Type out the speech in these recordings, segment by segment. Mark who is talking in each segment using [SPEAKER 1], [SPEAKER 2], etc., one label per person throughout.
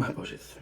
[SPEAKER 1] My apologies.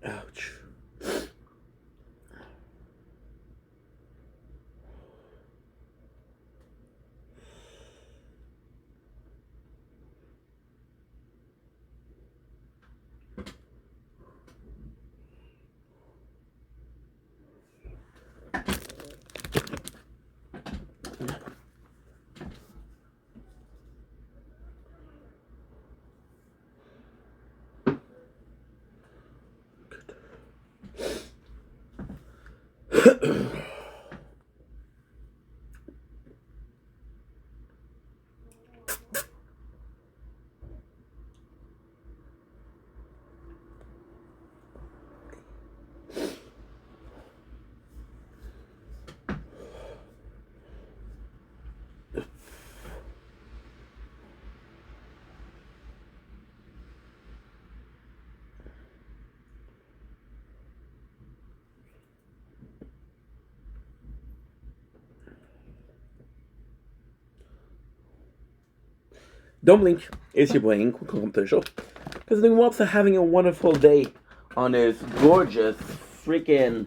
[SPEAKER 1] Ouch. Don't blink. It's your boy Ink. Welcome to the show. Because the Wolves are having a wonderful day on this gorgeous freaking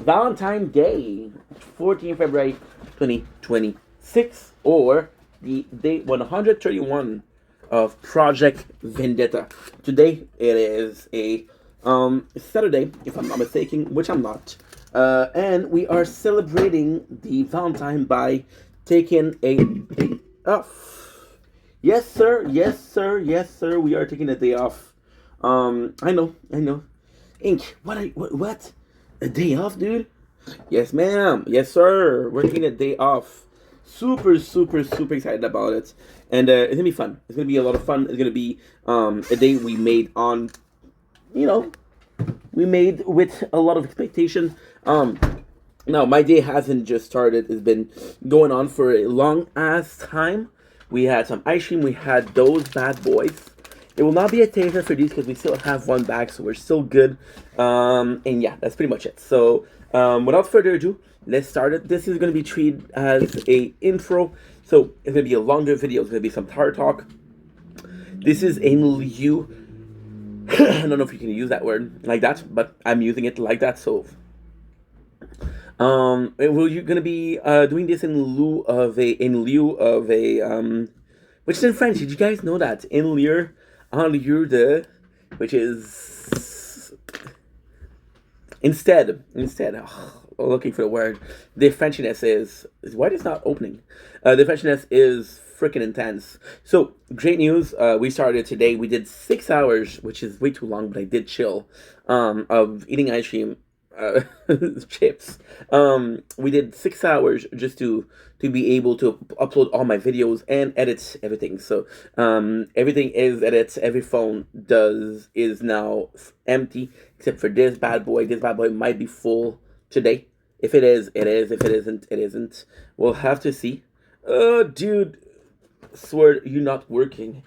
[SPEAKER 1] Valentine's Day, 14 February 2026, or the day 131 of Project Vendetta. Today it is a Saturday, if I'm not mistaken, which I'm not. And we are celebrating the Valentine by taking a day off. Yes, sir. Yes, sir. Yes, sir. We are taking a day off. I know. I know. Ink. What? A day off, dude? Yes, ma'am. Yes, sir. We're taking a day off. Super, super, super excited about it, and it's gonna be fun. It's gonna be a lot of fun. It's gonna be a day we made on, you know, we made with a lot of expectation. Now my day hasn't just started. It's been going on for a long ass time. We had some ice cream. We had those bad boys. It will not be a taster for these because we still have one bag, so we're still good. And yeah, that's pretty much it. So without further ado, let's start it. This is going to be treated as a intro, so it's going to be a longer video. It's going to be some tar talk. This is in lieu. I don't know if you can use that word like that, but I'm using it like that. So well, you're gonna be doing this in lieu of a which is in French. Did you guys know that in lieu en lieu de, which is instead, looking for the word. The Frenchiness is why it's not opening. The Frenchiness is freaking intense. So great news. We started today. We did 6 hours, which is way too long, but I did chill. Of eating ice cream, uh, chips. We did 6 hours just to be able to upload all my videos and edit everything. So everything is edits. Every phone is now empty except for this bad boy. This bad boy might be full today. If it is, it is. If it isn't, it isn't. We'll have to see. Dude, swear you not working.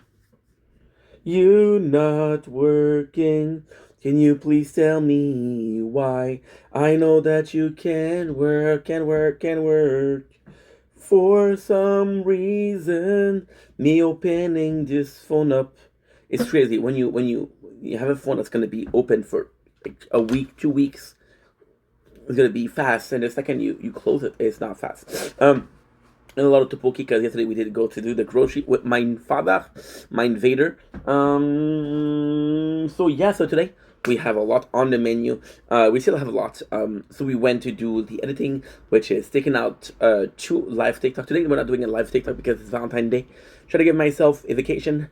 [SPEAKER 1] You not working. Can you please tell me why? I know that you can work, can work, can work. For some reason, me opening this phone up. It's crazy when you have a phone that's gonna be open for like a week, 2 weeks. It's gonna be fast, and the second you close it, it's not fast. And a lot of tteokbokki because yesterday we did go to do the grocery with my father, my invader. So yeah, so today we have a lot on the menu. We still have a lot. So we went to do the editing, which is taking out 2 live TikTok. Today we're not doing a live TikTok because it's Valentine's Day. Try to give myself a vacation.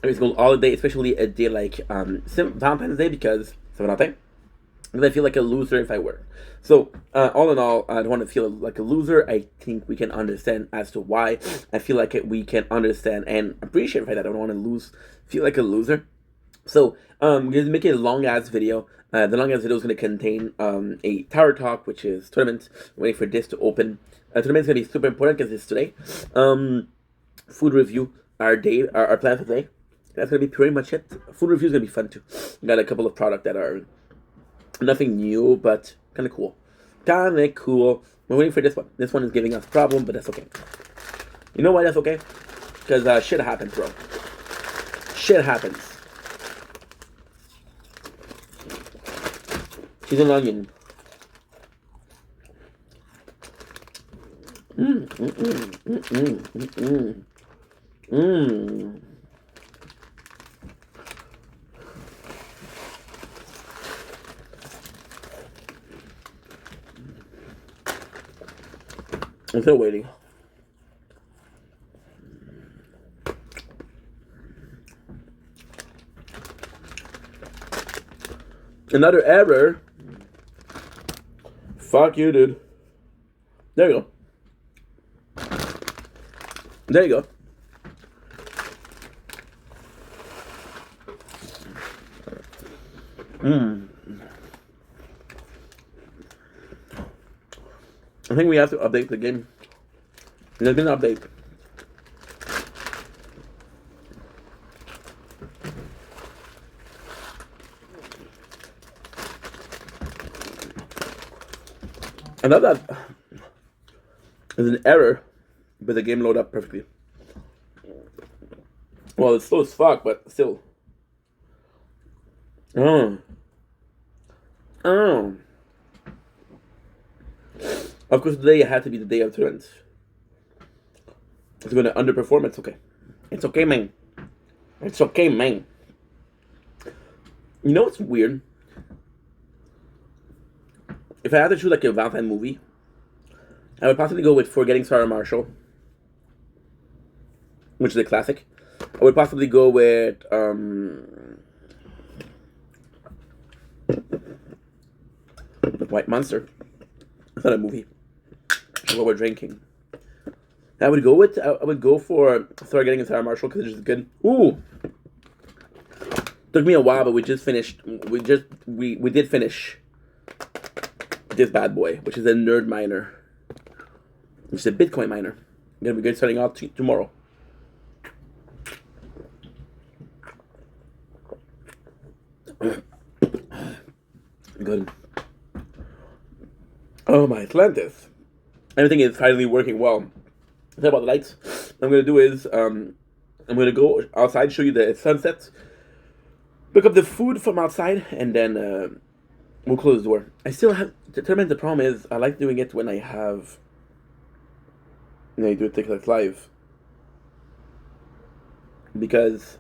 [SPEAKER 1] It's going holiday, especially a day like Valentine's Day because it's Valentine's. Because I feel like a loser if I were. So, all in all, I don't want to feel like a loser. I think we can understand as to why. I feel like we can understand and appreciate the fact that I don't want to feel like a loser. So, we're going to make a long ass video. The long ass video is going to contain a tower talk, which is tournament. Waiting for this to open. Tournament is going to be super important because it's today. Food review, our plan for today. That's going to be pretty much it. Food review is going to be fun too. We got a couple of products that are nothing new, but kind of cool. Kind of cool. We're waiting for this one. This one is giving us a problem, but that's okay. You know why that's okay? Because shit happens, bro. Shit happens. Cheese and onion. I'm still waiting. Another error. Fuck you, dude. There you go. There you go. I think we have to update the game. There's been an update. I know that there's an error, but the game loaded up perfectly. Well, it's slow as fuck, but still. Oh. Of course, today it had to be the day of tournaments. It's going to underperform. It's okay. It's okay, man. It's okay, man. You know what's weird? If I had to choose like a Valentine movie, I would possibly go with Forgetting Sarah Marshall, which is a classic. I would possibly go with White Monster. It's not a movie. It's what we're drinking. I would go for Start Getting Sarah Marshall because it's just good. Ooh, took me a while, but we just finished. We did finish this bad boy, which is a nerd miner, which is a Bitcoin miner. Gonna be good starting out tomorrow. Good. Oh my Atlantis! Everything is finally working well. Talk about the lights. What I'm gonna do is I'm gonna go outside, show you the sunset, pick up the food from outside, and then we'll close the door. I still have the tournament. The problem is I like doing it when I have. You do TikTok live. because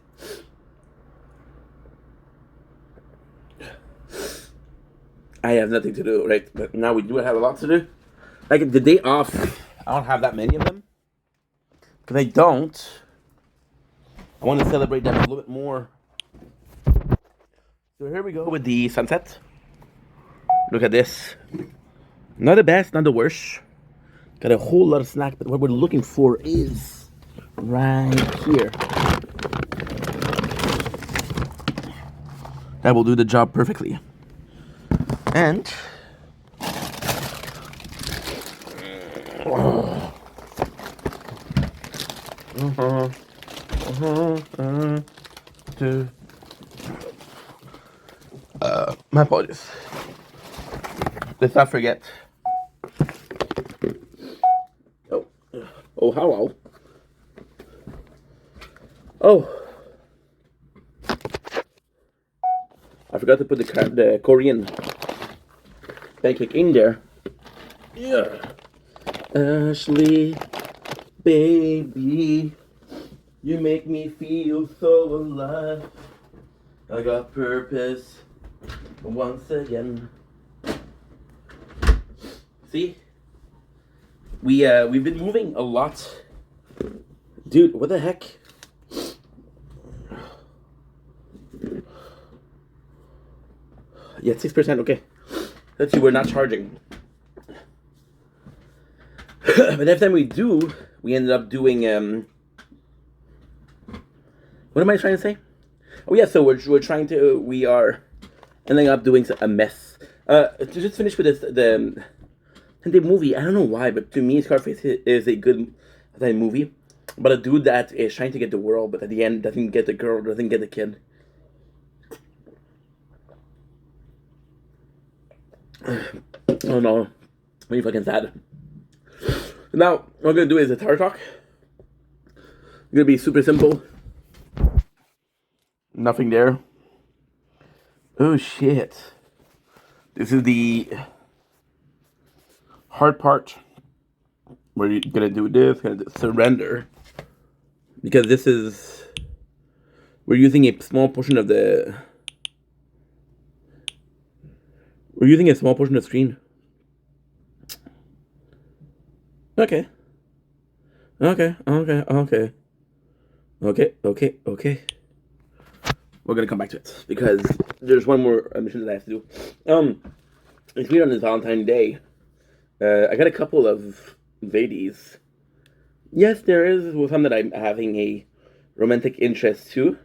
[SPEAKER 1] I have nothing to do, right? But now we do have a lot to do. Like the day off, I don't have that many of them. Because I don't. I want to celebrate them a little bit more. So here we go with the sunset. Look at this. Not the best, not the worst. Got a whole lot of snack, but what we're looking for is right here. That will do the job perfectly. And my apologies. Let's not forget. Oh, hello. Oh, I forgot to put the Korean pancake in there. Yeah. Ashley, baby, you make me feel so alive. I got purpose once again. See? We've been moving a lot. Dude, what the heck? Yeah, 6%, okay. Let's see, we're not charging. But every time we do, we ended up doing, what am I trying to say? Oh yeah, so we are ending up doing a mess. To just finish with this, the movie, I don't know why, but to me, Scarface is a good movie. But a dude that is trying to get the world, but at the end doesn't get the girl, doesn't get the kid. Oh no, really fucking sad. Now, what I'm gonna do is a tar talk. It's gonna be super simple. Nothing there. Oh shit. This is the hard part. Where you're gonna do this, gonna surrender. Because this is, we're using a small portion of the, we're using a small portion of the screen. Okay. Okay. We're gonna come back to it because there's one more mission that I have to do. It's weird on this Valentine's Day. I got a couple of ladies. Yes, there is some that I'm having a romantic interest to.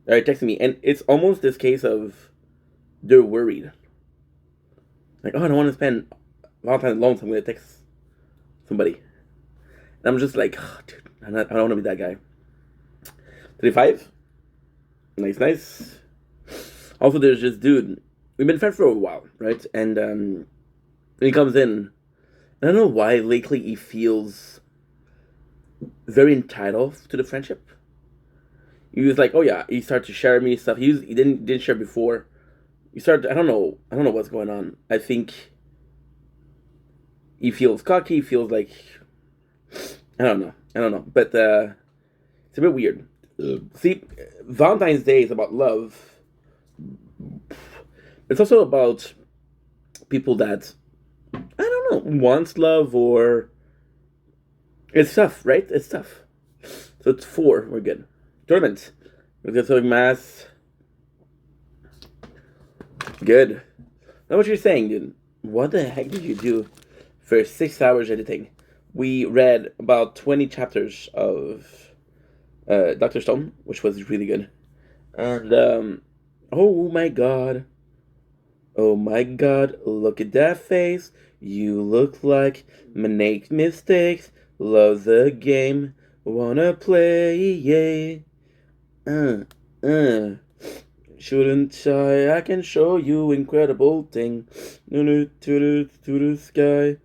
[SPEAKER 1] They're texting me, and it's almost this case of they're worried. Like, oh, I don't want to spend Valentine's alone, so I'm gonna text somebody. And I'm just like, oh, dude, I don't want to be that guy. 35. Nice. Also, there's this dude. We've been friends for a while, right? And he comes in. I don't know why lately he feels very entitled to the friendship. He was like, oh yeah, he started to share me stuff. He didn't share before. He started. I don't know what's going on. I think he feels cocky. He feels like I don't know. But it's a bit weird. See, Valentine's Day is about love. It's also about people that I don't know wants love or it's tough, right? It's tough. So it's 4. We're good. Tournament. We're good. So mass. Good. Now what you're saying, dude? What the heck did you do for 6 hours editing? We read about 20 chapters of Dr. Stone, which was really good. And oh my god. Oh my god, look at that face. You look like make mistakes. Love the game. Wanna play, yeah. Shouldn't I can show you incredible thing. To the sky.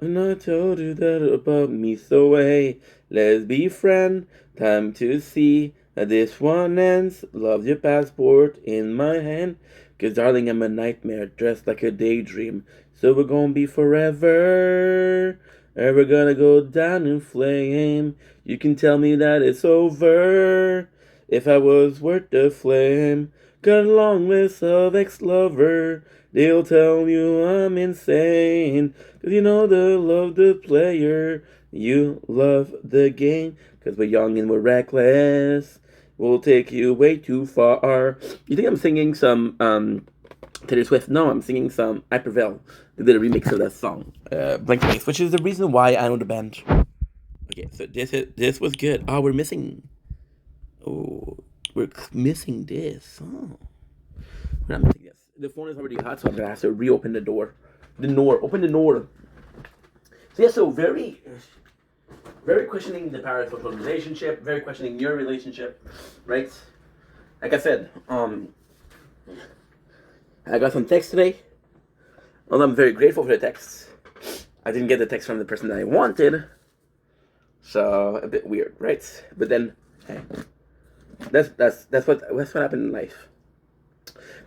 [SPEAKER 1] And I told you that about me, so hey, let's be friends. Time to see this one ends. Love your passport in my hand. 'Cause darling, I'm a nightmare dressed like a daydream. So we're gonna be forever. Ever gonna go down in flame? You can tell me that it's over. If I was worth the flame, got a long list of ex-lover. They'll tell you I'm insane. Cause you know they love the player. You love the game. Cause we're young and we're reckless. We'll take you way too far. You think I'm singing some Taylor Swift? No, I'm singing some Hyperville. They did a remix of that song, Blank Space, which is the reason why I know the band. Okay, so this was good. Oh, we're missing. Oh, we're missing this. Oh, we're not missing this. The phone is already hot, so I'm gonna have to reopen the door. Open the door. So yeah, so very questioning the parasocial relationship. Very questioning your relationship, right? Like I said, I got some text today. Well, I'm very grateful for the text. I didn't get the text from the person that I wanted, so a bit weird, right? But then, hey, that's what happened in life.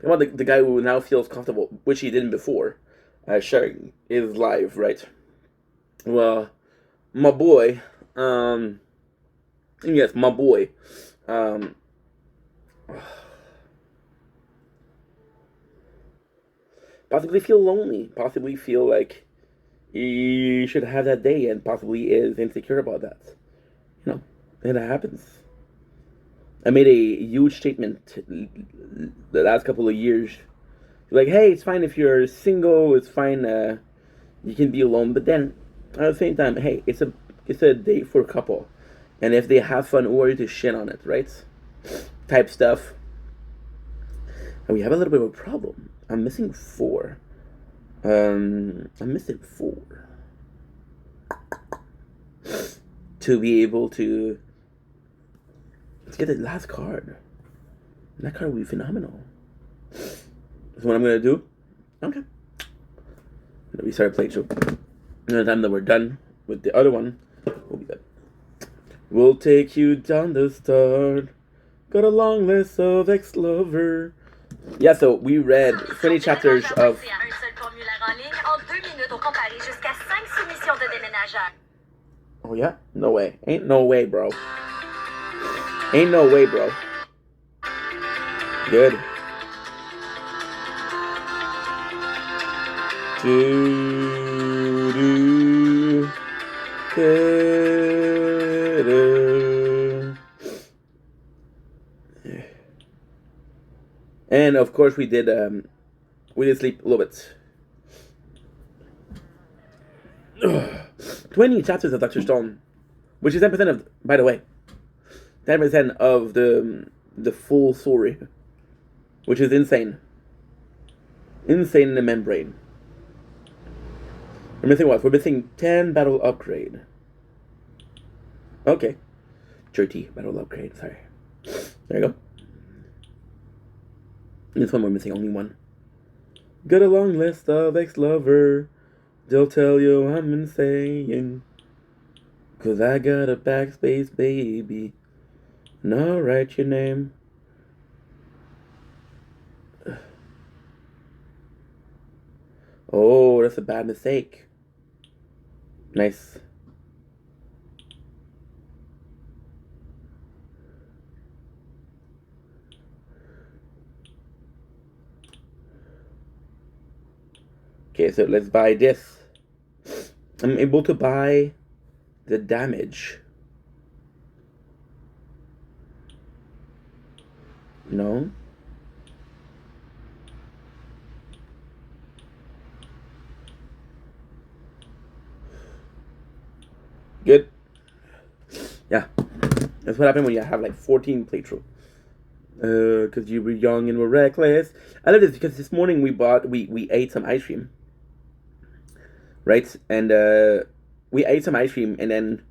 [SPEAKER 1] About the guy who now feels comfortable, which he didn't before, sharing his life, right? Well, my boy, yes, my boy, um, possibly feel lonely, possibly feel like he should have that day, and possibly is insecure about that. You know, and it happens. I made a huge statement the last couple of years. Like, hey, it's fine if you're single. It's fine. You can be alone. But then, at the same time, hey, it's a date for a couple, and if they have fun, who are you to shit on it, right? Type stuff. And we have a little bit of a problem. I'm missing four. I'm missing four to be able to let's get the last card. That card will be phenomenal. So what I'm gonna do? Okay. We start playing. So, the time that we're done with the other one, we'll be good. We'll take you down the start. Got a long list of ex-lover. Yeah, so we read 20 chapters of. Oh yeah? No way. Ain't no way, bro. Ain't no way, bro. Good. And of course we did sleep a little bit. 20 chapters of Dr. Stone, which is 10% of, by the way, 10% of the full story, which is insane. Insane in the membrane. We're missing what? We're missing 10 battle upgrade. Okay. 30 battle upgrade, sorry. There you go. This one we're missing only one. Got a long list of ex-lover. They'll tell you I'm insane. Cause I got a backspace baby. And I'll write your name. Oh, that's a bad mistake. Nice. Okay, so let's buy this. I'm able to buy the damage. No? Good. Yeah. That's what happened when you have like 14 playthrough. Because you were young and were reckless. I love this because this morning we ate some ice cream. Right? And we ate some ice cream and then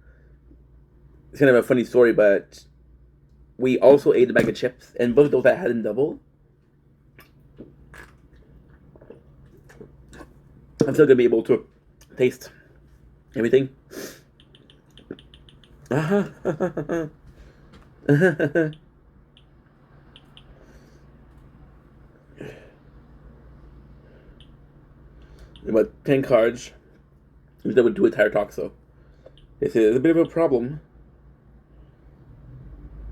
[SPEAKER 1] it's kind of a funny story, but we also ate a bag of chips and both of those I had in double. I'm still gonna be able to taste everything. About 10 cards. That would do entire talk, so this is a bit of a problem.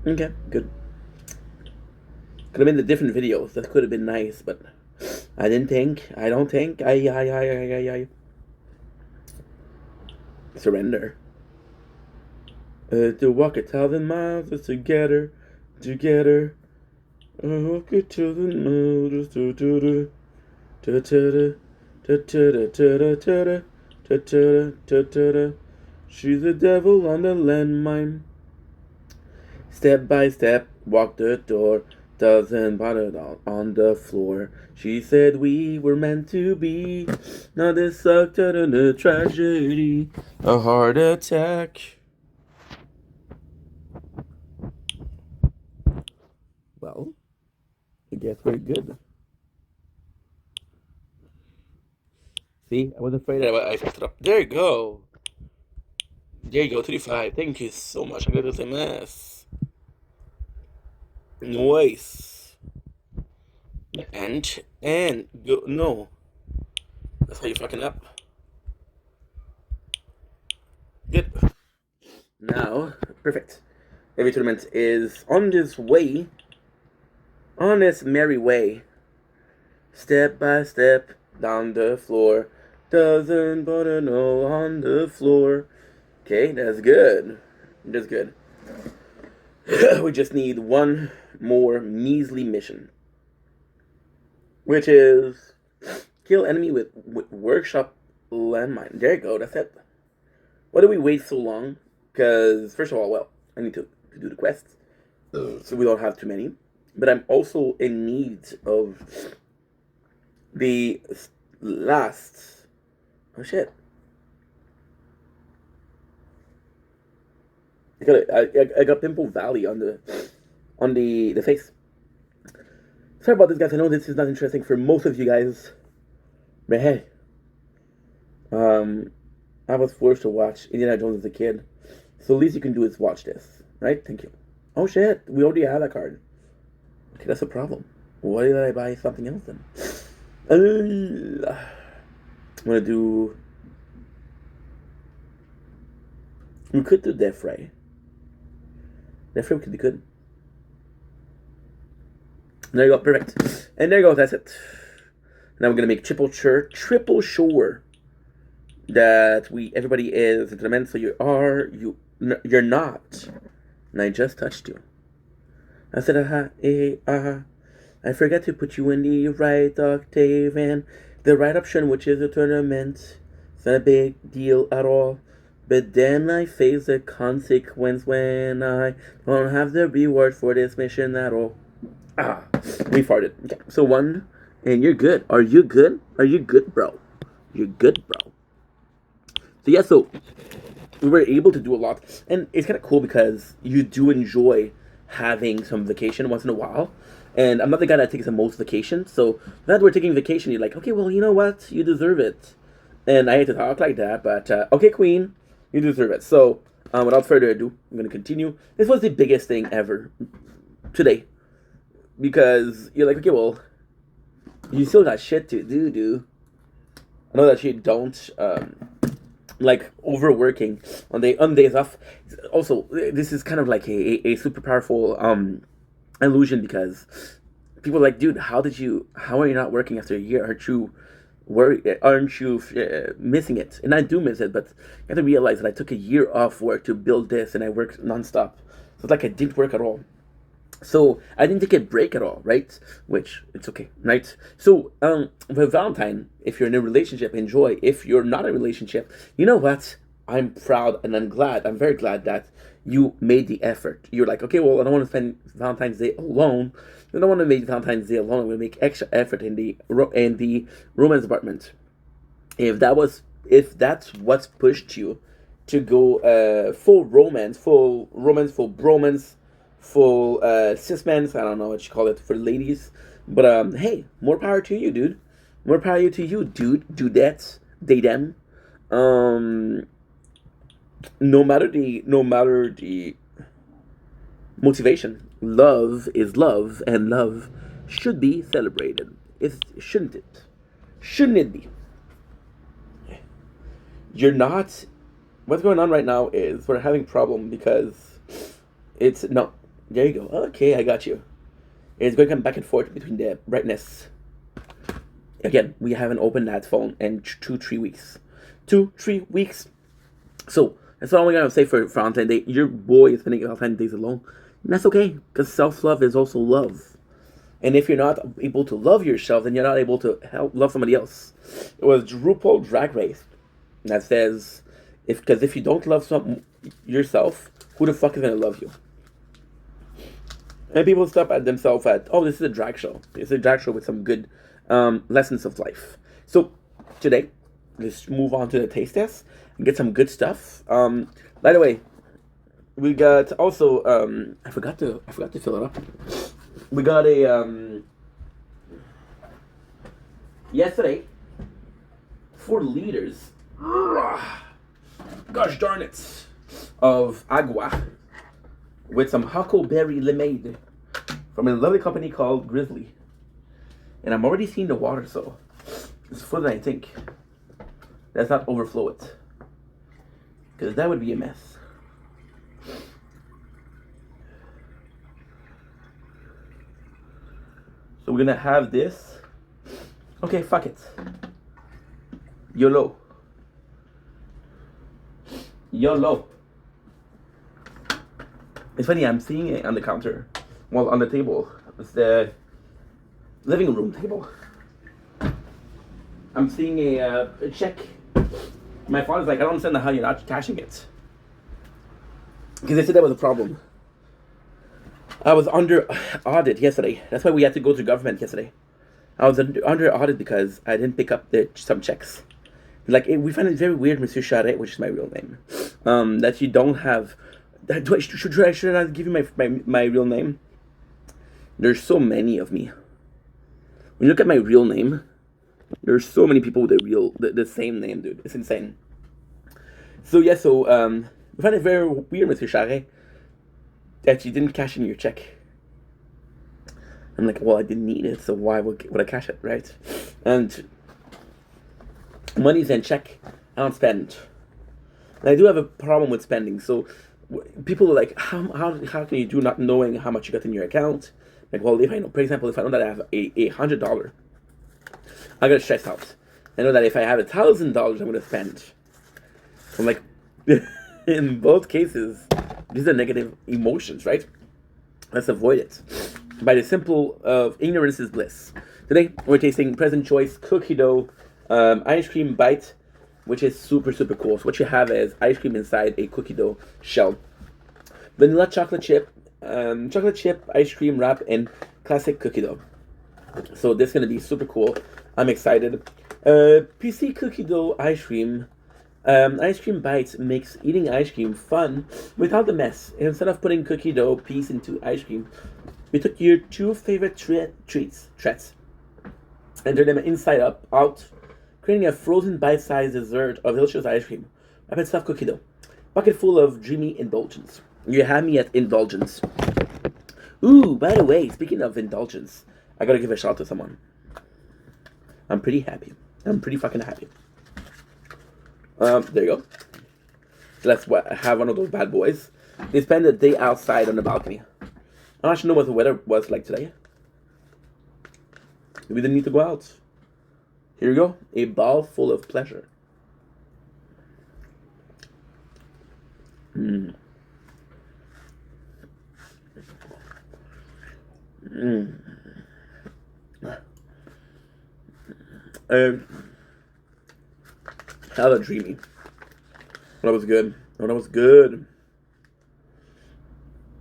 [SPEAKER 1] Okay, good. Could have been the different videos. That could have been nice, but I didn't think. I don't think. I. Surrender. To walk 1,000 miles just to get her, together. Walk it to the moon, just to do. She's the devil on the landmine. Step by step, walk the door. Doesn't bother on the floor. She said we were meant to be. Now this sucked out in a tragedy. A heart attack. Well, I guess we're good. See, I was afraid I fucked it up. There you go. There you go, 35. Thank you so much. I got this mess. Nice. And go. No. That's how you fucking up. Good. Now, perfect. Every tournament is on this way. On this merry way. Step by step down the floor. Doesn't bother no on the floor. Okay, that's good. That's good. We just need one more measly mission, which is kill enemy with workshop landmine. There you go. That's it. Why do we wait so long? Because first of all, well, I need to do the quests, so we don't have too many. But I'm also in need of the last. Oh shit! I got Pimple Valley on the face. Sorry about this, guys. I know this is not interesting for most of you guys, but hey, I was forced to watch Indiana Jones as a kid, so the least you can do is watch this, right? Thank you. Oh shit, we already have that card. Okay, that's a problem. Why did I buy something else then? I'm gonna do. We could do Death Ray. Death Ray could be good. There you go, perfect. And there you go, that's it. Now we're gonna make triple sure that everybody is implemented. So you're not. And I just touched you. I said I forgot to put you in the right octave and the right option, which is a tournament. It's not a big deal at all. But then I face the consequence when I don't have the reward for this mission at all. We farted. Okay, so one, and you're good. Are you good? Are you good, bro? You're good, bro. So yeah, so we were able to do a lot, and it's kind of cool because you do enjoy having some vacation once in a while. And I'm not the guy that takes the most vacation, so now that we're taking vacation, you're like, okay, well, you know what? You deserve it. And I hate to talk like that, but okay, Queen, you deserve it. So without further ado, I'm going to continue. This was the biggest thing ever today. Because you're like, okay, well, you still got shit to do. I know that you don't like overworking on days off. Also, this is kind of like a super powerful illusion because people are like, dude, how are you not working after a year? Aren't you missing it? And I do miss it, but you have to realize that I took a year off work to build this, and I worked nonstop. So it's like I didn't work at all. So I didn't take a break at all, right? Which it's okay, right? So for Valentine, if you're in a relationship, enjoy. If you're not in a relationship, you know what? I'm proud and I'm glad. I'm very glad that you made the effort. You're like, okay, well, I don't want to spend Valentine's Day alone. I don't want to make Valentine's Day alone. I'm gonna make extra effort in the romance department. If that's what's pushed you to go full romance, full bromance, full cismans. I don't know what you call it for ladies, but hey, more power to you, dude. More power to you, dude. Dudettes, they them. No matter the motivation, love is love, and love should be celebrated. Shouldn't it? Shouldn't it be? You're not. What's going on right now is we're having problem because it's no. There you go. Okay, I got you. It's going to come back and forth between the brightness. Again, we haven't opened that phone in 2-3 weeks. 2-3 weeks. So that's all I'm gonna say for Valentine's Day. Your boy is spending Valentine's Days alone, and that's okay because self-love is also love. And if you're not able to love yourself, then you're not able to help love somebody else. It was RuPaul Drag Race that says, if you don't love yourself, who the fuck is gonna love you? And people stop at themselves at, oh, this is a drag show. It's a drag show with some good lessons of life. So today, let's move on to the taste test and get some good stuff. By the way, we got also I forgot to fill it up. We got a yesterday 4 liters. Gosh darn it, of agua with some huckleberry lemonade from a lovely company called Grizzly. And I'm already seeing the water, so it's fuller than I think. Let's not overflow it, because that would be a mess. So we're gonna have this. Okay, fuck it. YOLO. YOLO. It's funny, I'm seeing it on the counter. Well, on the table. It's the living room table. I'm seeing a check. My father's like, I don't understand how you're not cashing it. Because they said that was a problem. I was under audit yesterday. That's why we had to go to government yesterday. I was under audit because I didn't pick up some checks. Like, we find it very weird, Monsieur Charret, which is my real name, that you don't have. Should I give you my real name? There's so many of me. When you look at my real name, there's so many people with the same name, dude. It's insane. So yeah, we find it very weird, Monsieur Charret, that you didn't cash in your check. I'm like, well, I didn't need it, so why would I cash it, right? And money's in check. I don't spend. And I do have a problem with spending. So people are like, how can you do not knowing how much you got in your account? Like, well, if I know, for example, if I know that I have $100, I gotta stress out. I know that if I have $1,000, I'm gonna spend. So I'm like, in both cases, these are negative emotions, right? Let's avoid it by the simple of ignorance is bliss. Today we're tasting Present Choice cookie dough ice cream bite, which is super cool. So what you have is ice cream inside a cookie dough shell, vanilla chocolate chip ice cream wrap in classic cookie dough. So this is gonna be super cool. I'm excited. PC cookie dough ice cream bites makes eating ice cream fun without the mess. Instead of putting cookie dough piece into ice cream, we took your 2 favorite treats, and turned them inside out, creating a frozen bite-sized dessert of delicious ice cream. Rapid stuffed cookie dough, bucket full of dreamy indulgence. You had me at indulgence. Ooh, by the way, speaking of indulgence, I gotta give a shout out to someone. I'm pretty happy. I'm pretty fucking happy. There you go. Let's have one of those bad boys. They spend the day outside on the balcony. I don't actually know what the weather was like today. We didn't need to go out. Here you go. A ball full of pleasure. Mmm. Mmm. Hella dreamy. That was good. Oh, that was good.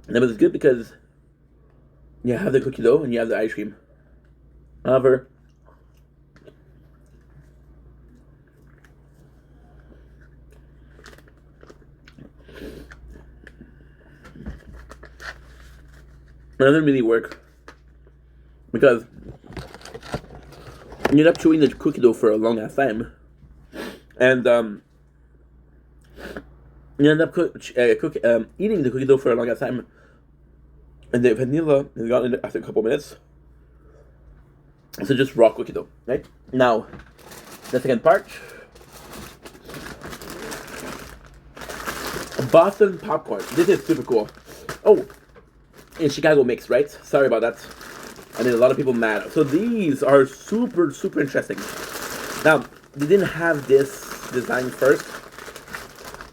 [SPEAKER 1] That was good because you have the cookie dough and you have the ice cream. However, it doesn't really work because you end up chewing the cookie dough for a long ass time, and you end up eating the cookie dough for a long ass time, and the vanilla is gone after a couple minutes. So just raw cookie dough, right? Now, the second part. Boston popcorn. This is super cool. Oh, in Chicago mix, right? Sorry about that. I made a lot of people mad. So these are super, super interesting. Now, they didn't have this design first.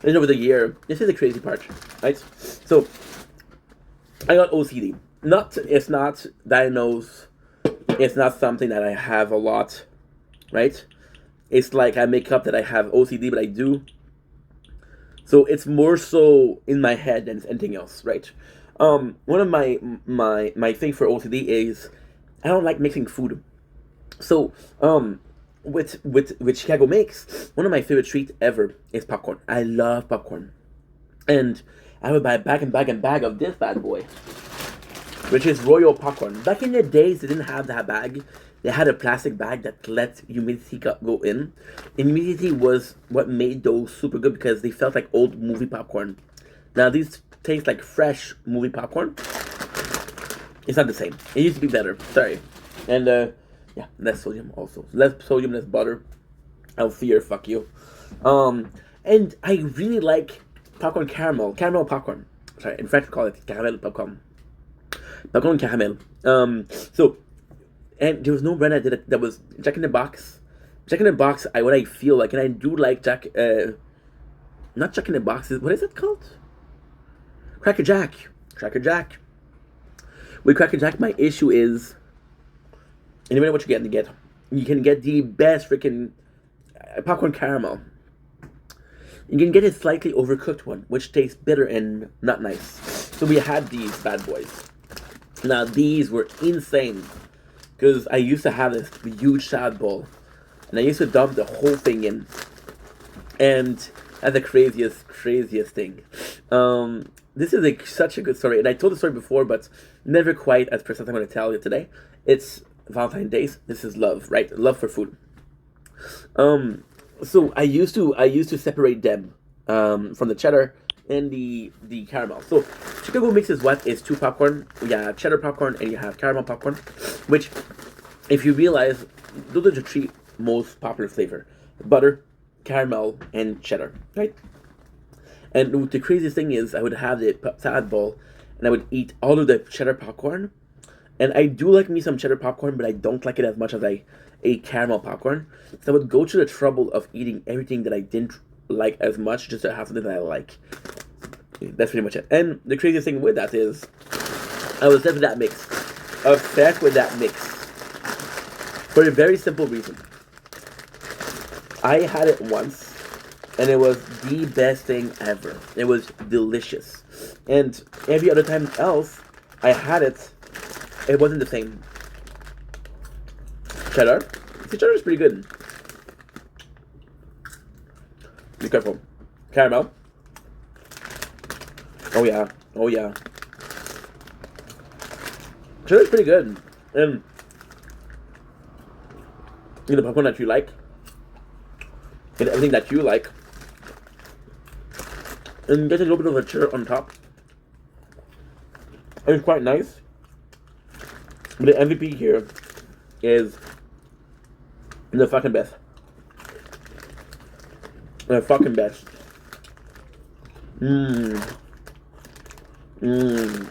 [SPEAKER 1] And over the year, this is the crazy part, right? So, I got OCD. It's not diagnosed. It's not something that I have a lot, right? It's like I make up that I have OCD, but I do. So it's more so in my head than anything else, right? One of my thing for OCD is I don't like mixing food. So with Chicago makes, one of my favorite treats ever is popcorn. I love popcorn, and I would buy a bag and bag and bag of this bad boy, which is Royal popcorn. Back in the days, they didn't have that bag. They had a plastic bag that let humidity go in. And humidity was what made those super good because they felt like old movie popcorn. Now these taste like fresh movie popcorn. It's not the same. It used to be better. Sorry. And yeah, less sodium also. Less sodium, less butter. Healthier, fuck you. And I really like popcorn caramel. Caramel popcorn. Sorry, in French we call it caramel popcorn. Popcorn caramel. So, and there was no brand I did it that was Jack in the Box. Jack in the Box, what I feel like, and I do like not Jack in the Box, what is it called? Cracker Jack. Cracker Jack. With Cracker Jack, my issue is, and you know what you get? You can get the best freaking popcorn caramel. You can get a slightly overcooked one, which tastes bitter and not nice. So we had these bad boys. Now these were insane because I used to have this huge salad bowl, and I used to dump the whole thing in, and that's the craziest thing. This is such a good story, and I told the story before, but never quite as precise as I'm going to tell you today. It's Valentine's Days. This is love, right? Love for food. So I used to separate them from the cheddar and the caramel. So Chicago mix is what is two popcorn. Yeah, cheddar popcorn and you have caramel popcorn, which, if you realize, those are the three most popular flavor: butter, caramel, and cheddar, right? And the craziest thing is, I would have the salad bowl, and I would eat all of the cheddar popcorn. And I do like me some cheddar popcorn, but I don't like it as much as I ate caramel popcorn. So I would go to the trouble of eating everything that I didn't like as much just to have something that I like. That's pretty much it. And the craziest thing with that is, I was obsessed with that mix. Obsessed with that mix. For a very simple reason. I had it once, and it was the best thing ever. It was delicious. And every other time else I had it, it wasn't the same. Cheddar? The cheddar is pretty good. Be careful. Caramel. Oh yeah. Oh yeah. Cheddar's pretty good. And get the popcorn that you like. Get everything that you like. And get a little bit of a cheddar on top. And it's quite nice. But the MVP here is the fucking best. The fucking best. Oh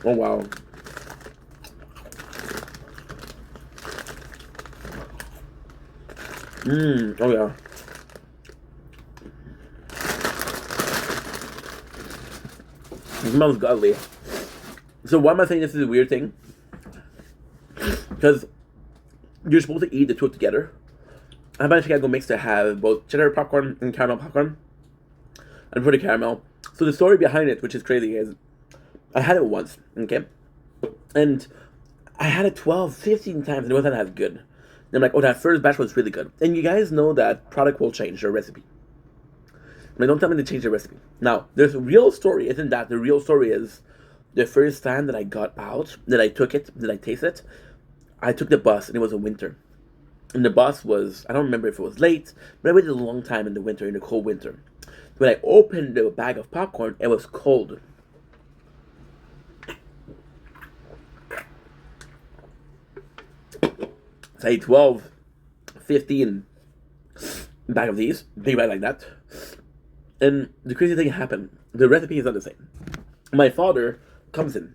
[SPEAKER 1] wow. Oh yeah. It smells godly. So why am I saying this is a weird thing? Because you're supposed to eat the two together. I buy Chicago mix to have both cheddar popcorn and caramel popcorn. And for the caramel. So the story behind it, which is crazy, is I had it once, okay? And I had it 12, 15 times and it wasn't as good. And I'm like, oh, that first batch was really good. And you guys know that product will change their recipe. But don't tell me to change the recipe. Now, there's a real story, isn't that? The real story is the first time that I got out, that I took it, that I tasted it, I took the bus and it was a winter. And the bus was, I don't remember if it was late, but I waited a long time in the winter, in the cold winter. When I opened the bag of popcorn, it was cold. So I ate 12, 15 bag of these, big bag like that. And the crazy thing happened. The recipe is not the same. My father comes in.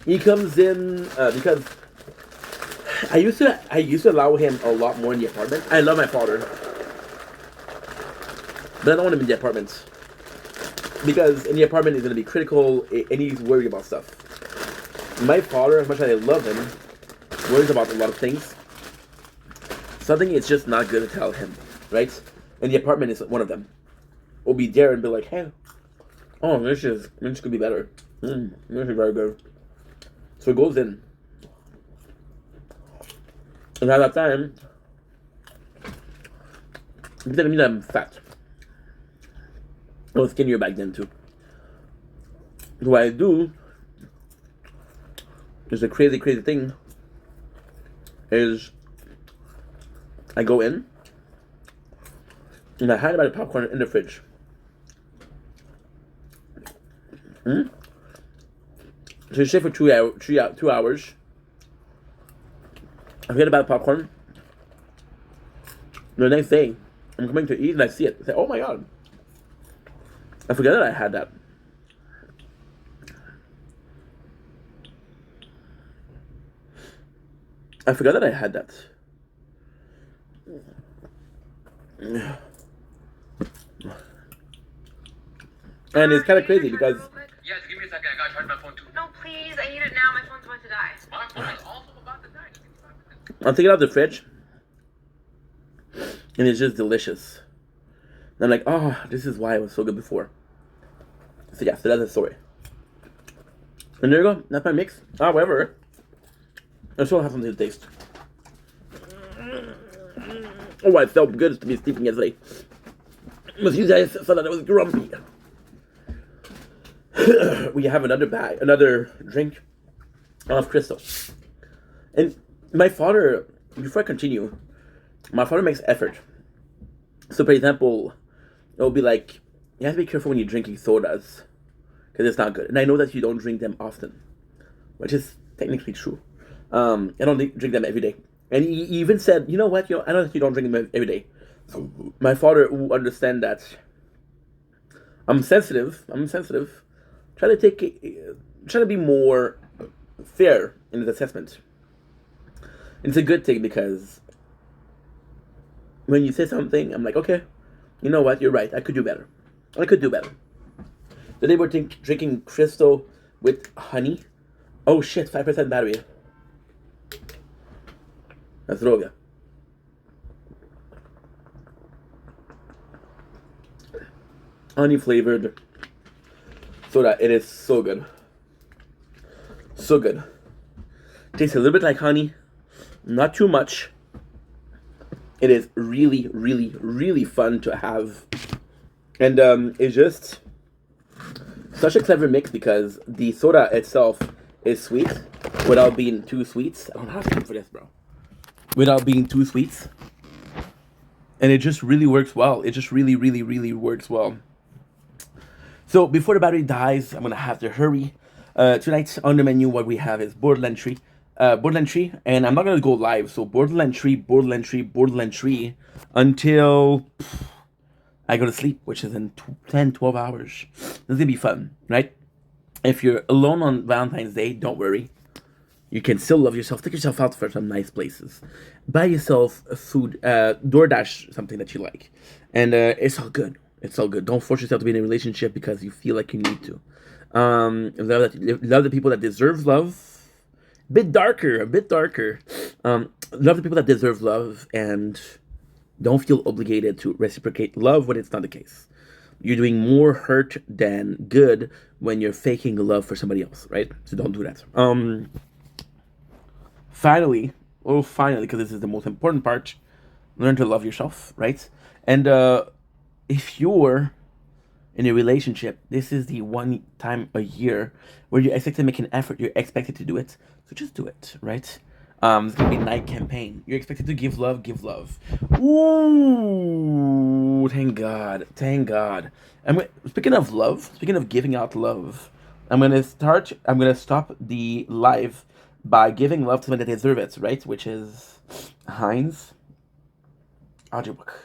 [SPEAKER 1] He comes in because I used to allow him a lot more in the apartment. I love my father, but I don't want him in the apartment because in the apartment he's gonna be critical and he's worried about stuff. My father, as much as I love him, worries about a lot of things. Something it's just not good to tell him, right? And the apartment is one of them. We'll be there and be like, hey, oh, this could be better. This is very good. So it goes in. And at that time, it didn't mean I'm fat. I was skinnier back then too. So what I do is the crazy thing is I go in and I hide about the popcorn in the fridge. So you stay for 2 hours. I forget about popcorn. The next day, I'm coming to eat and I see it. I say, oh my god. I forget that I had that. I forgot that I had that. And it's kind of crazy because...
[SPEAKER 2] Yeah, just give me a second. I gotta charge my phone too.
[SPEAKER 3] No, please. I need it now. My phone's about to die.
[SPEAKER 2] My phone is also about to die. Just give me 5 minutes.
[SPEAKER 1] I'll take it out of the fridge. And it's just delicious. And I'm like, oh, this is why it was so good before. So yeah, so that's the story. And there you go. That's my mix. However, I still have something to taste. Oh, it felt good to be sleeping yesterday. But you guys said that I was grumpy. We have another drink of Crystal. And my father, before I continue, my father makes effort. So, for example, it'll be like, you have to be careful when you're drinking sodas, because it's not good. And I know that you don't drink them often, which is technically true. I don't drink them every day. And he even said, you know what, I know that you don't drink them every day. So my father will understand that I'm sensitive. Try to be more fair in his assessment. And it's a good thing because when you say something, I'm like, okay, you know what, you're right. I could do better. Today we're drinking Crystal with honey. Oh shit, 5% battery. That's droga. Honey flavored soda. It is so good. So good. Tastes a little bit like honey. Not too much. It is really fun to have. And it's just such a clever mix because the soda itself is sweet without being too sweet. I don't have time for this, bro. Without being too sweet. And it just really works well. It just really works well. So before the battery dies, I'm gonna have to hurry. Tonight on the menu, what we have is Borderland Tree. And I'm not gonna go live. So Borderland Tree until I go to sleep, which is in 10, 12 hours. This is gonna be fun, right? If you're alone on Valentine's Day, don't worry. You can still love yourself. Take yourself out for some nice places. Buy yourself food, DoorDash something that you like. And it's all good. Don't force yourself to be in a relationship because you feel like you need to. Love the people that deserve love. A bit darker. Love the people that deserve love and don't feel obligated to reciprocate love when it's not the case. You're doing more hurt than good when you're faking love for somebody else, right? So don't do that. Finally, because this is the most important part, learn to love yourself, right? And if you're in a relationship, this is the one time a year where you're expected to make an effort. You're expected to do it. So just do it, right? It's gonna be a night campaign. You're expected to give love. Ooh, thank God. Speaking of giving out love, I'm gonna stop the live by giving love to someone that deserves it, right? Which is Heinz audiobook.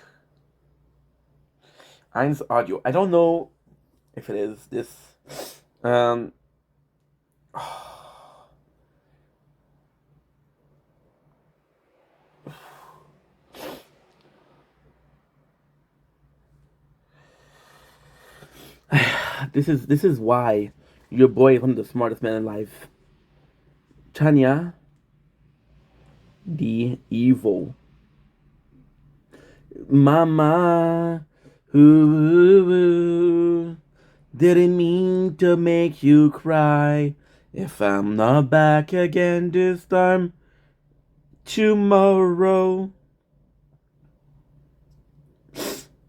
[SPEAKER 1] Eins audio. I don't know if it is this. Um. This is why your boy is one of the smartest men in life. Tanya, the evil. Mama, ooh, didn't mean to make you cry. If I'm not back again this time tomorrow.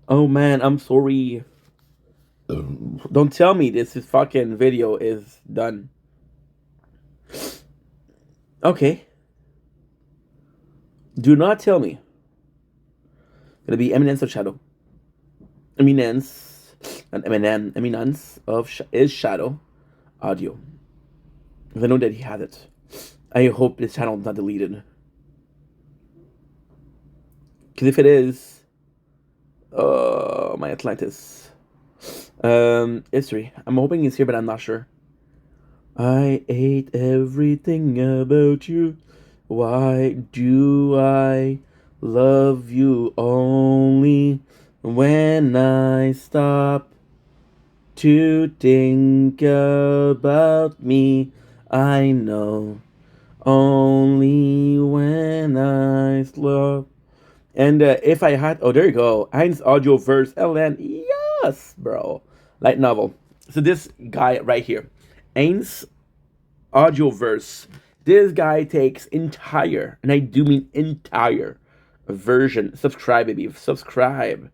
[SPEAKER 1] Oh man, I'm sorry. Don't tell me this fucking video is done. Okay. Do not tell me. Gonna be Eminence of Shadow. Eminence is Shadow audio. Because I know that he had it. I hope this channel is not deleted. Because if it is, my Atlantis. History. I'm hoping it's here, but I'm not sure. I ate everything about you. Why do I love you only when I stop to think about me? I know only when I stop. And if I had, oh, there you go. Heinz audio verse LN. Yes, bro. Light novel. So this guy right here, Heinz audio verse. This guy takes entire, and I do mean entire, version. Subscribe, baby. Subscribe.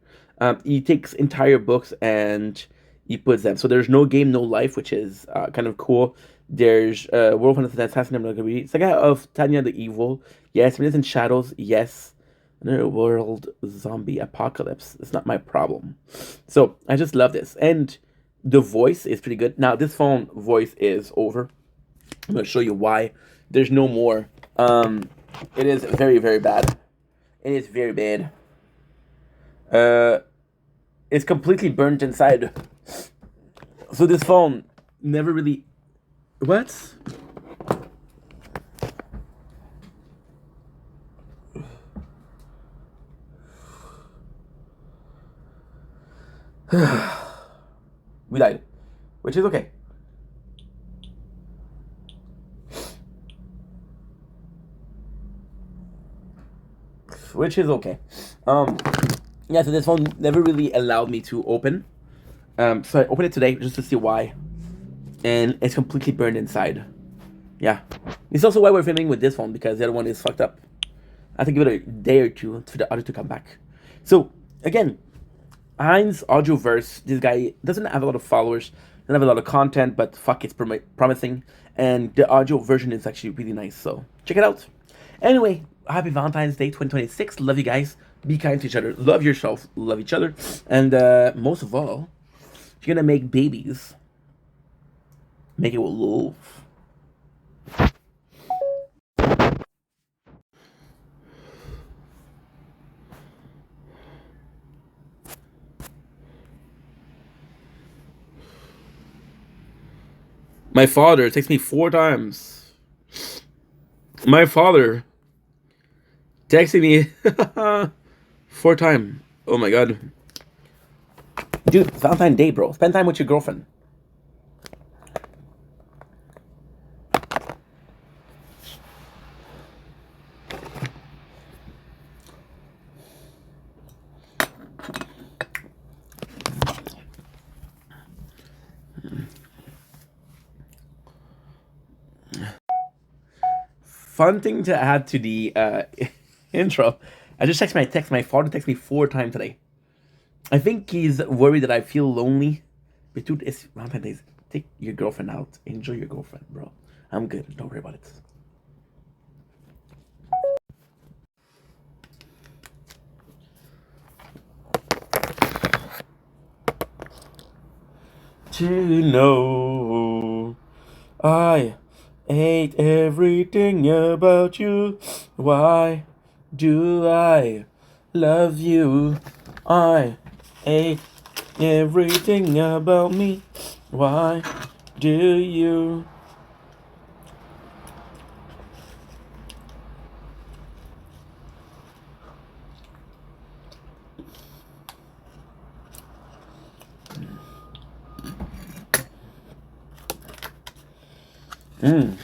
[SPEAKER 1] He takes entire books and he puts them. So there's no game, no life, which is kind of cool. There's World of Assassin. I'm not gonna read. It's the guy of Tanya the Evil. Yes, Minutes in Shadows. Yes. Another world zombie apocalypse. It's not my problem. So I just love this. And the voice is pretty good. Now this phone voice is over. I'm gonna show you why. There's no more. It is very, very bad. It is very bad. It's completely burnt inside. So this phone never really. What? We died, which is okay. Which is okay. Yeah, so this phone never really allowed me to open. So I opened it today just to see why. And it's completely burned inside. Yeah. It's also why we're filming with this phone, because the other one is fucked up. I have to give it a day or two for the other to come back. So, again, Heinz Audioverse, this guy doesn't have a lot of followers, doesn't have a lot of content, but fuck, it's promising. And the audio version is actually really nice, so check it out. Anyway, happy Valentine's Day 2026. Love you guys. Be kind to each other. Love yourself. Love each other. And most of all, if you're gonna make babies, make it with love. My father texts me 4 times. My father texting me 4 times. Oh my god. Dude, Valentine's Day, bro. Spend time with your girlfriend. Fun thing to add to the intro. I just text my father texted me 4 times today. I think he's worried that I feel lonely. But dude, it's Valentine's Day. Take your girlfriend out. Enjoy your girlfriend, bro. I'm good. Don't worry about it. To know I hate everything about you. Why do I love you? I hate everything about me. Why do you? Mm.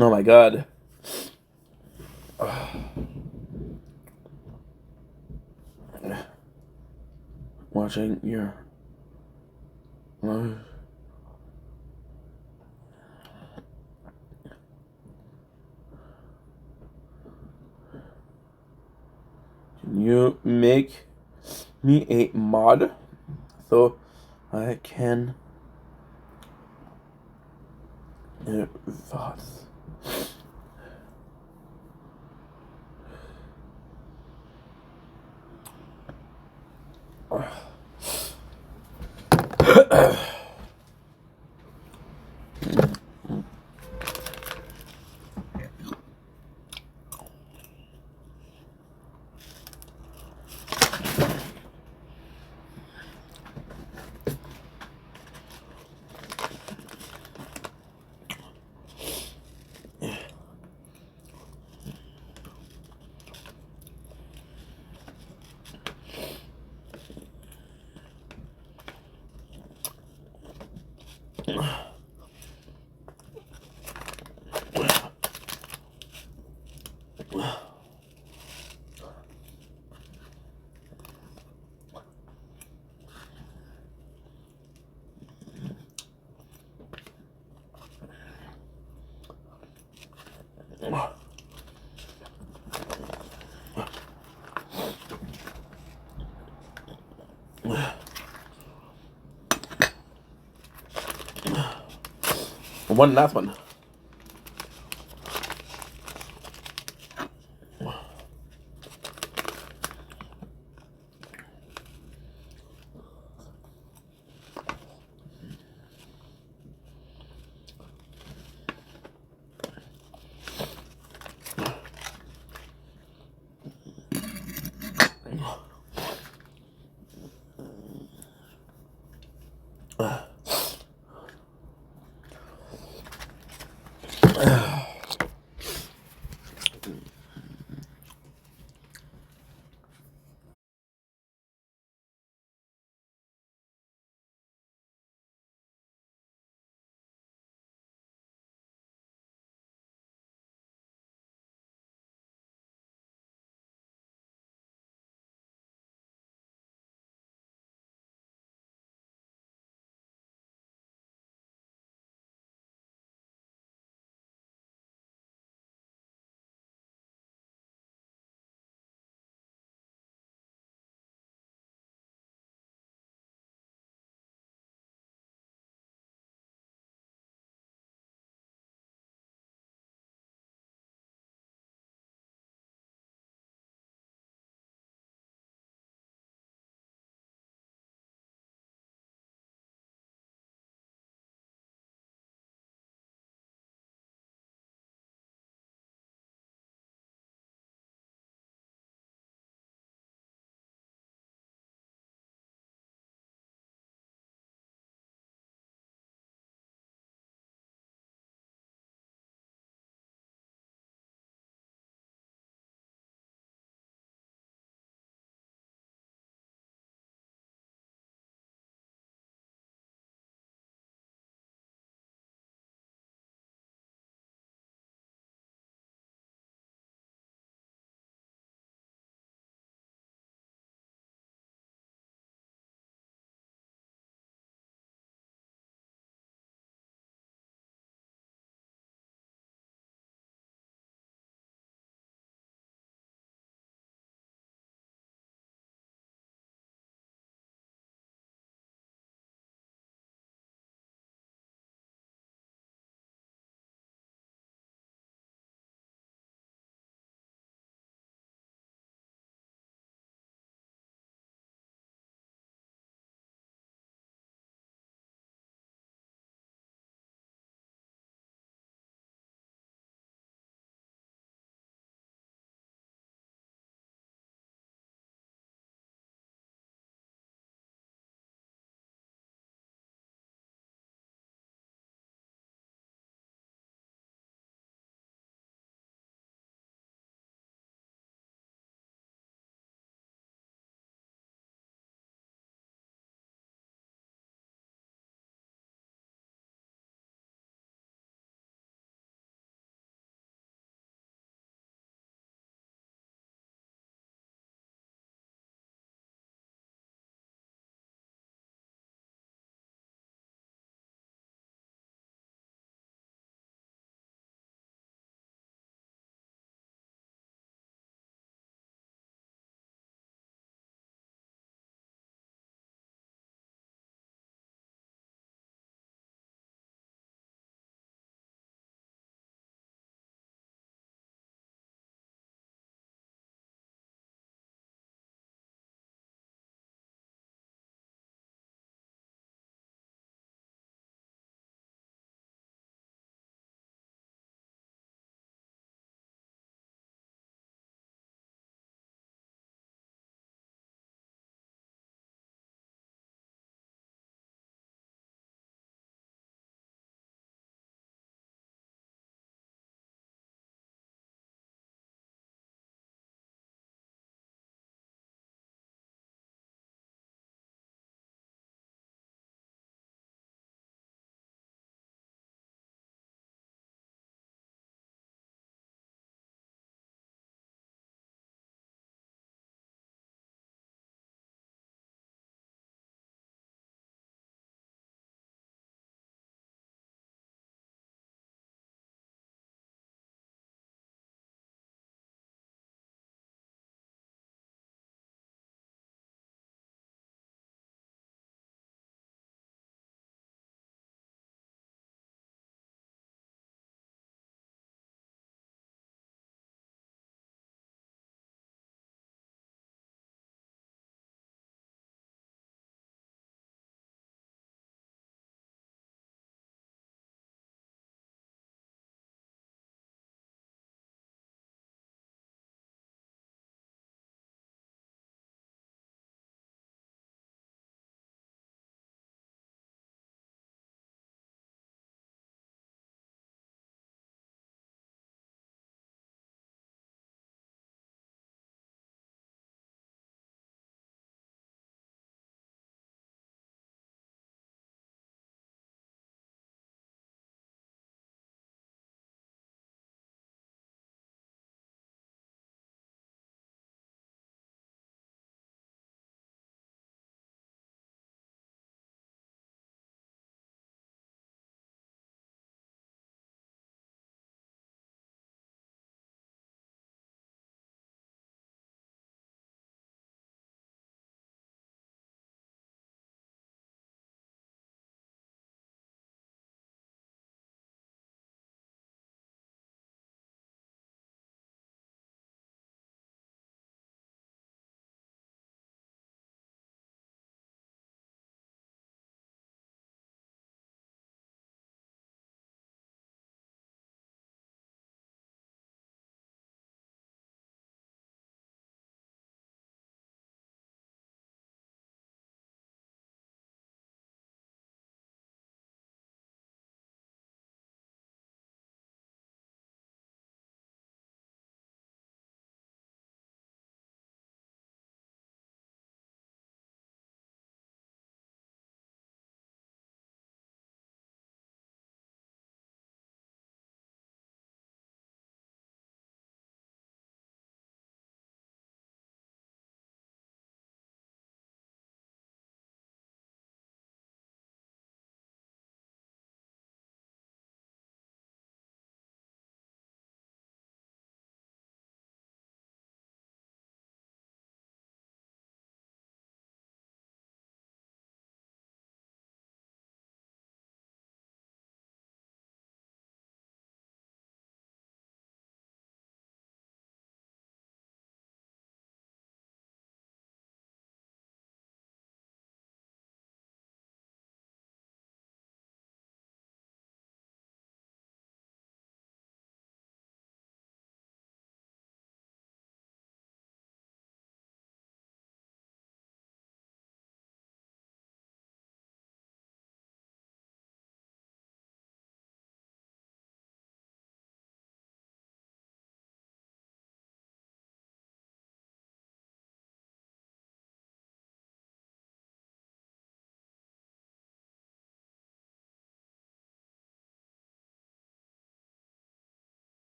[SPEAKER 1] Oh my god. Watching your life. Can you make me a mod so I can thoughts? One last one.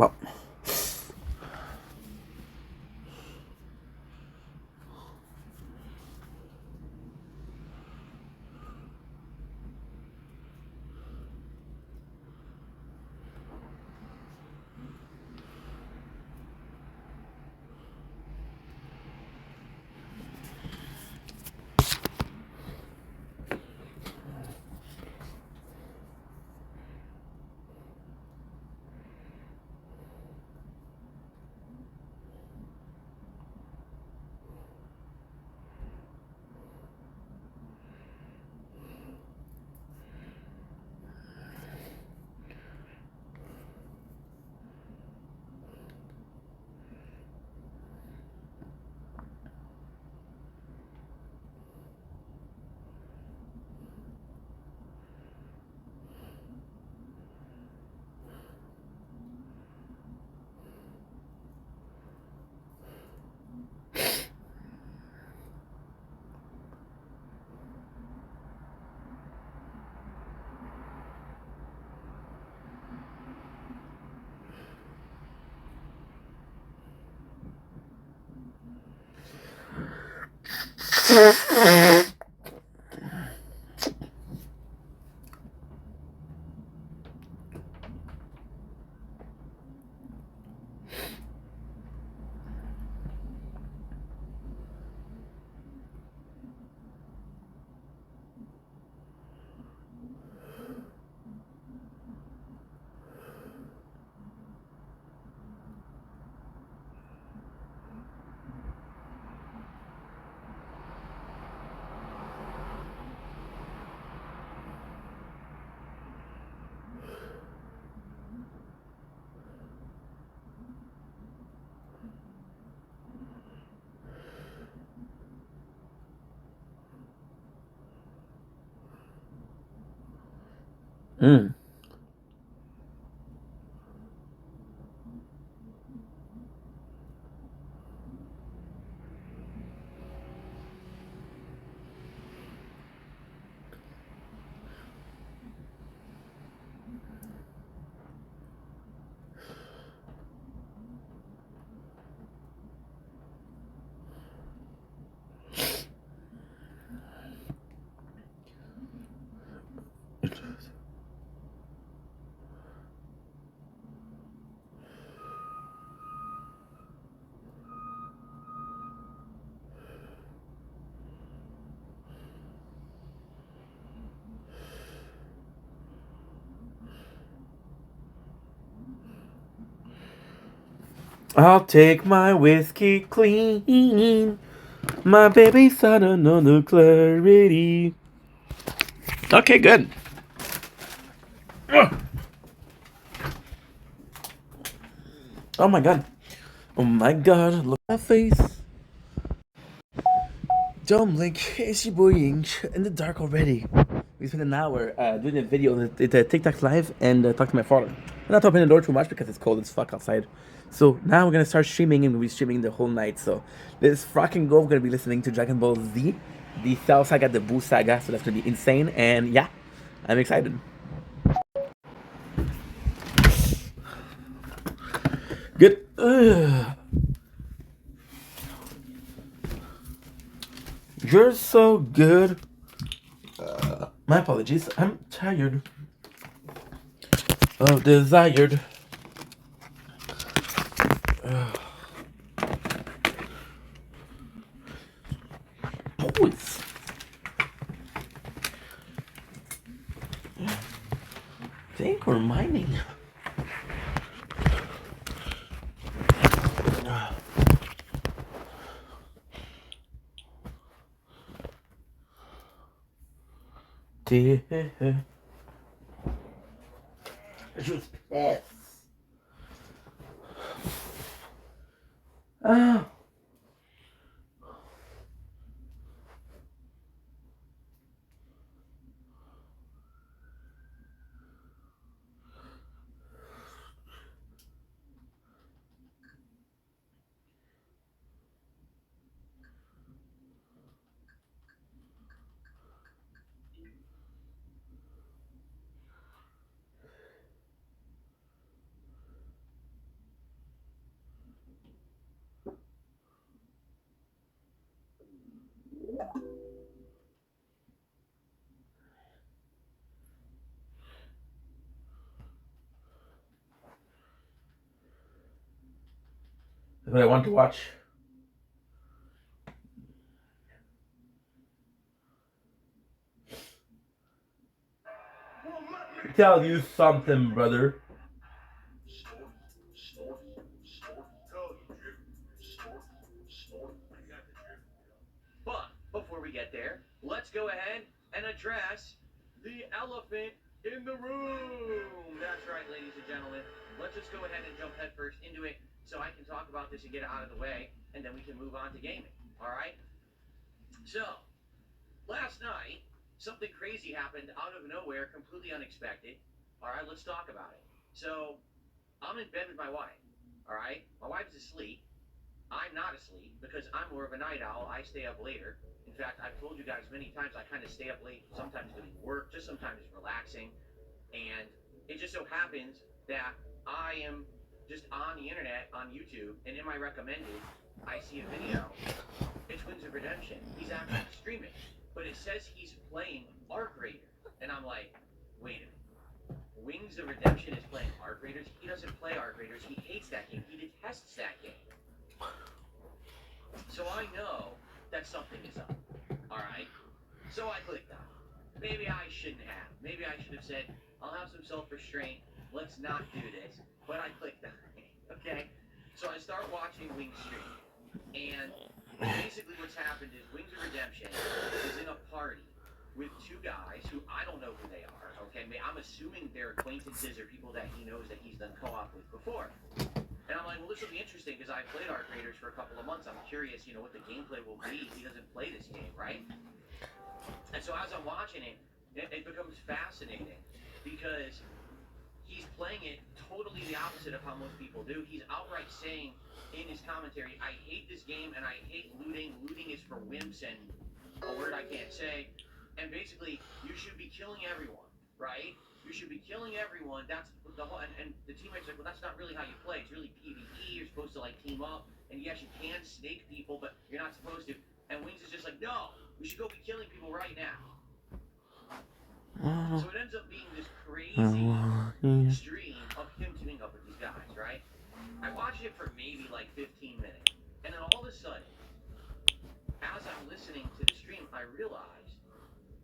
[SPEAKER 1] Well. Mm. I'll take my whiskey clean. My baby's had another clarity. Okay, good. Ugh. Oh my god. Oh my god, look at my face. Don't blink, it's your boy Inch in the dark already. We spent an hour doing a video, the TikTok live, and talk to my father. I'm not opening the door too much because it's cold as fuck outside. So now we're gonna start streaming, and we'll be streaming the whole night. So this fucking go, we're gonna be listening to Dragon Ball Z, the Cell Saga, the Boo Saga. So that's gonna be insane, and yeah, I'm excited. Good. You're so good. My apologies. I'm tired. Oh, desired. Boys. Think we're mining. Just pissed. Oh. what I want to watch. Tell you something, brother.
[SPEAKER 4] But before we get there, let's go ahead and address the elephant in the room. That's right, ladies and gentlemen. Let's just go ahead and jump headfirst into it so I can talk about this and get it out of the way, and then we can move on to gaming. All right? So, last night, something crazy happened out of nowhere, completely unexpected. All right, let's talk about it. So, I'm in bed with my wife. All right? My wife's asleep. I'm not asleep because I'm more of a night owl. I stay up later. In fact, I've told you guys many times I kind of stay up late, sometimes doing work, just sometimes relaxing. And it just so happens that I am just on the internet, on YouTube, and in my recommended, I see a video. It's Wings of Redemption. He's actually streaming. But it says he's playing Arc Raider. And I'm like, wait a minute. Wings of Redemption is playing Arc Raiders? He doesn't play Arc Raiders. He hates that game. He detests that game. So I know that something is up. Alright? So I clicked on it. Maybe I shouldn't have. Maybe I should have said, I'll have some self-restraint. Let's not do this. But I clicked on it. Okay? So I start watching Wings stream. And basically what's happened is Wings of Redemption is in a party with two guys who I don't know who they are. Okay? I'm assuming they're acquaintances or people that he knows that he's done co-op with before. And I'm like, well, this will be interesting because I played Arc Raiders for a couple of months. I'm curious, what the gameplay will be. He doesn't play this game, right? And so as I'm watching it, it becomes fascinating because he's playing it totally the opposite of how most people do. He's outright saying in his commentary, I hate this game and I hate looting. Looting is for wimps and a word I can't say. And basically, you should be killing everyone, right? You should be killing everyone. That's the whole. And the teammates are like, well, that's not really how you play. It's really PvE. You're supposed to team up. And yes, you can snake people, but you're not supposed to. And Wings is just like, no, we should go be killing people right now. So it ends up being this crazy stream of him teaming up with these guys, right? I watched it for maybe 15 minutes, and then all of a sudden, as I'm listening to the stream, I realized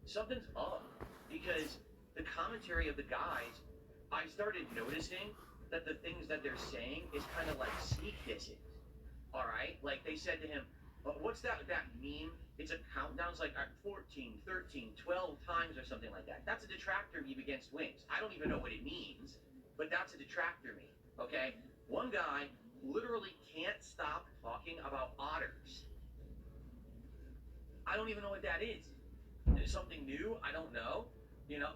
[SPEAKER 4] something's up because the commentary of the guys, I started noticing that the things that they're saying is kind of like sneak dissing. All right? Like they said to him, what's that meme? It's a countdown. It's like 14, 13, 12 times or something like that. That's a detractor meme against Wings. I don't even know what it means, but that's a detractor meme. Okay? One guy literally can't stop talking about otters. I don't even know what that is. Is it something new? I don't know.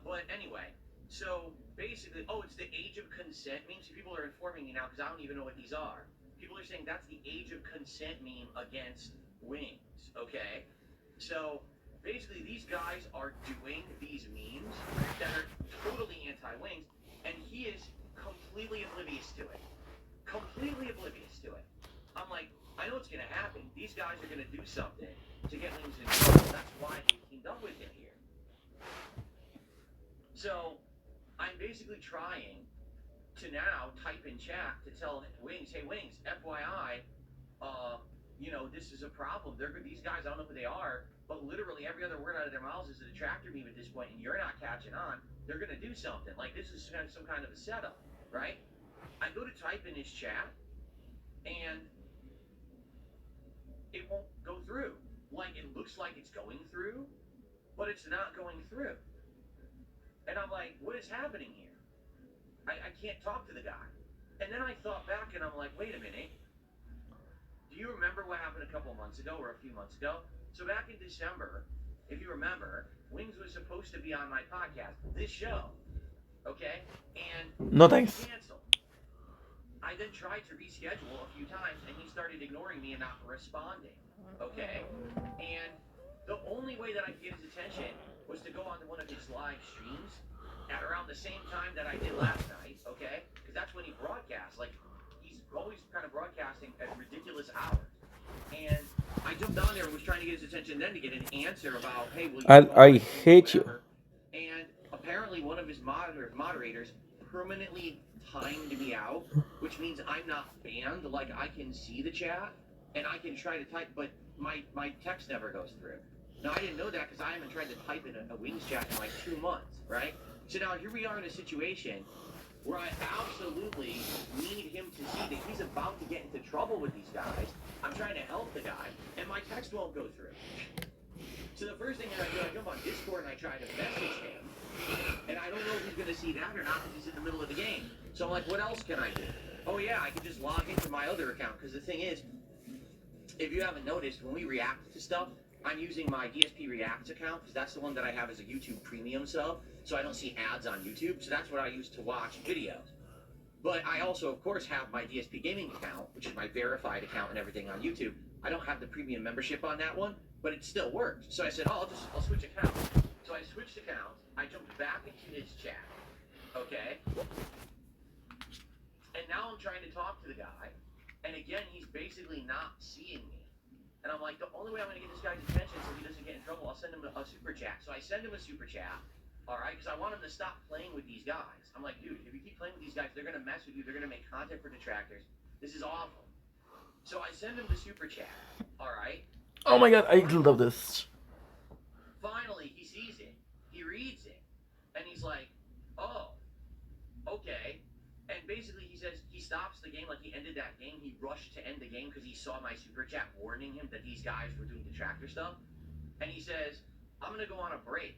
[SPEAKER 4] But anyway, so basically, it's the age of consent meme. So people are informing me now because I don't even know what these are. People are saying that's the age of consent meme against Wings, okay? So basically, these guys are doing these memes that are totally anti-Wings, and he is completely oblivious to it. Completely oblivious to it. I'm like, I know what's going to happen. These guys are going to do something to get Wings in trouble. That's why they teamed up with him here. So I'm basically trying to now type in chat to tell Wings, hey Wings, FYI, this is a problem. These guys, I don't know who they are, but literally every other word out of their mouths is a detractor meme at this point, and you're not catching on. They're going to do something. Like this is some kind of a setup, right? I go to type in his chat, and it won't go through. It looks like it's going through, but it's not going through. And I'm like, what is happening here? I can't talk to the guy. And then I thought back and I'm like, wait a minute. Do you remember what happened a couple of months ago or a few months ago? So back in December, if you remember, Wings was supposed to be on my podcast, this show. Okay? And
[SPEAKER 1] no thanks.
[SPEAKER 4] He canceled. I then tried to reschedule a few times and he started ignoring me and not responding. Okay? And the only way that I could get his attention was to go on to one of his live streams at around the same time that I did last night, okay? Because that's when he broadcasts. He's always kind of broadcasting at ridiculous hours. And I jumped on there and was trying to get his attention then to get an answer about, hey, will you...
[SPEAKER 1] I hate you.
[SPEAKER 4] And apparently one of his moderators permanently timed me out, which means I'm not banned. Like, I can see the chat, and I can try to type, but my text never goes through. Now, I didn't know that because I haven't tried to type in a Wings chat in like 2 months, right? So now here we are in a situation where I absolutely need him to see that he's about to get into trouble with these guys. I'm trying to help the guy, and my text won't go through. So the first thing that I do, I jump on Discord and I try to message him, and I don't know if he's going to see that or not because he's in the middle of the game. So I'm like, what else can I do? Oh yeah, I can just log into my other account, because the thing is, if you haven't noticed, when we react to stuff, I'm using my DSP Reacts account, because that's the one that I have as a YouTube premium sub, so I don't see ads on YouTube, so that's what I use to watch videos. But I also, of course, have my DSP Gaming account, which is my verified account and everything on YouTube. I don't have the premium membership on that one, but it still works. So I said, oh, I'll switch accounts. So I switched accounts. I jumped back into his chat, okay? And now I'm trying to talk to the guy, and again, he's basically not seeing me. And I'm like, the only way I'm going to get this guy's attention so he doesn't get in trouble, I'll send him a super chat. So I send him a super chat, all right, because I want him to stop playing with these guys. I'm like, dude, if you keep playing with these guys, they're going to mess with you. They're going to make content for detractors. This is awful. So I send him the super chat, all right?
[SPEAKER 1] Oh my god, I love this.
[SPEAKER 4] Finally, he sees it. He reads it. And he's like, oh, okay. And basically, he says he stops the game, like he ended that game. He rushed to end the game because he saw my super chat warning him that these guys were doing detractor stuff. And he says, I'm going to go on a break.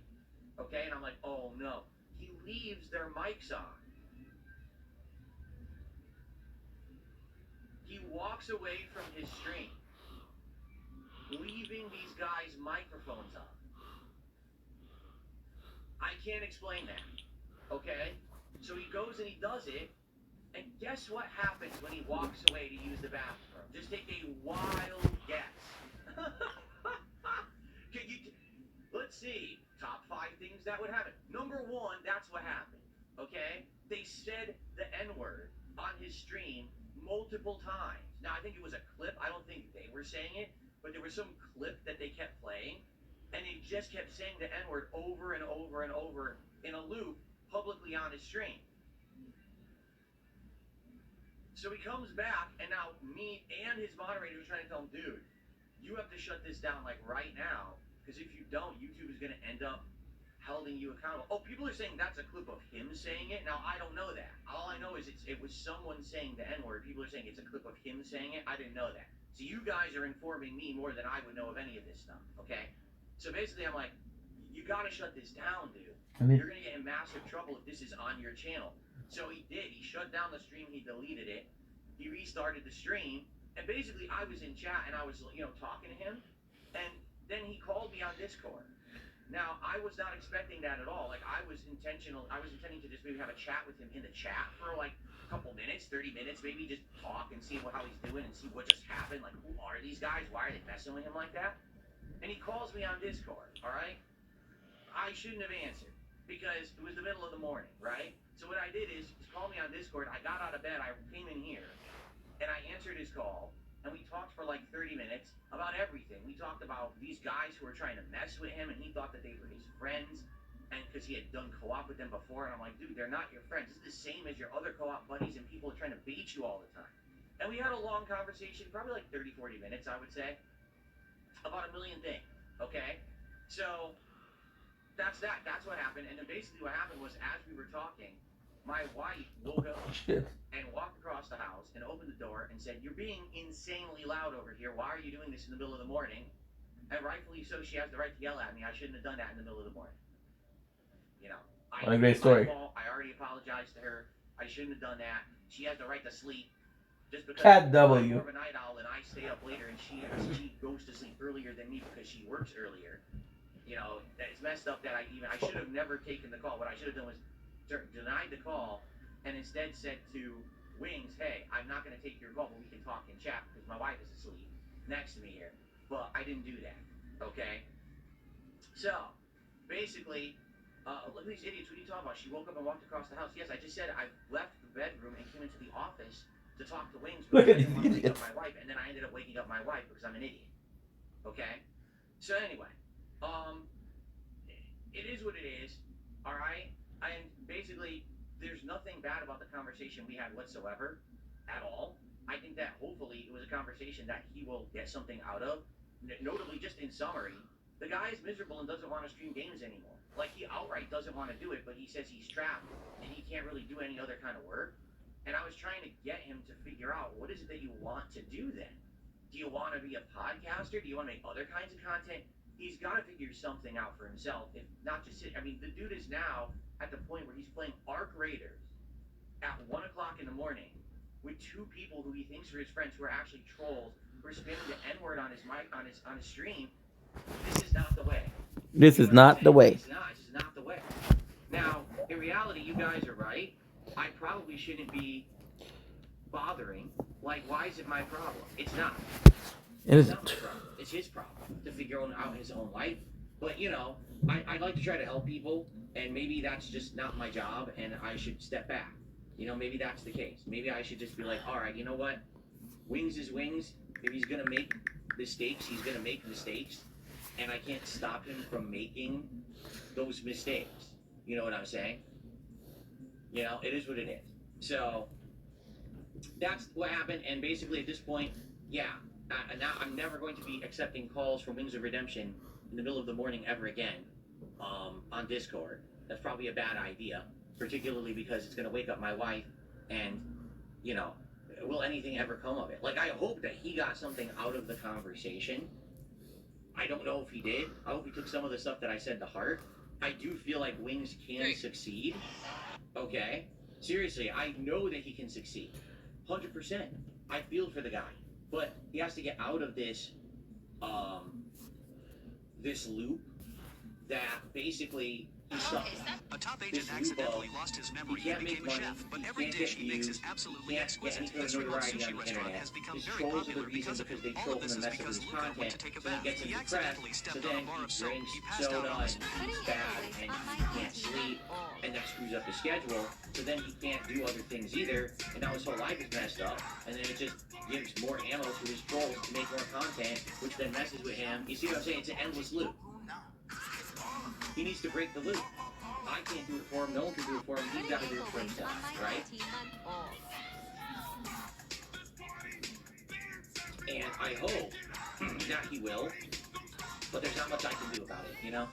[SPEAKER 4] Okay? And I'm like, oh no. He leaves their mics on. He walks away from his stream, leaving these guys' microphones on. I can't explain that. Okay? So he goes and he does it. And guess what happens when he walks away to use the bathroom? Just take a wild guess. Let's see. Top 5 things that would happen. Number 1, that's what happened. Okay? They said the N-word on his stream multiple times. Now, I think it was a clip. I don't think they were saying it, but there was some clip that they kept playing, and they just kept saying the N-word over and over and over in a loop publicly on his stream. So he comes back, and now me and his moderator are trying to tell him, dude, you have to shut this down, like, right now, because if you don't, YouTube is going to end up holding you accountable. Oh, people are saying that's a clip of him saying it. Now, I don't know that. All I know is it was someone saying the N-word. People are saying it's a clip of him saying it. I didn't know that. So you guys are informing me more than I would know of any of this stuff, okay? So basically, I'm like, you got to shut this down, dude. You're going to get in massive trouble if this is on your channel. So he did. He shut down the stream. He deleted it. He restarted the stream. And basically, I was in chat, and I was, talking to him. And then he called me on Discord. Now, I was not expecting that at all. Like, I was intending to just maybe have a chat with him in the chat for, like, a couple minutes, 30 minutes, maybe just talk and see how he's doing and see what just happened. Like, who are these guys? Why are they messing with him like that? And he calls me on Discord, all right? I shouldn't have answered because it was the middle of the morning, right? So what I did is he called me on Discord. I got out of bed. I came in here, and I answered his call, and we talked for like 30 minutes about everything. We talked about these guys who were trying to mess with him, and he thought that they were his friends, and because he had done co-op with them before, and I'm like, dude, they're not your friends. This is the same as your other co-op buddies, and people are trying to bait you all the time. And we had a long conversation, probably like 30, 40 minutes, I would say, about a million things, okay? So that's that. That's what happened. And then basically what happened was, as we were talking, my wife woke up and walked across the house and opened the door and said, you're being insanely loud over here. Why are you doing this in the middle of the morning? And rightfully so, she has the right to yell at me. I shouldn't have done that in the middle of the morning.
[SPEAKER 1] What a great story.
[SPEAKER 4] I already apologized to her. I shouldn't have done that. She has the right to sleep. Just because
[SPEAKER 1] Cat
[SPEAKER 4] I'm
[SPEAKER 1] W.
[SPEAKER 4] more of a night owl and I stay up later, and she goes to sleep earlier than me because she works earlier. It's messed up that I should have never taken the call. What I should have done was denied the call and instead said to Wings, hey, I'm not going to take your call, but we can talk in chat because my wife is asleep next to me here. But I didn't do that, okay? So, basically, look at these idiots. What are you talking about? She woke up and walked across the house. Yes, I just said I left the bedroom and came into the office to talk to Wings because I didn't want to wake up my wife, and then I ended up waking up my wife because I'm an idiot, okay? So anyway, it is what it is, all right? And basically, there's nothing bad about the conversation we had whatsoever at all. I think that hopefully it was a conversation that he will get something out of. Notably, just in summary, the guy is miserable and doesn't want to stream games anymore. Like, he outright doesn't want to do it, but he says he's trapped and he can't really do any other kind of work. And I was trying to get him to figure out, what is it that you want to do then? Do you want to be a podcaster? Do you want to make other kinds of content? He's got to figure something out for himself. If not just sit. I mean, the dude is now at the point where he's playing Arc Raiders at 1 o'clock in the morning with two people who he thinks are his friends who are actually trolls, who are spamming the N-word on his mic on his stream. This is not the way.
[SPEAKER 1] This is not the way.
[SPEAKER 4] It's not. It's not the way. Now, in reality, you guys are right. I probably shouldn't be bothering. Like, why is it my problem? It's not.
[SPEAKER 1] It
[SPEAKER 4] It's not
[SPEAKER 1] isn't.
[SPEAKER 4] my problem. It's his problem to figure out his own life. But, you know, I like to try to help people, and maybe that's just not my job, and I should step back. You know, maybe that's the case. Maybe I should just be like, all right, you know what? Wings is wings. If he's going to make mistakes, he's going to make mistakes. And I can't stop him from making those mistakes. You know what I'm saying? You know, it is what it is. So, that's what happened. And basically at this point, yeah, now I'm never going to be accepting calls from Wings of Redemption in the middle of the morning ever again on Discord. That's probably a bad idea, particularly because it's going to wake up my wife and, you know, will anything ever come of it? Like, I hope that he got something out of the conversation. I don't know if he did. I hope he took some of the stuff that I said to heart. I do feel like Wings can succeed. Okay? Seriously, I know that he can succeed. 100%. I feel for the guy. But he has to get out of this, this loop that basically he's stuck in.
[SPEAKER 5] A top agent accidentally lost his memory and became a chef, but every dish he makes is absolutely exquisite. His remote sushi restaurant has become very popular because of him. All of this is because Luca went to take a bath. He accidentally stepped on a bar of soap. He passed out on his
[SPEAKER 4] bad, and he can't sleep, and that screws up his schedule. So then he can't do other things either, and now his whole life is messed up. And then it just gives more ammo to his trolls to make more content, which then messes with him. You see what I'm saying? It's an endless loop. He needs to break the loop. I can't do it for him. No one can do it for him. He's got to do it for himself, right? And I hope that he will, but there's not much I can do about it, you know?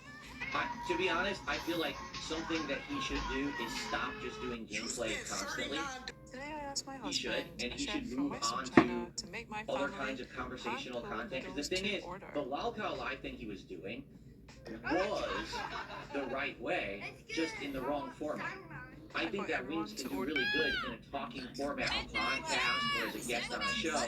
[SPEAKER 4] To be honest, I feel like something that he should do is stop just doing gameplay constantly.
[SPEAKER 6] Today I asked my
[SPEAKER 4] He
[SPEAKER 6] husband,
[SPEAKER 4] should, and
[SPEAKER 6] a
[SPEAKER 4] he
[SPEAKER 6] chef
[SPEAKER 4] should
[SPEAKER 6] from
[SPEAKER 4] move
[SPEAKER 6] Western
[SPEAKER 4] on
[SPEAKER 6] China,
[SPEAKER 4] to
[SPEAKER 6] to make my
[SPEAKER 4] other
[SPEAKER 6] family
[SPEAKER 4] kinds of conversational
[SPEAKER 6] hot
[SPEAKER 4] content. Because
[SPEAKER 6] noodles
[SPEAKER 4] the thing
[SPEAKER 6] to
[SPEAKER 4] is,
[SPEAKER 6] order.
[SPEAKER 4] the Lolcow Live thing he was doing was the right way, just in the wrong format. I think that Wings can do really good in a talking format, a podcast, or as a guest on a show,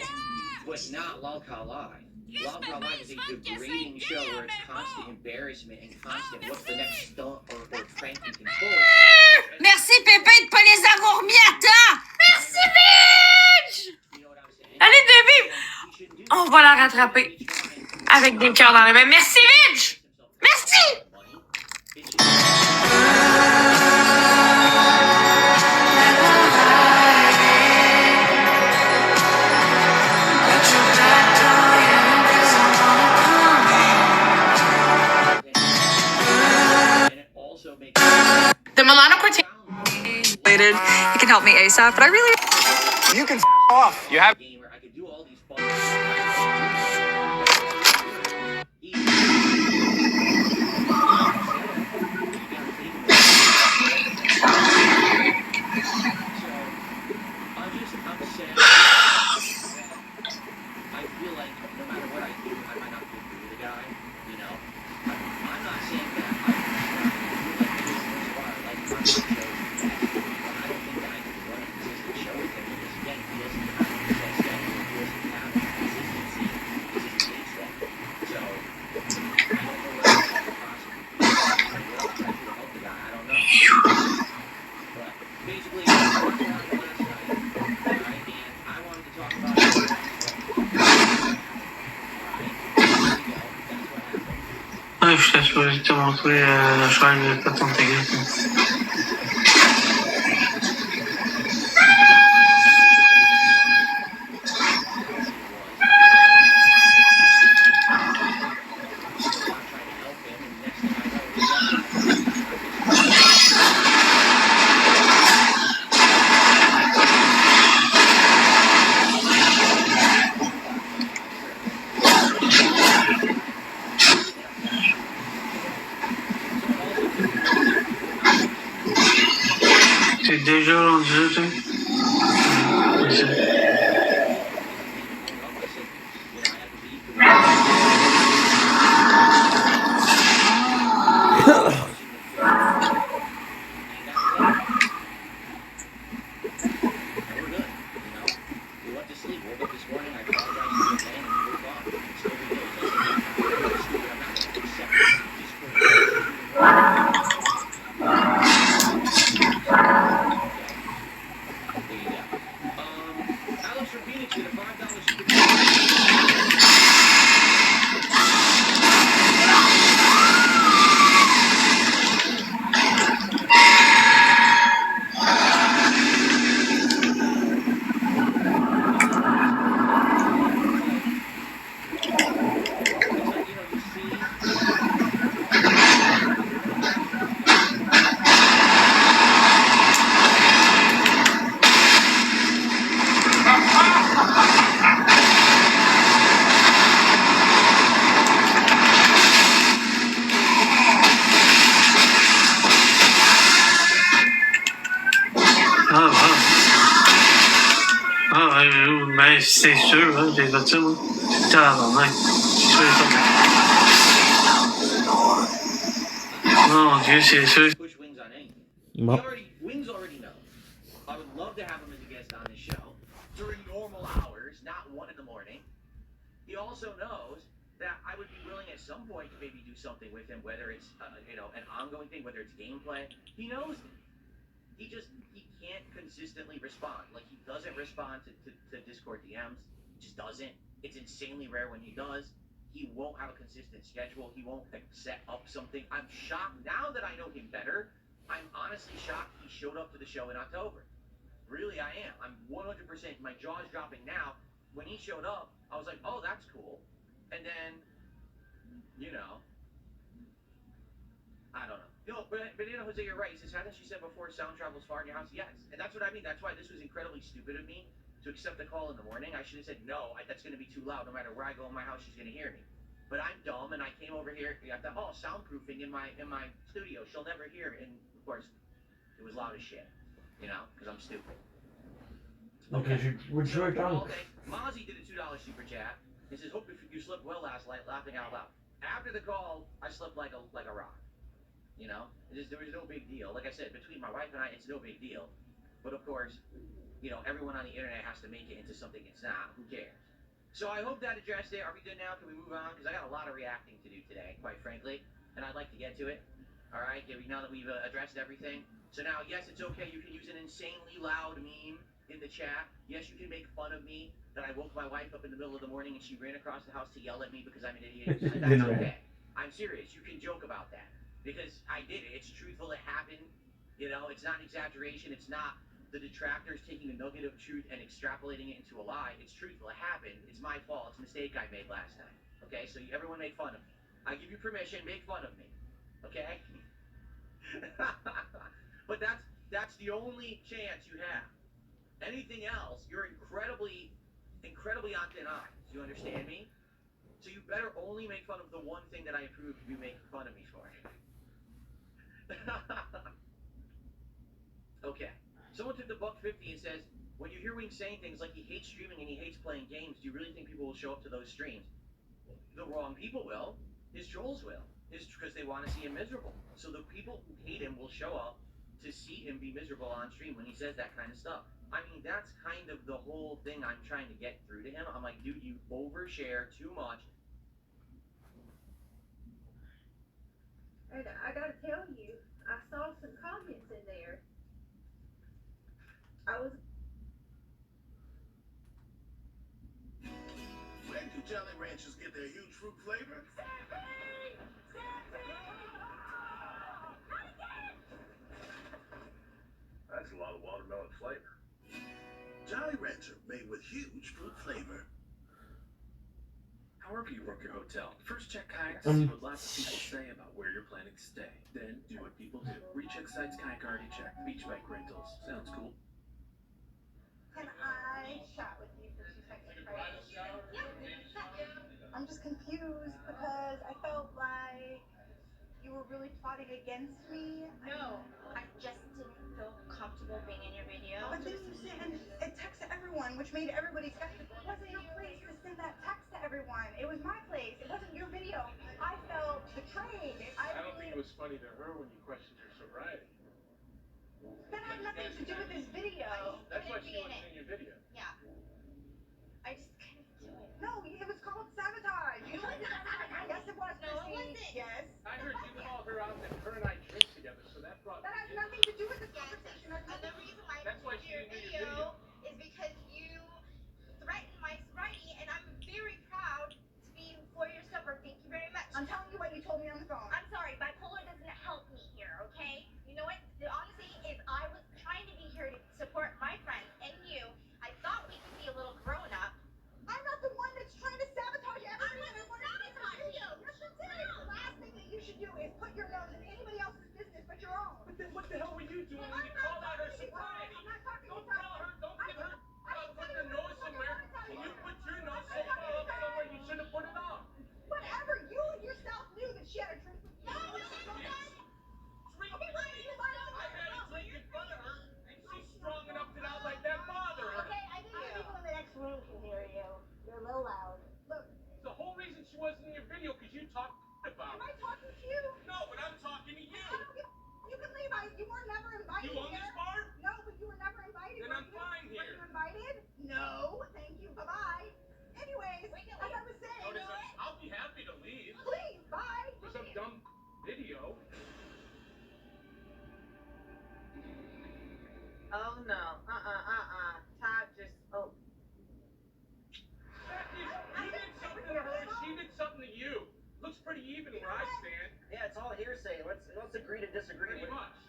[SPEAKER 4] but not Lolcow Live. Lolcow Live is a degrading show where it's constant embarrassment and constant what's the next stunt or prank you can pull.
[SPEAKER 7] Merci Pépé de pas les avoir mis à temps. Merci bitch.
[SPEAKER 4] You know what I'm saying?
[SPEAKER 7] Allez bébé, on va la rattraper avec des cœurs dans les mains. Merci bitch. Merci. The Milano Cortina.
[SPEAKER 6] You can help me ASAP, but I really...
[SPEAKER 5] You can off. You have.
[SPEAKER 4] I could do all these fun I'm upset. I feel like no matter what I do, I might not be able to the guy, you know? I'm not saying that I like on shows, but I don't think that I can run a consistent show with him because, again, he doesn't have a set schedule, he doesn't have consistency, this is his stuff. So, I don't know what I can possibly do. What I'm trying to do to help the guy, I don't know. But, basically, I talked about it last night, alright, and I wanted to talk about it.
[SPEAKER 8] Ouais, je t'assure de te montrer la chaîne de ton intégrité.
[SPEAKER 4] Get a $5 super chat. It's like, you know, you see.
[SPEAKER 8] Ah, ouais, mais c'est sûr, hein, j'ai fait ça, moi. Tabarnak. C'est sûr et certain. Mon Dieu, c'est sûr.
[SPEAKER 4] Push Wings on anything.
[SPEAKER 1] Well,
[SPEAKER 4] Wings already knows. I would love to have him as a guest on this show during normal hours, not 1 in the morning. He also knows that I would be willing at some point to maybe do something with him, whether it's you know, an ongoing thing, whether it's gameplay. He knows me. He can't consistently respond. Like, he doesn't respond to Discord DMs. He just doesn't. It's insanely rare when he does. He won't have a consistent schedule. He won't set up something. I'm shocked now that I know him better. I'm honestly shocked he showed up to the show in October. Really, I am. I'm 100%. My jaw's dropping now. When he showed up, I was like, oh, that's cool. And then, you know, I don't know. No, but you know, Jose, you're right. He says, hasn't she said before sound travels far in your house? Yes. And that's what I mean. That's why this was incredibly stupid of me to accept the call in the morning. I should have said, no, that's going to be too loud. No matter where I go in my house, she's going to hear me. But I'm dumb, and I came over here. I thought, oh, soundproofing in my studio. She'll never hear. And, of course, it was loud as shit, you know, because I'm stupid.
[SPEAKER 1] okay, we're drunk.
[SPEAKER 4] Mozzie did a $2 super chat. He says, hope you slept well last night, laughing out loud. After the call, I slept like a rock. You know, there was no big deal. Like I said, between my wife and I, it's no big deal. But of course, you know, everyone on the internet has to make it into something it's not. Who cares? So I hope that addressed it. Are we good now? Can we move on? Because I got a lot of reacting to do today, quite frankly, and I'd like to get to it. All right, now that we've addressed everything. So now, yes, it's okay. You can use an insanely loud meme in the chat. Yes, you can make fun of me that I woke my wife up in the middle of the morning and she ran across the house to yell at me because I'm an idiot. That's okay. I'm serious. You can joke about that. Because I did it. It's truthful. It happened. You know, it's not an exaggeration. It's not the detractors taking a nugget of truth and extrapolating it into a lie. It's truthful. It happened. It's my fault. It's a mistake I made last night. Okay? So everyone make fun of me. I give you permission. Make fun of me. Okay? But that's the only chance you have. Anything else, you're incredibly on thin ice. You understand me? So you better only make fun of the one thing that I approve of you making fun of me for. Okay. Someone took the $1.50 and says, when you hear Wing saying things like he hates streaming and he hates playing games, do you really think people will show up to those streams? The wrong people will. His trolls will. Because they want to see him miserable. So the people who hate him will show up to see him be miserable on stream when he says that kind of stuff. I mean, that's kind of the whole thing I'm trying to get through to him. I'm like, dude, you overshare too much.
[SPEAKER 3] And I gotta tell you, I saw some comments in there.
[SPEAKER 9] When do Jolly Ranchers get their huge fruit flavor? That's a lot of watermelon flavor. Jolly Rancher, made with huge fruit flavor.
[SPEAKER 10] However you book your hotel, first check kayaks to see what lots of people say about where you're planning to stay. Then do what people do. Recheck sites kayak already checked. Beach bike rentals. Sounds cool.
[SPEAKER 3] Can I chat with you for 2 seconds? Yeah. I'm just confused because I felt like you were really plotting against me.
[SPEAKER 11] No, I just didn't feel comfortable being in your video.
[SPEAKER 3] But then you sent a text to everyone, which made everybody skeptical. It wasn't your place to send that text to everyone. It was my place. It wasn't your video. I felt betrayed.
[SPEAKER 9] I don't think it was funny to her when you questioned her sobriety.
[SPEAKER 3] That had nothing to do with this video.
[SPEAKER 9] That's why she wasn't in your video.
[SPEAKER 11] Yeah. I just couldn't do it.
[SPEAKER 3] No, it was called sabotage. You know, yes, it was.
[SPEAKER 11] No, it wasn't.
[SPEAKER 3] Yes.
[SPEAKER 9] I heard you call her out and her and I drank together, so that brought.
[SPEAKER 3] That has nothing to do with this conversation.
[SPEAKER 11] And the reason why
[SPEAKER 9] That's why she
[SPEAKER 11] your
[SPEAKER 9] didn't do your
[SPEAKER 11] video is because you threatened
[SPEAKER 4] agree to disagree?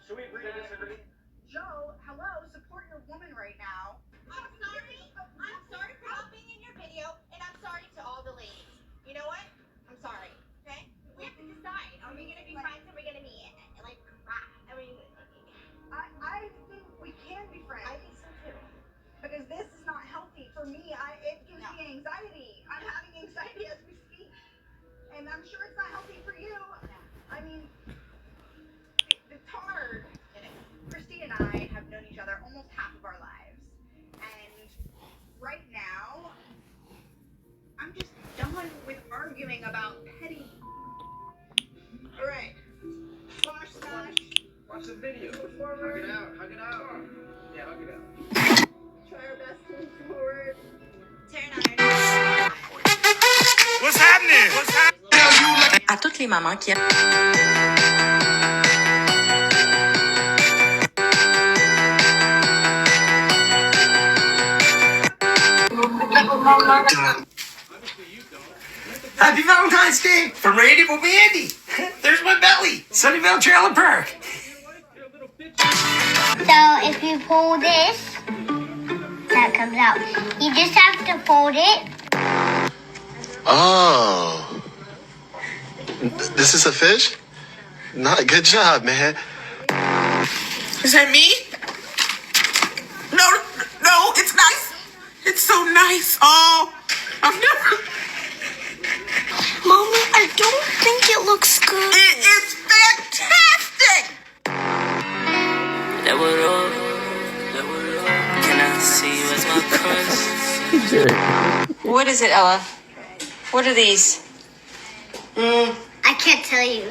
[SPEAKER 4] Should we agree to disagree?
[SPEAKER 3] Joe, hello, support your woman right now.
[SPEAKER 11] I'm sorry. I'm sorry for not being in your video, and I'm sorry to all the ladies. You know what? I'm sorry. Okay? We have to decide. Are we gonna be friends? Or are we gonna be like? I mean,
[SPEAKER 3] I think we can be friends.
[SPEAKER 11] I think so too.
[SPEAKER 3] Because this is not healthy for me. It gives me anxiety. I'm having anxiety as we speak, and I'm sure it's not healthy for you. I mean, it's hard. Christy and I have known each other almost half of our lives, and right now, I'm just done with arguing about petty. All right, smash.
[SPEAKER 10] Watch the video. Hug it out. Hug it out. Yeah, hug it out.
[SPEAKER 3] Try our best to move forward.
[SPEAKER 7] What's happening? À toutes les mamans qui
[SPEAKER 12] Happy Valentine's Day from Randy Will Be Andy. There's my belly. Sunnyvale Trailer Park.
[SPEAKER 11] So if you pull this, that comes out. You just have to fold it.
[SPEAKER 9] Oh. This is a fish? Not good job, man.
[SPEAKER 12] Is that me? No, it's nice. It's so nice. Oh, I've never.
[SPEAKER 11] Mommy, I don't think it looks good.
[SPEAKER 12] It is fantastic.
[SPEAKER 7] Can I see you as my crush? What is it, Ella? What are these?
[SPEAKER 11] I can't tell you.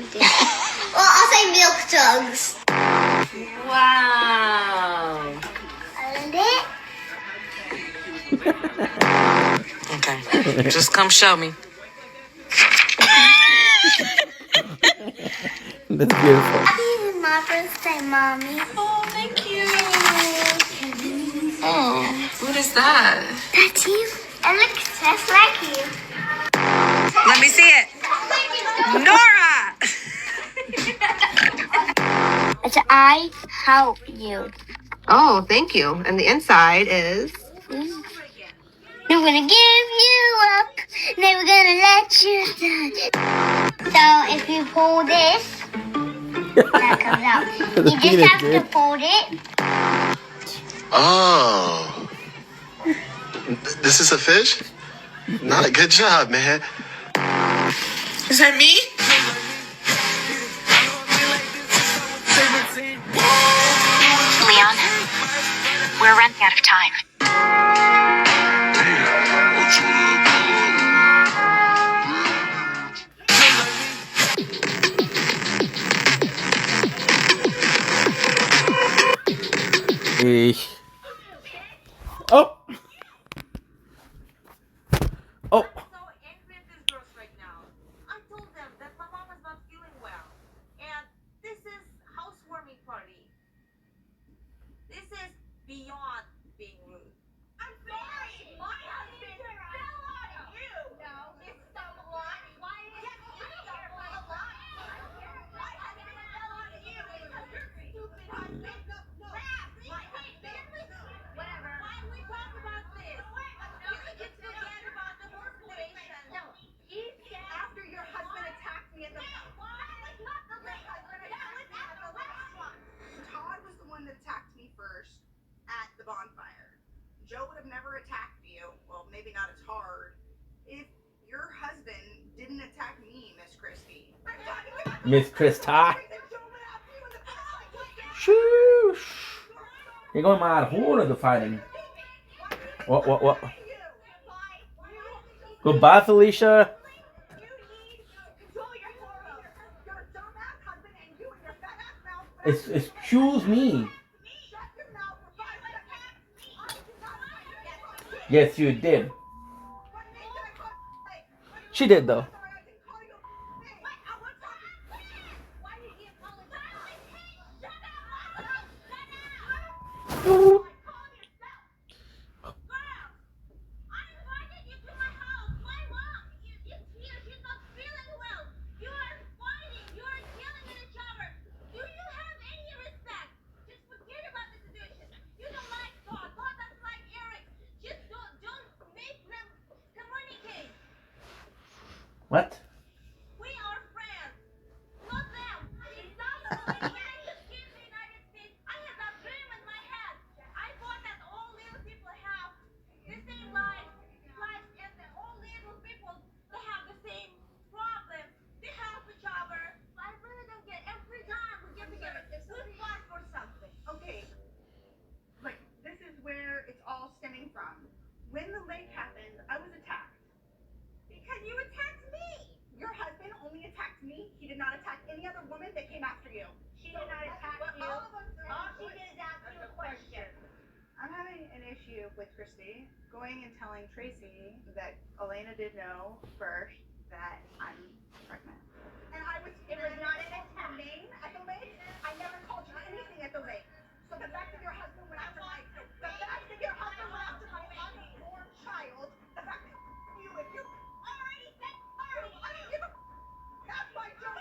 [SPEAKER 11] Well, I'll say milk jugs.
[SPEAKER 7] Wow.
[SPEAKER 11] And it?
[SPEAKER 7] Okay. Just come show me.
[SPEAKER 1] That's beautiful.
[SPEAKER 11] This is my birthday, Mommy.
[SPEAKER 7] Oh, thank you. Oh, what is that?
[SPEAKER 11] That's you. It looks just like you.
[SPEAKER 7] Let me see it. Nora!
[SPEAKER 11] It's I help you.
[SPEAKER 13] Oh, thank you. And the inside is?
[SPEAKER 11] Never gonna give you up. Never gonna let you down. So if you pull this, that comes out. You just have to fold it.
[SPEAKER 9] Oh. This is a fish? Not good job, man.
[SPEAKER 12] Is that me?
[SPEAKER 6] Leon, we're running out of time.
[SPEAKER 1] Oh. Oh.
[SPEAKER 3] I'm so angry at these girls right now. I told them that my mom is not feeling well, and this is housewarming party. This is beyond being rude. I'm sorry. My husband fell on you. No, it's someone. Why is you stumble a lot? My husband fell on you because your stupid husband. Whatever. Why do we talk about this? You need to forget about the whole situation. No, after your husband attacked me at the. Why? That was not the last husband. That was at the restaurant. Todd was the one that attacked me first at the bonfire. Joe would have never attacked you. Well, maybe not as hard. If your husband didn't attack me, Miss Christie.
[SPEAKER 1] Miss Krista. Shoosh. You're going mad horn of the fighting. What? Goodbye, Felicia. Excuse me. Yes, you did. She did, though.
[SPEAKER 3] When the lake happened, I was attacked. Because you attacked me! Your husband only attacked me. He did not attack any other woman that came after you. She did not attack you. All she did is ask you a question. I'm having an issue with Christy going and telling Tracy that Elena did know first that I'm pregnant. And it was not an attack. Name at the lake? I never called you anything at the lake. So the fact that your husband went after my unborn child, the fact that you already said sorry. I don't give a that's my joke.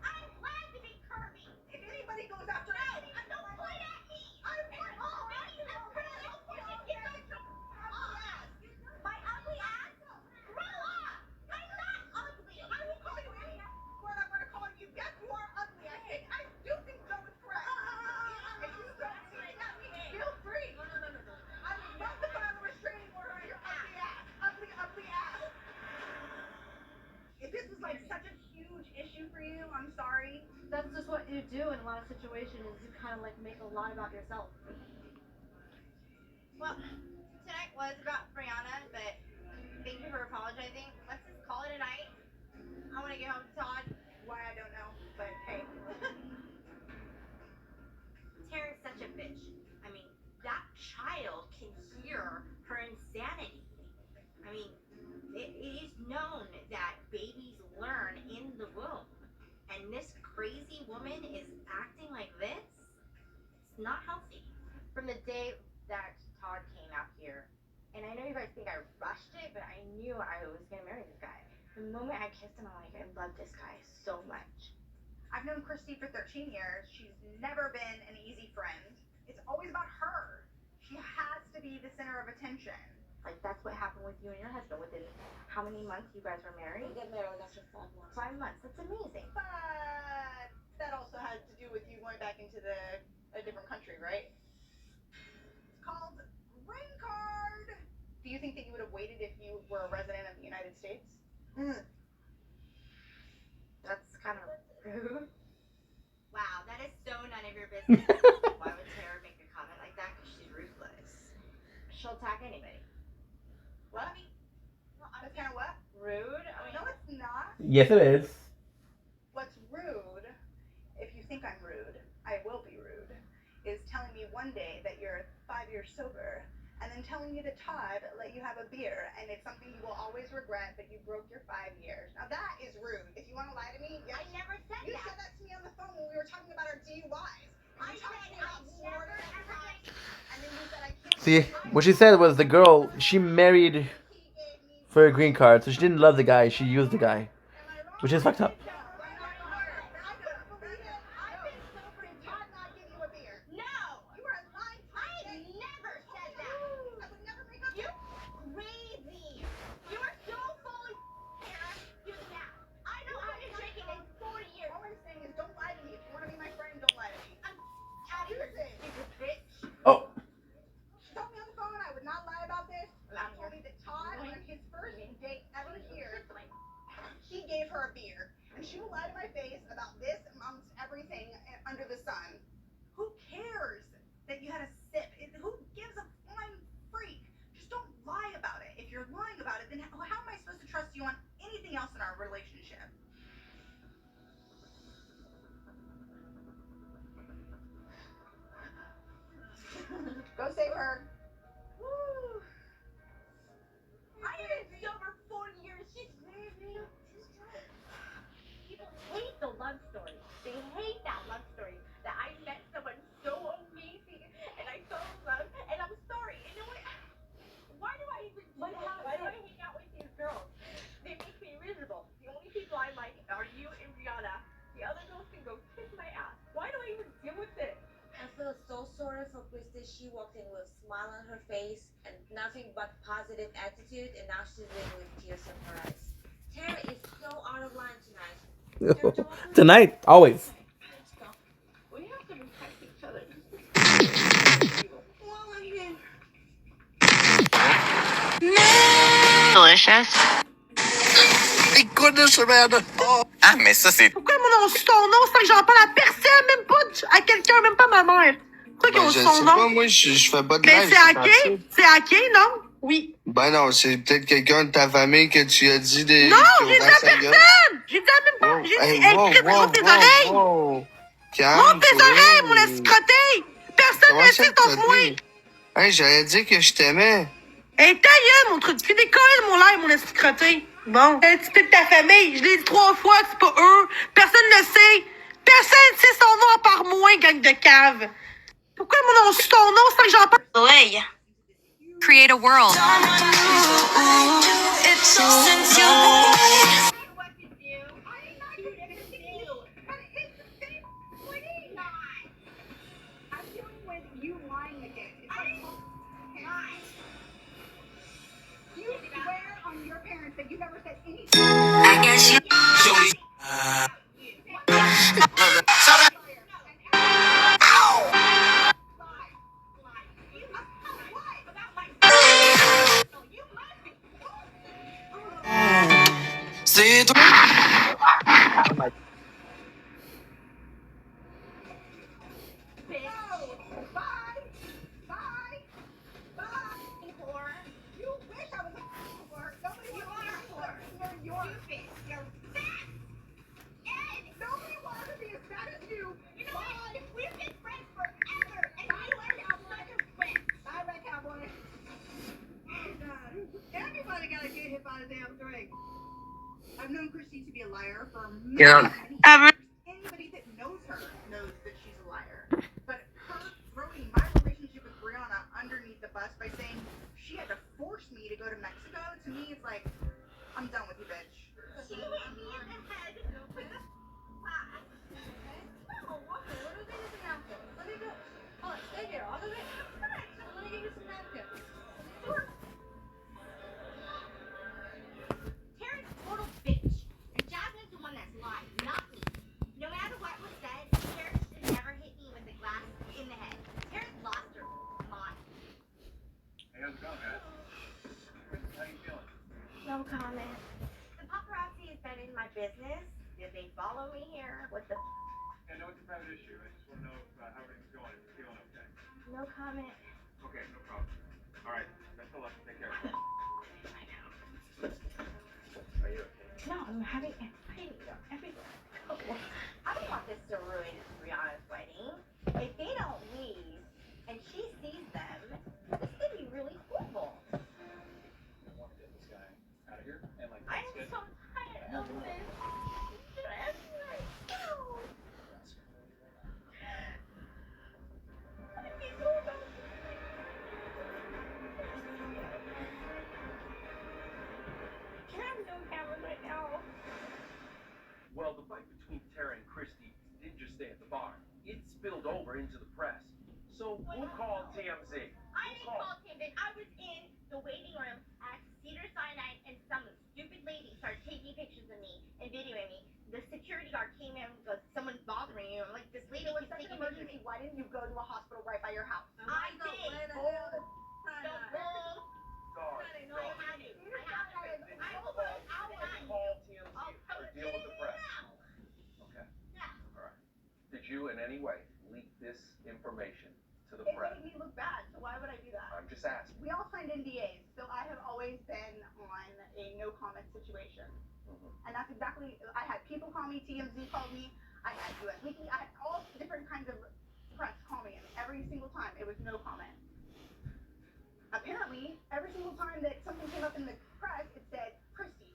[SPEAKER 3] I'm glad to be Kirby. If anybody goes after me, don't point at me. I'm my ugly ass. Grow up. I'm not ugly. I will call you any word I'm going to call you. Yes, you are ugly. I do think Joe is correct. If you don't see that, feel free. I would love to file a restraining order on your ugly ass. Ugly ass. If this was like such a huge issue for you, I'm sorry.
[SPEAKER 14] That's just what you do in a lot of situations, is you kind of like make a lot about yourself.
[SPEAKER 3] Well, tonight was about Brianna, but thank you for apologizing. Let's just call it a night. I want to get home to Todd. Why, I don't know, but hey.
[SPEAKER 15] Tara's such a bitch. I mean, that child can hear her insanity. I mean, it is known that babies learn in the womb. And this crazy woman is acting like this? It's not healthy.
[SPEAKER 14] From the day that Todd came out here, and I know you guys think I rushed it, but I knew I was going to marry this guy. The moment I kissed him, I'm like, I love this guy so much.
[SPEAKER 3] I've known Christy for 13 years. She's never been an easy friend. It's always about her. She has to be the center of attention.
[SPEAKER 14] Like, that's what happened with you and your husband. Within how many months you guys were married?
[SPEAKER 16] We got married after 5 months.
[SPEAKER 14] 5 months. That's amazing.
[SPEAKER 3] But that also had to do with you going back into a different country, right? It's called green card. Do you think that you would have waited if you were a resident of the United States?
[SPEAKER 14] That's kind of rude.
[SPEAKER 15] Wow, that is so none of your business. Why would Tara make a comment like that? Because she's ruthless.
[SPEAKER 14] She'll attack anybody.
[SPEAKER 3] What? That's kind of what?
[SPEAKER 14] Rude?
[SPEAKER 3] No, it's not.
[SPEAKER 1] Yes, it is.
[SPEAKER 3] What's rude, if you think I'm rude, I will be rude, is telling me one day that you're 5 years sober, and then telling me that Todd let you have a beer, and it's something you will always regret, but you broke your 5 years. Now that is rude. If you want to lie to me, yes.
[SPEAKER 15] I never said
[SPEAKER 3] you
[SPEAKER 15] that.
[SPEAKER 3] said that to me on the phone when we were talking about our DUIs.
[SPEAKER 15] I said I never ever said.
[SPEAKER 3] And then you said I can't.
[SPEAKER 1] See, what she said was the girl, she married for a green card, so she didn't love the guy, she used the guy. Which is fucked up. Oh.
[SPEAKER 3] She told me on the phone I would not lie about this. She told me that Todd, on his first date ever here, he gave her a beer. And she will lie to my face about this amongst everything under the sun. Who cares that you had a sip? Who gives a flying freak? Just don't lie about it. If you're lying about it, then how am I supposed to trust you on anything else in our relationship? Go save her. Woo.
[SPEAKER 15] I've been sober 4 years. She's crazy. People hate the love story. They hate that love story. That I met someone so amazing and I fell in love and I'm sorry. You know what? Why do I even do this? Why do I hang out with these girls? They make me miserable. The only people I like are you and Rihanna. The other girls can go kiss my ass. Why do I even deal with this?
[SPEAKER 16] I feel so sorry for Christy. She walked in with a smile on her face and nothing but positive attitude, and now she's living with tears in her eyes. Tara is so out of line tonight.
[SPEAKER 1] Tonight, always.
[SPEAKER 15] We have to protect each other.
[SPEAKER 6] Delicious.
[SPEAKER 12] Thank goodness, Amanda. Oh. Ah, mais ça, c'est...
[SPEAKER 7] Pourquoi mon nom, son nom, c'est que j'en parle à personne, même pas à quelqu'un, même pas ma mère.
[SPEAKER 13] Pourquoi qu'ils ont
[SPEAKER 12] je
[SPEAKER 13] son
[SPEAKER 12] sais
[SPEAKER 13] nom?
[SPEAKER 12] pas, moi, je fais pas de
[SPEAKER 13] Mais
[SPEAKER 12] live.
[SPEAKER 13] c'est hacké? C'est hacké, non? Oui.
[SPEAKER 12] Ben non, c'est peut-être quelqu'un de ta famille que tu as dit des.
[SPEAKER 13] Non, j'ai dit à personne! J'ai dit à même pas. J'ai dit, hey, Chris, monte tes oreilles! Monte tes oreilles, mon escroté! Personne ne sait sauf moi!
[SPEAKER 12] Hey, j'allais dire que je t'aimais.
[SPEAKER 13] Hey, ta gueule, mon truc. Tu fais décoller de mon live, mon escroté. Bon. Un petit peu de ta famille. Je l'ai dit 3 fois que c'est pas eux. Personne ne le sait. Personne ne sait son nom à part moi, gang de cave. Pourquoi mon nom sur ton nom, c'est pas que j'en parle?
[SPEAKER 6] Oui. Create a world.
[SPEAKER 3] I'm dealing with you lying again. It's like, you swear on your parents that you never said anything.
[SPEAKER 6] I guess you.
[SPEAKER 12] C'est toi.
[SPEAKER 3] You wish I was a whore. Nobody wants to be a whore. You're fat. Nobody wants to be as fat as you.
[SPEAKER 15] You know what? We've been friends forever, and you are such a friend.
[SPEAKER 3] Bye, Red Cowboy. Everybody got to get hit by the damn drink. I've known Christine to be a liar for many years. Anybody that knows her knows that she's a liar. But her throwing my relationship with Brianna underneath the bus by saying she had to force me to go to Mexico, to me it's like, I'm done with you, bitch.
[SPEAKER 15] She hit me in the head with a pie. No, okay, what do they do with napkins? Let me go. Oh, stay here. I'll go get let me give you some napkins. Sure. Tara's a total bitch. And Jasmine's the one that's lied, not me. No matter what was said, Tara should never hit me with a glass in the head. Tara's lost her mind.
[SPEAKER 2] Hey, how's it going, guys? How you feeling?
[SPEAKER 14] No comment. The paparazzi has been in my business. Did they follow me here? What the?
[SPEAKER 2] Yeah, I know it's a private issue. I just want to know how everything's going. If you're feeling okay.
[SPEAKER 14] No comment.
[SPEAKER 2] Okay, no problem. All right, best of luck. Take care. Are you okay?
[SPEAKER 14] No, I'm having anxiety everywhere I go. I don't want this to ruin Brianna's wedding. If they don't leave and she sees them, this could be really horrible.
[SPEAKER 2] I want to get this guy out of here, and like
[SPEAKER 14] I'm
[SPEAKER 2] that's good.
[SPEAKER 14] so tired of this. Stress right now. I need to go. Can I have no cameras right now?
[SPEAKER 10] Well, the fight between Tara and Christy didn't just stay at the bar. It spilled over into the press. So who called TMZ?
[SPEAKER 14] I didn't call TMZ. I was in the waiting room at Cedars-Sinai, and some stupid lady started taking pictures of me and videoing me. The security guard came in and goes, "Someone's bothering you." I'm like, "This lady
[SPEAKER 3] It was
[SPEAKER 14] keeps
[SPEAKER 3] such
[SPEAKER 14] taking
[SPEAKER 3] an
[SPEAKER 14] pictures of
[SPEAKER 3] emergency.
[SPEAKER 14] me."
[SPEAKER 3] Why didn't you go to a hospital right by your house?
[SPEAKER 14] I did. Don't bull.
[SPEAKER 10] Sorry.
[SPEAKER 14] No, I had to. I will go. I will
[SPEAKER 10] Call TMZ or deal with the press.
[SPEAKER 14] now.
[SPEAKER 10] Okay.
[SPEAKER 14] Yeah.
[SPEAKER 10] All right. Did you in any way leak this information to the
[SPEAKER 3] It
[SPEAKER 10] press?
[SPEAKER 3] made me look bad, so why would I do that?
[SPEAKER 10] I'm just asking.
[SPEAKER 3] We all signed NDAs, so I have always been on a no comment situation. And that's exactly, I had people call me, TMZ called me, I had US Weekly, I had all different kinds of press call me, and every single time it was no comment. Apparently, every single time that something came up in the press, it said, Christy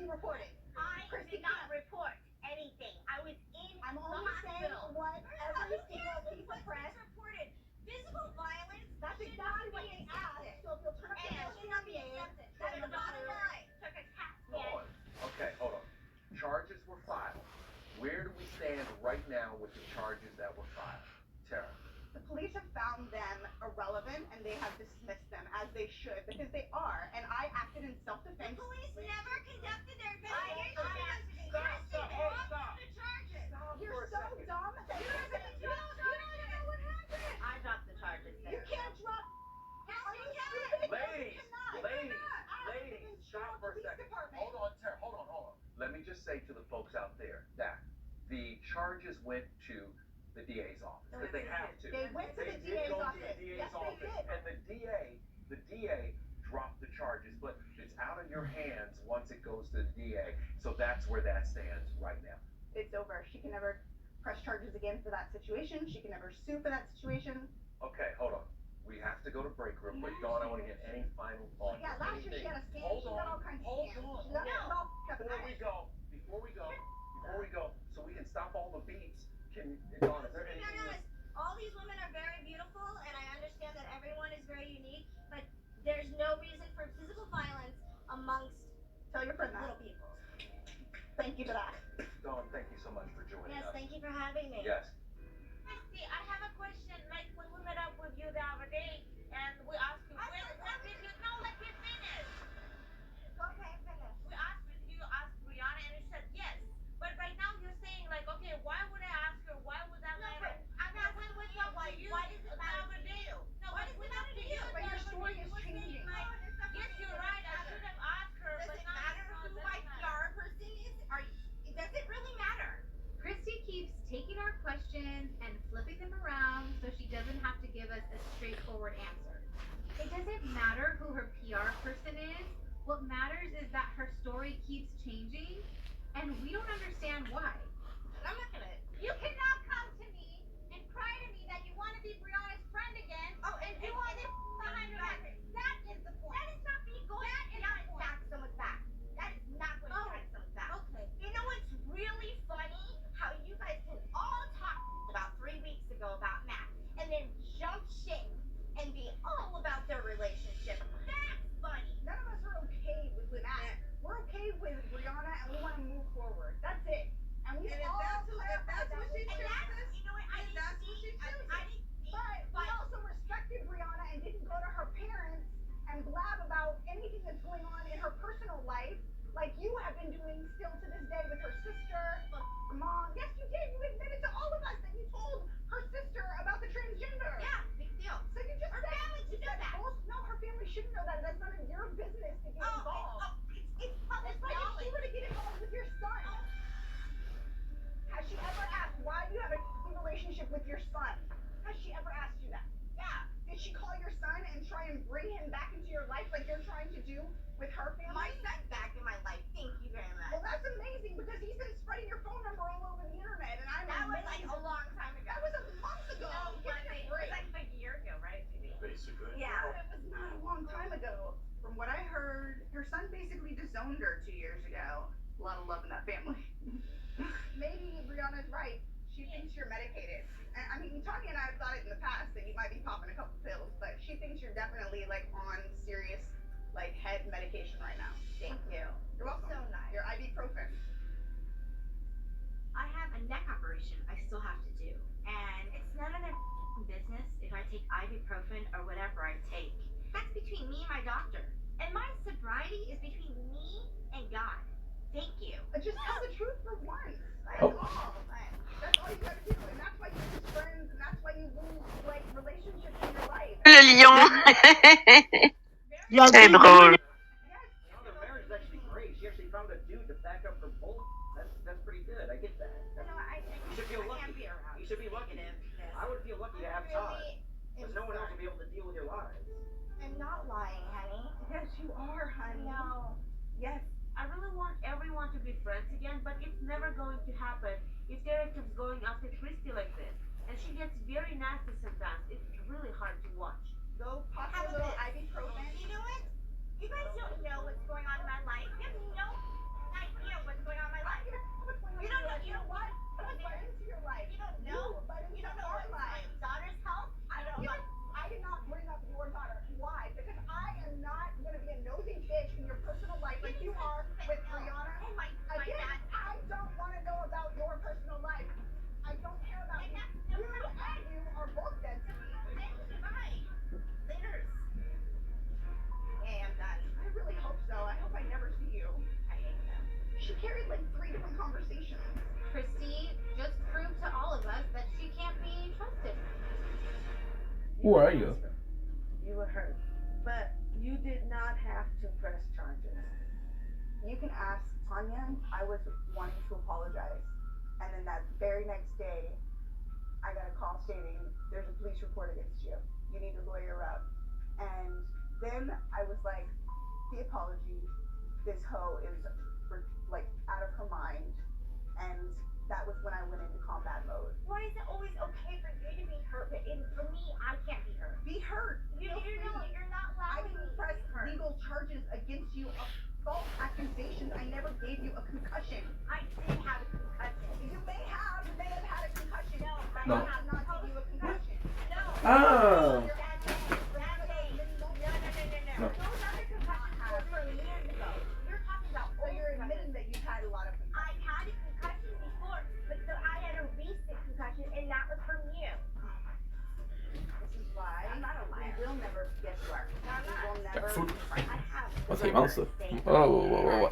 [SPEAKER 3] reported.
[SPEAKER 14] I did not report anything. I was in
[SPEAKER 3] I'm
[SPEAKER 14] the
[SPEAKER 3] only saying
[SPEAKER 14] hospital.
[SPEAKER 3] what every single piece of press.
[SPEAKER 14] Reported physical violence.
[SPEAKER 3] That's exactly what they asked. So if you'll turn up the
[SPEAKER 14] And should not be accepted. That is not a lie. Took a test.
[SPEAKER 10] Hold on. Okay, hold on. Charges were filed. Where do we stand right now with the charges that were filed? Tara.
[SPEAKER 3] The police have found them irrelevant and they have dismissed them, as they should, because they are. And I acted in self-defense.
[SPEAKER 14] The police never conducted their investigation.
[SPEAKER 10] Stop.
[SPEAKER 14] The charges.
[SPEAKER 3] You're so dumb that you don't even know what happened.
[SPEAKER 14] I dropped the charges.
[SPEAKER 3] You can't drop. Are you stupid?
[SPEAKER 10] Ladies,
[SPEAKER 3] You cannot.
[SPEAKER 10] stop for a second. Hold on, Tara, hold on. Let me just say to the folks out there that the charges went to the DA's office because they have to.
[SPEAKER 3] They went to the
[SPEAKER 10] did
[SPEAKER 3] DA's
[SPEAKER 10] go
[SPEAKER 3] office.
[SPEAKER 10] to the DA's
[SPEAKER 3] Yes, they
[SPEAKER 10] office,
[SPEAKER 3] did.
[SPEAKER 10] and the DA dropped the charges, but it's out of your hands once it goes to the DA. So that's where that stands right now.
[SPEAKER 3] It's over. She can never press charges again for that situation. She can never sue for that situation.
[SPEAKER 10] Okay, hold on. We have to go to break real quick. Dawn, I want to get any final thoughts.
[SPEAKER 3] Yeah, last year she had a scam.
[SPEAKER 10] Hold
[SPEAKER 3] She
[SPEAKER 10] on.
[SPEAKER 3] got all kinds of
[SPEAKER 10] Hold
[SPEAKER 3] scams.
[SPEAKER 10] on.
[SPEAKER 3] She got it all f***ed up.
[SPEAKER 10] Before we go, so we can stop all the beats. Dawn, is there
[SPEAKER 14] To be
[SPEAKER 10] anything
[SPEAKER 14] honest, all these women are very beautiful, and I understand that everyone is very unique, but there's no reason for physical violence amongst
[SPEAKER 3] Tell your friend that.
[SPEAKER 14] little people.
[SPEAKER 3] Thank you for that.
[SPEAKER 10] Dawn, thank you so much for joining
[SPEAKER 14] Yes,
[SPEAKER 10] us.
[SPEAKER 14] thank you for having me.
[SPEAKER 10] Yes.
[SPEAKER 15] Christy, I have a question. Like when we met up with you the other day, and we asked you, when did you? No, let me finish.
[SPEAKER 14] Okay, finish.
[SPEAKER 15] We asked you asked Brianna, and you said yes. But right now you're saying like, okay, why would I ask her? Why would that matter?
[SPEAKER 14] I'm asking
[SPEAKER 15] when
[SPEAKER 14] you,
[SPEAKER 15] why does it
[SPEAKER 14] the
[SPEAKER 15] matter
[SPEAKER 14] other
[SPEAKER 15] to
[SPEAKER 14] day?
[SPEAKER 15] you? No,
[SPEAKER 14] Why
[SPEAKER 15] but
[SPEAKER 14] does it
[SPEAKER 15] when
[SPEAKER 14] matter
[SPEAKER 15] up
[SPEAKER 14] to
[SPEAKER 15] to
[SPEAKER 14] you?
[SPEAKER 15] you.
[SPEAKER 3] But your story is
[SPEAKER 15] We're saying,
[SPEAKER 3] changing.
[SPEAKER 15] like, yes, you're right. I should have asked her,
[SPEAKER 14] Does
[SPEAKER 15] but
[SPEAKER 14] it
[SPEAKER 15] not
[SPEAKER 14] matter who my PR person is? Does it really matter?
[SPEAKER 17] Christy keeps taking our questions and flipping them around so she doesn't have to give us a straightforward answer. It doesn't matter who her PR person is. What matters is that her story keeps changing, and we don't understand why.
[SPEAKER 14] I'm not gonna.
[SPEAKER 15] You cannot come to me and cry to me that you want to be Brianna's friend again.
[SPEAKER 14] Oh, and do all this
[SPEAKER 15] behind your back. That is the point.
[SPEAKER 14] That is not me going behind someone's back. That is not going behind someone's back.
[SPEAKER 15] Okay.
[SPEAKER 14] You know what's really funny? How you guys can all talk about 3 weeks ago about Matt, and then jump ship and be all about their relationship. That's funny.
[SPEAKER 3] None of us are okay with that. We're okay with Brianna, and we want to move forward. That's it. And we all clarified that.
[SPEAKER 14] You know what? I didn't see.
[SPEAKER 3] But we also respected Brianna and didn't go to her parents and blab about anything that's going on in her personal life, like you have been doing still to this day with her sister, her mom. Yes, you did. You admitted to all of us that you told her sister about the transgender.
[SPEAKER 14] Yeah, big deal.
[SPEAKER 3] So you just
[SPEAKER 14] Her
[SPEAKER 3] said,
[SPEAKER 14] family should know that.
[SPEAKER 3] No, her family shouldn't know that. That's none of your business to get involved.
[SPEAKER 14] It's public
[SPEAKER 3] It's like if she were to get involved with your son. Has she ever asked why you have a relationship with your son? Has she ever asked you that? Yeah. Did she call your son and try and bring him back into your life like you're trying to do with her family?
[SPEAKER 14] My son's back in my life. Thank you very much.
[SPEAKER 3] Well, that's amazing because he's been spreading your phone number all over the internet, and
[SPEAKER 14] That was like a long time ago.
[SPEAKER 3] That was a month ago.
[SPEAKER 14] No,
[SPEAKER 3] Give
[SPEAKER 14] but
[SPEAKER 3] me a
[SPEAKER 14] it
[SPEAKER 3] break.
[SPEAKER 14] was like a year ago, right?
[SPEAKER 9] Basically.
[SPEAKER 3] Yeah, it was not a long time ago. From what I heard, her son basically disowned her 2 years ago. A lot of love in that family. Maybe Brianna's right. She thinks you're medicated. And, I mean, Tanya and I have thought it in the past that you might be popping a couple pills, but she thinks you're definitely like on serious like head medication right now.
[SPEAKER 14] Thank you.
[SPEAKER 3] You're welcome.
[SPEAKER 14] So nice.
[SPEAKER 3] Your ibuprofen.
[SPEAKER 17] I have a neck operation I still have to do, and it's none of their business if I take ibuprofen or whatever I take. That's between me and my doctor. And my sobriety is between me and God. Thank you.
[SPEAKER 3] Just tell the truth for once. That's
[SPEAKER 1] Oh.
[SPEAKER 3] all. That's all you gotta do, and that's why you lose friends, and that's why you lose like relationships in your life.
[SPEAKER 7] Le lion. C'est drôle.
[SPEAKER 4] Their marriage is actually great. She actually found a dude to back up her bull. That's pretty good. I get that. You should feel lucky. You should be lucky. I would feel lucky to have Todd, because no one else will be able to deal with your lies.
[SPEAKER 14] I'm not lying, honey.
[SPEAKER 3] Yes, you are, honey.
[SPEAKER 14] No.
[SPEAKER 3] Yes.
[SPEAKER 15] I really want everyone to be friends again, but it's never going to happen if Derek keeps going after Christy like this. And she gets very nasty sometimes. It's really hard to watch.
[SPEAKER 3] Go pop
[SPEAKER 14] How
[SPEAKER 3] a
[SPEAKER 14] about
[SPEAKER 3] little
[SPEAKER 14] this?
[SPEAKER 3] ibuprofen.
[SPEAKER 14] You know what? You guys don't know what's going on in my life. You have no idea what's going on in my life. You don't know. You don't want
[SPEAKER 3] Let's get into your life.
[SPEAKER 14] You don't know. You don't know
[SPEAKER 3] our
[SPEAKER 14] what's my
[SPEAKER 3] life.
[SPEAKER 14] daughter's health. I don't know.
[SPEAKER 3] I did not bring up your daughter. Why? Because I am not going to be a nosy bitch in your personal life like you are with Brianna.
[SPEAKER 14] And my
[SPEAKER 3] Again,
[SPEAKER 14] dad.
[SPEAKER 3] I don't want to know about your personal life. I don't care about
[SPEAKER 14] And
[SPEAKER 3] you.
[SPEAKER 14] that's
[SPEAKER 3] You and you are both dead to me.
[SPEAKER 14] Bye. Later. Yeah, I'm done.
[SPEAKER 3] I really hope so. I hope I never see you.
[SPEAKER 14] I hate them.
[SPEAKER 3] She carried like 3 different conversations.
[SPEAKER 17] Christy just proved to all of us that she can't be trusted.
[SPEAKER 1] Who are you?
[SPEAKER 13] You were hurt, but you did not have to press charges.
[SPEAKER 3] You can ask Tanya. I was wanting to apologize, and then that very next day, I got a call stating there's a police report against you. You need to lawyer up. And then I was like, the apology, this hoe is like out of her mind. And that was when I went into combat mode.
[SPEAKER 14] Why is it always okay for you to be hurt, but for me, I can't be hurt?
[SPEAKER 3] Be hurt.
[SPEAKER 14] You're not
[SPEAKER 3] I
[SPEAKER 14] allowing
[SPEAKER 3] can
[SPEAKER 14] me
[SPEAKER 3] press
[SPEAKER 14] to be hurt.
[SPEAKER 3] legal charges against you of false accusations. I never gave you a concussion.
[SPEAKER 14] I did have a concussion.
[SPEAKER 3] You may have had a concussion.
[SPEAKER 1] No.
[SPEAKER 3] I have not given you a concussion.
[SPEAKER 14] No.
[SPEAKER 1] Oh.
[SPEAKER 14] No.
[SPEAKER 1] No.
[SPEAKER 14] Those other concussions were from years ago. You're talking about
[SPEAKER 3] So you're admitting that you've had a lot of concussions.
[SPEAKER 14] I've had a concussion before, but I had a recent concussion, and that was from you.
[SPEAKER 3] This is why
[SPEAKER 14] I'm not a liar.
[SPEAKER 3] we will never get to our. We will never.
[SPEAKER 1] Food.
[SPEAKER 14] I have.
[SPEAKER 1] What's he wants to? Whoa.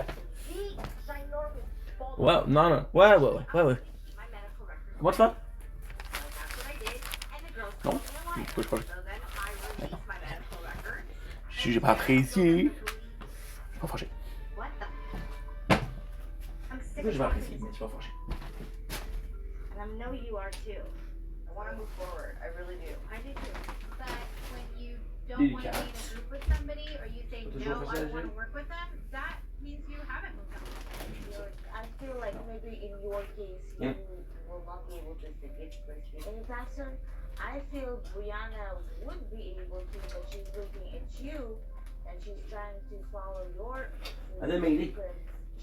[SPEAKER 14] Big, ginormous, bald.
[SPEAKER 1] Well, no. Wait.
[SPEAKER 14] My medical records.
[SPEAKER 1] What's that?
[SPEAKER 14] That's what I did, and the girls
[SPEAKER 1] Non.
[SPEAKER 14] told me a liar.
[SPEAKER 1] Je peux pas.
[SPEAKER 14] So then I released my medical records.
[SPEAKER 1] Si j'ai pas apprécié. Pas fâché.
[SPEAKER 14] What the? I'm sick
[SPEAKER 1] Je
[SPEAKER 14] of
[SPEAKER 1] vais apprécier, mais je suis pas fâché.
[SPEAKER 14] and I know you are too.
[SPEAKER 3] I want to move forward. I really do.
[SPEAKER 17] I do too. But when you don't
[SPEAKER 1] Did you
[SPEAKER 17] want to be in
[SPEAKER 1] catch?
[SPEAKER 17] a group with somebody, or you say
[SPEAKER 1] What the
[SPEAKER 17] no,
[SPEAKER 1] joke
[SPEAKER 17] I
[SPEAKER 1] was
[SPEAKER 17] don't want
[SPEAKER 1] that?
[SPEAKER 17] to work with them, that means you haven't moved on.
[SPEAKER 16] I feel like maybe in your case you will not be able to forgive Christy. In person, I feel Brianna would be able to, but she's looking at you and she's trying to follow your
[SPEAKER 1] And then maybe.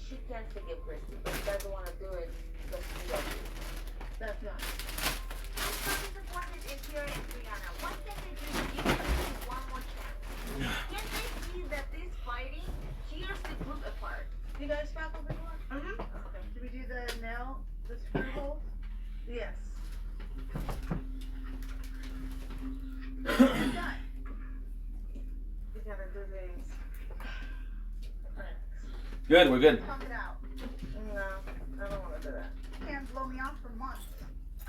[SPEAKER 16] She can't forgive Christy, but she doesn't want to do it because she loves you.
[SPEAKER 14] That's not. I'm so disappointed in Kira and Brianna. What can they do to give Christy one more chance? Can't they see that this fighting tears the group apart?
[SPEAKER 13] You guys sparkle before?
[SPEAKER 14] Mm-hmm.
[SPEAKER 13] Okay. Did we do the nail, the screw holes? Yes. We're done. We gotta do these.
[SPEAKER 1] Good, we're good.
[SPEAKER 3] Pump it out.
[SPEAKER 13] No, I don't wanna do that.
[SPEAKER 3] You can't blow me off for months.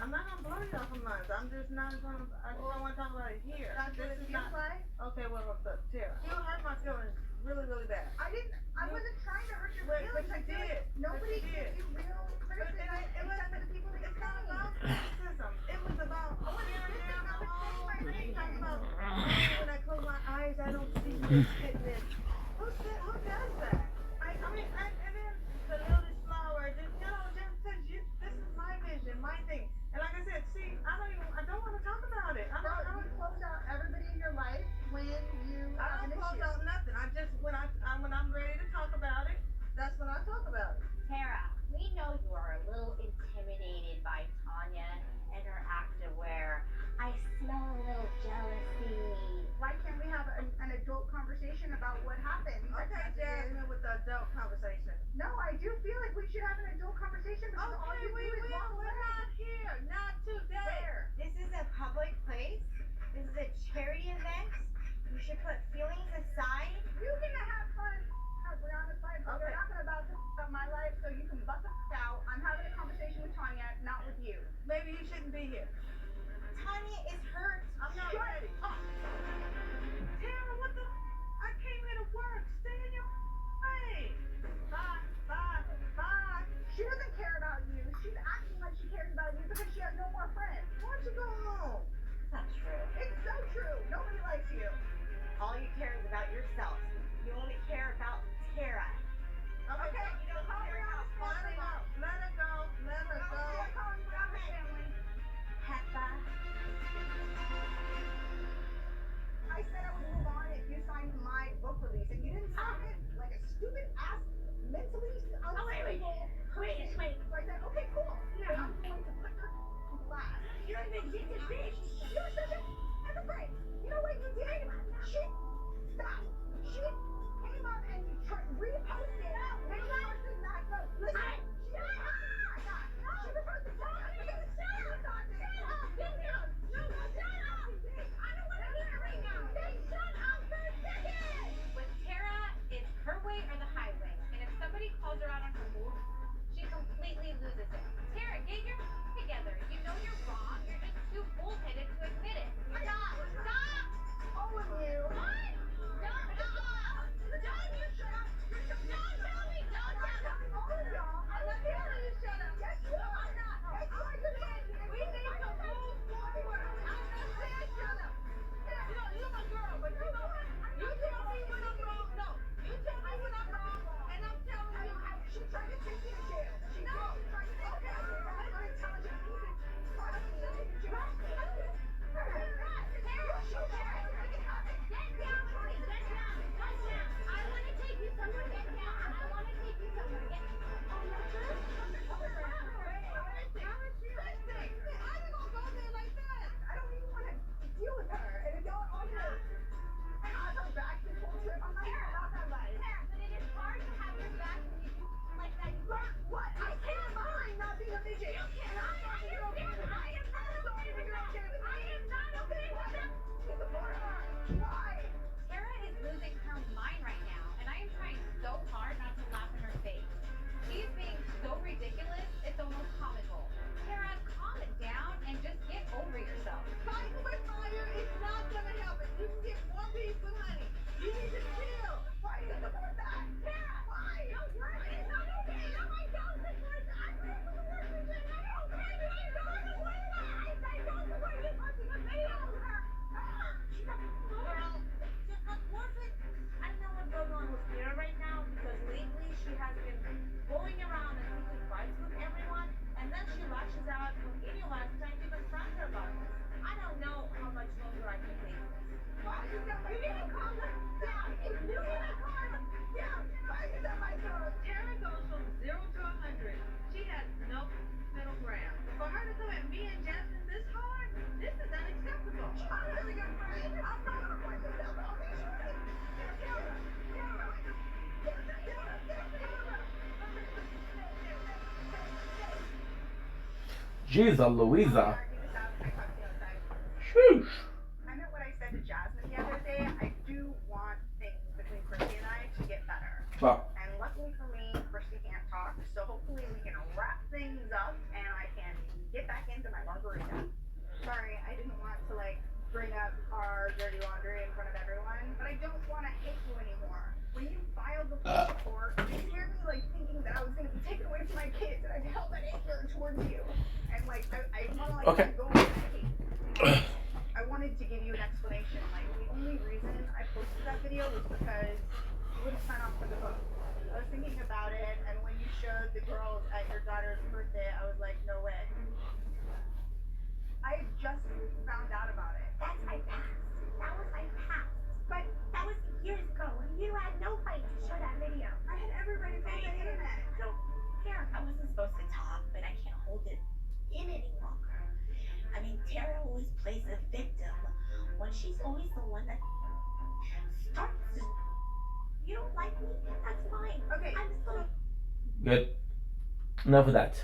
[SPEAKER 13] I'm not gonna blow you off a month. I'm just not gonna. I don't want to talk about it here.
[SPEAKER 3] That's what it
[SPEAKER 13] This is
[SPEAKER 3] feels
[SPEAKER 13] not.
[SPEAKER 3] like.
[SPEAKER 13] Okay, well, Tara, you hurt my feelings really, really bad.
[SPEAKER 3] I wasn't trying to hurt your
[SPEAKER 13] But
[SPEAKER 3] feelings.
[SPEAKER 13] you
[SPEAKER 3] I feel like
[SPEAKER 13] did.
[SPEAKER 3] nobody
[SPEAKER 13] But you
[SPEAKER 3] gives
[SPEAKER 13] did.
[SPEAKER 3] you real criticism except for the people that
[SPEAKER 13] It's
[SPEAKER 3] you
[SPEAKER 13] not
[SPEAKER 3] say.
[SPEAKER 13] about criticism. It was about tearing down the whole thing. Talking about when I close my eyes, I don't see this fitness. Who does that? And then the little flower, just because this is my vision, my thing. And like I said, see, I don't want to talk about it.
[SPEAKER 3] Bro, you close out everybody in your life when you
[SPEAKER 13] I
[SPEAKER 3] have
[SPEAKER 13] don't
[SPEAKER 3] an
[SPEAKER 13] close
[SPEAKER 3] issue.
[SPEAKER 13] out nothing. I just when I'm ready to talk about it, that's when I talk about it.
[SPEAKER 14] Tara, we know you are a little intimidated by Tanya and her activewear. I smell a little jealousy.
[SPEAKER 3] Why can't we have an adult conversation about what happened?
[SPEAKER 13] Okay, Jasmine, with the adult conversation.
[SPEAKER 3] No, I do feel like we should have an adult conversation because all
[SPEAKER 13] Okay,
[SPEAKER 3] you
[SPEAKER 13] we
[SPEAKER 3] do is
[SPEAKER 13] will.
[SPEAKER 3] walk
[SPEAKER 13] We're
[SPEAKER 3] away.
[SPEAKER 13] not here. Not today.
[SPEAKER 14] This is a public place. This is a charity event. You should put feelings aside.
[SPEAKER 3] You can have fun at Brianna's life, but you're not about to up my life, so you can buck out. I'm having a conversation with Tanya, not with you.
[SPEAKER 13] Maybe you shouldn't be here.
[SPEAKER 14] Tanya is hurt.
[SPEAKER 13] I'm not ready. Tara, what the? I came here to work. Stay in your way. Bye.
[SPEAKER 3] She doesn't care about you. She's acting like she cares about you because she has no more friends.
[SPEAKER 13] Why don't you go home?
[SPEAKER 14] That's not true.
[SPEAKER 3] It's so true. Nobody likes you.
[SPEAKER 14] All you care is about yourself. You only care about Tara.
[SPEAKER 3] Okay,
[SPEAKER 14] You don't
[SPEAKER 3] call
[SPEAKER 14] care about
[SPEAKER 3] Brianna's family.
[SPEAKER 13] Let her go. Let her go.
[SPEAKER 3] I'm calling Brianna's family.
[SPEAKER 14] Peppa.
[SPEAKER 3] I said I would move on if you signed my book release, and you didn't sign it like a stupid ass, mentally unstable
[SPEAKER 14] Wait.
[SPEAKER 3] person. So I said, okay, cool.
[SPEAKER 14] Yeah.
[SPEAKER 3] I'm going to put her on blast.
[SPEAKER 14] You're the ginger bitch.
[SPEAKER 3] You're such a hypocrite. You know what you did? Stop. She came up and reposted the person that goes, listen. She reposted the
[SPEAKER 17] With Tara, it's her way or the highway. And if somebody calls her
[SPEAKER 1] Jeez, Louisa.
[SPEAKER 3] Sheesh. I meant what I said to Jasmine the other day. I do want things between Christy and I to get better.
[SPEAKER 1] Well.
[SPEAKER 3] And luckily for me, Christy can't talk, so hopefully we can wrap things up and I can get back into my margarita. Sorry, I didn't want to bring up our dirty laundry in front of everyone, but I don't want to hate you anymore. When you filed the police report, you scared me thinking that I was going to be taken away from my kids, and I held that anger towards you. And I want to
[SPEAKER 1] Okay.
[SPEAKER 3] go with that hate. I wanted to give you an explanation. The only reason I posted that video was because you wouldn't sign off for the book. I was thinking about it, and when you showed the girls at your daughter's birthday, I was like, no way. I just found out about it.
[SPEAKER 14] That's my past. That was my past. But that was years ago, and you had no right to show that video.
[SPEAKER 3] I had every right to go on the internet.
[SPEAKER 14] So, here, I wasn't supposed to talk, but I can't hold it in any longer. I mean, Tara always plays a victim when she's always the one that starts to... You don't like me? That's fine.
[SPEAKER 3] Okay.
[SPEAKER 14] I'm still...
[SPEAKER 1] Good. Enough of that.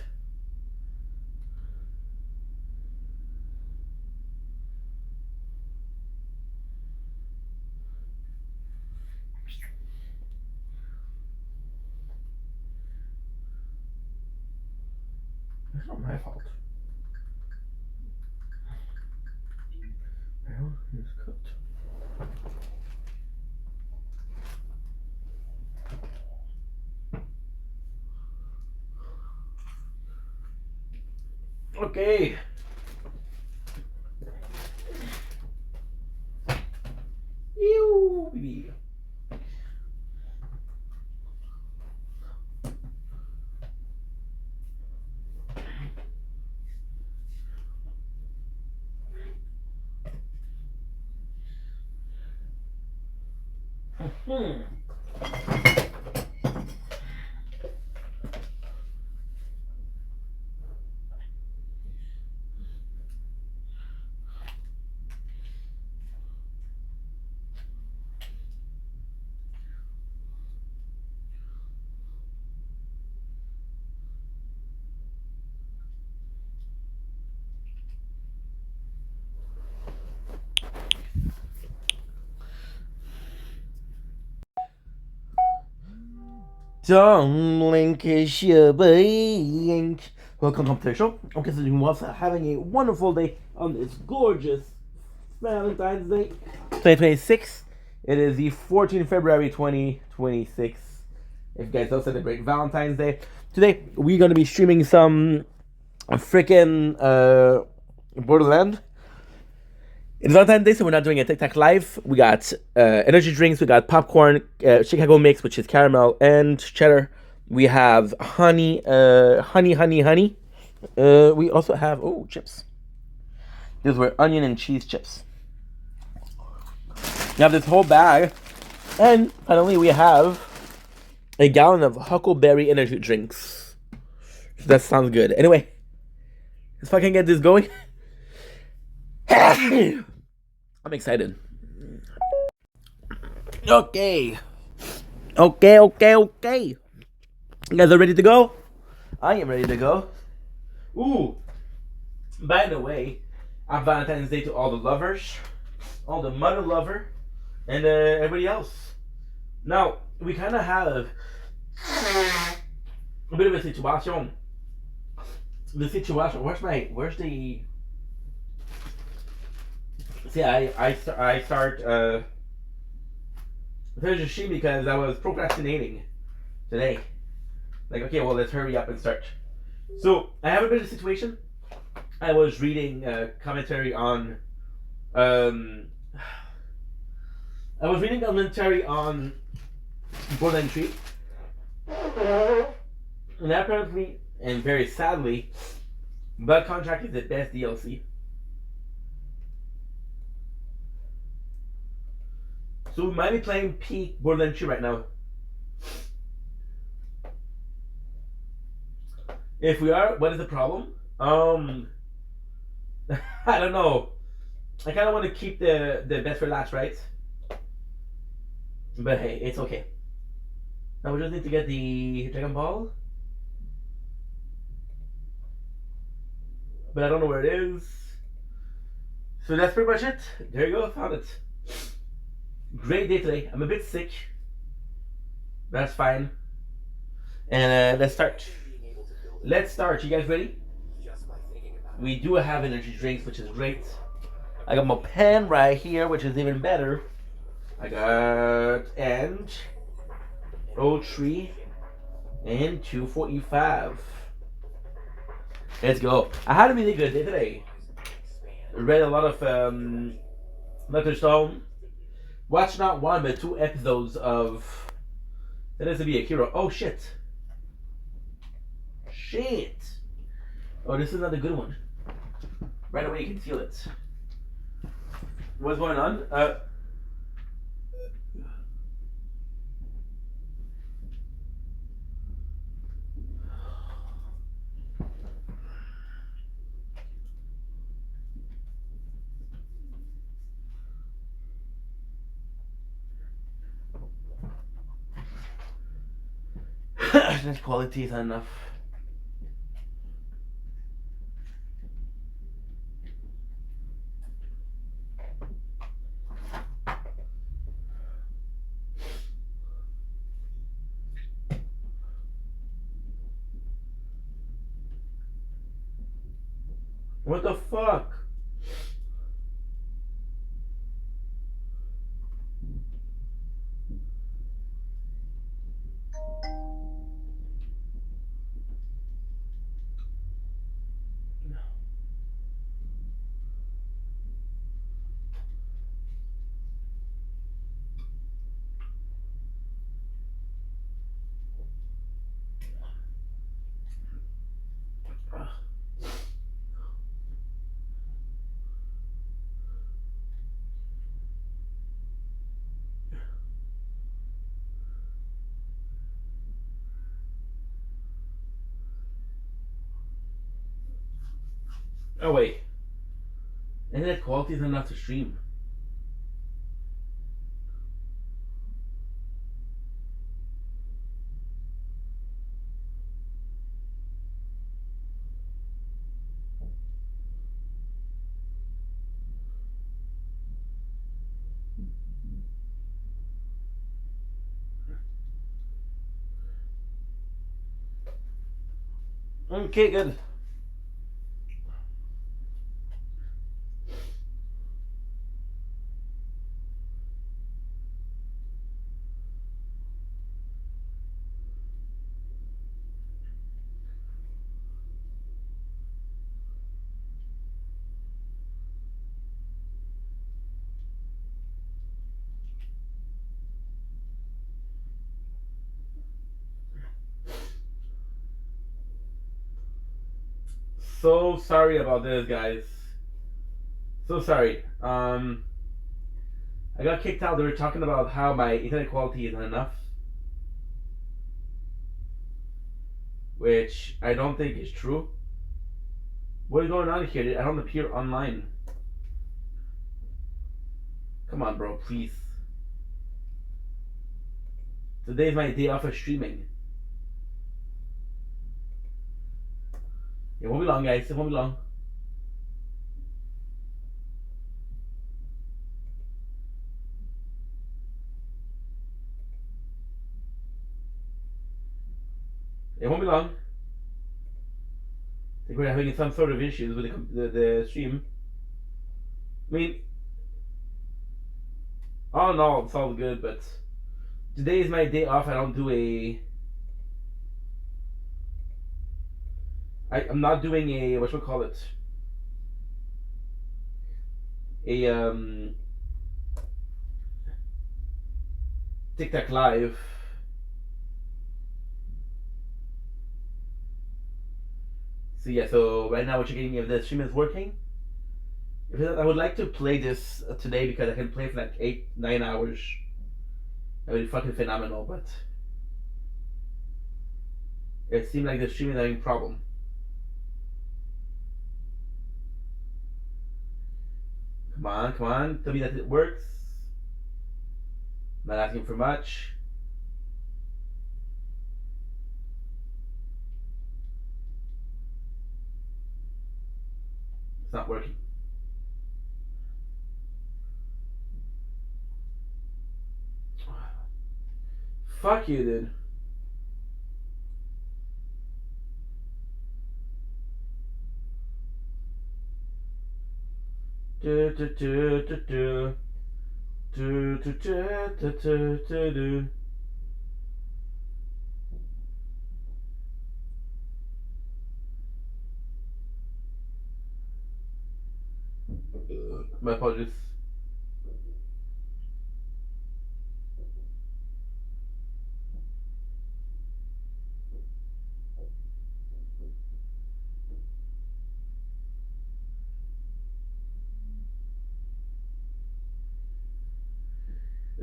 [SPEAKER 1] It's not my fault. Well, it's cooked. Okay. Ew, baby. Don't link is your bank. Welcome to the show. I'm considering also having a wonderful day on this gorgeous Valentine's Day 2026. It is the 14th February 2026. If you guys don't celebrate Valentine's Day, today we're going to be streaming some freaking Borderland. It's Valentine's Day, so we're not doing a TikTok live. We got energy drinks, we got popcorn, Chicago mix, which is caramel and cheddar. We have honey. We also have chips. These were onion and cheese chips. We have this whole bag, and finally we have a gallon of Huckleberry energy drinks. So that sounds good. Anyway, let's fucking get this going. I'm excited. Okay. You guys are ready to go? I am ready to go. Ooh. By the way, happy Valentine's Day to all the lovers, all the mother lover, and everybody else. Now, we kind of have a bit of a situation. The situation, where's the... See, I start finishing because I was procrastinating today. Okay, well, let's hurry up and start. So I have a bit of a situation. I was reading commentary on Borderland 3, and apparently, and very sadly, Bug Contract is the best DLC. So we might be playing peak Borderlands 2 right now. If we are, what is the problem? I don't know. I kind of want to keep the best for last, right? But hey, it's okay. Now we just need to get the Dragon Ball. but I don't know where it is. So that's pretty much it. There you go, found it. Great day today. I'm a bit sick. That's fine. And let's start. Let's start. You guys ready? We do have energy drinks, which is great. I got my pen right here, which is even better. I got and 03 and 245. Let's go. I had a really good day today. Read a lot of Letter Stone. Watched not one but 2 episodes of That Is to Be a Hero. Oh shit. Shit. Oh, this is not a good one. Right away you can feel it. What's going on? This quality is not enough. What the fuck? Oh wait. Internet quality is not enough to stream. Okay, good. So sorry about this, guys. So sorry. I got kicked out. They were talking about how my internet quality isn't enough, which I don't think is true. What is going on here? I don't appear online. Come on, bro, please. Today's my day off of streaming. It won't be long, guys. It won't be long. It won't be long. I think we're having some sort of issues with the stream. I mean, all in all, it's all good, but today is my day off. I don't do I'm not doing a, whatchamacallit, a TikTok live. So yeah, so right now we're checking if the stream is working. If not, I would like to play this today because I can play for like 8-9 hours. That would be fucking phenomenal, but it seemed like the stream is having a problem. Come on, come on, tell me that it works. Not asking for much. It's not working. Fuck you, dude. Do do do do do do do do do do do. My apologies.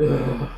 [SPEAKER 1] Ugh.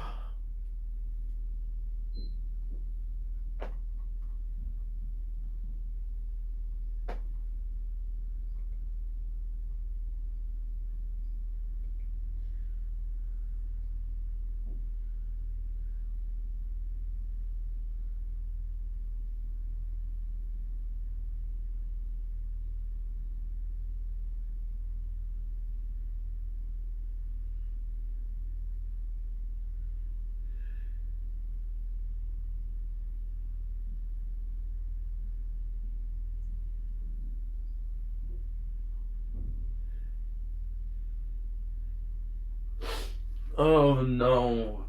[SPEAKER 1] Oh no.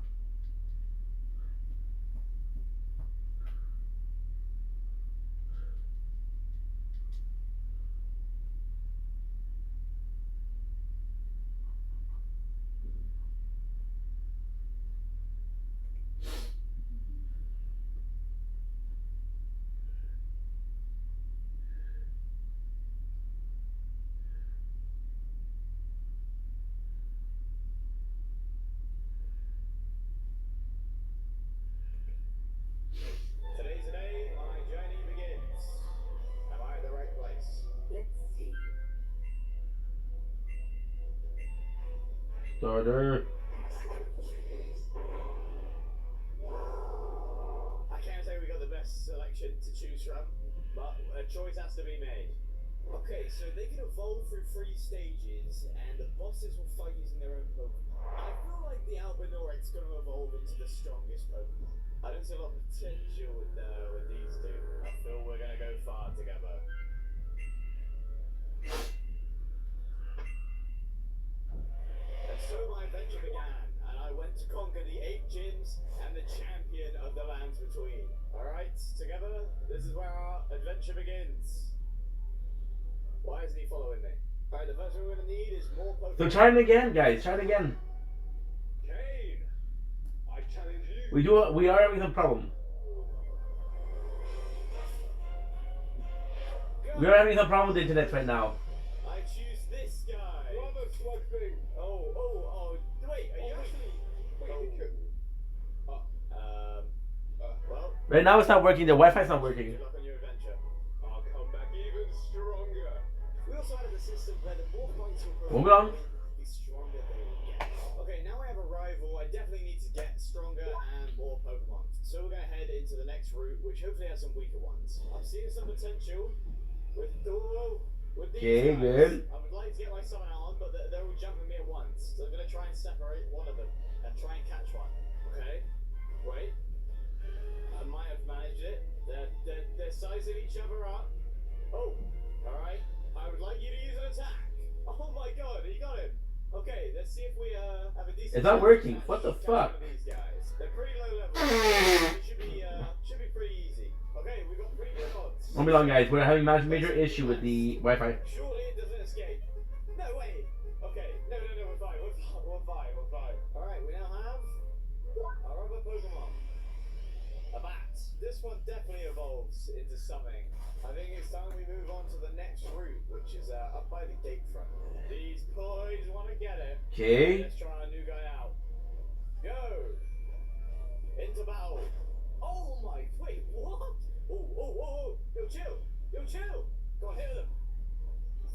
[SPEAKER 18] Today's the day my journey begins. Am I at the right place? Let's see.
[SPEAKER 1] Starter.
[SPEAKER 18] I can't say we got the best selection to choose from, but a choice has to be made. Okay, so they can evolve through 3 stages, and the bosses will fight using their own Pokemon. I feel like the Albinorect's going to evolve into the strongest Pokemon. I don't see a lot of potential with these two. I feel we're going to go far together. And so my adventure began, and I went to conquer the 8 gyms and the champion of the lands between. Alright, together, this is where our adventure begins. Why isn't he following me? Alright, the first thing we're going to need is more Pokemon.
[SPEAKER 1] So try it again, guys. Try it again.
[SPEAKER 18] Kane, I challenge you.
[SPEAKER 1] We are having some problem. We are having some problem with the internet right now.
[SPEAKER 18] I choose this guy. Rather slug thing. Oh. Wait, are you actually... well...
[SPEAKER 1] Right now it's not working. The Wi-Fi's not working.
[SPEAKER 18] Good luck on your adventure. I'll come back even stronger. We also added a system where the more points you
[SPEAKER 1] Hold on.
[SPEAKER 18] the stronger they will get. Okay, now I have a rival. I definitely need to get stronger and more Pokemon. So we're going to head into the next route, which hopefully has some weaker ones. I'm seeing some potential with these guys.
[SPEAKER 1] Good.
[SPEAKER 18] I would like to get my summon on, but they're all jumping me at once. So I'm going to try and separate one of them and try and catch one. Okay? Wait. I might have managed it. They're sizing each other up. Oh, alright. I would like you to use an attack. Oh my god, he got him. Okay, let's see if we have a decent...
[SPEAKER 1] It's not working. What the fuck?
[SPEAKER 18] These guys. They're pretty low level. It should be pretty easy. Okay, we got pretty good odds.
[SPEAKER 1] Won't be long, guys. We're having a major issue with the Wi-Fi.
[SPEAKER 18] Surely it doesn't escape. No way. Okay, no, we're fine. We're fine. Alright, we now have our other Pokemon. A bat. This one definitely evolves into something. I think it's time we move on to the next route, which is up by the gate front. These boys want to get it.
[SPEAKER 1] Okay.
[SPEAKER 18] Let's try our new guy out. Go! Into battle. Oh my, wait, what? Oh. Yo, chill. Go on, hit them.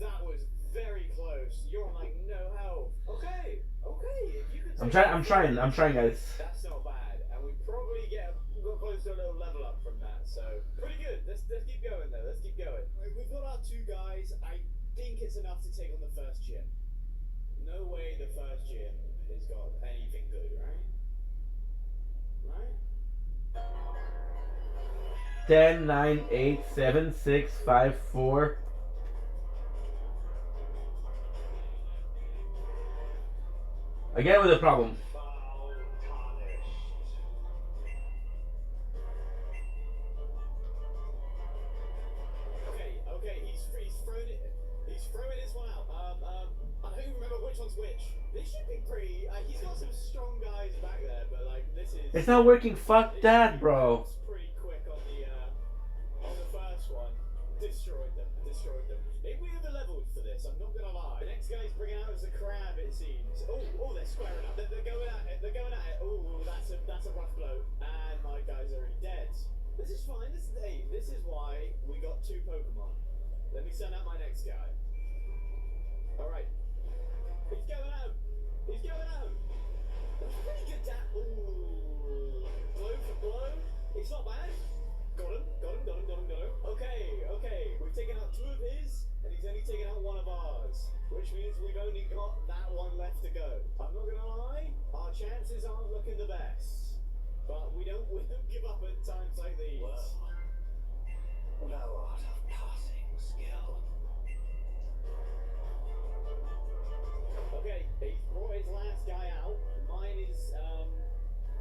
[SPEAKER 18] That was very close. You're on like no health. Okay. If you could
[SPEAKER 1] I'm trying, guys.
[SPEAKER 18] That's not bad. And we probably got close to a little level up from that. So, pretty good. Let's keep going though. Let's keep going. Right, we've got our 2 guys. I think it's enough to take on the first gym. No way the first gym has got anything good, right? Right?
[SPEAKER 1] 10, 9, 8, 7, 6, 5, 4. Again with a problem.
[SPEAKER 18] Okay, he's thrown his one out. I don't even remember which one's which. This should be pretty. He's got some strong guys back there, but like this is.
[SPEAKER 1] It's not working. Fuck that, bro.
[SPEAKER 18] Pretty quick on the first one. Destroyed them. Maybe we over leveled for this. I'm not gonna lie. The next guy's bringing out as a crab. It seems. Oh, they're squaring up. They're going at it. Oh, that's a rough blow. And my guy's already dead. This is fine. This is why we got 2 Pokemon. Let me send out my next guy. Alright. He's going out. That's pretty good ooh. Blow for blow. It's not bad. Got him. Okay. We've taken out 2 of his, and he's only taken out 1 of ours. Which means we've only got that one left to go. I'm not gonna lie, our chances aren't looking the best. But we don't give up at times like these. Well, no art of passing skill. Okay, he's brought his last guy out. Mine is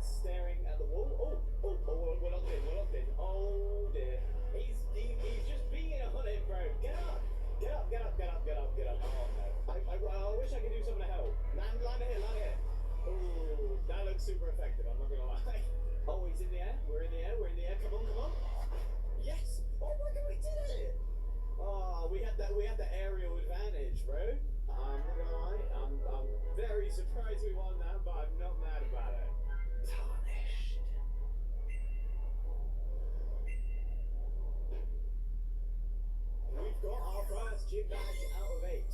[SPEAKER 18] staring at the wall. Oh, we're locked in. Oh dear. He's just being hunted, bro. Get up. Oh no. I wish I could do something to help. Land here. Oh, that looks super effective, I'm not gonna lie. Oh, he's in the air. We're in the air. Come on. Yes. Oh my god, we did it. Oh, we had the aerial advantage, bro. I'm not gonna lie. I'm very surprised we won that, but I'm not mad about it. Tarnished. We've got our first gym badge out of 8.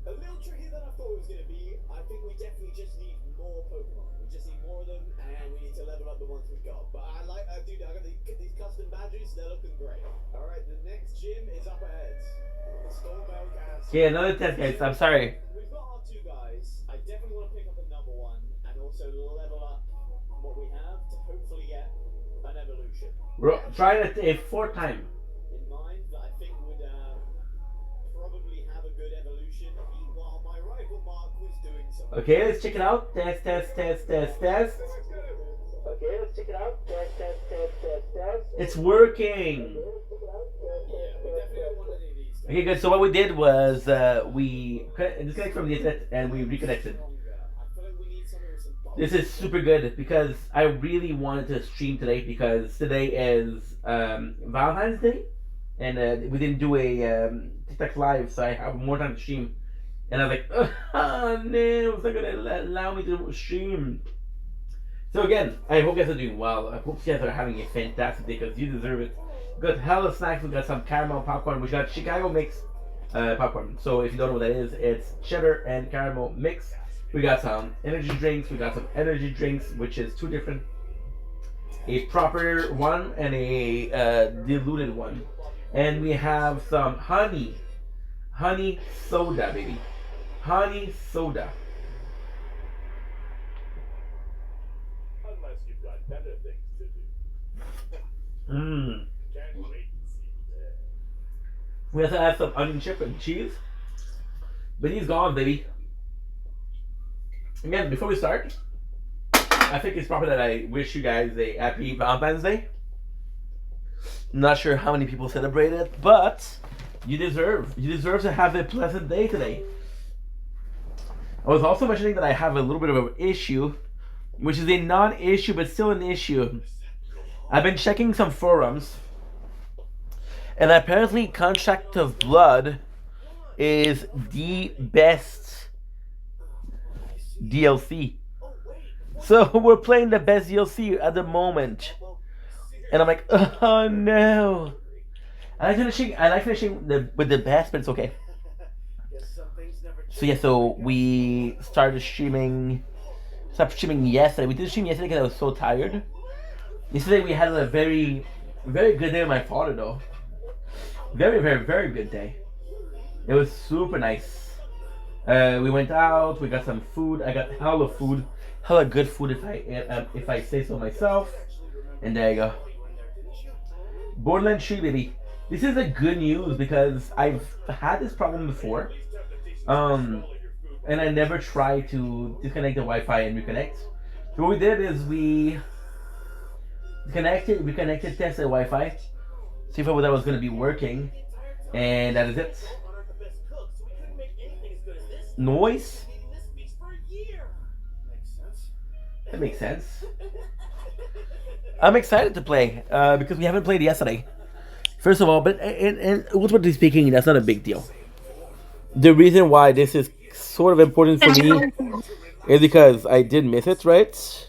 [SPEAKER 18] A little trickier than I thought it was going to be. I think we definitely just need more Pokemon. We just need more of them, and we need to level up the ones we've got. But I got these custom badges. They're looking great. All right, the next gym is up ahead. Stormbell Castle.
[SPEAKER 1] Okay, another test, guys. I'm sorry.
[SPEAKER 18] We've got our 2 guys. I definitely want to pick up another one, and also level up what we have to hopefully get an evolution.
[SPEAKER 1] We're trying it a 4th time.
[SPEAKER 18] In mind that I think would probably have a good evolution. Meanwhile, my rival Mark was doing something.
[SPEAKER 1] Okay, let's check it out. Test.
[SPEAKER 18] Okay, let's check it out. Test.
[SPEAKER 1] It's working.
[SPEAKER 18] Yeah, we definitely don't want any of these.
[SPEAKER 1] Okay, good. So what we did was we disconnected from the internet and we reconnected. This is super good because I really wanted to stream today because today is Valentine's Day and we didn't do a TikTok live, so I have more time to stream. And I was like, oh no, it's not gonna allow me to stream. So again, I hope you guys are doing well. I hope you guys are having a fantastic day because you deserve it. We got hella snacks. We got some caramel popcorn. We got Chicago mix popcorn. So if you don't know what that is, it's cheddar and caramel mix. We got some energy drinks. Which is 2 different. A proper one and a diluted one. And we have some honey soda, baby. Honey soda.
[SPEAKER 2] Unless you've got better things to do.
[SPEAKER 1] Mmm.
[SPEAKER 2] Can't wait to see that.
[SPEAKER 1] We also have some onion chip and cheese. But he's gone, baby. Again, before we start, I think it's proper that I wish you guys a happy Valentine's Day. I'm not sure how many people celebrate it, but you deserve to have a pleasant day today. I was also mentioning that I have a little bit of an issue, which is a non-issue but still an issue. I've been checking some forums, and apparently Contract of Blood is the best DLC. So we're playing the best DLC at the moment. And I'm like, oh no. I like finishing with the best, but it's okay. So yeah, so we stopped streaming yesterday. We did stream yesterday because I was so tired. Yesterday we had a very, very good day with my father though. Very, very, very good day. It was super nice. We went out. We got some food. I got hella food, hella good food if I say so myself. And there you go. Borderlands 3, baby. This is a good news because I've had this problem before. And I never tried to disconnect the Wi-Fi and reconnect. So what we did is we connected, tested Wi-Fi, see if that was going to be working, and that is it. Noise? That makes sense. I'm excited to play because we haven't played yesterday. First of all, but and ultimately speaking, that's not a big deal. The reason why this is sort of important for me is because I did miss it, right?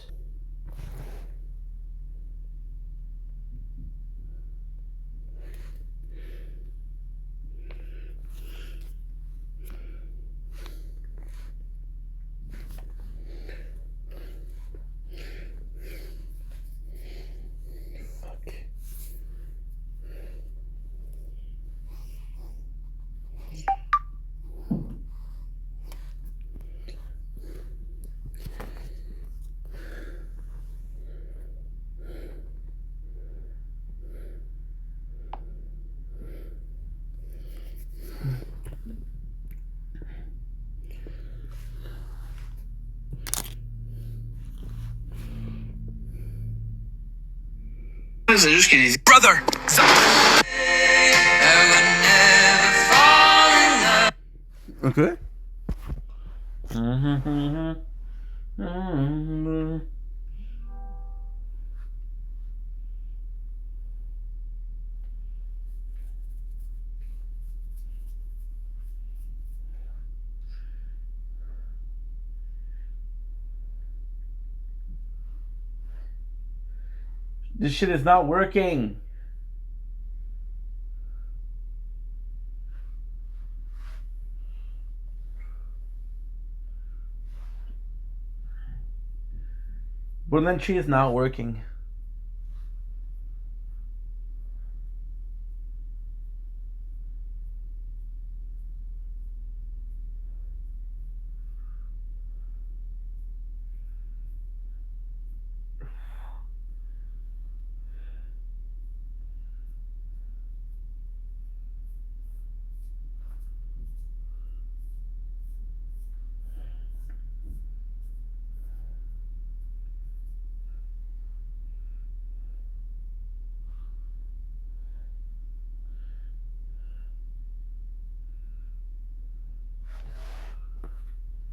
[SPEAKER 12] C'est juste qu'il est brother.
[SPEAKER 1] Okay. This shit is not working. Borderlands 3 is not working.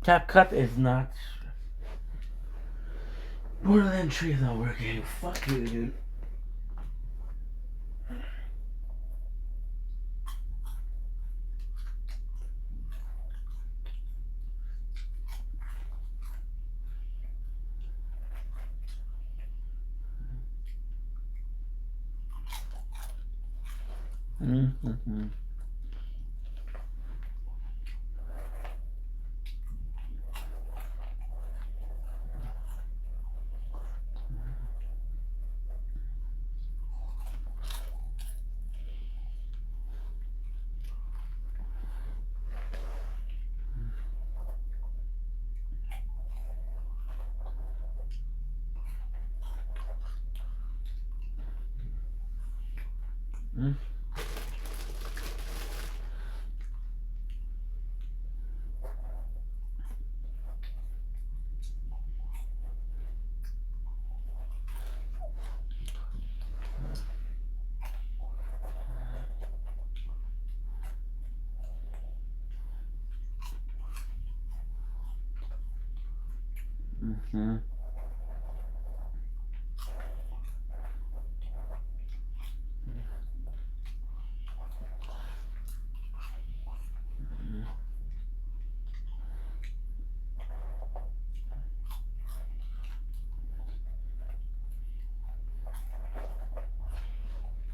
[SPEAKER 1] CapCut is not. Borderlands 3 is not working. Fuck you, dude. Mm-hmm. Mm-hmm.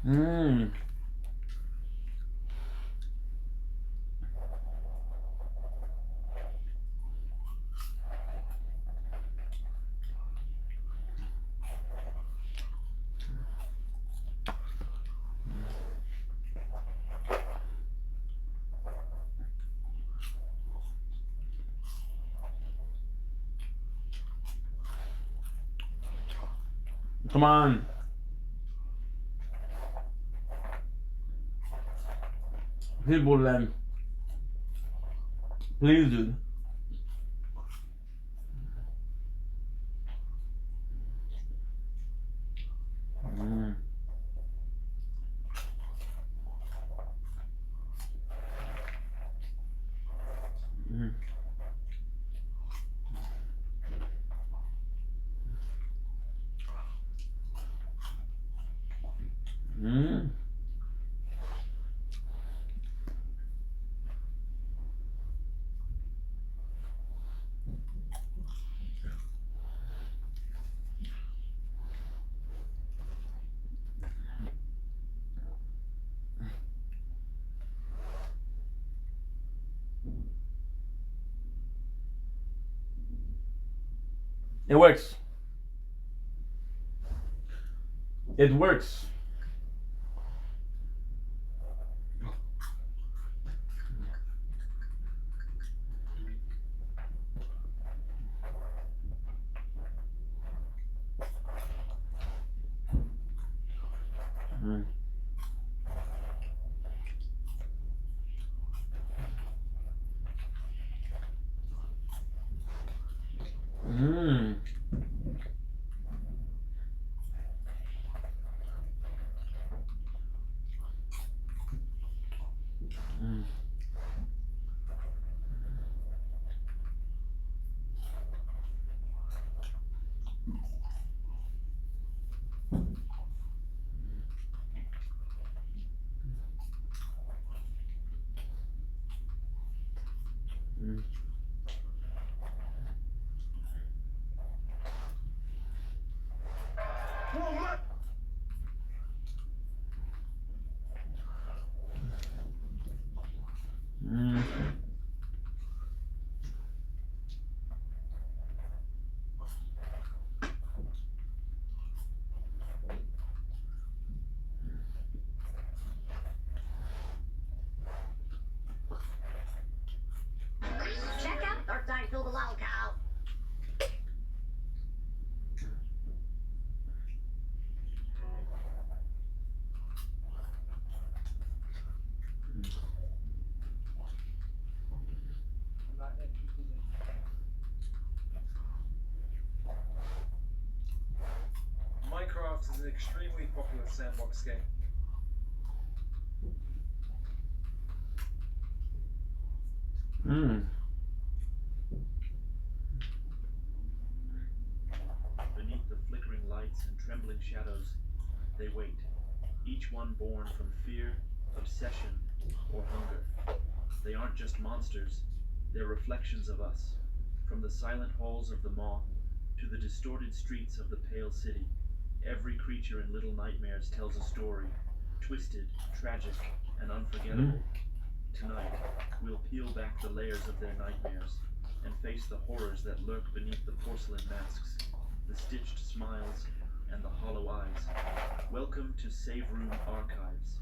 [SPEAKER 1] Mm. Come on. People then. Please, dude. Mm. Mm. Mm. It works. It works. Mm. Mm. Mm. Mm. Mm.
[SPEAKER 14] Check out Dark Side Fill the Lol Cow.
[SPEAKER 10] Minecraft is an extremely popular sandbox game.
[SPEAKER 1] Mm.
[SPEAKER 5] Beneath the flickering lights and trembling shadows, they wait, each one born from fear, obsession, or hunger. They aren't just monsters, they're reflections of us. From the silent halls of the maw to the distorted streets of the pale city, every creature in Little Nightmares tells a story, twisted, tragic, and unforgettable. Tonight, we'll peel back the layers of their nightmares and face the horrors that lurk beneath the porcelain masks, the stitched smiles, and the hollow eyes. Welcome to Save Room Archives,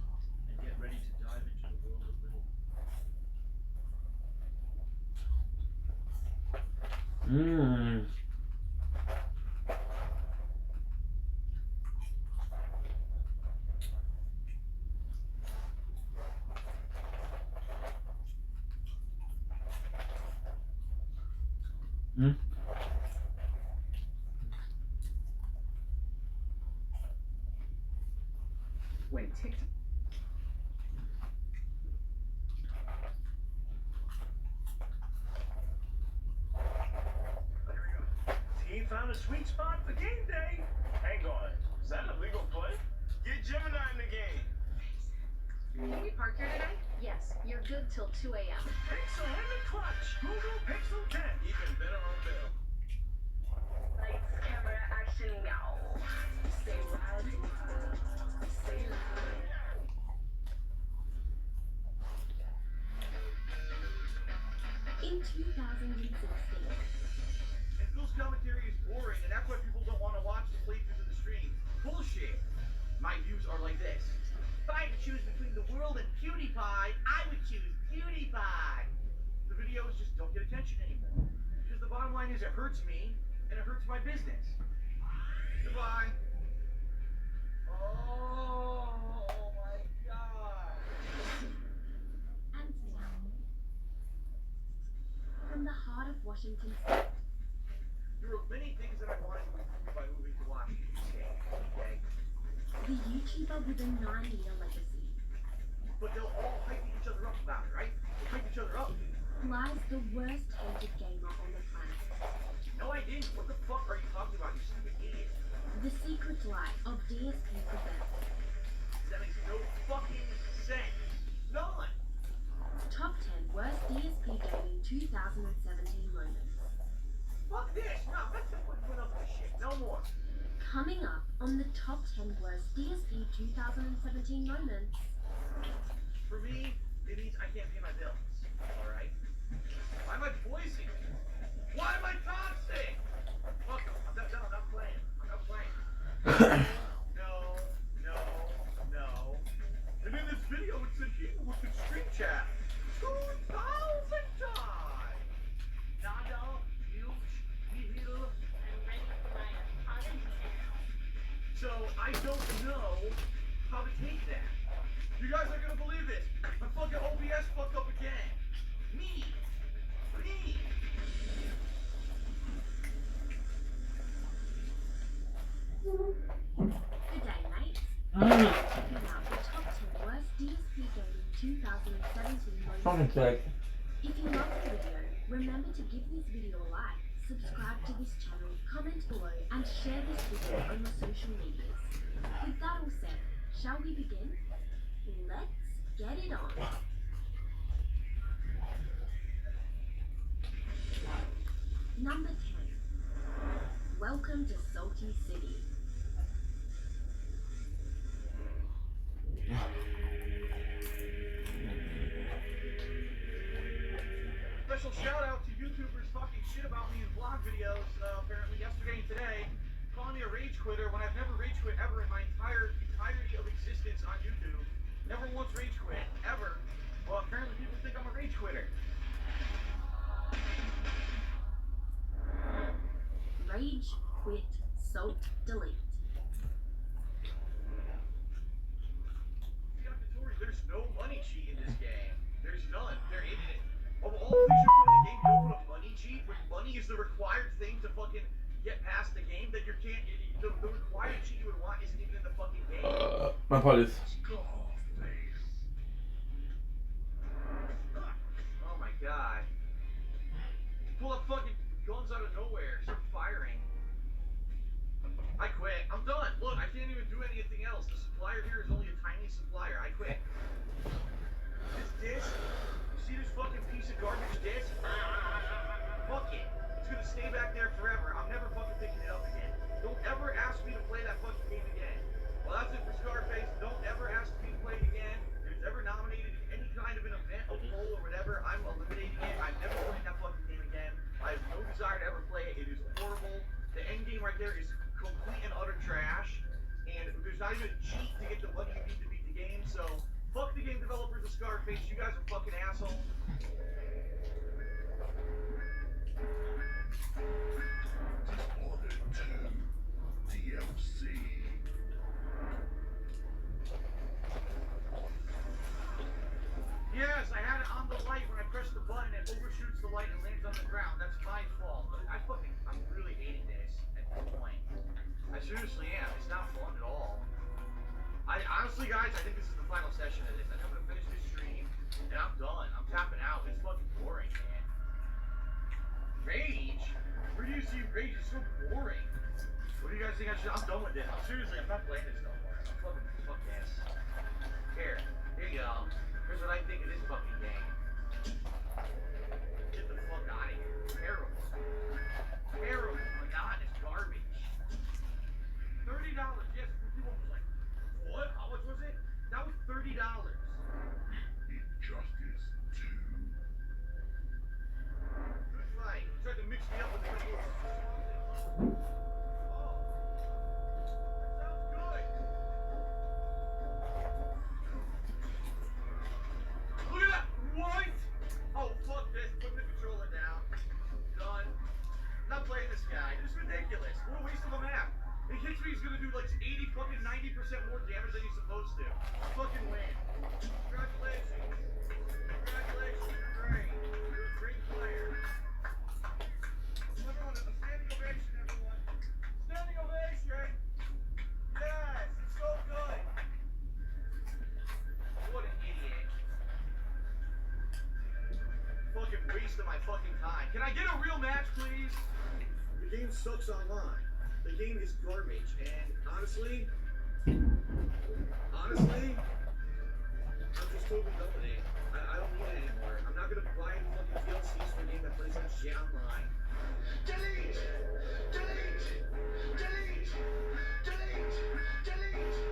[SPEAKER 5] and get ready to dive into the world of Little.
[SPEAKER 1] Mm. Mm.
[SPEAKER 10] Wait, TikTok.
[SPEAKER 9] Team found a sweet spot for game day. Hang on, is that a legal play? Get Gemini in the game.
[SPEAKER 17] Can we park here today? Yes, you're good till 2 a.m.
[SPEAKER 9] Pixel in the clutch. Google Pixel 10. Even better on bill.
[SPEAKER 14] Lights, camera, action, now. Stay loud. Stay loud. In 2016.
[SPEAKER 2] And Phil's commentary is boring, and that's why people don't want to watch the playthroughs of the stream. Bullshit. My views are like this. If I had to choose between the world and PewDiePie, I would choose PewDiePie. The videos just don't get attention anymore. Because the bottom line is it hurts me, and it hurts my business. Goodbye. Oh my god.
[SPEAKER 19] And now, from the heart of Washington State,
[SPEAKER 2] There were many things that I wanted to improve by moving to Washington State, okay?
[SPEAKER 19] the YouTuber with a 9-year legacy,
[SPEAKER 2] But they'll all hype each other up about it, right? They'll hype each other up.
[SPEAKER 19] lies the worst hated gamer on the planet.
[SPEAKER 2] No, I didn't. What the fuck are you talking about, you stupid idiot?
[SPEAKER 19] The secret life of DSP Presents.
[SPEAKER 2] That makes no fucking sense. None.
[SPEAKER 19] Top 10 worst DSP gaming 2017 moments.
[SPEAKER 2] Fuck this. No, that's not what put up with this shit. No more.
[SPEAKER 19] Coming up on the top 10 worst DSP 2017 moments.
[SPEAKER 2] For me, it means I can't pay my bills. Alright? Why am I voicing it? Why am I toxic? Fuck, I'm not playing. I'm not playing. No. And in this video, it said he was in stream chat 2,000 times.
[SPEAKER 14] Nado, huge, heel, and ready for my apology.
[SPEAKER 2] So I don't know how to take that. You guys aren't gonna believe this. My fucking OBS fucked up again. Me.
[SPEAKER 19] Good day, mates. Checking out the top 10 worst DSP gaming 2017 moments. If you loved the video, remember to give this video a like, subscribe to this channel, comment below, and share this video on your social medias. With that all said, shall we begin? Let's get it on. Number 10. Welcome to Salty City.
[SPEAKER 2] Special shout out to YouTubers talking shit about me in vlog videos, apparently yesterday and today, calling me a rage quitter when I've never rage quit ever in my entirety of existence on YouTube. Never once rage quit, ever. Well, apparently people think I'm a rage quitter.
[SPEAKER 19] Rage, quit, salt, delete.
[SPEAKER 2] There's no money cheat in this game. There's none. There isn't. Of all the things you put in the game, you don't put a money cheat, when money is the required thing to fucking get past the game, that you can't. The required cheat you would want isn't even in the fucking game.
[SPEAKER 1] My apologies.
[SPEAKER 2] Oh my god. Pull up fucking guns out of nowhere, start firing. I quit. I'm done. Look, I can't even do anything else. The supplier here is only a tiny supplier. I quit. This disc, you see this fucking piece of garbage disc? Fuck it. It's gonna stay back there forever. I'm never fucking picking it up again. Don't ever ask me to play that fucking game again. Well, that's it for Scarface. Don't ever ask me to play it again. If it's ever nominated in any kind of an event, a poll or whatever, I'm eliminating it. I'm never playing that fucking game again. I have no desire to ever play it. It is horrible. The end game right there is complete and utter trash. And there's not even a cheat to get the money you need to beat the game. So, fuck the game developers of Scarface. You guys are fucking assholes.
[SPEAKER 9] Order 2, DLC.
[SPEAKER 2] Yes, I had it on the light. When I press the button, it overshoots the light and lands on the ground. That's my fault. I'm really hating this at this point. I seriously am. It's not fun at all. Honestly, guys, I think this is the final session of this. I think I'm gonna finish this stream, and I'm done. I'm tapping out. It's fucking boring, man. Rage? Where do you see rage? It's so boring. What do you guys think I should? I'm done with this. Seriously, I'm not playing this no more. I'm fucking fuck this. Here you go. Here's what I think of this fucking game. Get the fuck out of here. Terrible. Monotonous garbage. $30. Yes, people was like, what? How much was it? That was $30.
[SPEAKER 9] Injustice 2.
[SPEAKER 2] Good fight. Tried to mix me up with a couple of... Oh. That sounds good. Look at that. What? Oh, fuck this. It hits me, he's gonna do like 80 fucking 90% more damage than he's supposed to. Fucking win. Congratulations. Congratulations, you're great. You're a great player. Everyone, a standing ovation, everyone. Standing ovation. Yes, it's so good. What an idiot. Fucking waste of my fucking time. Can I get a real match, please? The game sucks online. The game is garbage, and honestly, I'm just totally done with it. I don't need it anymore. I'm not gonna buy any fucking DLCs for a game that plays like shit online. Delete! Delete! Delete! Delete! Delete!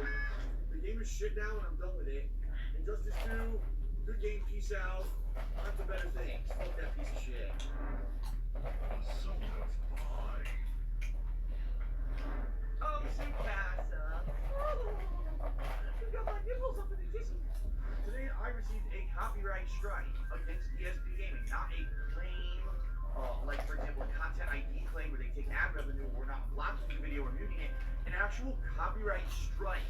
[SPEAKER 2] The game is shit now, and I'm done with it. Injustice 2, good game, peace out. On to better things. Fuck that piece of shit. Oh, Sukasa. You got my nipples up in the kitchen. Today I received a copyright strike against ESP Gaming. Not a claim, like for example, a content ID claim where they take ad revenue or not blocking the video or muting it. An actual copyright strike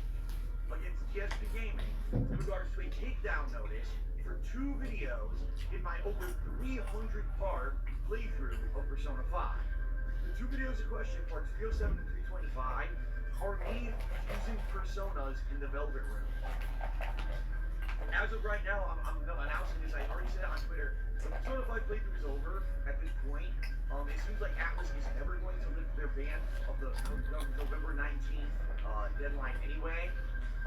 [SPEAKER 2] against ESP Gaming in regards to a takedown notice for 2 videos in my over 300-part playthrough of Persona 5. The 2 videos in question, parts 307 and 325, are me using personas in the Velvet Room. As of right now, I'm announcing this. I already said it on Twitter. The Persona 5 playthrough is over at this point. It seems like Atlas is never going to lift their ban of the November 19th deadline anyway.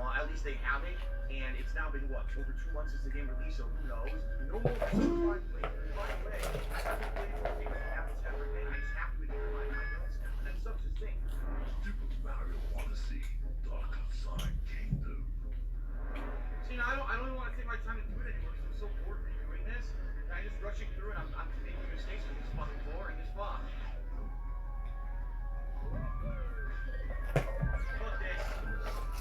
[SPEAKER 2] At least they haven't. And it's now been, what, over 2 months since the game released, so who knows? No more Persona 5 playthrough. By the way, I haven't played for a game like Atlas ever, and I'm just happy with my notes now. And that's such a thing. Super Mario Odyssey, Dark Side Kingdom. See, now I don't even want to take my time to do it anymore because I'm so bored of doing this. And I'm just rushing through and I'm making mistakes because it's fucking boring as fuck. Fuck this.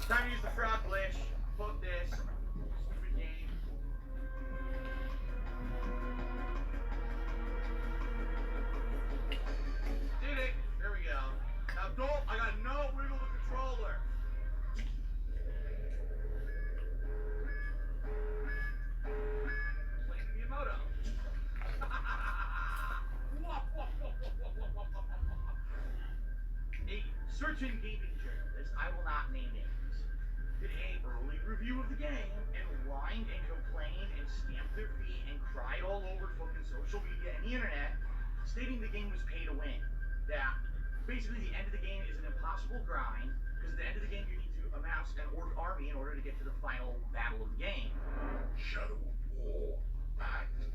[SPEAKER 2] Time to use the frog glitch. Fuck this. Stupid game. Did it. There we go. Now I got no wiggle the controller. Playing Miyamoto. A certain gaming journalist, I will not name names, did a early review of the game and whined and complained and stamped their feet and cried all over fucking social media and the internet, stating the game was pay to win. That basically the end of the game is an impossible grind, because at the end of the game you need to amass an orc army in order to get to the final battle of the game. Shadow of War. Act 4.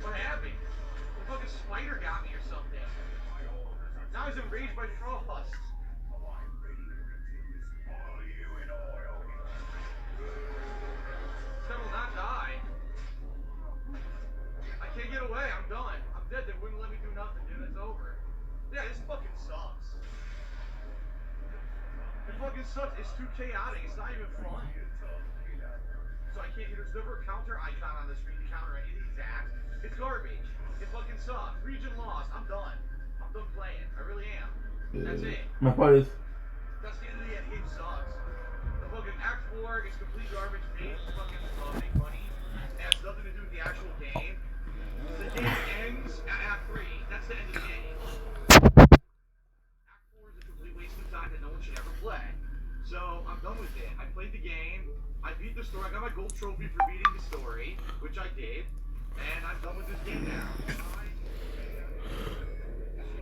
[SPEAKER 2] What happened? The fucking spider got me or something. Now he's enraged by Frost. I'm ready to refuse all you in oil. This will not die. I can't get away. I'm done. I'm dead. They wouldn't let me do nothing, dude. It's over. Yeah, this fucking sucks. It fucking sucks. It's too chaotic. It's not even fun. So I can't. There's never a counter icon on the screen to counter any of these acts. It's garbage. It fucking sucks. Region lost. I'm done. I'm done playing. I really am. That's it.
[SPEAKER 1] My part is.
[SPEAKER 2] That's the end of the end. The game sucks. The fucking Act 4 is complete garbage. Made to fucking make money. It has nothing to do with the actual game. The game ends at Act 3. That's the end of the game. Act 4 is a complete waste of time that no one should ever play. So I'm done with it. I played the game. I beat the story. I got my gold trophy for beating the story, which I did. And I'm done with this game now.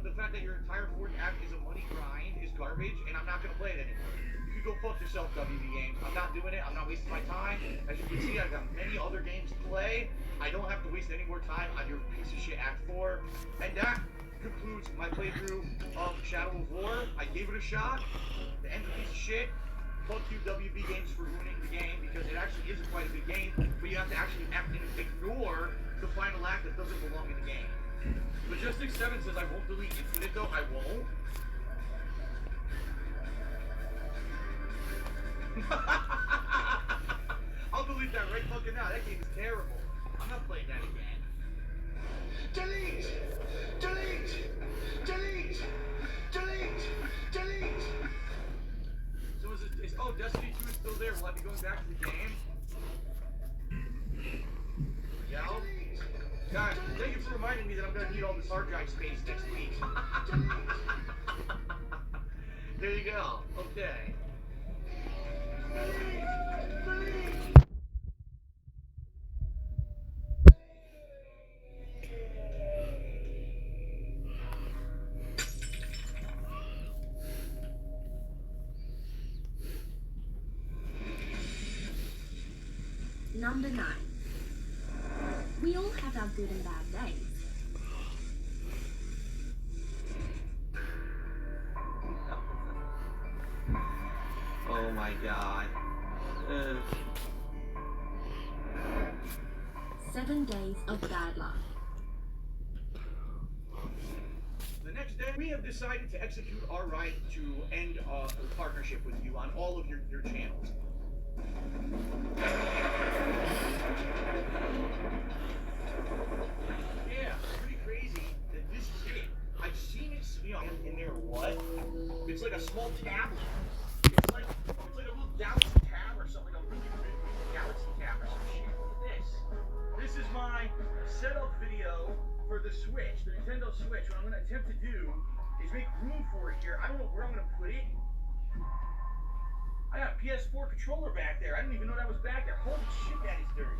[SPEAKER 2] The fact that your entire fourth act is a money grind is garbage, and I'm not going to play it anymore. You can go fuck yourself, WB Games. I'm not doing it. I'm not wasting my time. As you can see, I've got many other games to play. I don't have to waste any more time on your piece of shit Act 4. And that concludes my playthrough of Shadow of War. I gave it a shot. The end of piece of shit. Fuck you, WB Games, for ruining the game, because it actually is quite a good game, but you have to actually ignore the final act that doesn't belong in the game. Majestic 7 says I won't delete Infinite, though. I won't. I'll delete that right fucking now. That game is terrible. I'm not playing that again. Guys, thank you for reminding me that I'm gonna need all this hard drive space next week. There you go. Okay.
[SPEAKER 19] Number 9. We all have our good and bad days.
[SPEAKER 2] Oh my god.
[SPEAKER 19] 7 days of bad luck.
[SPEAKER 2] The next day, we have decided to execute our right to end a partnership with you on all of your channels. Yeah, pretty crazy that this is it. I've seen it, in there, what? It's like a small tablet. It's like a little Galaxy tab or something, like a really good Galaxy tab or some shit. Look at this. This is my setup video for the Switch, the Nintendo Switch. What I'm going to attempt to do is make room for it here. I don't know where I'm going to put it. I got a PS4 controller back there. I didn't even know that was back there. Holy shit, that is dirty.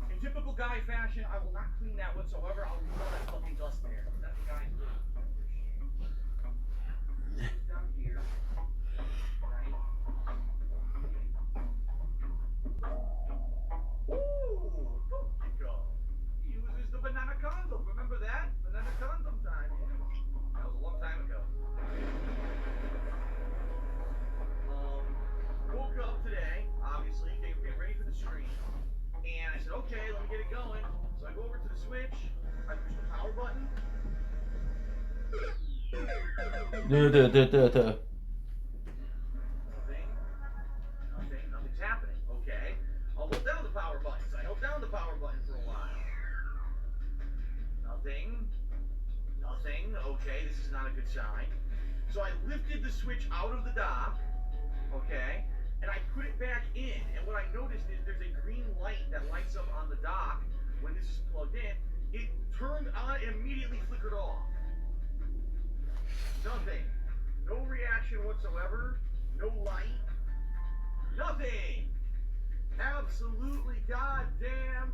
[SPEAKER 2] In typical guy fashion, I will not clean that whatsoever. I'll leave all that fucking dust there. That's the guy's doing. Down here. Right. Ooh, he uses the banana condom. Remember that? Banana condom time. That was a long time ago. Woke up today, obviously, getting ready for the stream, and I said, okay, let me get it going. So I go over to the Switch, I push the power button. Nothing's happening. Okay, I'll hold down the power button. So I held down the power button for a while. Nothing. Okay, this is not a good sign. So I lifted the Switch out of the dock. Okay, and I put it back in, and what I noticed is there's a green light that lights up on the dock when this is plugged in. It turned on and immediately flickered off. Nothing. No reaction whatsoever. No light. Nothing. Absolutely goddamn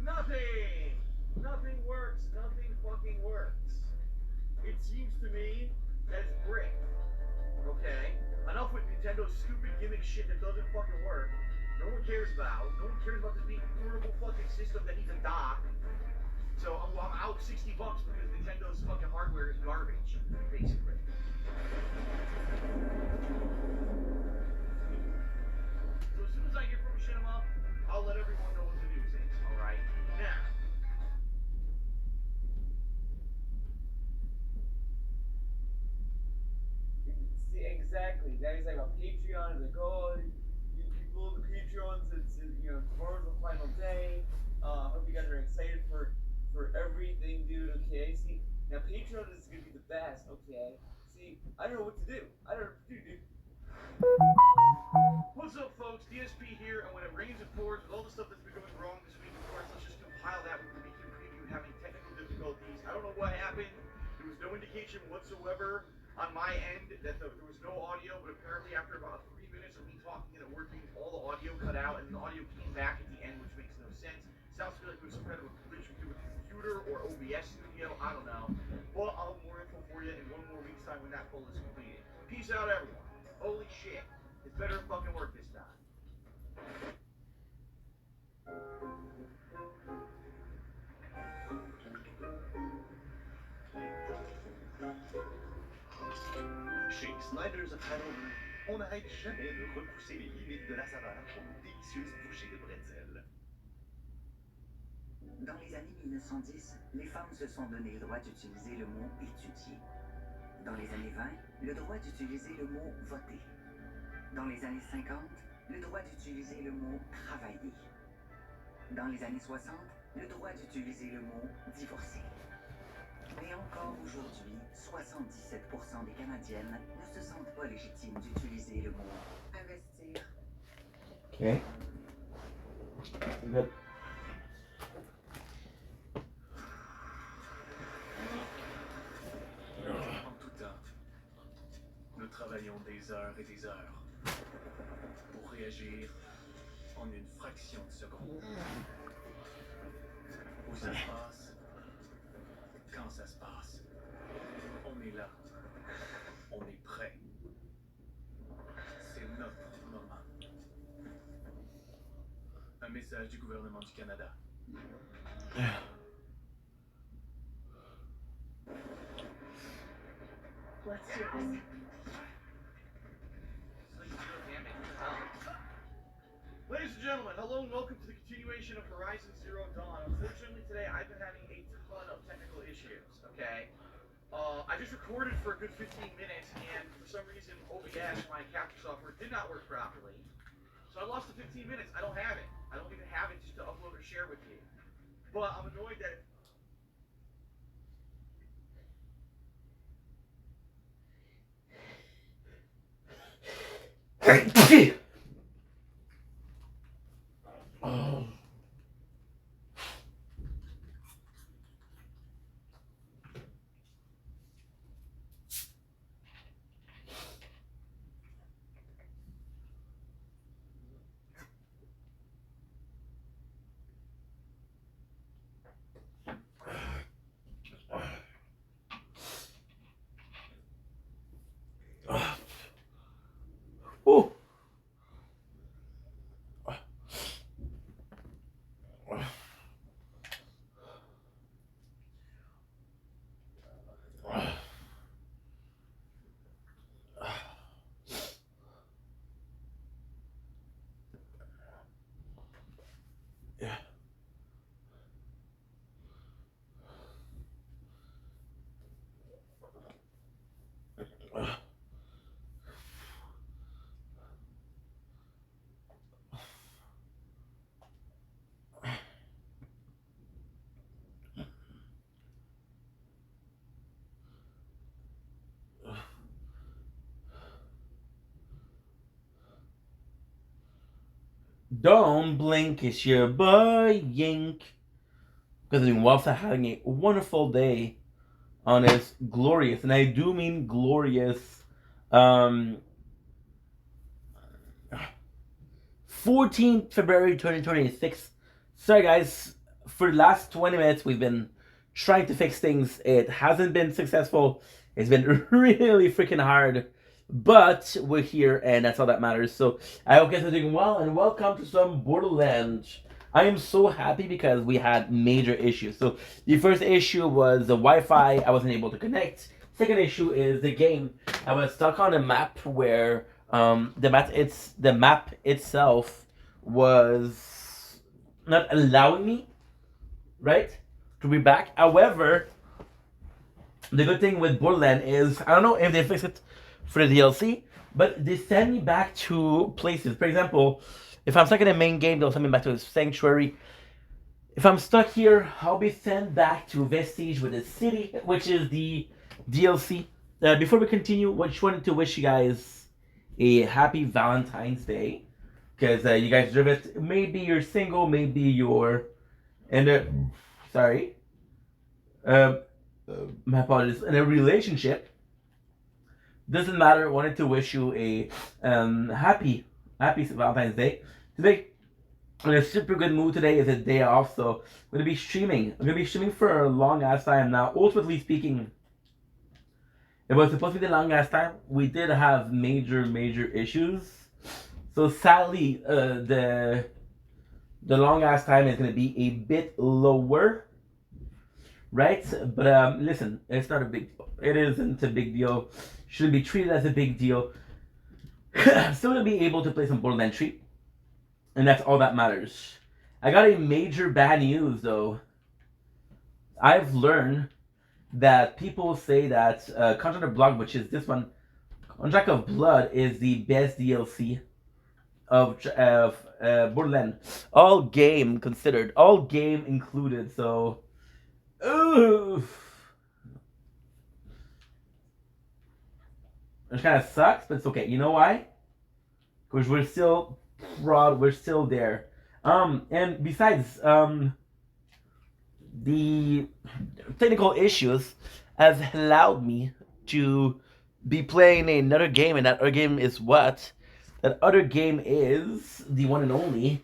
[SPEAKER 2] nothing. Nothing works. Nothing fucking works. It seems to me that it's brick. Okay? Enough with Nintendo's stupid gimmick shit that doesn't fucking work. No one cares about. No one cares about this being a durable fucking system that needs a dock. So I'm out $60 because Nintendo's fucking hardware is garbage, basically. So as soon as I hear from Machinima, I'll let everyone know what the news is. Alright? Now.
[SPEAKER 20] See, exactly. There's like a Patreon, it's like, oh, you people, the Patreons, it's, tomorrow's the final day. Hope you guys are excited for everything, dude, okay? See, now Patreon is gonna be the best, okay? See, I don't know what to do. I don't know what to do, dude.
[SPEAKER 2] What's up, folks? DSP here, and when it rains, it pours. With all the stuff that's been going wrong this week, of course, let's just compile that with the weekend preview having technical difficulties. I don't know what happened. There was no indication whatsoever on my end that there was no audio, but apparently after about 3 minutes of me talking and it working, all the audio cut out, and the audio came back at the end, which makes no sense. Sounds to me like there was some kind of a glitch with the computer or OBS studio, I don't know. But I'll have more info for you in 1 more week's time when that poll is completed. Peace out, everyone. Holy shit. It's better fucking work this time.
[SPEAKER 21] Chez Snyder's Apparel, on n'arrête jamais de repousser les limites de la saveur pour une délicieuse bouchée de bretzel.
[SPEAKER 22] Dans les années 1910, les femmes se sont donné le droit d'utiliser le mot étudier. Dans les années 20, le droit d'utiliser le mot voter. Dans les années 50, le droit d'utiliser le mot travailler. Dans les années 60, le droit d'utiliser le mot divorcer. Mais encore aujourd'hui, 77% des Canadiennes ne se sentent pas légitimes d'utiliser le mot investir.
[SPEAKER 1] Okay. Good.
[SPEAKER 10] des heures et des heures pour réagir en une fraction de seconde. Où ça se passe, quand ça se passe. On est là. On est prêt. C'est notre moment. Un message du gouvernement du Canada.
[SPEAKER 15] Let's do this.
[SPEAKER 2] Ladies and gentlemen, hello and welcome to the continuation of Horizon Zero Dawn. Unfortunately, today I've been having a ton of technical issues, okay? I just recorded for a good 15 minutes, and for some reason, OBS, my capture software, did not work properly. So I lost the 15 minutes. I don't have it. I don't even have it just to upload or share with you. But I'm annoyed that...
[SPEAKER 1] Oh. Oh. Yeah. Don't blink, it's your boy Yink. Because Waffle having a wonderful day on this glorious, and I do mean glorious, 14th February 2026. Sorry guys, for the last 20 minutes we've been trying to fix things. It hasn't been successful. It's been really freaking hard. But we're here and that's all that matters. So I hope you guys are doing well and welcome to some Borderlands. I am so happy because we had major issues. So the first issue was the Wi-Fi. I wasn't able to connect. Second issue is the game. I was stuck on a map where the map itself was not allowing me, right, to be back. However, the good thing with Borderlands is I don't know if they fix it for the DLC, but they send me back to places. For example, if I'm stuck in the main game, they'll send me back to a sanctuary. If I'm stuck here, I'll be sent back to Vestige with the city, which is the DLC. Before we continue, I just wanted to wish you guys a happy Valentine's Day, because you guys deserve it. Maybe you're single, maybe you're sorry, my apologies, in a relationship. Doesn't matter. I wanted to wish you a happy Valentine's Day. Today, I'm in a super good mood. Today is a day off, so I'm gonna be streaming. I'm gonna be streaming for a long ass time now. Ultimately speaking, it was supposed to be the long ass time. We did have major issues. So sadly, the long ass time is gonna be a bit lower, right? But listen, it's not a big deal. It isn't a big deal. Shouldn't be treated as a big deal. Still gonna be able to play some Borderlands 3, and that's all that matters. I got a major bad news though. I've learned that people say that Contract of Blood, which is this one, Contract of Blood, is the best DLC of Borderlands. All game considered, all game included. So, oof. Which kind of sucks, but it's okay. You know why? Because we're still proud. We're still there. And besides, the technical issues have allowed me to be playing another game, and that other game is what? That other game is the one and only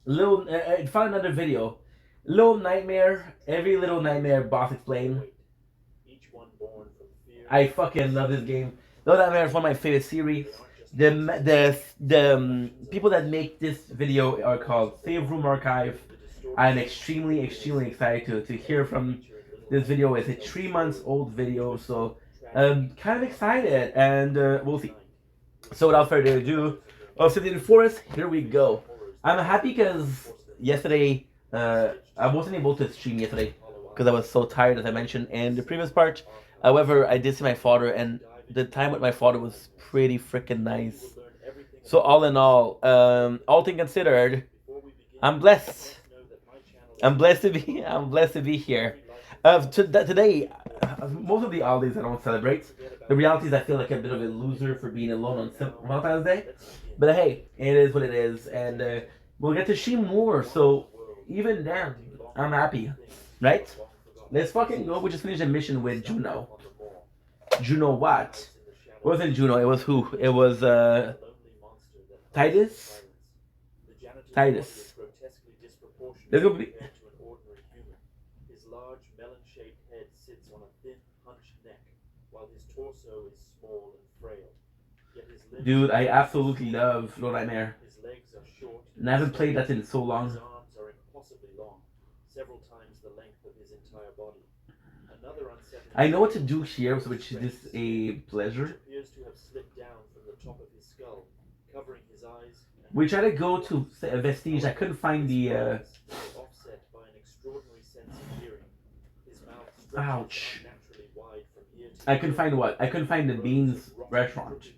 [SPEAKER 1] Little. I found another video. Little Nightmare. Every Little Nightmare boss explained. I fucking love this game. Little Nightmare is one of my favorite series. The people that make this video are called Save Room Archive. I'm extremely excited to hear from this video. It's a 3 months old video, so kind of excited, and we'll see. So without further ado, Obsidian Forest, here we go. I'm happy because yesterday I wasn't able to stream yesterday because I was so tired, as I mentioned in the previous part. However, I did see my father, and the time with my father was pretty freaking nice. So all in all things considered, I'm blessed. I'm blessed to be. I'm blessed to be here. Today, most of the holidays I don't celebrate. The reality is I feel like a bit of a loser for being alone on Valentine's Day. But hey, it is what it is, and we'll get to see more. So even then, I'm happy, right? Let's fucking go. We just finished a mission with Juno. Juno what? It wasn't Juno. It was who? It was Titus. Titus. Let's go.
[SPEAKER 21] His large melon-shaped head sits on a thin, hunched neck, while his torso is small and frail. Yet his limbs
[SPEAKER 1] Dude, I absolutely love Little Nightmare.
[SPEAKER 21] His legs are short.
[SPEAKER 1] And I haven't played that in so long.
[SPEAKER 21] His arms are impossibly long, several times the length of his entire body. Another unsettling.
[SPEAKER 1] I know what to do here, which is just a pleasure.
[SPEAKER 21] Appears to have slipped down from the top of his skull, covering his eyes.
[SPEAKER 1] We tried to go to Vestige. I couldn't find the.
[SPEAKER 21] Offset by an extraordinary sense of hearing. His mouth
[SPEAKER 1] Ouch.
[SPEAKER 21] naturally wide from ear to
[SPEAKER 1] I couldn't find what? I couldn't find the Beans restaurant.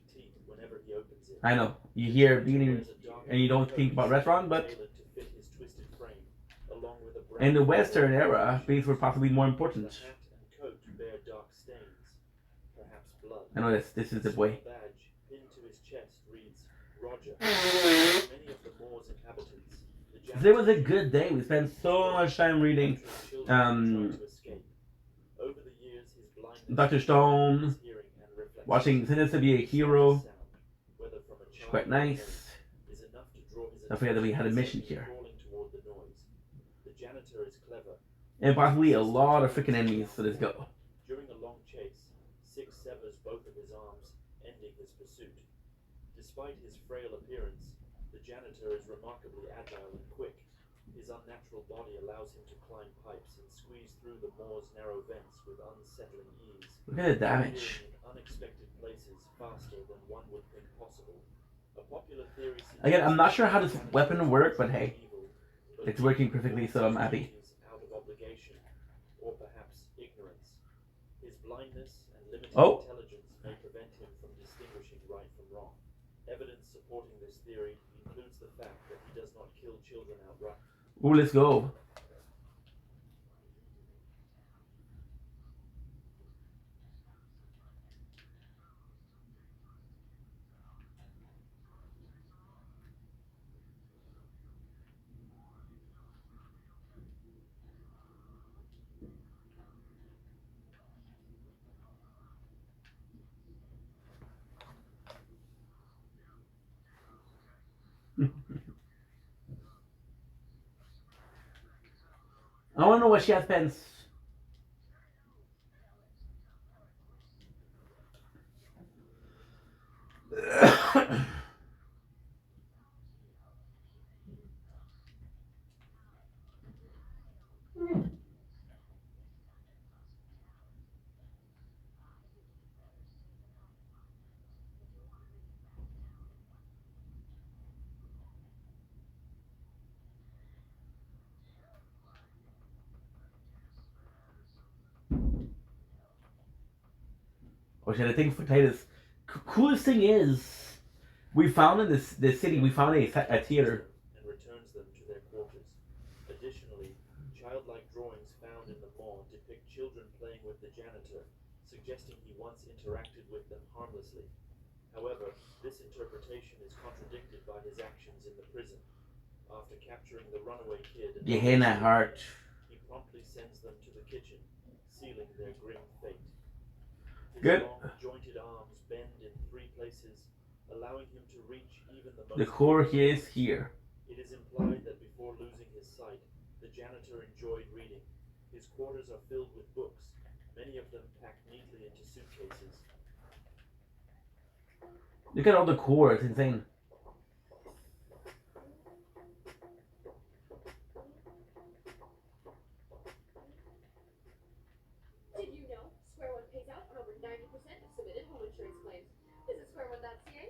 [SPEAKER 1] I know. You hear Beans and you don't think about restaurant, but in the Western era, Beans were possibly more important. I know this. This is the boy. Today was a good day. We spent so much time reading Dr. Stone, watching Sentence to be a Hero. Quite nice. Don't forget that we had a mission here. And possibly a lot of freaking enemies, so let's go.
[SPEAKER 21] During a long chase, Six severs both of his arms, ending his pursuit. Despite his frail appearance, the janitor is remarkably agile and quick. His unnatural body allows him to climb pipes and squeeze through the moore's narrow vents with unsettling ease.
[SPEAKER 1] Look at the damage.
[SPEAKER 21] In unexpected places faster than one would think possible. A popular theory.
[SPEAKER 1] Again, I'm not sure how this weapon works, but hey, it's working perfectly, so I'm happy.
[SPEAKER 21] Out of obligation, or perhaps ignorance. His blindness and limited intelligence may prevent him from distinguishing right from wrong. Evidence supporting this theory includes the fact that he does not kill children outright.
[SPEAKER 1] Ooh, let's go. I want to know what she has pens. Oh shit, I think for Titus, coolest thing is, we found in this city, we found a theater.
[SPEAKER 21] And returns them to their quarters. Additionally, childlike drawings found in the mall depict children playing with the janitor, suggesting he once interacted with them harmlessly. However, this interpretation is contradicted by his actions in the prison. After capturing the runaway kid and
[SPEAKER 1] Gehenna heart.
[SPEAKER 21] he promptly sends them to the kitchen, sealing their grim fate. His
[SPEAKER 1] Good.
[SPEAKER 21] long, jointed arms bend in 3 places, allowing him to reach even the most
[SPEAKER 1] The core
[SPEAKER 21] difficult
[SPEAKER 1] here is
[SPEAKER 21] books.
[SPEAKER 1] here.
[SPEAKER 21] It is implied that before losing his sight, the janitor enjoyed reading. His quarters are filled with books, many of them packed neatly into suitcases.
[SPEAKER 1] Look at all the core. It's insane.
[SPEAKER 8] Did you know Square One pays out on over 90% of submitted home insurance claims? Visit squareone.ca.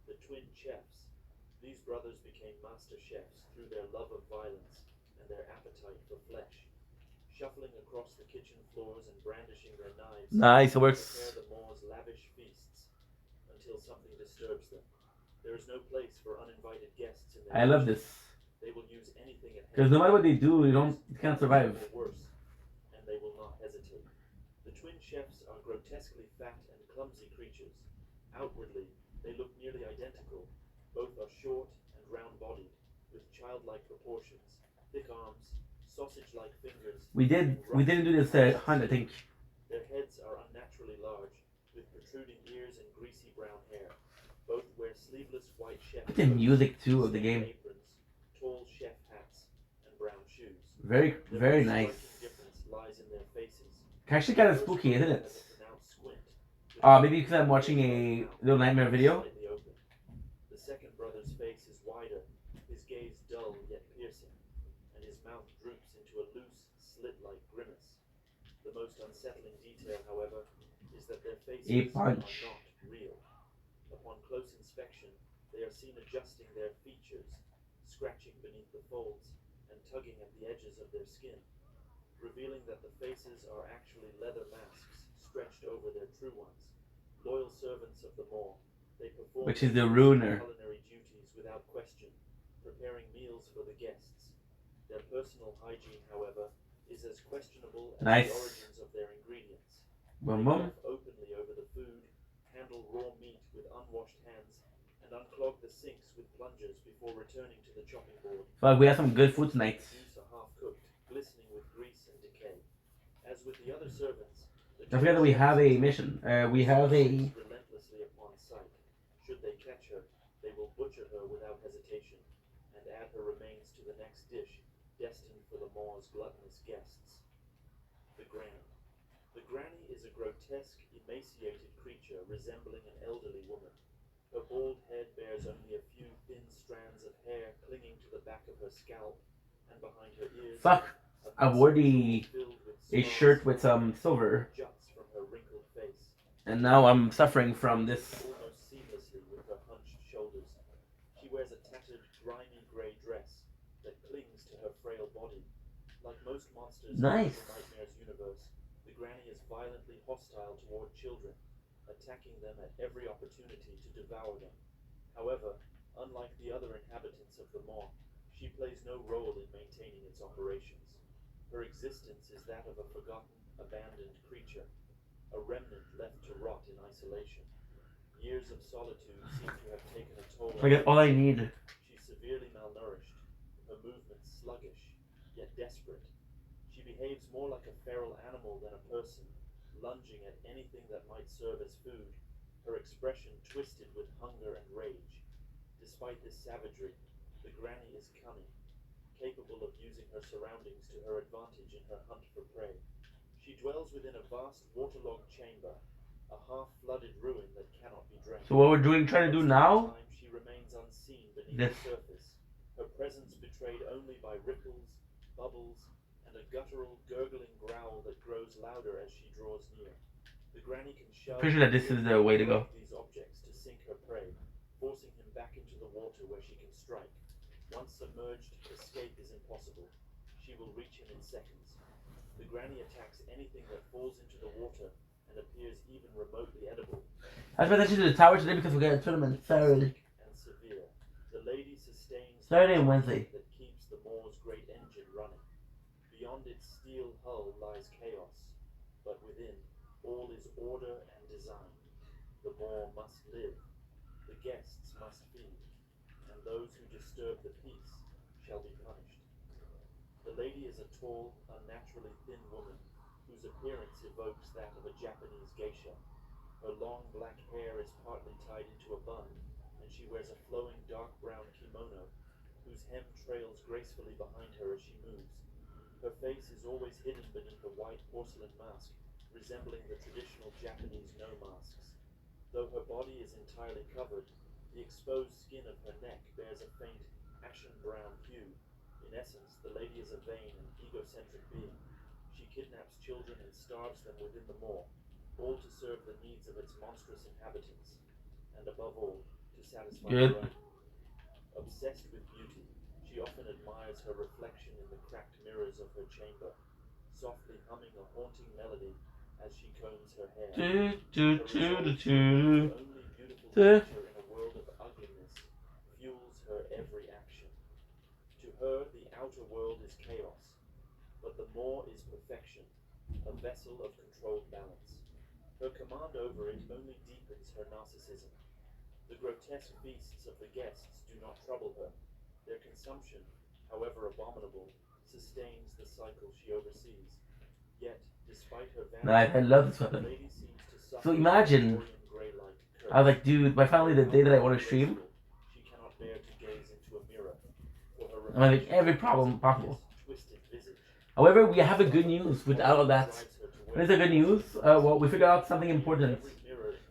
[SPEAKER 21] The twin chefs. These brothers became master chefs through their love of violence and their appetite for flesh. Shuffling across the kitchen floors and brandishing their knives,
[SPEAKER 1] Nice, it
[SPEAKER 21] they
[SPEAKER 1] works.
[SPEAKER 21] prepare the Moors' lavish feasts until something disturbs them. There is no place for uninvited guests in their
[SPEAKER 1] I love
[SPEAKER 21] kitchen.
[SPEAKER 1] this.
[SPEAKER 21] They will use anything at hand.
[SPEAKER 1] Because no matter what they do, you can't survive.
[SPEAKER 21] Or worse, and they will not hesitate. The twin chefs are grotesquely fat and clumsy creatures. Outwardly, they look nearly identical. Both are short and round-bodied, with childlike proportions, thick arms, sausage-like fingers.
[SPEAKER 1] We didn't do this hunt, I think.
[SPEAKER 21] Their heads are unnaturally large, with protruding ears and greasy brown hair. Both wear sleeveless white chef
[SPEAKER 1] Look at the music too of the game.
[SPEAKER 21] aprons, tall chef hats, and brown shoes.
[SPEAKER 1] Very,
[SPEAKER 21] Their
[SPEAKER 1] very
[SPEAKER 21] most
[SPEAKER 1] nice.
[SPEAKER 21] striking difference lies in their faces.
[SPEAKER 1] Actually kind of spooky, isn't it?
[SPEAKER 21] Has a pronounced squint, with
[SPEAKER 1] Maybe because I'm watching a Little Nightmare video.
[SPEAKER 21] slightly open. The second brother's face is wider, his gaze dull yet piercing, and his mouth droops into a loose, slit-like grimace. The most unsettling detail, however, is that their faces are
[SPEAKER 1] punch.
[SPEAKER 21] not real. Upon close inspection, they are seen adjusting their features, scratching beneath the folds, and tugging at the edges of their skin, revealing that the faces are actually leather masks stretched over their true ones. Loyal servants of the Moor, they perform
[SPEAKER 1] Which is the
[SPEAKER 21] their
[SPEAKER 1] ruiner.
[SPEAKER 21] culinary duties without question, preparing meals for the guests. Their personal hygiene, however, is as questionable as
[SPEAKER 1] Nice.
[SPEAKER 21] the origins of their ingredients.
[SPEAKER 1] Boom,
[SPEAKER 21] They
[SPEAKER 1] boom.
[SPEAKER 21] cough openly over the food, handle raw meat with unwashed hands, and unclog the sinks with plungers before returning to the chopping board.
[SPEAKER 1] Fuck, we have some good food tonight.
[SPEAKER 21] Juice are half-cooked, glistening with grease and decay. As with the other servants, the
[SPEAKER 1] Don't forget that we have a mission. We have a...
[SPEAKER 21] relentlessly upon sight. Should they catch her, they will butcher her without hesitation and add her remains to the next dish, destined for the Moor's gluttonous guests. The Granny. The Granny is a grotesque, emaciated creature resembling an elderly woman. Her bald head bears only a few thin strands of hair clinging to the back of her scalp, and behind her ears,
[SPEAKER 1] Fuck. I wore a
[SPEAKER 21] a
[SPEAKER 1] shirt with some silver.
[SPEAKER 21] juts from her wrinkled face.
[SPEAKER 1] And now I'm suffering from this.
[SPEAKER 21] Almost seamlessly with her hunched shoulders. She wears a tattered, grimy grey dress that clings to her frail body. Like most monsters
[SPEAKER 1] Nice.
[SPEAKER 21] in the Nightmares universe, the Granny is violently hostile toward children, attacking them at every opportunity to devour them. However, unlike the other inhabitants of the Moor, she plays no role in maintaining its operations. Her existence is that of a forgotten, abandoned creature, a remnant left to rot in isolation. Years of solitude seem to have taken a toll on
[SPEAKER 1] I get
[SPEAKER 21] her.
[SPEAKER 1] all I need.
[SPEAKER 21] She's severely malnourished, her movements sluggish, yet desperate. She behaves more like a feral animal than a person, lunging at anything that might serve as food, her expression twisted with hunger and rage. Despite this savagery, the Granny is cunning, capable of using her surroundings to her advantage in her hunt for prey. She dwells within a vast waterlogged chamber, a half-flooded ruin that cannot be drained.
[SPEAKER 1] So what we're trying to do now?
[SPEAKER 21] She remains unseen beneath
[SPEAKER 1] This.
[SPEAKER 21] the surface, her presence betrayed only by ripples, bubbles, and a guttural, gurgling growl that grows louder as she draws near. The Granny can shove
[SPEAKER 1] Pretty sure that this is the way to go.
[SPEAKER 21] these objects to sink her prey, forcing him back into the water where she can strike. Once submerged, escape is impossible. She will reach him in seconds. The Granny attacks anything that falls into the water and appears even remotely edible.
[SPEAKER 1] I was attention to the tower today because we got a tournament Saturday.
[SPEAKER 21] And severe. The lady sustains
[SPEAKER 1] Saturday and Wednesday.
[SPEAKER 21] that keeps the Moor's great engine running. Beyond its steel hull lies chaos, but within, all is order and design. The Moor must live. The guests must feed. And those who disturb the peace shall be punished. The lady is a tall, unnaturally thin woman, whose appearance evokes that of a Japanese geisha. Her long black hair is partly tied into a bun, and she wears a flowing dark brown kimono, whose hem trails gracefully behind her as she moves. Her face is always hidden beneath a white porcelain mask, resembling the traditional Japanese no masks. Though her body is entirely covered, the exposed skin of her neck bears a faint ashen brown hue. In essence, the lady is a vain and egocentric being. She kidnaps children and starves them within the moor, all to serve the needs of its monstrous inhabitants, and above all, to satisfy
[SPEAKER 1] Good.
[SPEAKER 21] her own. Obsessed with beauty, she often admires her reflection in the cracked mirrors of her chamber, softly humming a haunting melody as she combs her hair. Her resolve to remain the only beautiful creature in a world of ugliness fuels her every action. To her, the outer world is chaos, but the moor is perfection, a vessel of controlled balance. Her command over it only deepens her narcissism. The grotesque feasts of the guests do not trouble her. Their consumption, however abominable, sustains the cycle she oversees. Yet, despite her vanity,
[SPEAKER 1] I love this
[SPEAKER 21] the
[SPEAKER 1] weapon.
[SPEAKER 21] lady seems to suffer
[SPEAKER 1] So imagine,
[SPEAKER 21] Dorian Gray-like curse.
[SPEAKER 1] I was like, dude, by finally the day that I want to stream,
[SPEAKER 21] She cannot bear to gaze into a mirror, for her
[SPEAKER 1] I'm gonna make
[SPEAKER 21] reflection
[SPEAKER 1] every
[SPEAKER 21] bears
[SPEAKER 1] problem
[SPEAKER 21] a
[SPEAKER 1] possible.
[SPEAKER 21] hideous, twisted visage.
[SPEAKER 1] However, we have a good news with all of that. What is the good news? Well, we figured out something important.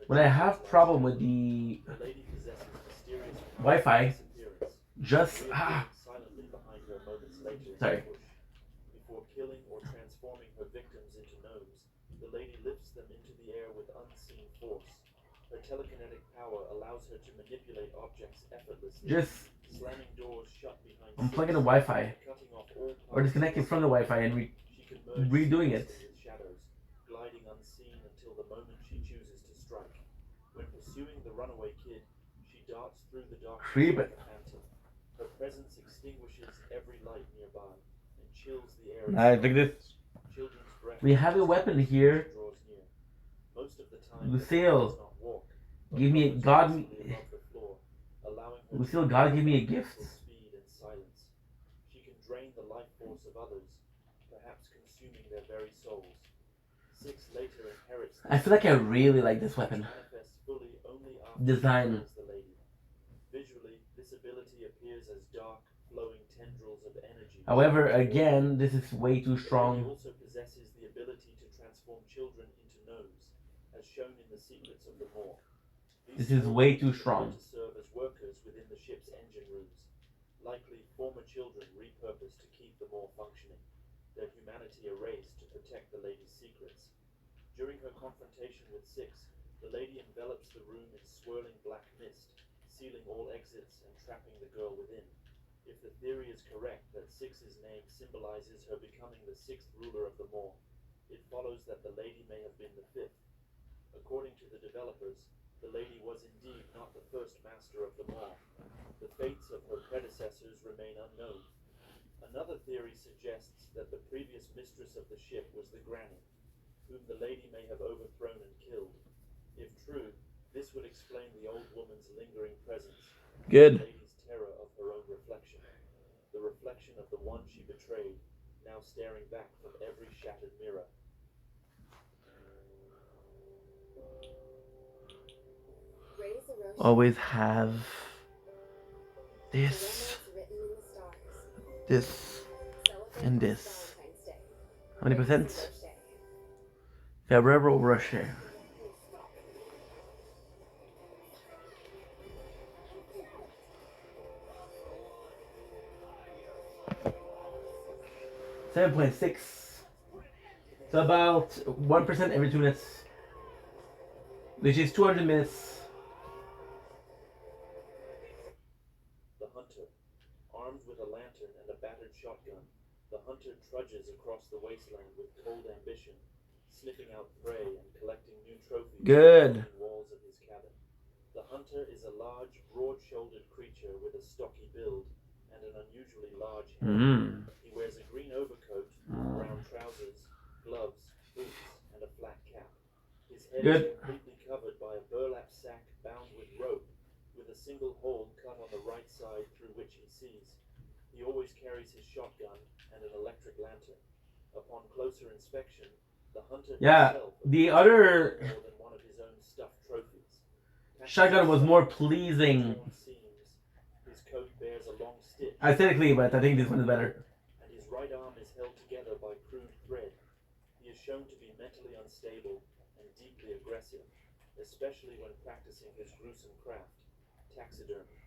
[SPEAKER 1] When I have problem with the
[SPEAKER 21] The lady possesses mysterious powers of
[SPEAKER 1] Wi-Fi,
[SPEAKER 21] disappearance,
[SPEAKER 1] just
[SPEAKER 21] reappearing silently behind her moments later in
[SPEAKER 1] sorry.
[SPEAKER 21] the bush. Before killing or transforming her victims into gnomes, the lady lifts them into the air with unseen force. Her telekinetic power allows her to manipulate objects effortlessly,
[SPEAKER 1] Just
[SPEAKER 21] slamming doors shut behind
[SPEAKER 1] unplugging the
[SPEAKER 21] Six,
[SPEAKER 1] Wi-Fi
[SPEAKER 21] cutting off all
[SPEAKER 1] or
[SPEAKER 21] paths
[SPEAKER 1] disconnecting
[SPEAKER 21] to
[SPEAKER 1] from the
[SPEAKER 21] escape.
[SPEAKER 1] Wi-Fi and
[SPEAKER 21] She can merge
[SPEAKER 1] redoing it.
[SPEAKER 21] seamlessly with shadows, gliding unseen until the moment she chooses to strike. When pursuing the runaway kid, she darts through the darkness
[SPEAKER 1] Creep.
[SPEAKER 21] like a phantom. Her presence extinguishes every light nearby and chills the air.
[SPEAKER 1] Alright, look at this.
[SPEAKER 21] Children's breath
[SPEAKER 1] We have a weapon here.
[SPEAKER 21] draws near. Most of the time,
[SPEAKER 1] Lucille,
[SPEAKER 21] does not walk, but
[SPEAKER 1] give me
[SPEAKER 21] hovers
[SPEAKER 1] God.
[SPEAKER 21] gracefully above the floor, allowing her
[SPEAKER 1] Lucille,
[SPEAKER 21] to
[SPEAKER 1] God, give me a
[SPEAKER 21] with
[SPEAKER 1] gift.
[SPEAKER 21] speed and silence. She can drain the life force of others, perhaps consuming their very souls. Six later inherits
[SPEAKER 1] I feel like I really like this weapon.
[SPEAKER 21] manifests fully only after
[SPEAKER 1] Design.
[SPEAKER 21] she kills the lady. Visually, this ability appears as dark, flowing tendrils of energy.
[SPEAKER 1] However, again, this is way too
[SPEAKER 21] The lady
[SPEAKER 1] strong.
[SPEAKER 21] also possesses the ability to transform children into gnomes, as shown in the secrets of the moor.
[SPEAKER 1] This is way too strong.
[SPEAKER 21] To serve as workers within the ship's engine rooms, likely former children repurposed to keep the moor functioning, their humanity erased to protect the lady's secrets. During her confrontation with Six, the lady envelops the room in swirling black mist, sealing all exits and trapping the girl within. If the theory is correct that Six's name symbolizes her becoming the sixth ruler of the moor, it follows that the lady may have been the fifth. According to the developers, the lady was indeed not the first master of the moor. The fates of her predecessors remain unknown. Another theory suggests that the previous mistress of the ship was the Granny, whom the lady may have overthrown and killed. If true, this would explain the old woman's lingering presence.
[SPEAKER 1] Good.
[SPEAKER 21] The lady's terror of her own reflection. The reflection of the one she betrayed, now staring back from every shattered mirror.
[SPEAKER 1] Always have this, and this. How many percent? Ferrero Rocher. $7.6. So about 1% every 2 minutes, which is 200 minutes.
[SPEAKER 21] The hunter, armed with a lantern and a battered shotgun, the hunter trudges across the wasteland with cold ambition, sniffing out prey and collecting new trophies
[SPEAKER 1] Good.
[SPEAKER 21] on the walls of his cabin. The hunter is a large, broad-shouldered creature with a stocky build and an unusually large head. He wears a green overcoat, brown trousers, gloves, boots, and a flat cap. His head is completely covered by a burlap sack bound with rope, with a single hole cut on the right side through which he sees. He always carries his shotgun and an electric lantern. Upon closer inspection, The hunter
[SPEAKER 1] Yeah,
[SPEAKER 21] himself
[SPEAKER 1] the
[SPEAKER 21] appears to have
[SPEAKER 1] other
[SPEAKER 21] more than one of his own stuffed trophies.
[SPEAKER 1] shotgun was more pleasing
[SPEAKER 21] Seams. His coat bears a long stitch,
[SPEAKER 1] aesthetically, but I think this one is better.
[SPEAKER 21] and his right arm is held together by crude thread. He is shown to be mentally unstable and deeply aggressive, especially when practicing his gruesome craft, taxidermy.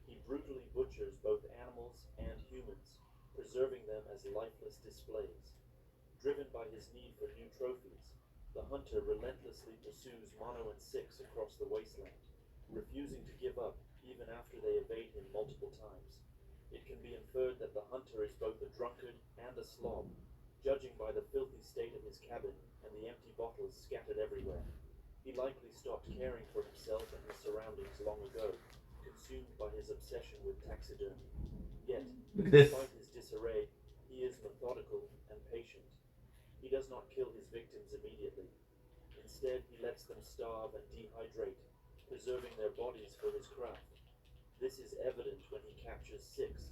[SPEAKER 21] He brutally butchers both animals and humans, preserving them as lifeless displays. Driven by his need for new trophies, the hunter relentlessly pursues Mono and Six across the wasteland, refusing to give up even after they evade him multiple times. It can be inferred that the hunter is both a drunkard and a slob, judging by the filthy state of his cabin and the empty bottles scattered everywhere. He likely stopped caring for himself and his surroundings long ago, consumed by his obsession with taxidermy. Yet,
[SPEAKER 1] Look at this.
[SPEAKER 21] despite his disarray, he is methodical and patient. He does not kill his victims immediately. Instead, he lets them starve and dehydrate, preserving their bodies for his craft. This is evident when he captures Six.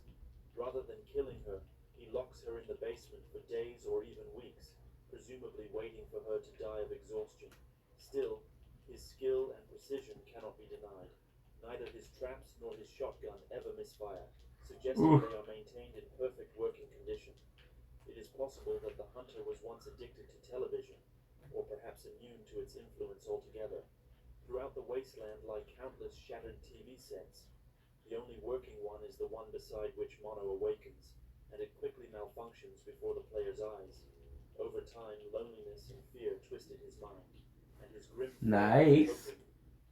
[SPEAKER 21] Rather than killing her, he locks her in the basement for days or even weeks, presumably waiting for her to die of exhaustion. Still, his skill and precision cannot be denied. Neither his traps nor his shotgun ever misfire, suggesting they are maintained in perfect working condition. It is possible that the hunter was once addicted to television, or perhaps immune to its influence altogether. Throughout the wasteland lie countless shattered TV sets. The only working one is the one beside which Mono awakens, and it quickly malfunctions before the player's eyes. Over time, loneliness and fear twisted his mind, and his grim
[SPEAKER 1] Nice.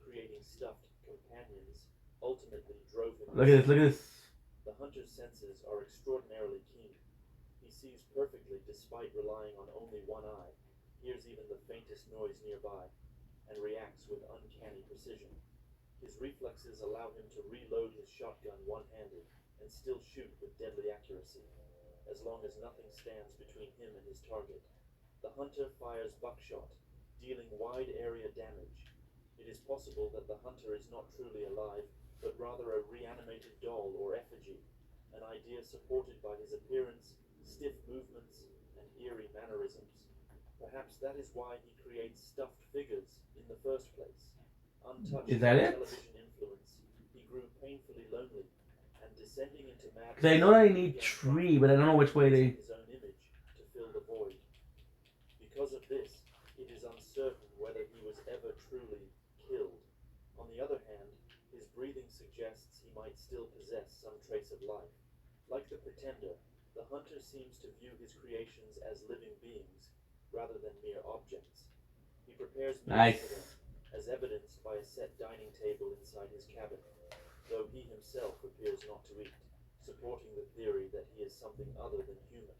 [SPEAKER 21] creating stuffed companions, ultimately drove him.
[SPEAKER 1] Look at this, look at this.
[SPEAKER 21] The hunter's senses are extraordinarily keen. He sees perfectly despite relying on only one eye, hears even the faintest noise nearby, and reacts with uncanny precision. His reflexes allow him to reload his shotgun one-handed and still shoot with deadly accuracy, as long as nothing stands between him and his target. The hunter fires buckshot, dealing wide area damage. It is possible that the hunter is not truly alive, but rather a reanimated doll or effigy, an idea supported by his appearance, stiff movements, and eerie mannerisms. Perhaps that is why he creates stuffed figures in the first place. Untouched
[SPEAKER 1] Is that
[SPEAKER 21] by
[SPEAKER 1] it?
[SPEAKER 21] television influence, he grew painfully lonely, and descending into madness.
[SPEAKER 1] Because I know that I need tree, but I don't know which way they.
[SPEAKER 21] His own image to fill the void. Because of this, it is uncertain whether he was ever truly killed. On the other hand, his breathing suggests he might still possess some trace of life. Like the Pretender, the hunter seems to view his creations as living beings, rather than mere objects. He prepares meals for them, as evidenced by a set dining table inside his cabin, though he himself appears not to eat, supporting the theory that he is something other than human.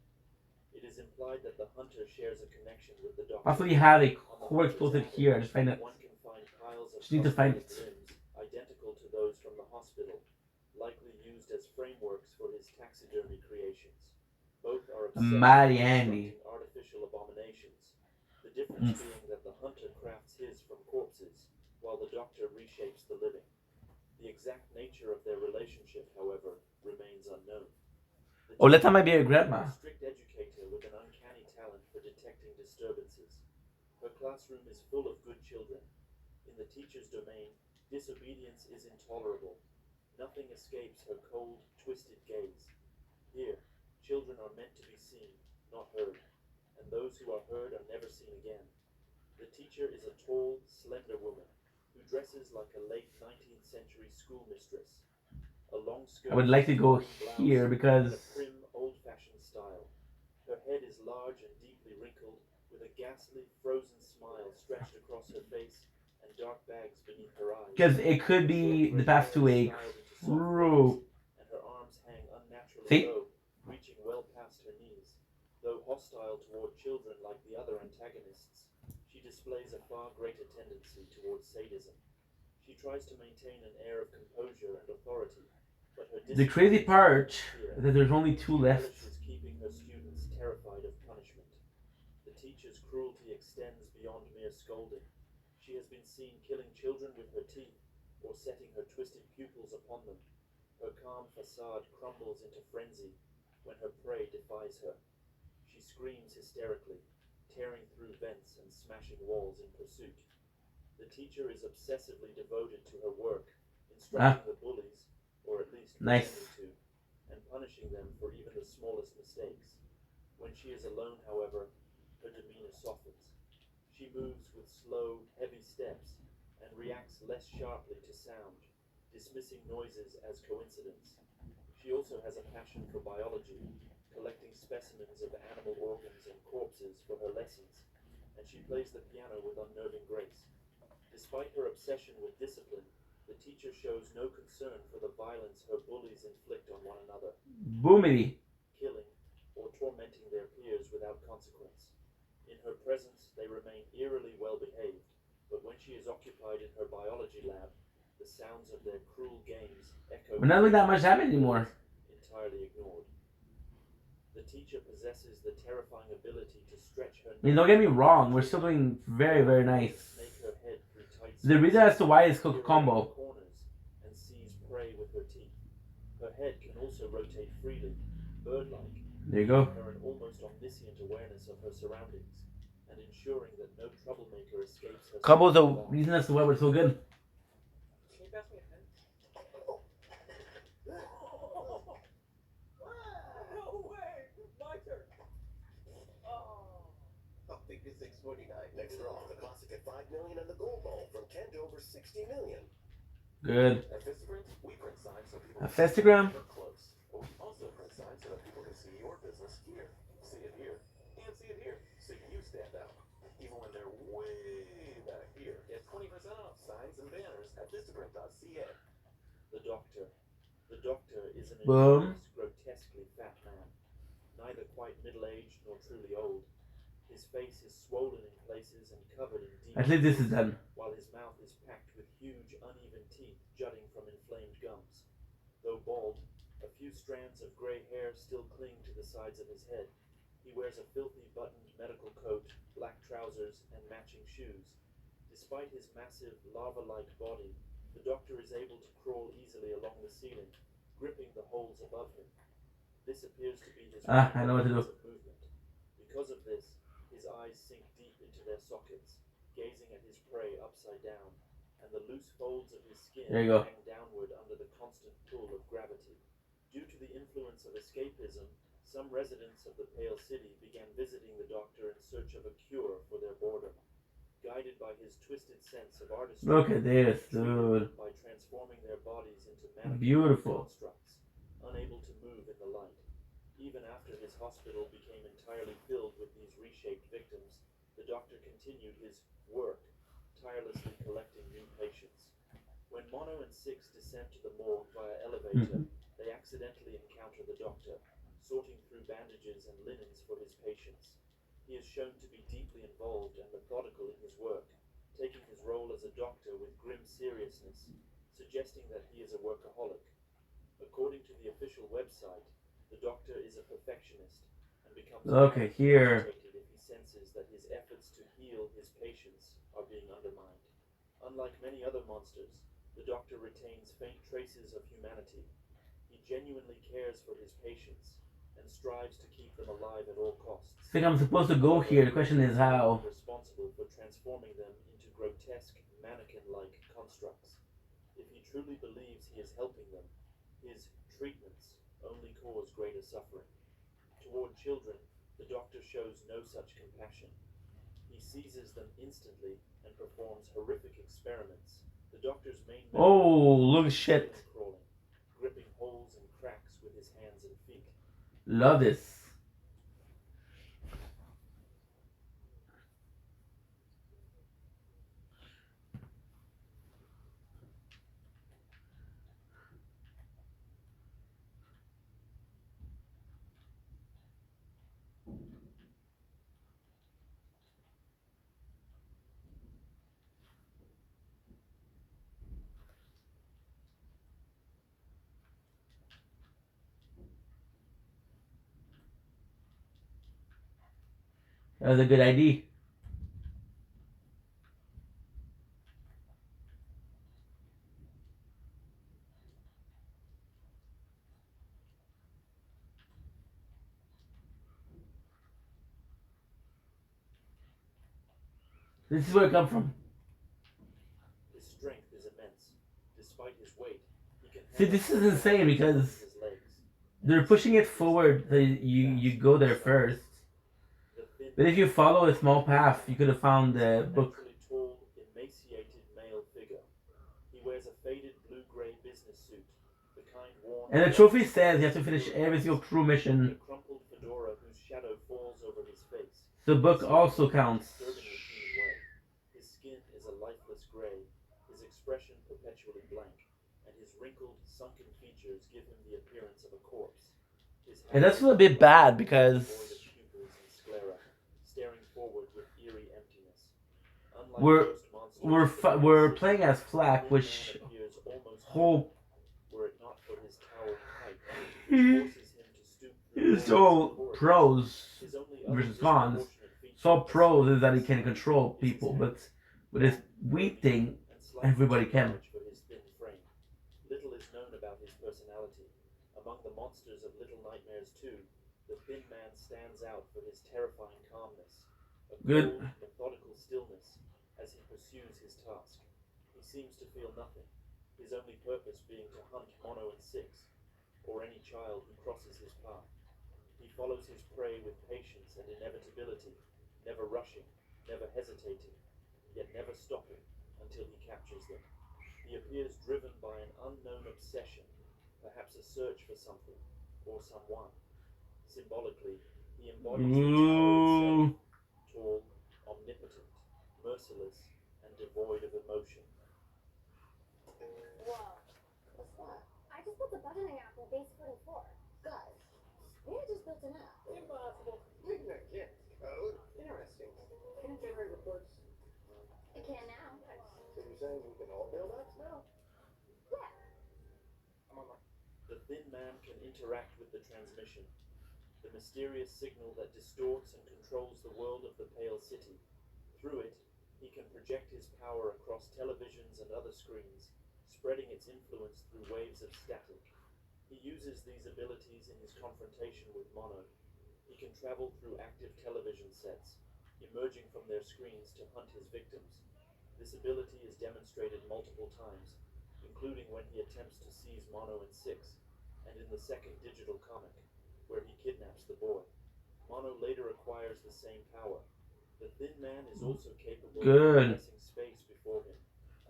[SPEAKER 21] It is implied that the hunter shares a connection with the doctor.
[SPEAKER 1] Also, you have a core explosive here. I just find it.
[SPEAKER 21] One can find piles of
[SPEAKER 1] Just need to find it.
[SPEAKER 21] limbs identical to those from the hospital, likely used as frameworks for his taxidermy creations. Both are obsessed
[SPEAKER 1] Mighty
[SPEAKER 21] with
[SPEAKER 1] Andy.
[SPEAKER 21] constructing artificial abominations. The difference being that the hunter crafts his from corpses, while the doctor reshapes the living. The exact nature of their relationship, however, remains unknown.
[SPEAKER 1] Oh, let that might be a grandma.
[SPEAKER 21] A strict educator with an uncanny talent for detecting disturbances. Her classroom is full of good children. In the teacher's domain, disobedience is intolerable. Nothing escapes her cold, twisted gaze. Here, children are meant to be seen, not heard, and those who are heard are never seen again. The teacher is a tall, slender woman who dresses like a late 19th century schoolmistress. A long skirt,
[SPEAKER 1] I would like to go
[SPEAKER 21] blouse,
[SPEAKER 1] here because.
[SPEAKER 21] and a prim, old-fashioned style. Her head is large and deeply wrinkled, with a ghastly, frozen smile stretched across her face and dark bags beneath her eyes.
[SPEAKER 1] Because it could be the path to a crew.
[SPEAKER 21] And her arms hang unnaturally
[SPEAKER 1] See?
[SPEAKER 21] low, reaching well past her knees. Though hostile toward children like the other antagonists, she displays a far greater tendency towards sadism. She tries to maintain an air of composure and authority, but her
[SPEAKER 1] The crazy part is that there's only 2 left.
[SPEAKER 21] relishes keeping her students terrified of punishment. The teacher's cruelty extends beyond mere scolding. She has been seen killing children with her teeth, or setting her twisted pupils upon them. Her calm facade crumbles into frenzy when her prey defies her. She screams hysterically, tearing through smashing walls in pursuit. The teacher is obsessively devoted to her work,
[SPEAKER 1] Ah.
[SPEAKER 21] instructing the bullies, or at least
[SPEAKER 1] Nice.
[SPEAKER 21] pretending to, and punishing them for even the smallest mistakes. When she is alone, however, her demeanor softens. She moves with slow, heavy steps and reacts less sharply to sound, dismissing noises as coincidence. She also has a passion for biology, collecting specimens of animal organs and corpses for her lessons, and she plays the piano with unnerving grace. Despite her obsession with discipline, the teacher shows no concern for the violence her bullies inflict on one another,
[SPEAKER 1] Boomity.
[SPEAKER 21] killing or tormenting their peers without consequence. In her presence, they remain eerily well behaved, but when she is occupied in her biology lab, the sounds of their cruel games echo.
[SPEAKER 1] We're not doing that much damage anymore.
[SPEAKER 21] Entirely ignored. The teacher possesses the terrifying ability to stretch her.
[SPEAKER 1] I mean, don't get me wrong, we're still doing very, very nice. The reason as to why is combo.
[SPEAKER 21] Corners and seize prey with her teeth. Her head can also rotate freely, bird-like.
[SPEAKER 1] There you go.
[SPEAKER 21] Her an almost omniscient awareness of her surroundings, and ensuring that no troublemaker escapes her.
[SPEAKER 1] Combo's the reason as to why we're so good.
[SPEAKER 20] Can you pass me a pen? No way! My turn!
[SPEAKER 6] Up big to 649. Next draw, the classic at 5 million and the gold ball from 10 to over 60 million.
[SPEAKER 1] Good.
[SPEAKER 6] At Vistaprint, we print signs so people
[SPEAKER 1] A Festagram.
[SPEAKER 6] can close. But we also print signs so that people can see your business here, see it here, and see it here, so you stand out. Even when they're way back here. Get 20% off signs and banners at Vistaprint.ca.
[SPEAKER 21] The Doctor. The Doctor is an
[SPEAKER 1] Boom.
[SPEAKER 21] enormous, grotesquely fat man, neither quite middle-aged nor truly old. His face is swollen in places and covered in deep.
[SPEAKER 1] At least this is done.
[SPEAKER 21] While his mouth is packed with huge, uneven teeth jutting from inflamed gums. Though bald, a few strands of grey hair still cling to the sides of his head. He wears a filthy buttoned medical coat, black trousers, and matching shoes. Despite his massive, lava-like body, the Doctor is able to crawl easily along the ceiling, gripping the holes above him. This appears to be his
[SPEAKER 1] I know what to do.
[SPEAKER 21] movement. Because of this, his eyes sink deep into their sockets, gazing at his prey upside down, and the loose folds of his skin
[SPEAKER 1] There you go.
[SPEAKER 21] hang downward under the constant pull of gravity. Due to the influence of escapism, some residents of the Pale City began visiting the Doctor in search of a cure for their boredom. Guided by his twisted sense of artistry,
[SPEAKER 1] Look at this, dude.
[SPEAKER 21] by transforming their bodies into mannequin
[SPEAKER 1] Beautiful.
[SPEAKER 21] constructs, unable to move in the light. Even after his hospital became entirely filled with these reshaped victims, the Doctor continued his work, tirelessly collecting new patients. When Mono and Six descend to the morgue via elevator, they accidentally encounter the Doctor, sorting through bandages and linens for his patients. He is shown to be deeply involved and methodical in his work, taking his role as a doctor with grim seriousness, suggesting that he is a workaholic. According to the official website, the Doctor is a perfectionist and becomes
[SPEAKER 1] Okay, here.
[SPEAKER 21] irritated if he senses that his efforts to heal his patients are being undermined. Unlike many other monsters, the Doctor retains faint traces of humanity. He genuinely cares for his patients and strives to keep them alive at all costs.
[SPEAKER 1] I think I'm supposed to go here. The question is how.
[SPEAKER 21] Responsible for transforming them into grotesque, mannequin-like constructs. If he truly believes he is helping them, his treatments only cause greater suffering. Toward children, the Doctor shows no such compassion. He seizes them instantly and performs horrific experiments. The Doctor's main
[SPEAKER 1] Oh, look at shit.
[SPEAKER 21] crawling, gripping holes and cracks with his hands and feet.
[SPEAKER 1] Love this. That was a good idea. This is where it come from.
[SPEAKER 21] His strength is immense. Despite his weight, he can
[SPEAKER 1] See, this is insane because they're pushing it forward. You go there first. But if you follow a small path, you could have found the book.
[SPEAKER 21] Tall, emaciated male figure. He wears a faded blue-gray business suit, the kind worn.
[SPEAKER 1] And the trophy says you have to finish every single crew mission.
[SPEAKER 21] A crumpled fedora whose shadow falls over his face.
[SPEAKER 1] The book also counts.
[SPEAKER 21] His skin is a lifeless gray, his expression perpetually blank, and his wrinkled, sunken features give him the appearance of a corpse.
[SPEAKER 1] And that's a bit bad because
[SPEAKER 21] staring forward with eerie emptiness.
[SPEAKER 1] we're playing as Flack, which whole
[SPEAKER 21] were it not for his towering height, forces him to stoop through
[SPEAKER 1] so pros versus cons. So pros is that he can control people, but with his weak thing, everybody can.
[SPEAKER 21] Little is known about his personality. Among the monsters of Little Nightmares 2, the Thin Man stands out for his terrifying calmness, a cold, methodical stillness as he pursues his task. He seems to feel nothing, his only purpose being to hunt Mono and Six, or any child who crosses his path. He follows his prey with patience and inevitability, never rushing, never hesitating, yet never stopping until he captures them. He appears driven by an unknown obsession, perhaps a search for something, or someone. Symbolically, he embodies the tower itself, tall, omnipotent, merciless, and devoid of emotion.
[SPEAKER 8] Whoa. What's that? I just built a buttoning app with base code 4. Guys, maybe I just built an app.
[SPEAKER 18] Impossible. Ignorant kid. Code. Interesting. Can it generate reports?
[SPEAKER 8] It can now.
[SPEAKER 18] So you're saying we can all build apps now?
[SPEAKER 8] Yeah.
[SPEAKER 21] The Thin Man can interact with the transmission, the mysterious signal that distorts and controls the world of the Pale City. Through it, he can project his power across televisions and other screens, spreading its influence through waves of static. He uses these abilities in his confrontation with Mono. He can travel through active television sets, emerging from their screens to hunt his victims. This ability is demonstrated multiple times, including when he attempts to seize Mono and Six, and in the second digital comic, where he kidnaps the boy. Mono later acquires the same power. The Thin Man is also capable of compressing space before him,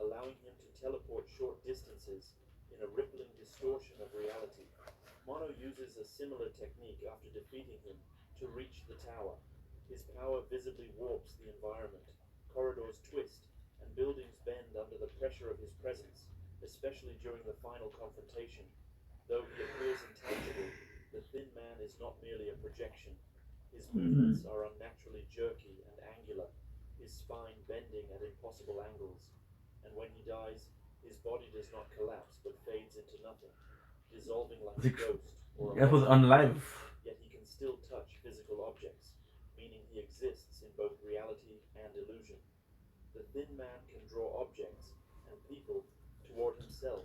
[SPEAKER 21] allowing him to teleport short distances in a rippling distortion of reality. Mono uses a similar technique after defeating him to reach the tower. His power visibly warps the environment. Corridors twist, and buildings bend under the pressure of his presence, especially during the final confrontation. Though he appears intangible, the Thin Man is not merely a projection. His movements are unnaturally jerky and angular, his spine bending at impossible angles. And when he dies, his body does not collapse but fades into nothing, dissolving like a ghost or a
[SPEAKER 1] was unlive.
[SPEAKER 21] Yet he can still touch physical objects, meaning he exists in both reality and illusion. The Thin Man can draw objects and people toward himself,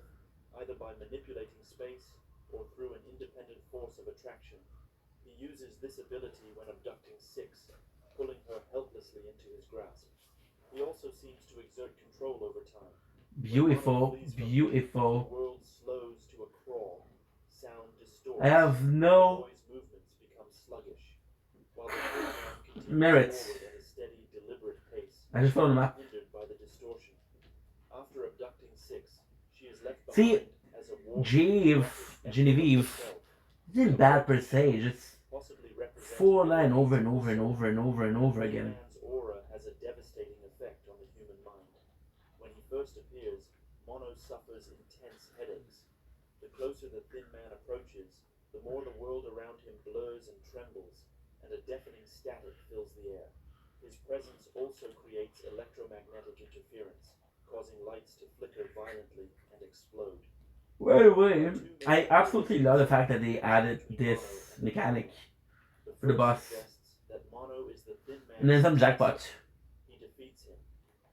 [SPEAKER 21] either by manipulating space or through an independent force of attraction. He uses this ability when abducting Six, pulling her helplessly into his grasp. He also seems to exert control over time.
[SPEAKER 1] Beautiful, beautiful.
[SPEAKER 21] The world slows to a crawl. Sound distorts.
[SPEAKER 1] I have no
[SPEAKER 21] noise movements become sluggish. While the Thin Man continues
[SPEAKER 1] merits.
[SPEAKER 21] forward at a steady, deliberate pace,
[SPEAKER 1] I just found the map.
[SPEAKER 21] hindered by the distortion. After abducting Six, she is left
[SPEAKER 1] See,
[SPEAKER 21] behind as a war
[SPEAKER 1] Genevieve isn't bad per se, just 4 line over and over and over and over and over again.
[SPEAKER 21] Man's aura has a devastating effect on the human mind. When he first appears, Mono suffers intense headaches. The closer the Thin Man approaches, the more the world around him blurs and trembles, and a deafening static fills the air. His presence also creates electromagnetic interference, causing lights to flicker violently and explode.
[SPEAKER 1] Wait, I absolutely love the fact that they added this mechanic for the boss. And then some jackpot.
[SPEAKER 21] He defeats him,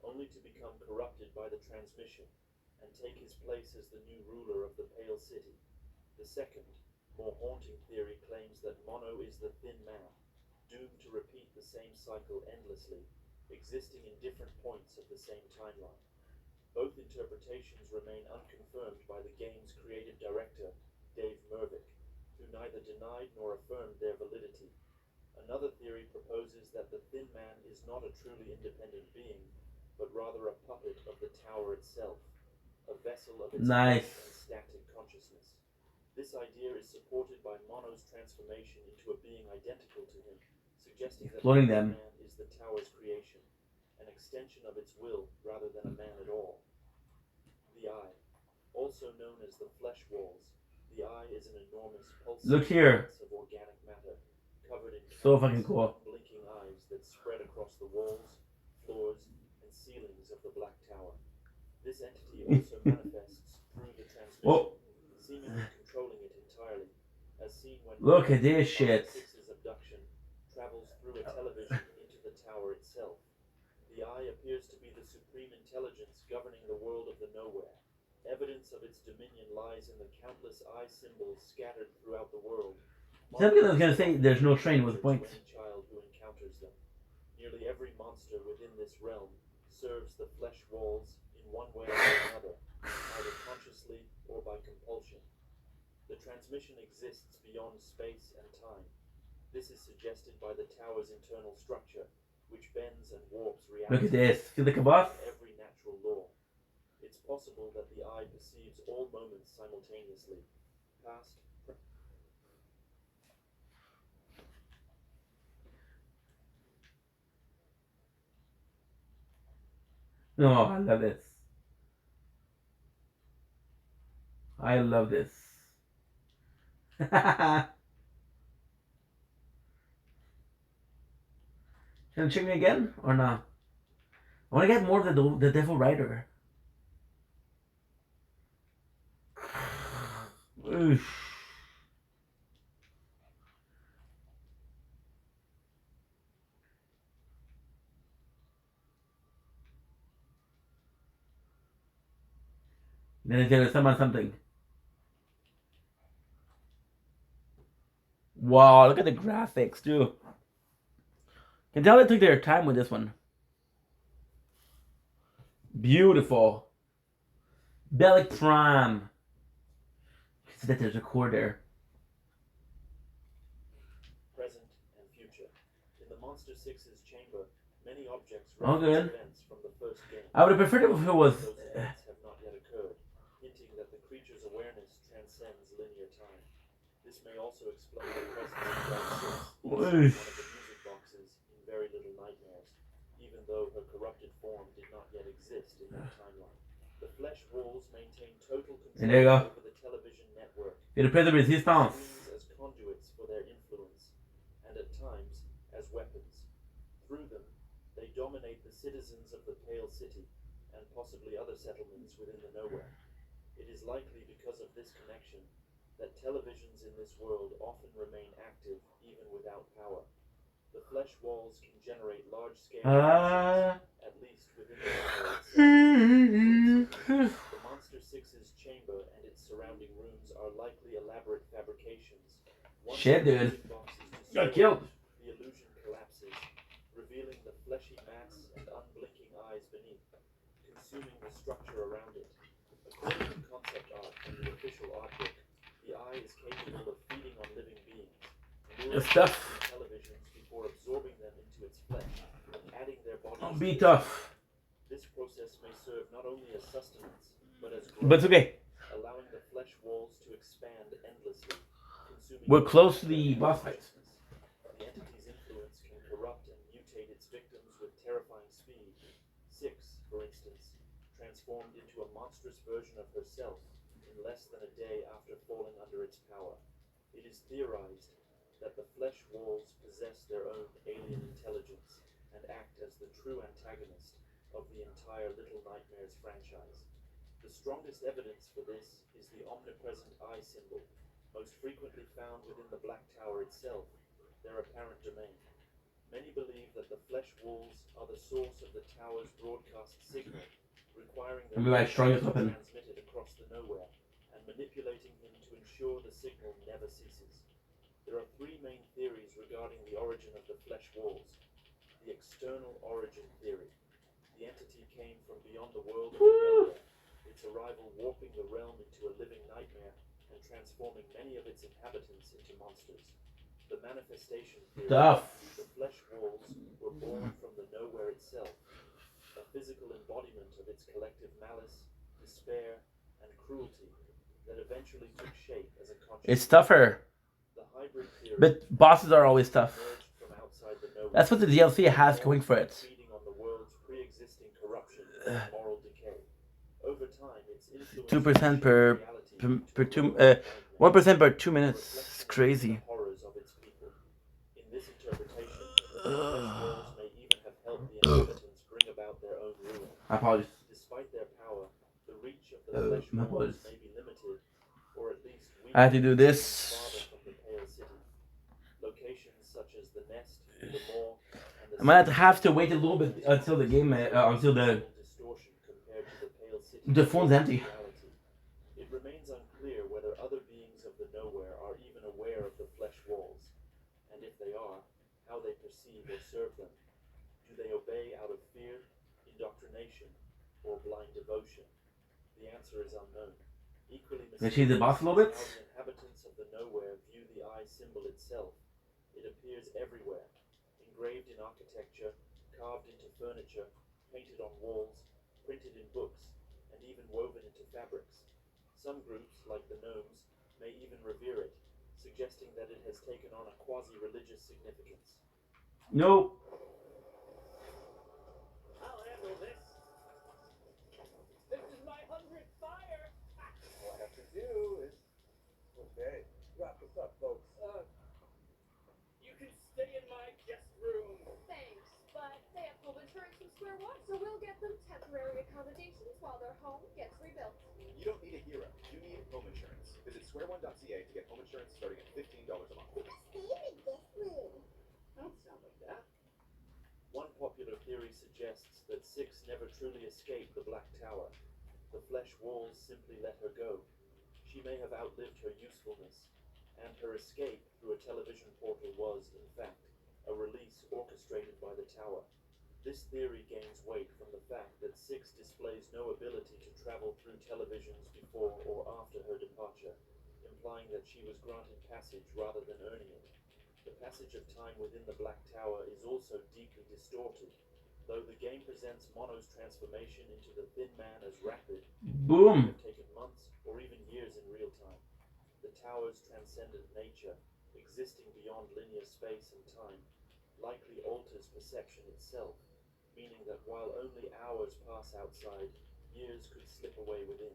[SPEAKER 21] only to become corrupted by the transmission and take his place as the new ruler of the Pale City. The second, more haunting theory claims that Mono is the Thin Man, doomed to repeat the same cycle endlessly. existing in different points of the same timeline. Both interpretations remain unconfirmed by the game's creative director, Dave Mervick, who neither denied nor affirmed their validity. Another theory proposes that the Thin Man is not a truly independent being, but rather a puppet of the tower itself, a vessel of its
[SPEAKER 1] Nice.
[SPEAKER 21] flesh and static consciousness. This idea is supported by Mono's transformation into a being identical to him, suggesting that the
[SPEAKER 1] Exploiting
[SPEAKER 21] Thin
[SPEAKER 1] them.
[SPEAKER 21] Man is the tower's creation, an extension of its will rather than a man at all. The Eye, also known as the Flesh Walls, the Eye is an enormous
[SPEAKER 1] Look
[SPEAKER 21] pulsating
[SPEAKER 1] here.
[SPEAKER 21] mass of organic matter, covered in
[SPEAKER 1] So
[SPEAKER 21] countless
[SPEAKER 1] fucking cool.
[SPEAKER 21] unblinking eyes that spread across the walls, floors, and ceilings of the Black Tower. This entity also manifests through the transmission,
[SPEAKER 1] Oh.
[SPEAKER 21] seemingly controlling it entirely, as seen when
[SPEAKER 1] Look at this shit.
[SPEAKER 21] Six's abduction travels through a television into the tower itself. The Eye appears to be the supreme intelligence governing the world of the Nowhere. Evidence of its dominion lies in the countless eye symbols scattered throughout the world.
[SPEAKER 1] Something I was gonna say, there's no train with
[SPEAKER 21] To
[SPEAKER 1] points.
[SPEAKER 21] any child who encounters them. Nearly every monster within this realm serves the flesh walls in one way or another, either consciously or by compulsion. The transmission exists beyond space and time. This is suggested by the tower's internal structure, which bends and warps reality.
[SPEAKER 1] Look at this. Feel like a boss?
[SPEAKER 21] Every natural law. It's possible that the Eye perceives all moments simultaneously, past,
[SPEAKER 1] No, I love this. I love this. Can you check me again or not? I want to get more of the Devil Rider. Oof. Then there's something. Wow, look at the graphics too. Can tell they took their time with this one. Beautiful. Bellic Prime. See that there's a core there.
[SPEAKER 21] present, and future. In the Monster 6's chamber, many objects
[SPEAKER 1] Oh,
[SPEAKER 21] reference
[SPEAKER 1] good.
[SPEAKER 21] events from the first game.
[SPEAKER 1] I would have preferred it if it was.
[SPEAKER 21] Those events have not yet occurred, hinting that the creature's awareness transcends linear time. This may also explain the presence of Dark 6 inside one of the music boxes in Very Little Nightmares, even though her corrupted form did not yet exist in that timeline. The flesh walls maintain total
[SPEAKER 1] And there you
[SPEAKER 21] control
[SPEAKER 1] go.
[SPEAKER 21] over the television network.
[SPEAKER 1] Et le prêtre de résistance.
[SPEAKER 21] Screens as conduits for their influence, and at times as weapons. Through them, they dominate the citizens of the Pale City, and possibly other settlements within the Nowhere. It is likely because of this connection that televisions in this world often remain active even without power. The flesh walls can generate large-scale at least within the tower itself. For instance, the Monster 6's chamber and its surrounding rooms are likely elaborate fabrications. Once
[SPEAKER 1] Shit,
[SPEAKER 21] the
[SPEAKER 1] dude.
[SPEAKER 21] music box is
[SPEAKER 1] Got
[SPEAKER 21] destroyed,
[SPEAKER 1] killed.
[SPEAKER 21] the illusion collapses, revealing the fleshy mass and unblinking eyes beneath, consuming the structure around it. According to concept art and the official art book, the Eye is capable of feeding on living beings, luring
[SPEAKER 1] Good stuff.
[SPEAKER 21] them through televisions before absorbing them into its flesh and adding their bodies
[SPEAKER 1] Don't
[SPEAKER 21] to
[SPEAKER 1] be
[SPEAKER 21] its
[SPEAKER 1] tough.
[SPEAKER 21] This process may serve not only as sustenance, but as
[SPEAKER 1] But it's
[SPEAKER 21] growth,
[SPEAKER 1] okay.
[SPEAKER 21] allowing the flesh walls to expand endlessly, consuming
[SPEAKER 1] We're close to the
[SPEAKER 21] their
[SPEAKER 1] boss fight.
[SPEAKER 21] consciousness. The entity's influence can corrupt and mutate its victims with terrifying speed. 6, for instance, transformed into a monstrous version of herself in less than a day after falling under its power. It is theorized that the flesh walls possess their own alien intelligence and act as the true antagonist of the entire Little Nightmares franchise. The strongest evidence for this is the omnipresent eye symbol, most frequently found within the Black Tower itself, their apparent domain. Many believe that the flesh walls are the source of the tower's broadcast signal, requiring the
[SPEAKER 1] Maybe my strongest
[SPEAKER 21] to
[SPEAKER 1] weapon.
[SPEAKER 21] transmit it across the Nowhere, and manipulating him to ensure the signal never ceases. There are 3 main theories regarding the origin of the flesh walls. the external origin theory. The entity came from beyond the world of nowhere, its arrival warping the realm into a living nightmare and transforming many of its inhabitants into monsters. The manifestation theory, the flesh walls were born from the nowhere itself, a physical embodiment of its collective malice, despair, and cruelty that eventually took shape as a conscious.
[SPEAKER 1] It's tougher.
[SPEAKER 21] The hybrid theory,
[SPEAKER 1] but bosses are always tough.
[SPEAKER 21] from outside the nowhere,
[SPEAKER 1] That's what the DLC has going for it.
[SPEAKER 21] feeding on the world's pre-existing corruption and moral decay. Over time, its influence
[SPEAKER 1] 2% per 1% per 2 minutes. It's crazy.
[SPEAKER 21] Horrors of its people. In this interpretation, the flesh walls may even have helped the inhabitants bring about their own ruin.
[SPEAKER 1] Apologies.
[SPEAKER 21] Despite their power, the reach of the flesh walls may be limited, or at least
[SPEAKER 1] I have to do this.
[SPEAKER 21] farther from the Pale City. Locations such as the Nest, the Moor, and the
[SPEAKER 1] I might have to wait a little bit until the game, until the phone's empty.
[SPEAKER 21] It remains unclear whether other beings of the nowhere are even aware of the flesh walls, and if they are, how they perceive or serve them. Do they obey out of fear, indoctrination, or blind devotion? The answer is unknown. Equally
[SPEAKER 1] mysterious the boss a little bit?
[SPEAKER 21] How the inhabitants of the nowhere view the eye symbol itself. It appears everywhere, engraved in architecture, carved into furniture, painted on walls, printed in books, and even woven into fabrics. Some groups, like the gnomes, may even revere it, suggesting that it has taken on a quasi-religious significance.
[SPEAKER 1] No.
[SPEAKER 18] I'll handle this. This is my 100th fire. All I have to do is... Okay, wrap this up, folks. You can stay in my guest room.
[SPEAKER 8] Thanks, but they have home insurance from Square One, so we'll get them temporary accommodations while their home gets rebuilt.
[SPEAKER 6] You don't need a hero. You need home insurance. Visit square1.ca to get home insurance starting at $15 a month.
[SPEAKER 8] Stay in the guest room.
[SPEAKER 6] Don't sound like that.
[SPEAKER 21] One popular theory suggests that Six never truly escaped the Black Tower. The flesh walls simply let her go. She may have outlived her usefulness, and her escape through a television portal was, in fact, a release orchestrated by the tower. This theory gains weight from the fact that Six displays no ability to travel through televisions before or after her departure, implying that she was granted passage rather than earning it. The passage of time within the Black Tower is also deeply distorted, though the game presents Mono's transformation into the Thin Man as rapid.
[SPEAKER 1] Boom!
[SPEAKER 21] It may have taken months or even years in real time. The tower's transcendent nature, existing beyond linear space and time, likely alters perception itself, meaning that while only hours pass outside, years could slip away within.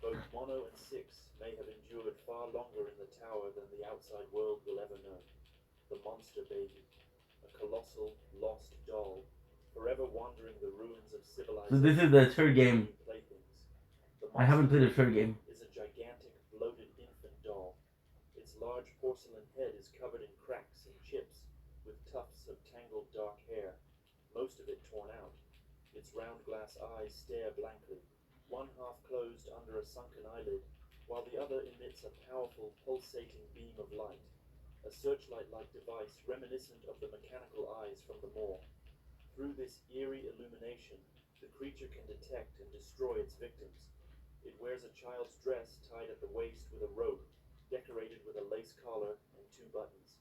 [SPEAKER 21] Both Mono and Six may have endured far longer in the tower than the outside world will ever know. The monster baby, a colossal, lost doll, forever wandering the ruins of civilization.
[SPEAKER 1] So this is the third game. I haven't played the third game.
[SPEAKER 21] Is a gigantic, bloated infant doll. Its large porcelain head is covered in cracks and chips, with tufts of tangled dark hair, most of it torn out. Its round glass eyes stare blankly, one half closed under a sunken eyelid, while the other emits a powerful, pulsating beam of light, a searchlight-like device reminiscent of the mechanical eyes from the Moor. Through this eerie illumination, the creature can detect and destroy its victims. It wears a child's dress tied at the waist with a rope, decorated with a lace collar and 2 buttons.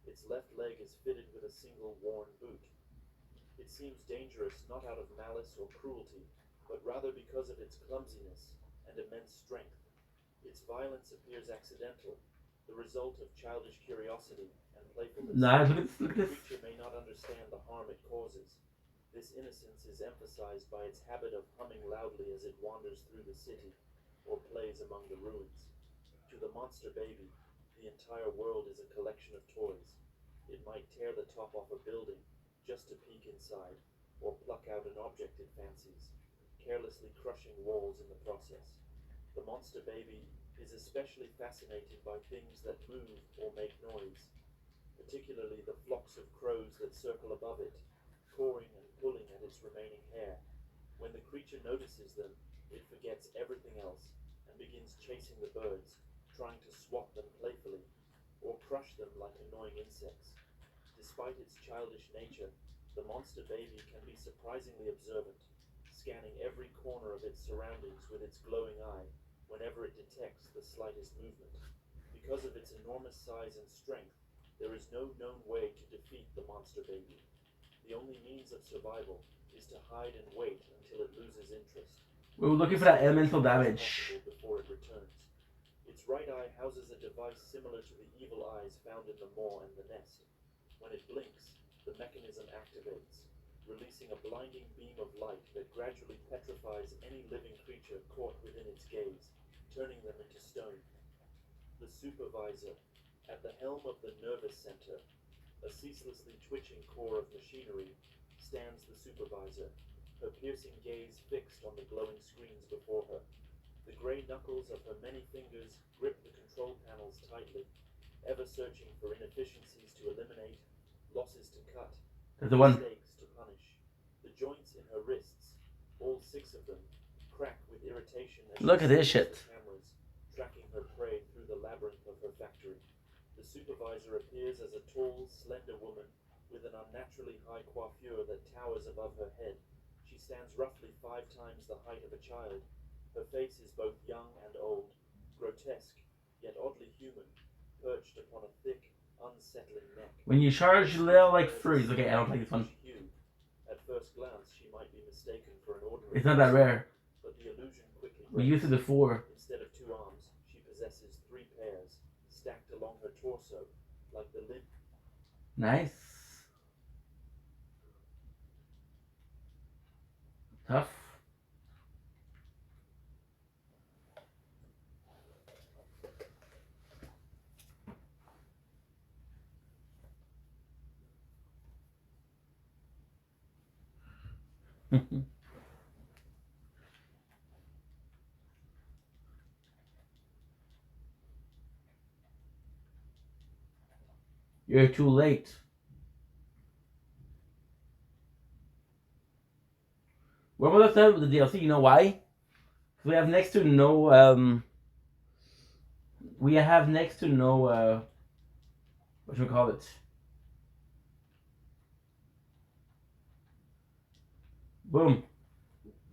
[SPEAKER 21] Its left leg is fitted with a single worn boot. It seems dangerous not out of malice or cruelty, but rather because of its clumsiness and immense strength. Its violence appears accidental, the result of childish curiosity and playfulness. The creature may not understand the harm it causes. This innocence is emphasized by its habit of humming loudly as it wanders through the city or plays among the ruins. To the monster baby, the entire world is a collection of toys. It might tear the top off a building just to peek inside, or pluck out an object it fancies, carelessly crushing walls in the process. The monster baby is especially fascinated by things that move or make noise, particularly the flocks of crows that circle above it, cawing and pulling at its remaining hair. When the creature notices them, it forgets everything else and begins chasing the birds, trying to swat them playfully, or crush them like annoying insects. Despite its childish nature, The monster baby can be surprisingly observant, scanning every corner of its surroundings with its glowing eye whenever it detects the slightest movement. Because of its enormous size and strength, there is no known way to defeat the monster baby. The only means of survival is to hide and wait until it loses interest.
[SPEAKER 1] We were looking for that elemental damage.
[SPEAKER 21] Before it returns. Its right eye houses a device similar to the evil eyes found in the maw and the nest. When it blinks, the mechanism activates, releasing a blinding beam of light that gradually petrifies any living creature caught within its gaze, turning them into stone. The supervisor, at the helm of the nervous center, a ceaselessly twitching core of machinery, stands the supervisor, her piercing gaze fixed on the glowing screens before her. The gray knuckles of her many fingers grip the control panels tightly, ever searching for inefficiencies to eliminate, losses to cut, mistakes to punish. The joints in her wrists, all 6 of them, crack with irritation as
[SPEAKER 1] look at this shit.
[SPEAKER 21] Cameras, tracking her prey through the labyrinth of her factory. The supervisor appears as a tall, slender woman with an unnaturally high coiffure that towers above her head. She stands roughly 5 times the height of a child. Her face is both young and old, grotesque, yet oddly human, perched upon a thick, unsettling neck.
[SPEAKER 1] When you charge Lil like freeze, okay, I don't like this one.
[SPEAKER 21] At first glance, she might be mistaken for an ordinary.
[SPEAKER 1] It's not that rare.
[SPEAKER 21] But the illusion quickly breaks.
[SPEAKER 1] We used it before.
[SPEAKER 21] Instead of 2 arms, she possesses 3 pairs, stacked along her torso, like the lid.
[SPEAKER 1] Nice. Tough. You're too late. We're almost done with the DLC. You know why? Because we have next to no we have next to no what should we call it? Boom.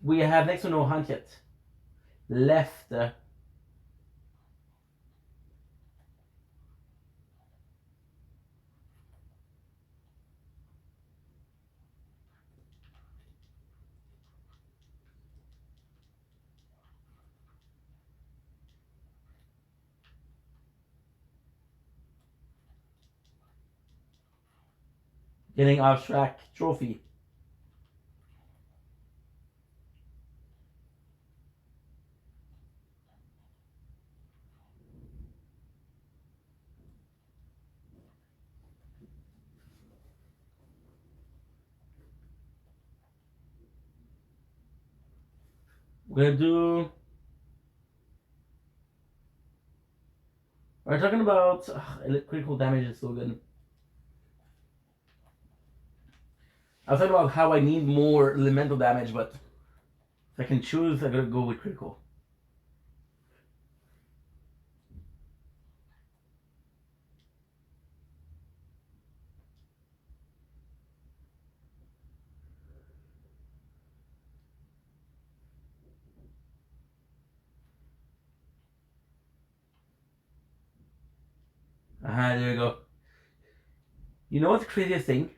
[SPEAKER 1] We have next to no hunt yet. Left. Getting off track trophy. We're gonna do. We're talking about critical damage is so good. I was talking about how I need more elemental damage, but if I can choose, I'm gonna go with critical. There you go. You know what's the craziest thing?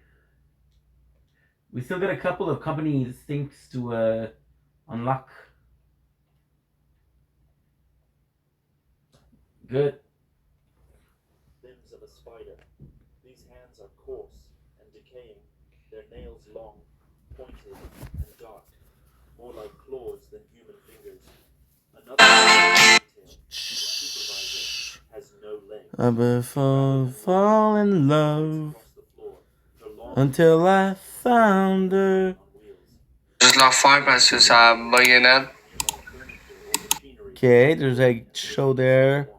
[SPEAKER 1] We still got a couple of companies things to unlock. Good.
[SPEAKER 21] Limbs of a spider. These hands are coarse and decaying, their nails long, pointed, and dark, more like claws than human fingers. Another detail, the supervisor has no legs.
[SPEAKER 1] I will fall in love until I found her.
[SPEAKER 7] Juste leur faire parce que ça buguait net.
[SPEAKER 1] Okay, there's a show there.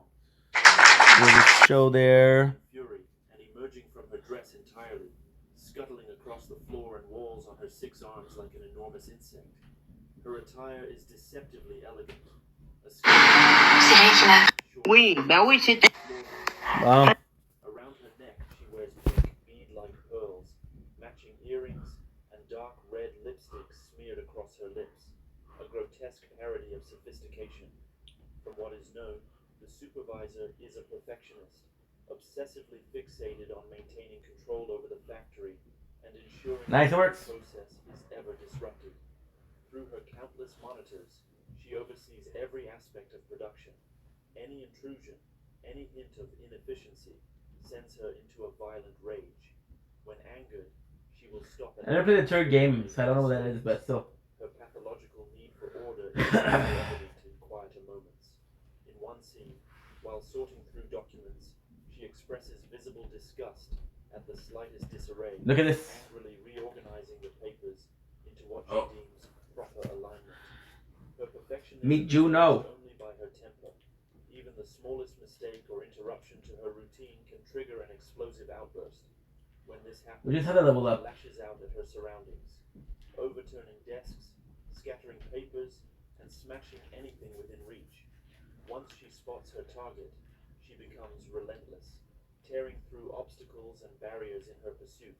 [SPEAKER 1] There's a show there.
[SPEAKER 21] Fury and emerging from her dress entirely, scuttling across the floor and walls on her 6 arms like an enormous insect. Her attire is deceptively elegant.
[SPEAKER 13] Oui, ben oui, c'était.
[SPEAKER 1] Wow.
[SPEAKER 21] Around her neck, she wears pink bead-like pearls, matching earrings, supervisor is a perfectionist, obsessively fixated on maintaining control over the factory and ensuring
[SPEAKER 1] Nice
[SPEAKER 21] that
[SPEAKER 1] works.
[SPEAKER 21] the process is ever disrupted. Through her countless monitors, she oversees every aspect of production. Any intrusion, any hint of inefficiency, sends her into a violent rage. When angered, she will stop at
[SPEAKER 1] I never played the third game, so I don't know what that is, but still.
[SPEAKER 21] her pathological need for order is evident in quieter moments. In one scene, while sorting through documents, she expresses visible disgust at the slightest disarray,
[SPEAKER 1] Look at this.
[SPEAKER 21] angrily reorganizing the papers into what
[SPEAKER 1] Oh.
[SPEAKER 21] she deems proper alignment. Her perfectionism
[SPEAKER 1] Meet
[SPEAKER 21] is
[SPEAKER 1] Juno.
[SPEAKER 21] matched only by her temper. Even the smallest mistake or interruption to her routine can trigger an explosive outburst. When this happens,
[SPEAKER 1] We just had to level
[SPEAKER 21] she
[SPEAKER 1] up.
[SPEAKER 21] lashes out at her surroundings, overturning desks, scattering papers, and smashing anything within reach. Once she spots her target, she becomes relentless, tearing through obstacles and barriers in her pursuit.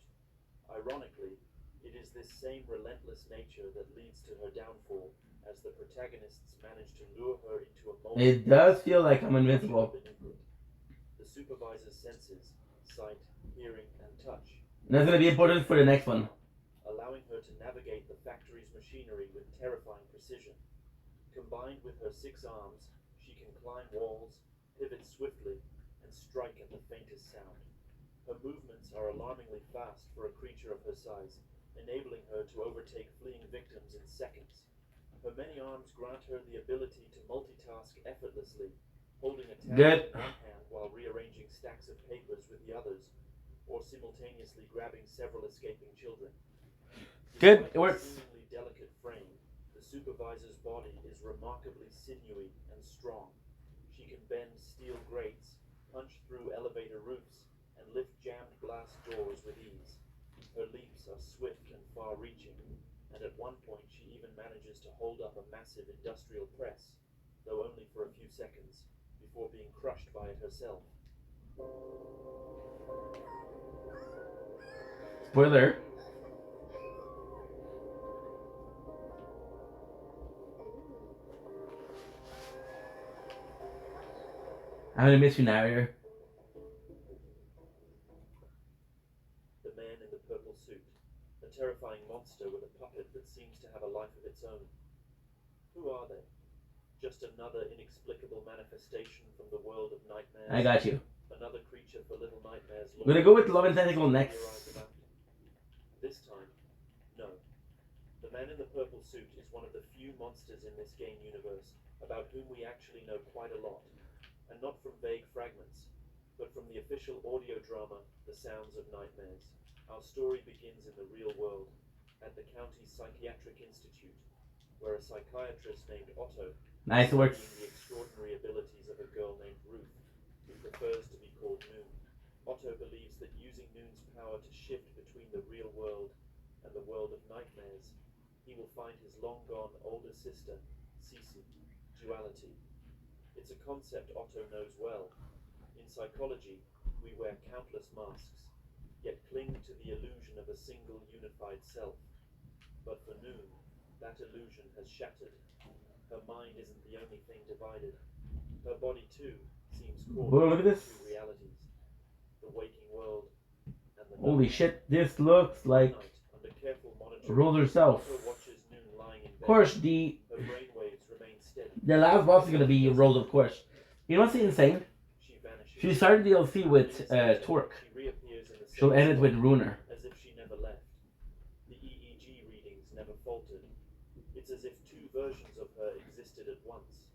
[SPEAKER 21] Ironically, it is this same relentless nature that leads to her downfall as the protagonists manage to lure her into a mold.
[SPEAKER 1] It does feel like I'm invincible.
[SPEAKER 21] The supervisor's senses, sight, hearing, and touch,
[SPEAKER 1] And that's gonna be important for the next one.
[SPEAKER 21] allowing her to navigate the factory's machinery with terrifying precision. Combined with her 6 arms, she can climb walls, pivot swiftly, and strike at the faintest sound. Her movements are alarmingly fast for a creature of her size, enabling her to overtake fleeing victims in seconds. Her many arms grant her the ability to multitask effortlessly, holding a tablet
[SPEAKER 1] Good.
[SPEAKER 21] in one hand while rearranging stacks of papers with the others, or simultaneously grabbing several escaping children.
[SPEAKER 1] Good,
[SPEAKER 21] Despite
[SPEAKER 1] it works.
[SPEAKER 21] her seemingly delicate frame, the supervisor's body is remarkably sinewy and strong. She can bend steel grates, punch through elevator roofs, and lift jammed glass doors with ease. Her leaps are swift and far-reaching, and at one point she even manages to hold up a massive industrial press, though only for a few seconds, before being crushed by it herself.
[SPEAKER 1] Spoiler. I'm gonna miss you, narrator.
[SPEAKER 21] The man in the purple suit, a terrifying monster with a puppet that seems to have a life of its own. Who are they? Just another inexplicable manifestation from the world of nightmares?
[SPEAKER 1] I got you.
[SPEAKER 21] Another creature for Little Nightmares.
[SPEAKER 1] We're gonna go with Love and Tentacle next.
[SPEAKER 21] This time, no. The man in the purple suit is one of the few monsters in this game universe about whom we actually know quite a lot, and not from vague fragments, but from the official audio drama, The Sounds of Nightmares. Our story begins in the real world, at the county psychiatric institute, where a psychiatrist named Otto
[SPEAKER 1] Nice
[SPEAKER 21] is
[SPEAKER 1] works.
[SPEAKER 21] studying the extraordinary abilities of a girl named Ruth, who prefers to be called Noon. Otto believes that using Noon's power to shift between the real world and the world of nightmares, he will find his long-gone older sister, Cece, duality. It's a concept Otto knows well. In psychology, we wear countless masks, yet cling to the illusion of a single unified self. But for Noon, that illusion has shattered. Her mind isn't the only thing divided. Her body too seems caught
[SPEAKER 1] Whoa, look at
[SPEAKER 21] between
[SPEAKER 1] this.
[SPEAKER 21] two realities, the waking world and the
[SPEAKER 1] Holy
[SPEAKER 21] night.
[SPEAKER 1] shit, this looks like
[SPEAKER 21] Night, under careful monitoring,
[SPEAKER 1] Roll herself.
[SPEAKER 21] Otto watches Noon lying in
[SPEAKER 1] Of
[SPEAKER 21] bed.
[SPEAKER 1] course, the
[SPEAKER 21] Her brainwaves remain steady.
[SPEAKER 1] last boss is gonna be rolled, of course. You know what's insane?
[SPEAKER 21] She vanishes.
[SPEAKER 1] She started DLC with Torque.
[SPEAKER 21] She reappears in the
[SPEAKER 1] She'll
[SPEAKER 21] same
[SPEAKER 1] end it with
[SPEAKER 21] spot,
[SPEAKER 1] Runer.
[SPEAKER 21] as if she never left. The EEG readings never faltered. It's as if two versions of her existed at once.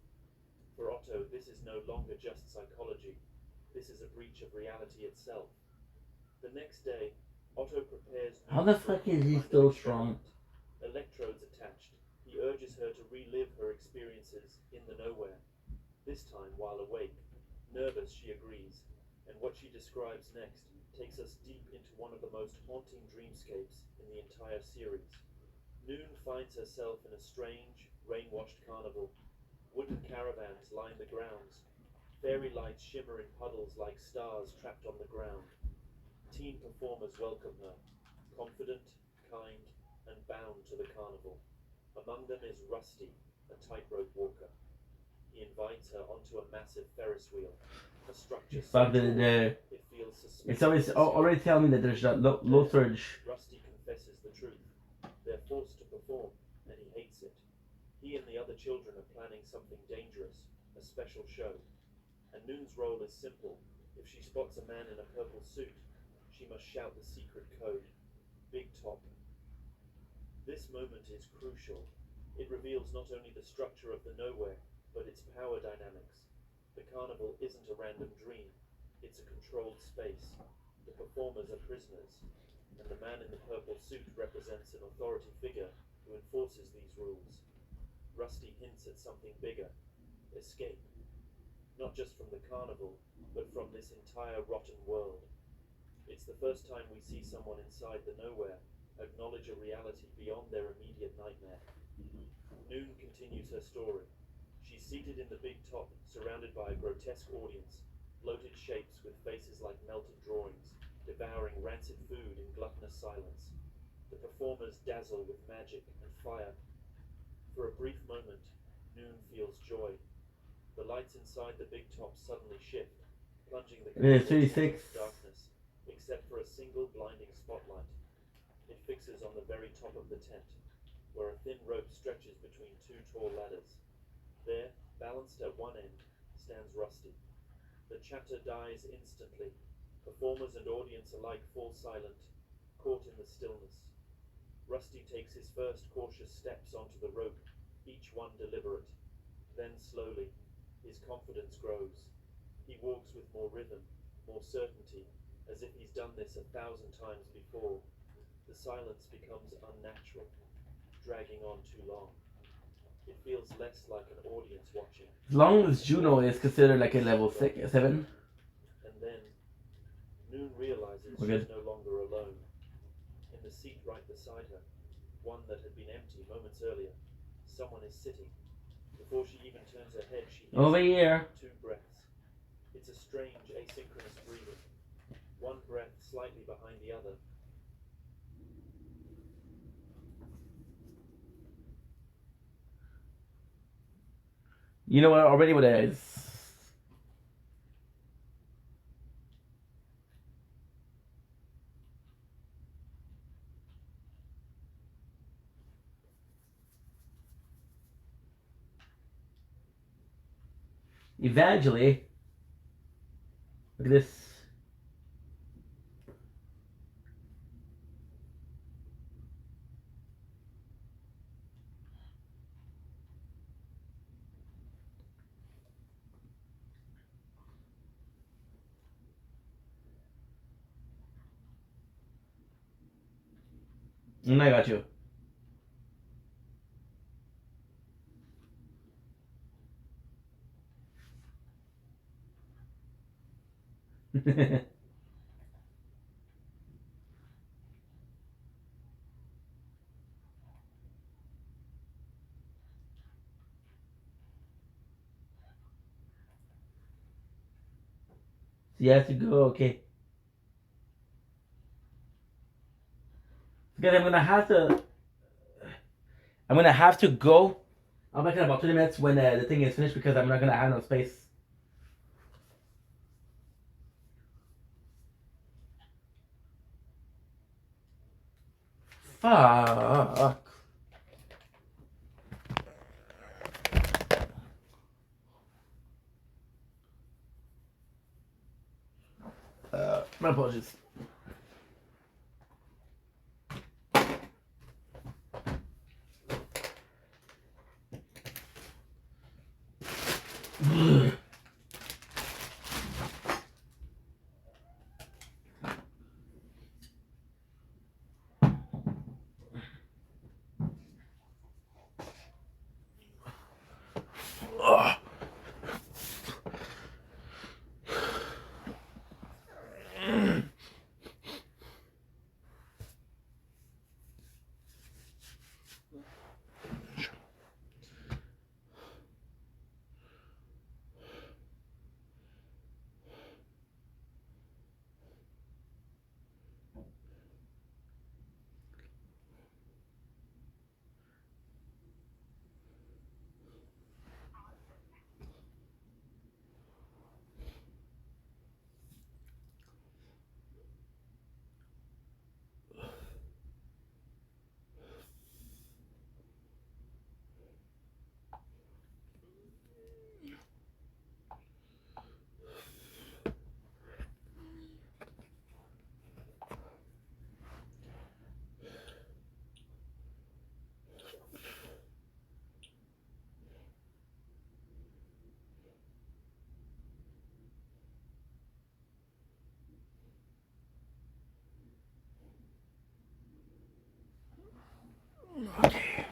[SPEAKER 21] For Otto, this is no longer just psychology. This is a breach of reality itself. The next day, Otto prepares
[SPEAKER 1] How
[SPEAKER 21] Noon
[SPEAKER 1] the
[SPEAKER 21] for a
[SPEAKER 1] fuck is he
[SPEAKER 21] final
[SPEAKER 1] still
[SPEAKER 21] experiment.
[SPEAKER 1] strong?
[SPEAKER 21] Electrodes attached, he urges her to relive her experiences in the nowhere. This time while awake. Nervous, she agrees, and what she describes next takes us deep into one of the most haunting dreamscapes in the entire series. Noon finds herself in a strange, rain-washed carnival. Wooden caravans line the grounds. Fairy lights shimmer in puddles like stars trapped on the ground. Teen performers welcome her, confident, kind, and bound to the carnival. Among them is Rusty, a tightrope walker. He invites her onto a massive Ferris wheel, A structure so
[SPEAKER 1] But
[SPEAKER 21] tall, it feels
[SPEAKER 1] it's always already telling me that there's low storage.
[SPEAKER 21] Rusty confesses the truth. They're forced to perform, and he hates it. He and the other children are planning something dangerous, a special show. And Noon's role is simple. If she spots a man in a purple suit, she must shout the secret code. Big Top. This moment is crucial. It reveals not only the structure of the nowhere, but its power dynamics. The carnival isn't a random dream. It's a controlled space. The performers are prisoners, and the man in the purple suit represents an authority figure who enforces these rules. Rusty hints at something bigger. Escape. Not just from the carnival, but from this entire rotten world. It's the first time we see someone inside the nowhere acknowledge a reality beyond their immediate nightmare. Noon continues her story. She's seated in the Big Top, surrounded by a grotesque audience, bloated shapes with faces like melted drawings, devouring rancid food in gluttonous silence. The performers dazzle with magic and fire. For a brief moment, Noon feels joy. The lights inside the Big Top suddenly shift, plunging the carnival into darkness, except for a single blinding spotlight. It fixes on the very top of the tent, where a thin rope stretches between two tall ladders. There, balanced at one end, stands Rusty. The chatter dies instantly. Performers and audience alike fall silent, caught in the stillness. Rusty takes his first cautious steps onto the rope, each one deliberate. Then slowly, his confidence grows. He walks with more rhythm, more certainty, as if he's done this 1,000 times before. The silence becomes unnatural, dragging on too long. It feels less like an audience watching.
[SPEAKER 1] As long as Juno is considered like a level 7.
[SPEAKER 21] And then, Noon realizes
[SPEAKER 1] We're
[SPEAKER 21] she's
[SPEAKER 1] good.
[SPEAKER 21] no longer alone. In the seat right beside her, one that had been empty moments earlier, someone is sitting. Before she even turns her head, she hears
[SPEAKER 1] Over here.
[SPEAKER 21] 2 breaths. It's a strange, asynchronous breathing. One breath slightly behind the other.
[SPEAKER 1] You know what already what it is. Eventually, look at this. And I got you. You have to go, okay. Because I'm gonna have to go. I'll back in about 20 minutes when the thing is finished because I'm not gonna have no space. Fuck. My apologies. Okay.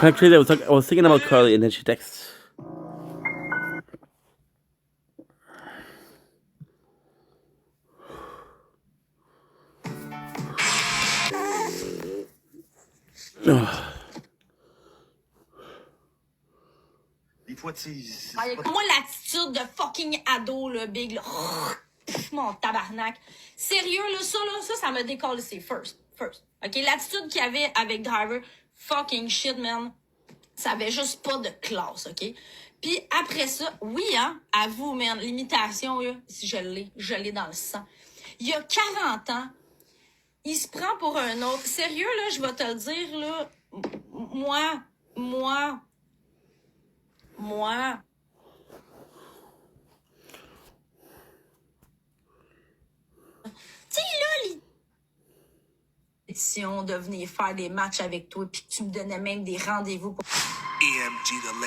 [SPEAKER 1] Actually, I was thinking about Carly, and then she texts.
[SPEAKER 13] Moi, l'attitude de fucking ado, le big, là. Mon tabarnak. Sérieux, là, ça me décolle, c'est first. OK, l'attitude qu'il y avait avec Driver, fucking shit, man. Ça avait juste pas de classe, OK? Puis après ça, oui, hein, à vous, man, l'imitation, là, si je l'ai dans le sang. Il y a 40 ans, il se prend pour un autre. Sérieux, là, je vais te le dire, là, moi. Tu sais, là, de venir faire des matchs avec toi, puis tu me donnais même des rendez-vous pour...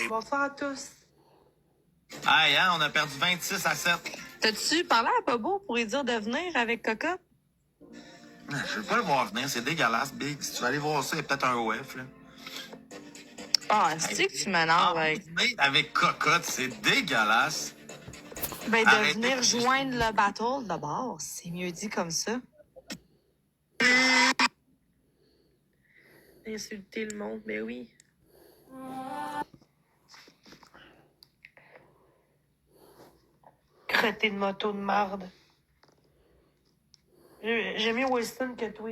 [SPEAKER 4] Bonsoir à tous.
[SPEAKER 11] Aïe, hein, on a perdu 26-7.
[SPEAKER 4] T'as-tu parlé à Bobo pour lui dire de venir avec Cocotte?
[SPEAKER 11] Je veux pas le voir venir, c'est dégueulasse, Big. Si tu vas aller voir ça, il y a peut-être un OF, là.
[SPEAKER 4] Ah, c'est que tu m'énerves
[SPEAKER 11] avec Cocotte, c'est dégueulasse.
[SPEAKER 4] Ben, de venir joindre le battle d'abord, c'est mieux dit comme ça. Insulter le monde, mais oui. Crotté de moto de marde. J'aime mieux Wilson que toi.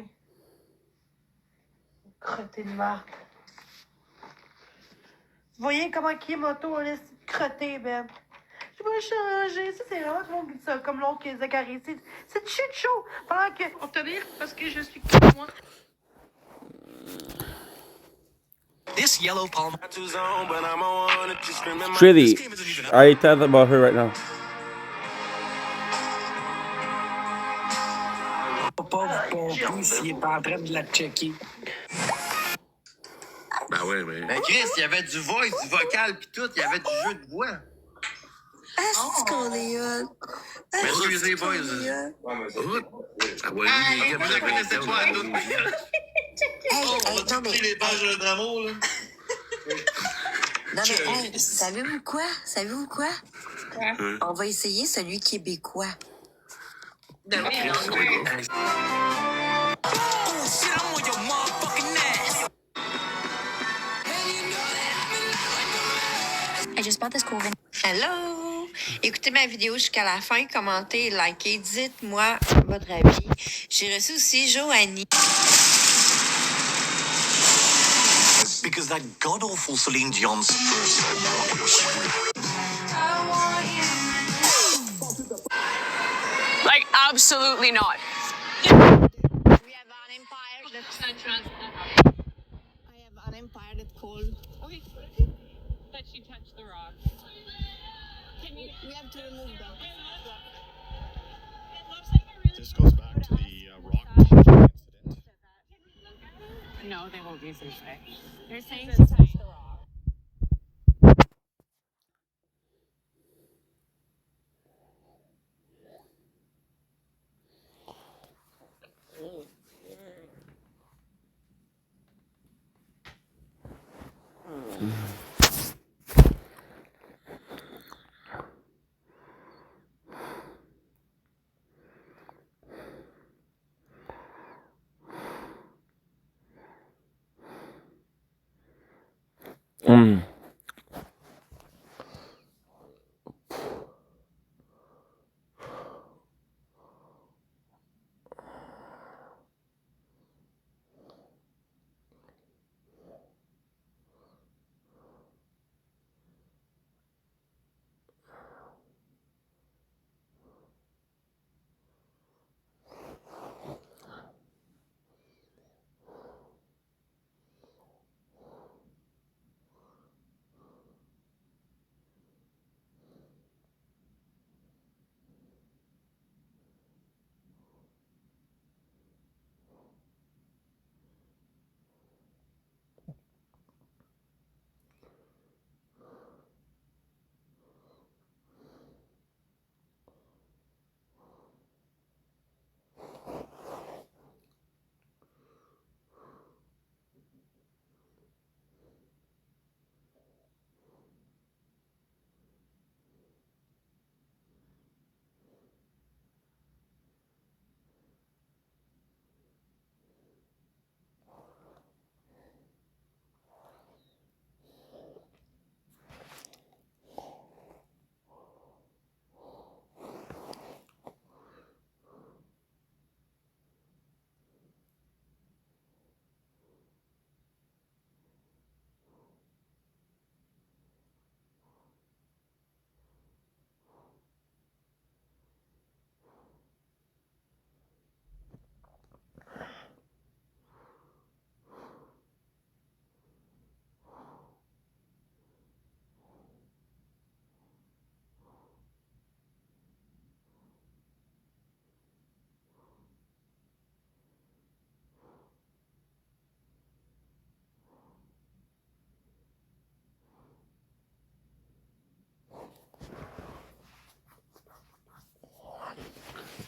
[SPEAKER 4] Crotté de marde. Vous voyez comment qui est moto, on est crotté, ben. Je vais changer. Ça, c'est vraiment tout le monde qui dit ça, comme l'autre que Zachary. C'est shit show. Pendant que. On te dire parce que je suis comme moi.
[SPEAKER 12] This yellow palm.
[SPEAKER 1] Shitty. I thought about her right now.
[SPEAKER 12] Pas compris s'il est pas en train de la checker.
[SPEAKER 11] Ben oui, mais...
[SPEAKER 12] Ben Chris, il y avait du voice, du vocal pis tout, il y avait du jeu de voix.
[SPEAKER 13] Est-ce qu'on est
[SPEAKER 11] Mais excusez, boys. Ah ouais, vous la connaissez pas à toutes.
[SPEAKER 12] Non, mais... les pages de Dramo, là.
[SPEAKER 23] Non, mais hey, savez-vous quoi? On va essayer celui québécois.
[SPEAKER 12] Ben oui,
[SPEAKER 23] I just bought this cool van. Hello! Écoutez ma vidéo jusqu'à la fin, commentez, likez, dites-moi votre avis. J'ai reçu aussi Joanie.
[SPEAKER 12] Because that god-awful Celine Dion's
[SPEAKER 24] Like, absolutely not.
[SPEAKER 23] We have an empire that's... I have an empire that's cold.
[SPEAKER 24] Okay, but she touched the rock.
[SPEAKER 23] We have to remove them.
[SPEAKER 25] This goes back to the rock incident.
[SPEAKER 24] No, they won't use this way. They're saying
[SPEAKER 23] she touched the rock.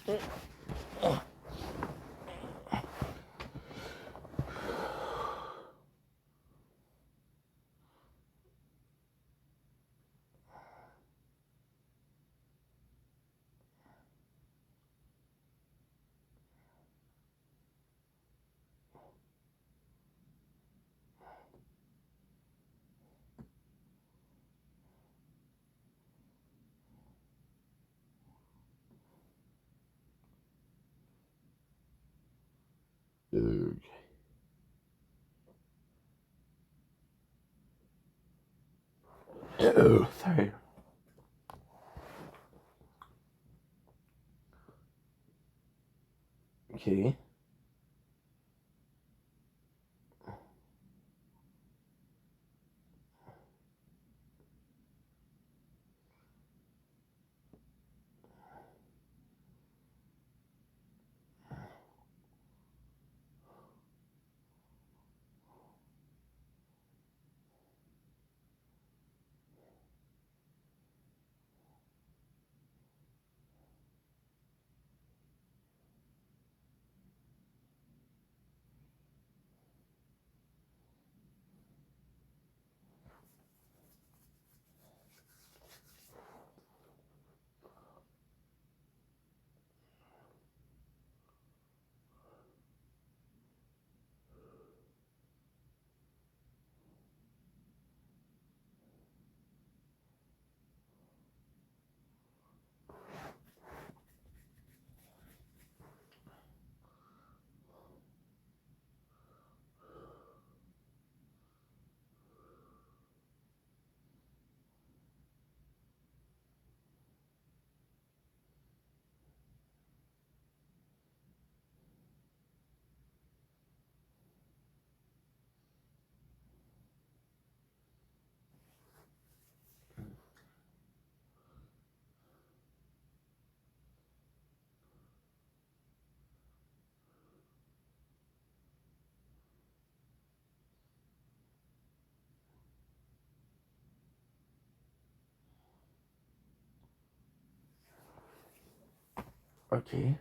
[SPEAKER 1] Oh, sorry. Okay. Okay.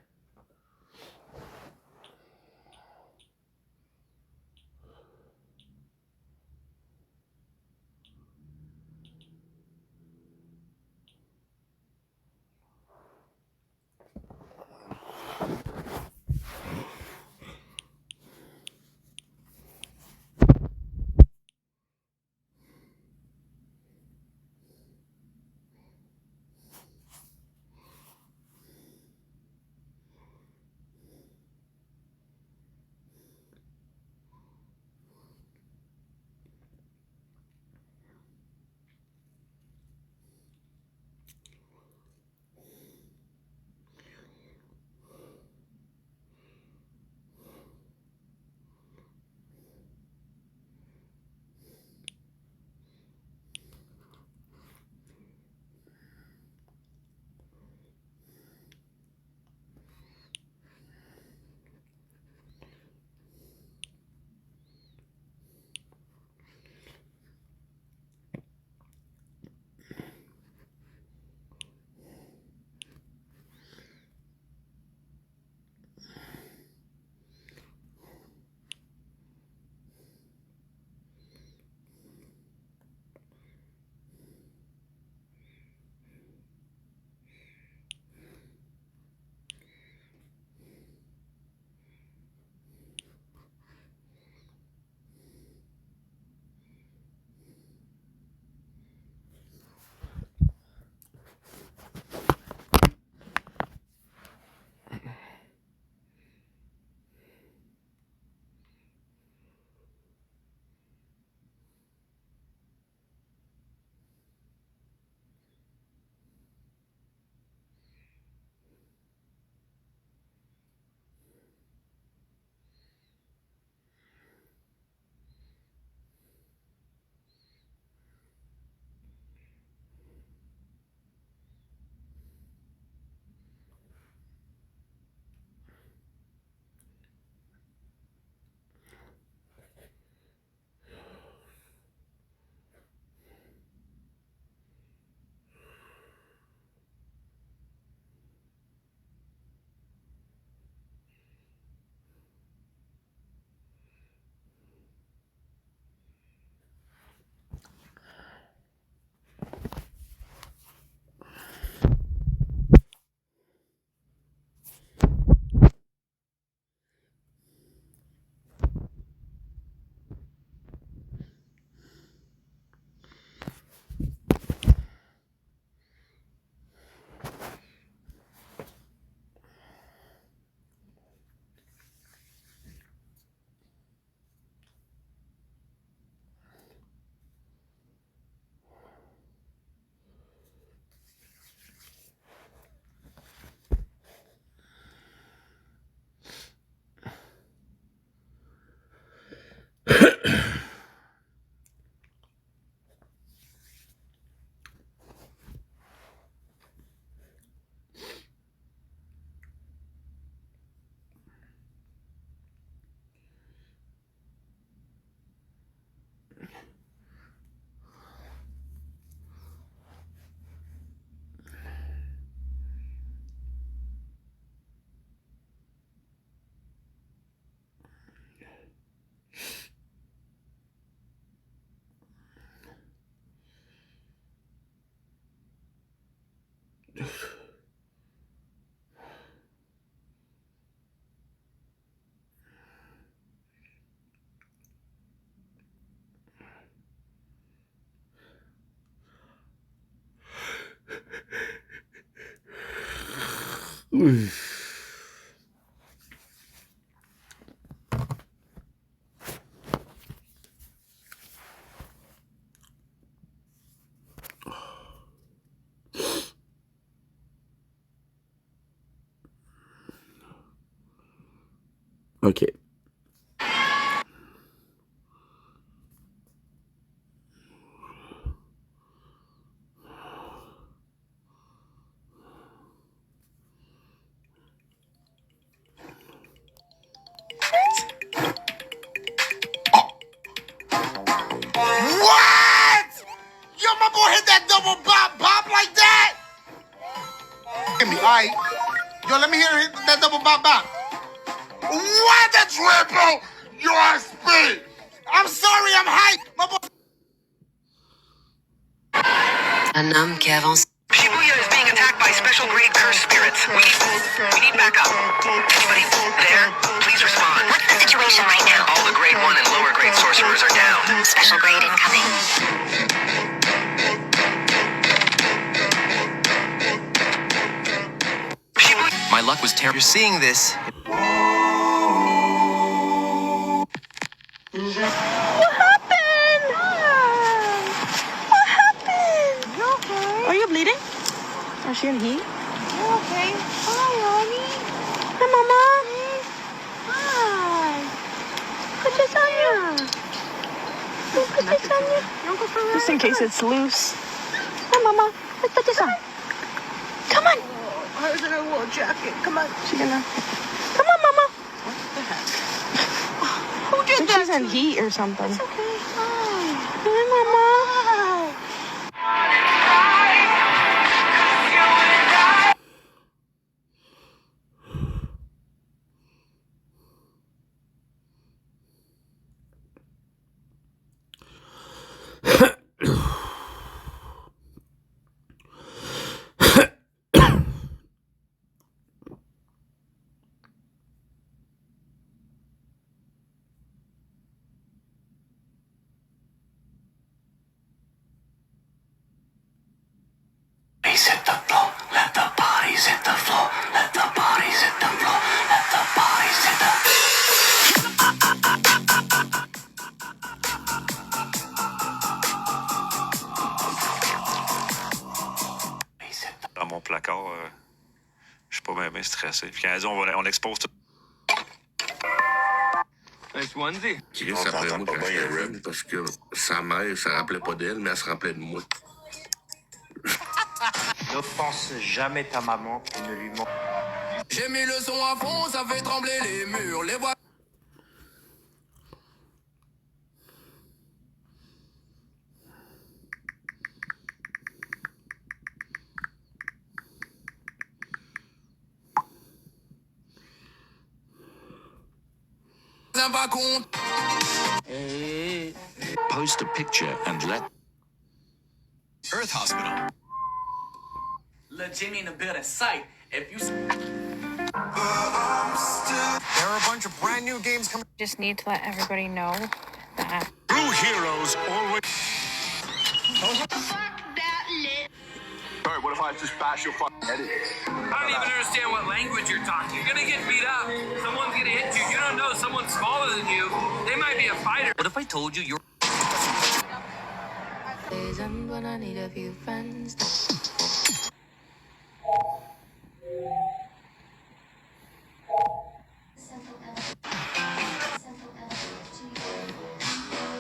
[SPEAKER 1] Okay.
[SPEAKER 12] What? Yo, my boy hit that double bop like that? Give me, all right. Yo, let me hear hit that double bop. What the triple? Your speed. I'm sorry, I'm high. My boy.
[SPEAKER 23] Un homme qui avance.
[SPEAKER 12] Shibuya is being attacked by special grade cursed spirits. We need backup. Anybody there? Please respond.
[SPEAKER 23] What's the situation right now?
[SPEAKER 12] All the grade 1 and lower grade sorcerers are down.
[SPEAKER 23] Special grade incoming.
[SPEAKER 12] My luck was terrible. You're seeing this.
[SPEAKER 13] What happened? What happened? You okay? Are you bleeding? Is she in heat?
[SPEAKER 4] You okay? Hi, honey.
[SPEAKER 13] Hi, Mama.
[SPEAKER 4] Hi.
[SPEAKER 13] Just in case it's loose. Hi, Mama. Let's put this on. Come on.
[SPEAKER 4] Hers in her wool jacket. Come on.
[SPEAKER 13] She's gonna. Come on, Mama.
[SPEAKER 4] What the heck?
[SPEAKER 13] Who did that? She's in heat or something.
[SPEAKER 4] It's okay. Hi.
[SPEAKER 13] Hi, Mama.
[SPEAKER 12] Bodies hit the floor. Let the bodies hit the floor. Let the bodies hit the floor. Let the bodies hit the
[SPEAKER 3] Dans mon placard, je suis pas bien stressé. Puis quand elle dit on expose tout.
[SPEAKER 11] Chris, après moi, quand j'étais jeune, parce que sa mère, ça rappelait pas d'elle, mais elle se rappelait de moi.
[SPEAKER 5] N'offense jamais ta maman et ne lui ment.
[SPEAKER 12] J'ai mis le son à fond, ça fait trembler les murs, les voix. Pas compte.
[SPEAKER 11] Post a picture and let
[SPEAKER 12] Earth Hospital.
[SPEAKER 2] Let Jimmy in the build a site. If you.
[SPEAKER 12] There are a bunch of brand new games coming.
[SPEAKER 24] Just need to let everybody know that.
[SPEAKER 11] True heroes always.
[SPEAKER 9] Alright, what if I just bash your fucking head in?
[SPEAKER 12] I don't even understand what language you're talking. You're gonna get beat up. Someone's gonna hit you. You don't know someone's smaller than you. They might be a fighter. What if I told you you're...
[SPEAKER 23] I'm gonna need a few friends.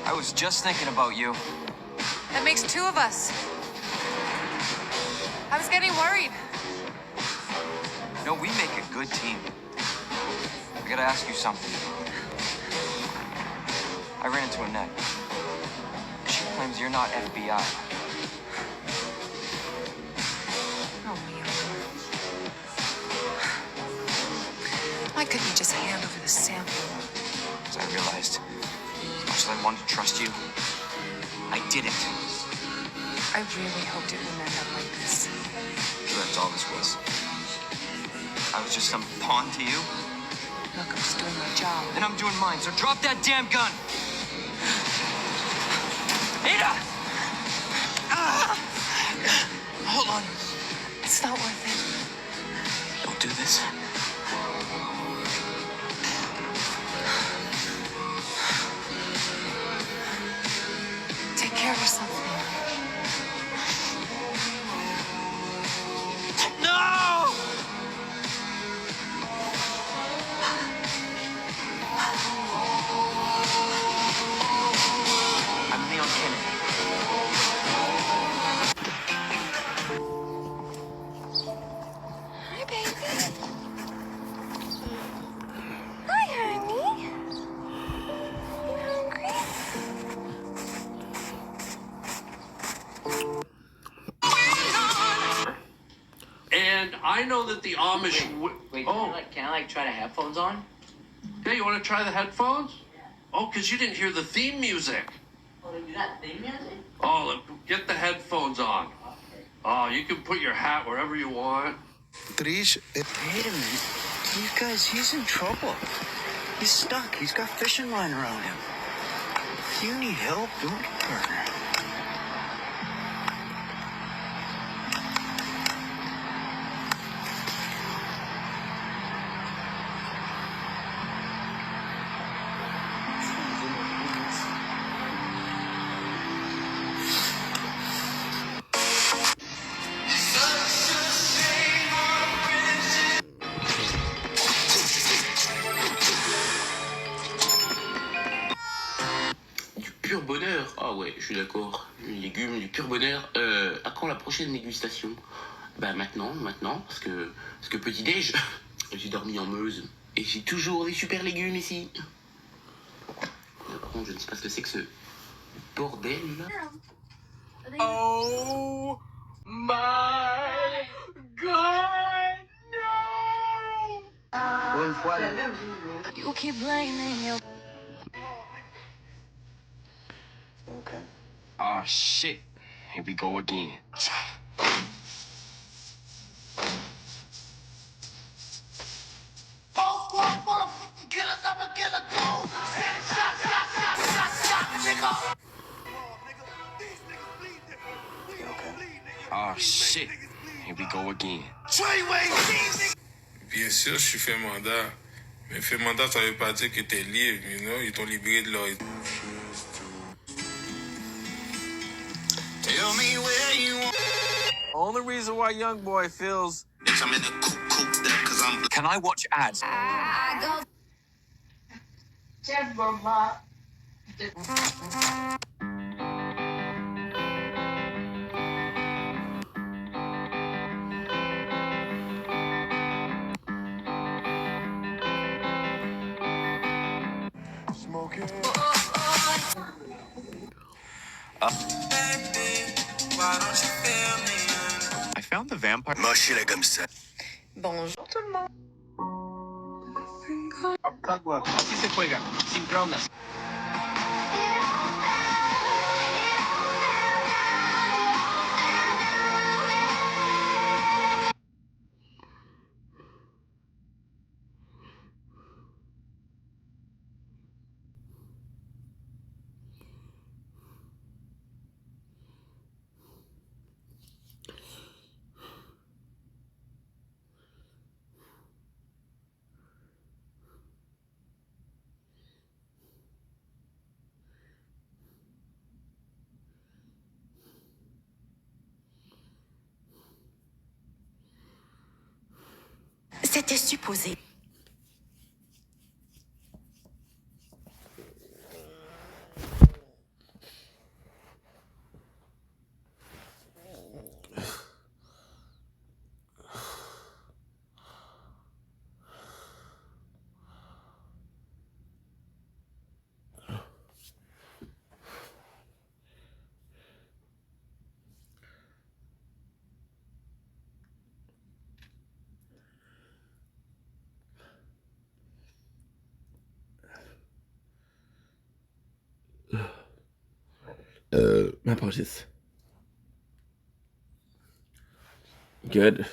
[SPEAKER 5] I was just thinking about you.
[SPEAKER 24] That makes two of us. I was getting worried.
[SPEAKER 5] No, we make a good team. I gotta ask you something. I ran into Annette. She claims you're not FBI.
[SPEAKER 24] Oh, Leo. Why couldn't you just hand over the sample?
[SPEAKER 5] As I realized, as much as I wanted to trust you, I didn't.
[SPEAKER 24] I really hoped it wouldn't end up like this.
[SPEAKER 5] Sure, that's all this was. I was just some pawn to you.
[SPEAKER 24] Look, I'm just doing my job.
[SPEAKER 5] And I'm doing mine, so drop that damn gun! Ada!
[SPEAKER 24] Hold on. It's not worth it.
[SPEAKER 5] Don't do this.
[SPEAKER 7] this.
[SPEAKER 24] Take care of yourself.
[SPEAKER 7] No!
[SPEAKER 5] I'm Leon Kennedy.
[SPEAKER 24] Hi, baby. Hi, honey. You hungry?
[SPEAKER 10] And I know that the Amish.
[SPEAKER 5] Wait,
[SPEAKER 10] oh,
[SPEAKER 5] can I try the headphones on?
[SPEAKER 10] yeah, you want to try the headphones? Oh, because you didn't hear the theme music.
[SPEAKER 5] Oh, they do that theme music?
[SPEAKER 10] Oh, get the headphones on. Oh, you can put your hat wherever you want.
[SPEAKER 14] Wait a minute. You guys, he's in trouble. He's stuck. He's got fishing line around him. If you need help, don't partner.
[SPEAKER 16] Pur bonheur. Ah ouais, je suis d'accord. Les légumes, du pur bonheur. À quand la prochaine dégustation? Bah maintenant, parce que petit-déj, j'ai dormi en Meuse. Et j'ai toujours des super légumes ici. Par contre, je ne sais pas ce que c'est que ce bordel là.
[SPEAKER 7] Oh my God, no!
[SPEAKER 24] You keep blaming your...
[SPEAKER 14] Okay.
[SPEAKER 7] Oh shit, here we go again. Oh shit, here we go again.
[SPEAKER 17] Bien sûr, je suis fait mandat. Mais fait mandat, ça veut pas dire que t'es libre, you know? Ils t'ont libéré de leur...
[SPEAKER 11] Tell me where you want.
[SPEAKER 19] Only reason why young boy feels.
[SPEAKER 11] Bitch, I'm in the coop there cause I'm.
[SPEAKER 7] Can I watch ads?
[SPEAKER 24] I go...
[SPEAKER 15] Just Mama.
[SPEAKER 14] Smoking.
[SPEAKER 7] I found the vampire.
[SPEAKER 14] Mâchez-la comme ça.
[SPEAKER 23] Bonjour tout le monde.
[SPEAKER 5] Así se juega, sin drogas.
[SPEAKER 24] C'était supposé.
[SPEAKER 1] My apologies. Good.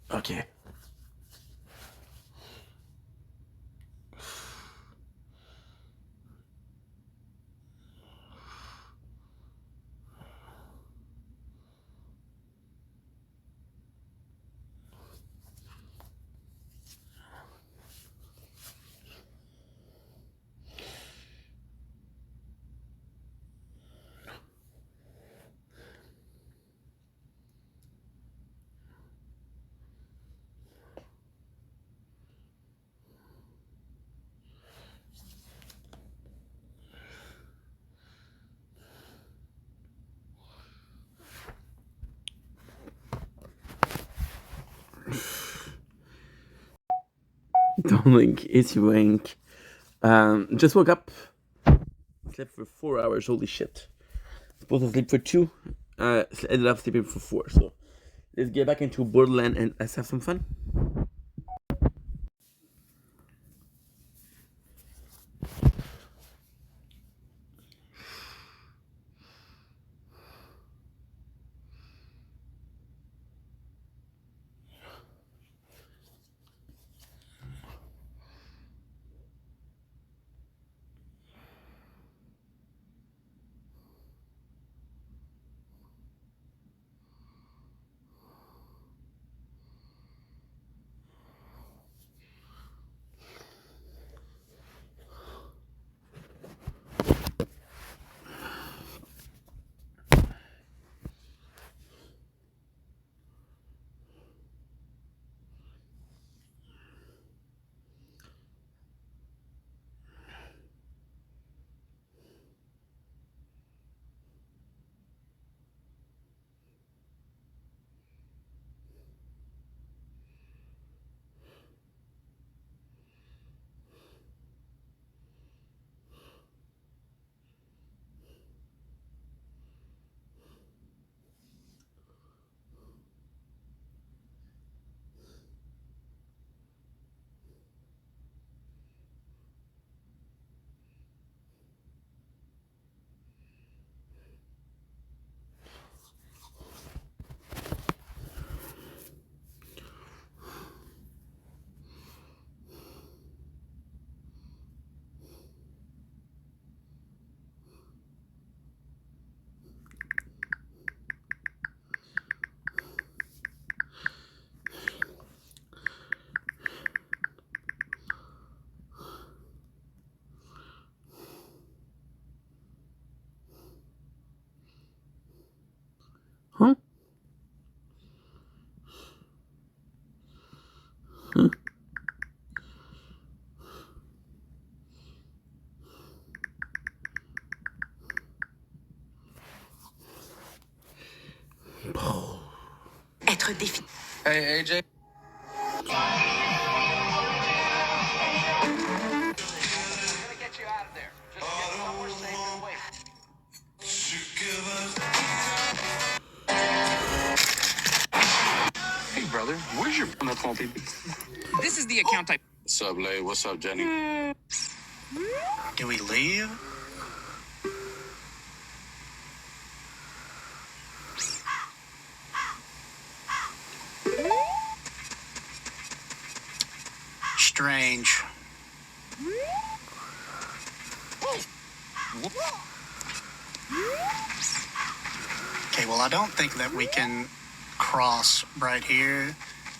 [SPEAKER 1] Okay. Don't link, it's rank. Just woke up. Slept for 4 hours, holy shit. Supposed to sleep for 2. Ended up sleeping for 4, so let's get back into Borderland and let's have some fun. Huh? Huh?
[SPEAKER 6] Être défi.
[SPEAKER 7] Hey, AJ.
[SPEAKER 5] Hey, brother, where's your trompé? This is the account type.
[SPEAKER 11] What's up, Lay? What's up, Jenny?
[SPEAKER 14] Do we leave? Strange. Okay, well, I don't think that we can cross right here.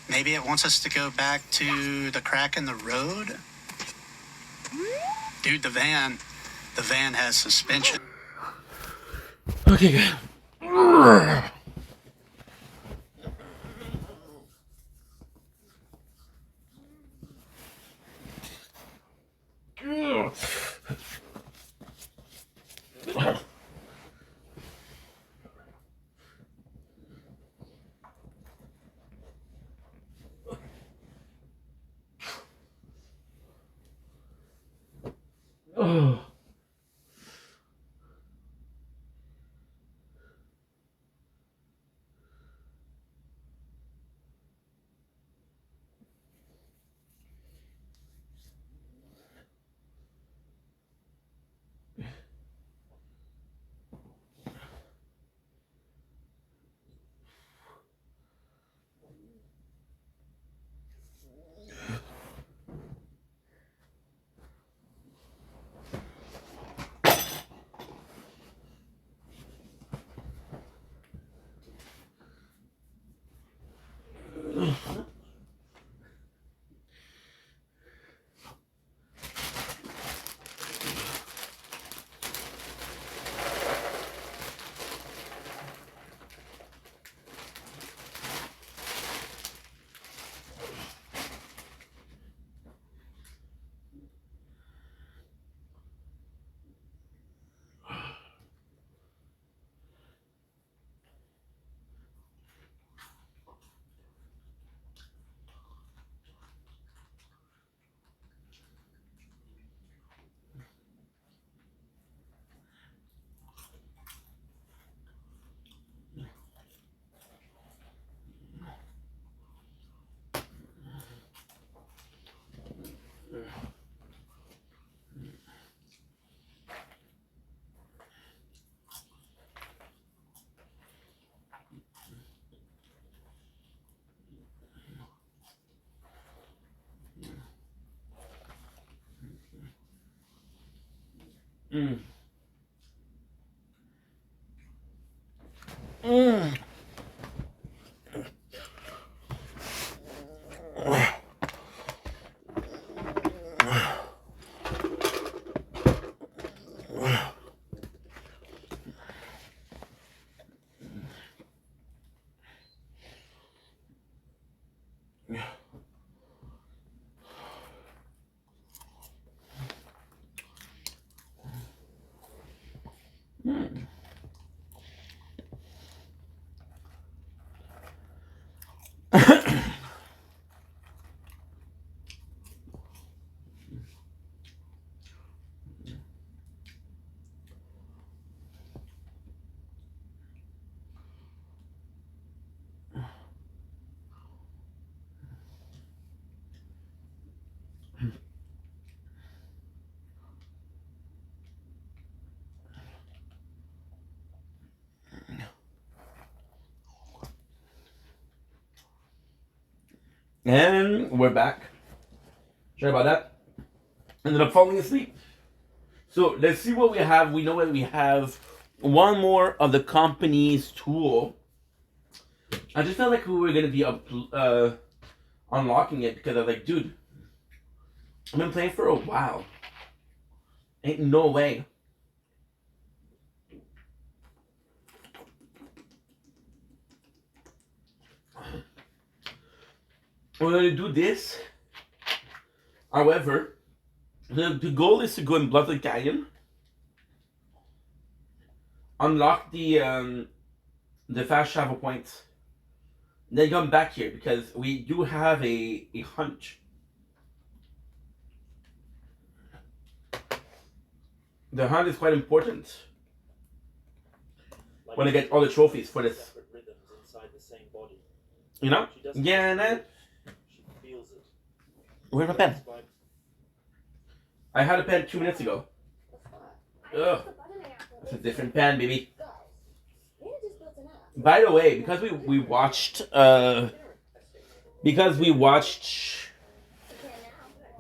[SPEAKER 14] Maybe it wants us to go back to the crack in the road? Dude, the van has suspension.
[SPEAKER 1] Okay, good. Mm. Mm. And we're back. Sorry about that. Ended up falling asleep. So let's see what we have. We know that we have one more of the company's tool. I just felt like we were gonna be unlocking it because I was like, dude, I've been playing for a while. Ain't no way. We're gonna do this. However, the goal is to go in Blood Canyon, unlock the fast travel points, then come back here because we do have a hunch. The hunt is quite important. When I get all the trophies for this. You know? Yeah, man. Where's my pen? I had a pen 2 minutes ago. Ugh. It's a different pen, baby. By the way, because we watched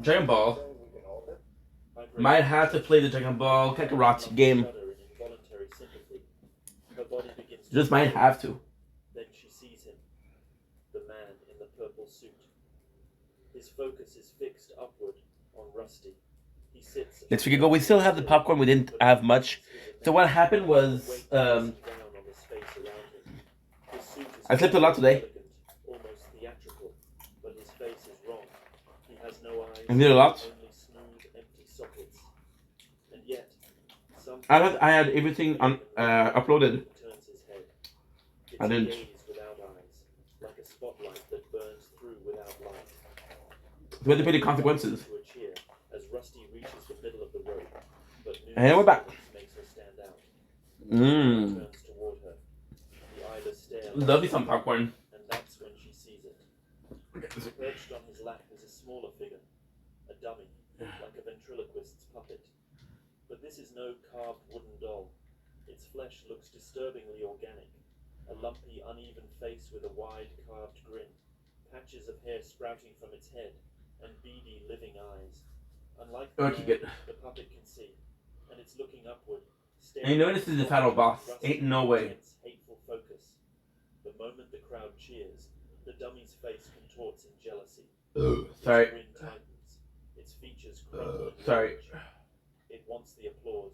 [SPEAKER 1] Dragon Ball, might have to play the Dragon Ball Kakarot game. Just might have to.
[SPEAKER 10] Then she sees him, the man in the purple suit. His focus is fixed upward on Rusty. He sits.
[SPEAKER 1] Let's figure go. We still have the popcorn. We didn't have much. So what happened was I slept a lot today.
[SPEAKER 10] Almost theatrical, but his face is wrong. He has no eyes.
[SPEAKER 1] I did a lot.
[SPEAKER 10] Only smooth, empty sockets. And yet,
[SPEAKER 1] I had everything on uploaded. I didn't.
[SPEAKER 10] Without eyes, like a spotlight that burns through without light.
[SPEAKER 1] We had to pay the consequences.
[SPEAKER 10] To a cheer as Rusty reaches the middle of the road, but
[SPEAKER 1] And we're back.
[SPEAKER 10] makes her stand out.
[SPEAKER 1] Mmm.
[SPEAKER 10] Turns toward her. The eyeless stare.
[SPEAKER 1] Love me some popcorn.
[SPEAKER 10] And that's when she sees it. Perched on his lap is a smaller figure, a dummy, like a ventriloquist's puppet. But this is no carved wooden doll. Its flesh looks disturbingly organic. A lumpy, uneven face with a wide, carved grin, patches of hair sprouting from its head, and beady, living eyes. Unlike the man, the puppet can see, and it's looking upward.
[SPEAKER 1] And you know this is the final boss. Ain't no way.
[SPEAKER 10] Hateful focus. The moment the crowd cheers, the dummy's face contorts in jealousy.
[SPEAKER 1] Sorry.
[SPEAKER 10] Its grin tightens. Its features crumble.
[SPEAKER 1] Sorry.
[SPEAKER 10] It wants the applause.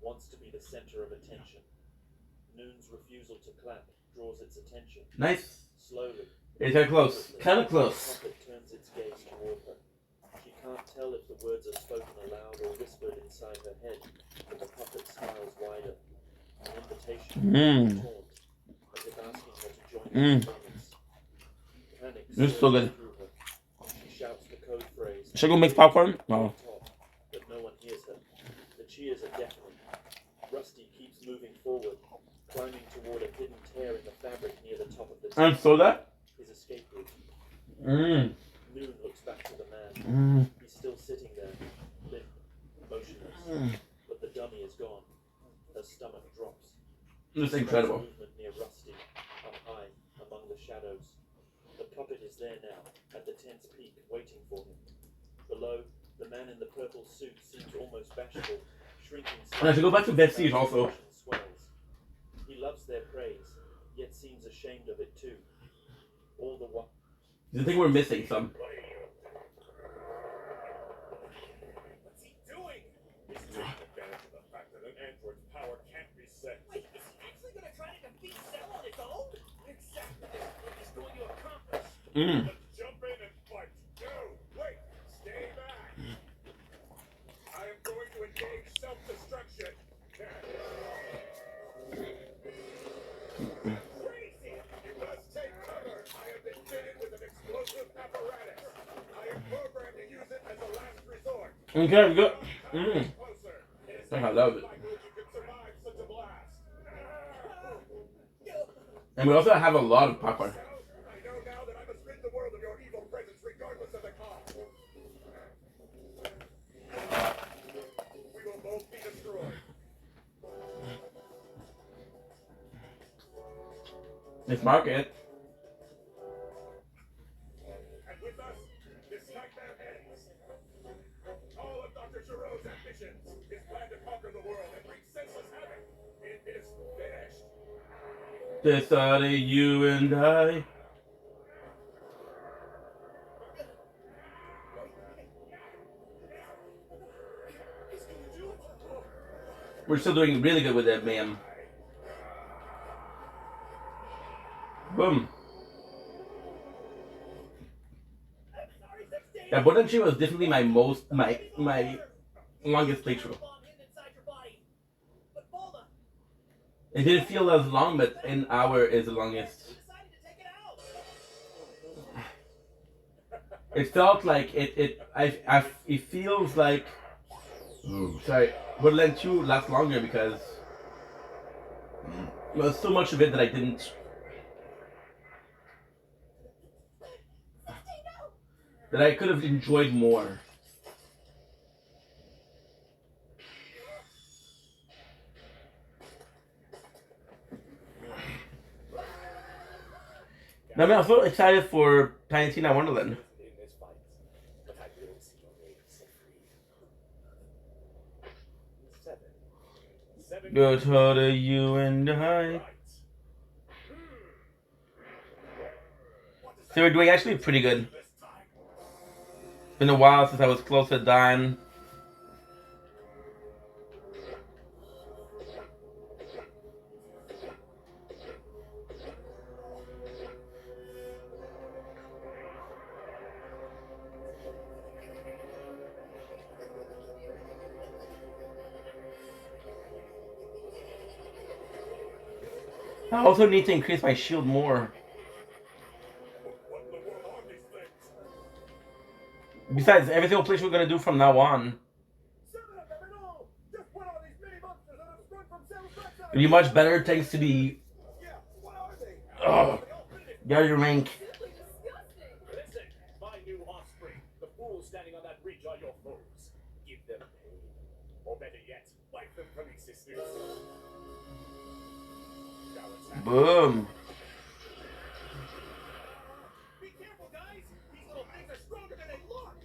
[SPEAKER 10] Wants to be the center of attention. Noon's refusal to clap draws its attention.
[SPEAKER 1] Nice.
[SPEAKER 10] Slowly.
[SPEAKER 1] It's kind of close. Kind of close.
[SPEAKER 10] The puppet turns its gaze toward her. She can't tell if the words are spoken aloud or whispered inside her head, but the puppet smiles wider. An invitation. Taunt, as if asking her to join the performance. Panic
[SPEAKER 1] This is so good.
[SPEAKER 10] through her. She shouts the code phrase.
[SPEAKER 1] Should I go make popcorn? No.
[SPEAKER 10] But no one hears her. The cheers are deafening. Rusty keeps moving forward, climbing toward a hidden tear in the fabric near the top of the
[SPEAKER 1] And so that?
[SPEAKER 10] His escape route.
[SPEAKER 1] Mmm.
[SPEAKER 10] Noon looks back to the man. He's still sitting there, limp, motionless. But the dummy is gone. Her stomach drops.
[SPEAKER 1] This is incredible.
[SPEAKER 10] Movement near Rusty, up high, among the shadows. The puppet is there now, at the tent's peak, waiting for him. Below, the man in the purple suit seems almost bashful,
[SPEAKER 1] And I should go back to Vestige also.
[SPEAKER 10] He loves their praise, yet seems ashamed of it too. All the while.
[SPEAKER 1] I think we're missing some.
[SPEAKER 9] What's he doing? He's taking advantage of the fact that an android's power can't be set.
[SPEAKER 2] Wait, is he actually going to try to defeat Cell on his own? Exactly what he's going to accomplish.
[SPEAKER 9] Let's jump in and fight. No, wait, stay back. I am going to engage self-destruction. Crazy! You must take cover. I have been fitted with an explosive apparatus. I am programmed to use it as a last resort.
[SPEAKER 1] Okay, good. I love it. And we also have a lot of popcorn.
[SPEAKER 9] I know now that I must rid the world of your evil presence regardless of the cost. We will both be destroyed.
[SPEAKER 1] Let's mark it.
[SPEAKER 9] And with us, this nightmare ends. All of Dr. Giroux's ambitions, his plan to conquer the world and bring senseless havoc, it is finished.
[SPEAKER 1] This are the you and I. We're still doing really good with that, ma'am. Boom. Yeah, Bodenchi was definitely my longest playthrough. It didn't feel as long, but an hour is the longest. It felt like it feels like Borderlands 2 lasts longer because there was so much of it that I didn't. That I could have enjoyed more. Now, I'm also excited for Tiny Tina Wonderland. Good to the you and I. So we're doing actually pretty good. It's been a while since I was close to dying. I also need to increase my shield more. Besides, every single place we're gonna do from now on. It'll be much better thanks to the Gary rank.
[SPEAKER 9] Listen, my new offspring, the fools standing on that bridge are your foes. Give them pain. Or better yet, wipe them from existence.
[SPEAKER 1] Boom.
[SPEAKER 9] Be careful, guys! These little things are stronger than they look!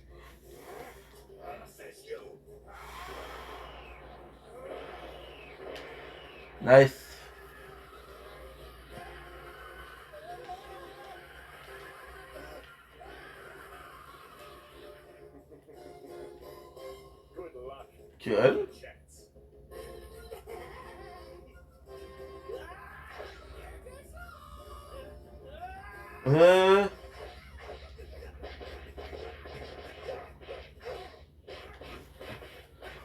[SPEAKER 9] Says you!
[SPEAKER 1] Nice.
[SPEAKER 9] Good luck.
[SPEAKER 1] Good.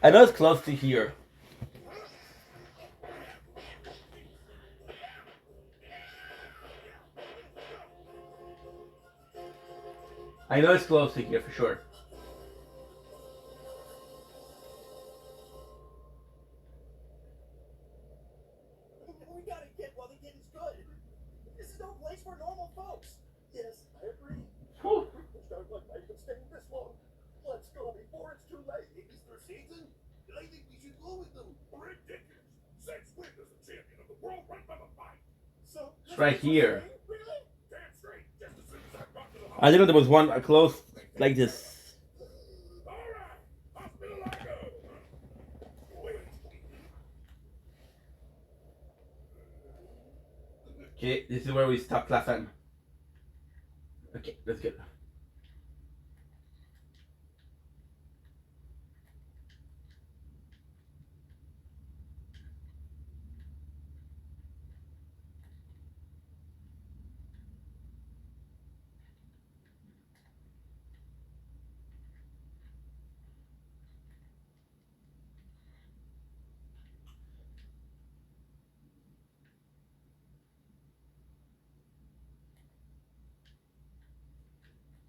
[SPEAKER 1] I know it's close to here. I know it's close to here for sure.
[SPEAKER 2] We gotta get while the getting's good. This is no place for normal folks. Yes, I agree.
[SPEAKER 1] Whew.
[SPEAKER 2] Don't look like you've staying this long. Let's go before it's too late. Mr. Season, I think we should go with them.
[SPEAKER 9] Ridiculous! Since when does the champion of the world run from a fight?
[SPEAKER 2] So
[SPEAKER 1] It's right here.
[SPEAKER 2] really?
[SPEAKER 9] Damn straight! Just as soon as I got to the
[SPEAKER 1] I didn't know there was one close like this.
[SPEAKER 9] Alright! Hospital I go! Wait,
[SPEAKER 1] Okay, this is where we stopped last time. Okay, that's good.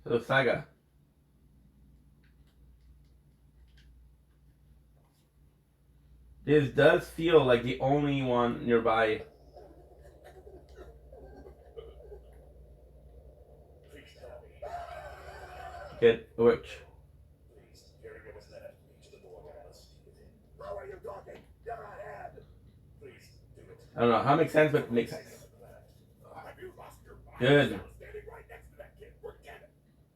[SPEAKER 1] So Saga. This does feel like the only one nearby. Good, which?
[SPEAKER 9] How are you talking? You're ahead. Please do it.
[SPEAKER 1] I don't know how it makes sense, but it makes sense.
[SPEAKER 9] Have you lost your mind?
[SPEAKER 1] Good.
[SPEAKER 9] I was standing right next to that kid. Forget it.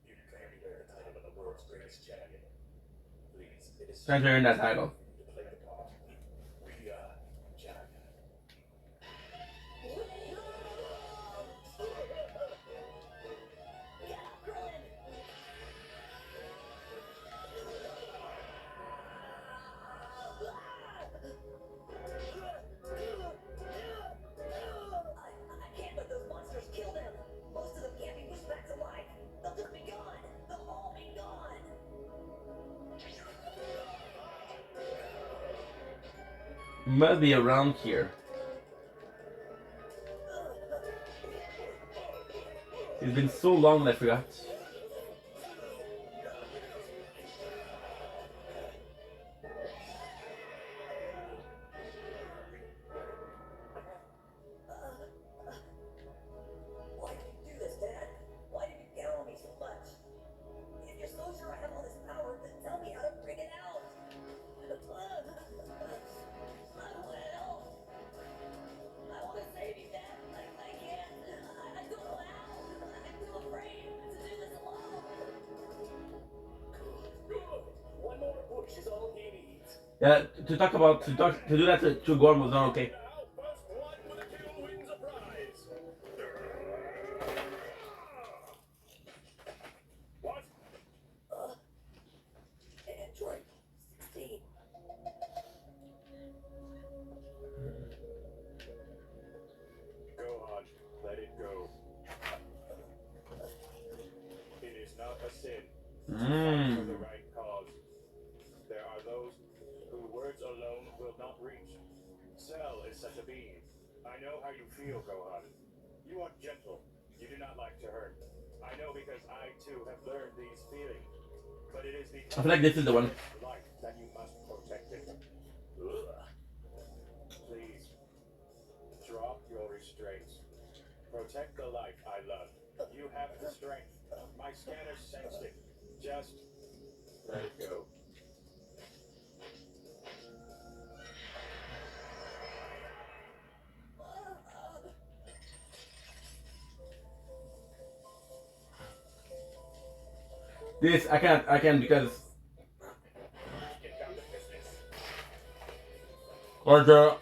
[SPEAKER 9] You claim you wear the title of the world's greatest champion. Please, it is
[SPEAKER 1] Trying to earn that title.
[SPEAKER 9] to play the part. We are champion.
[SPEAKER 15] I can't let those monsters kill them. Most of them can't be pushed back to life. They'll just be gone. They'll all be gone.
[SPEAKER 1] Must be around here. It's been so long that I forgot.
[SPEAKER 15] Why did you do this, Dad? Why did you count on me so much? If you're so sure I have all this power, then tell me how to bring it out. I want to help. I want to save you, Dad. I can't. I don't know how. I'm too afraid to do this alone.
[SPEAKER 9] Good. One more push is all he needs.
[SPEAKER 1] Yeah, to do that to Gorm was not okay.
[SPEAKER 9] First blood with a kill wins a prize. What?
[SPEAKER 15] Android 16.
[SPEAKER 9] Go on, let it go. It is not a sin to fight for the right cause. There are those who words alone will not reach. Cell is such a being. I know how you feel, Gohan. You are gentle. You do not like to hurt. I know because I too have learned these feelings. But it is because
[SPEAKER 1] I feel like this is the one.
[SPEAKER 9] life that you must protect it. Ugh. Please, drop your restraints. Protect the life I love. You have the strength. My scanner sensed it. Just let it go.
[SPEAKER 1] This I can't because
[SPEAKER 9] Get down to business.
[SPEAKER 1] or the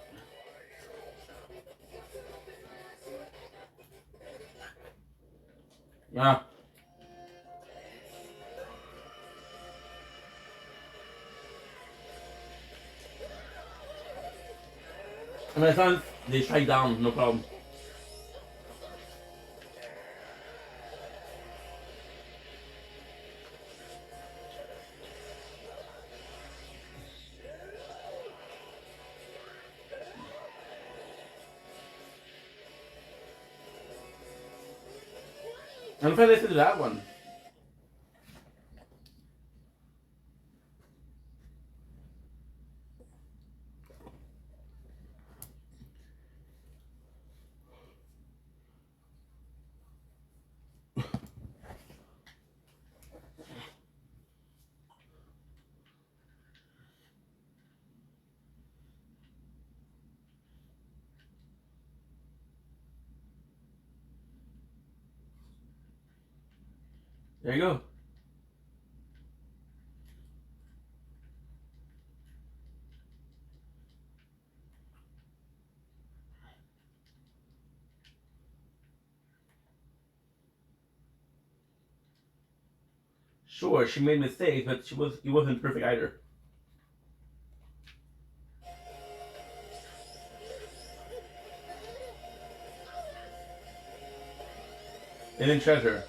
[SPEAKER 1] yeah. And my sons they strike down, no problem. I'm gonna listen to that one. There you go. Sure, she made mistakes, but he wasn't perfect either. Hidden treasure.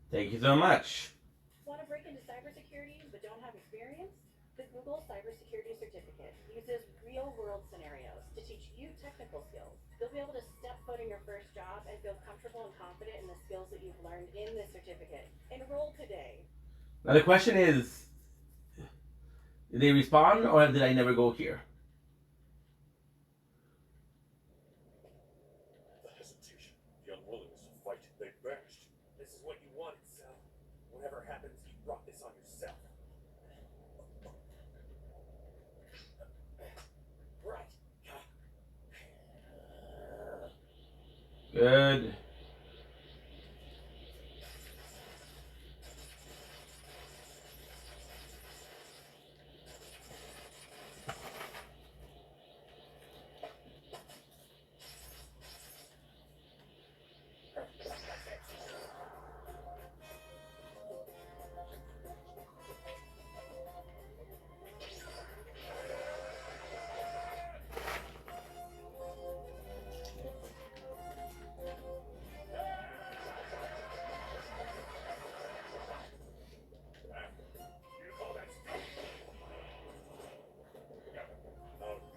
[SPEAKER 1] Thank you so much.
[SPEAKER 15] Want to break into cybersecurity but don't have experience? The Google Cybersecurity Certificate uses real-world scenarios to teach you technical skills. You'll be able to step foot in your first job and feel comfortable and confident in the skills that you've learned in this certificate. Enroll today.
[SPEAKER 1] Now the question is, did they respawn or did I never go here?
[SPEAKER 9] The hesitation, the unwillingness to fight, they vanished. This is what you wanted, Sal. Whatever happens, you brought this on yourself. Right.
[SPEAKER 1] Good.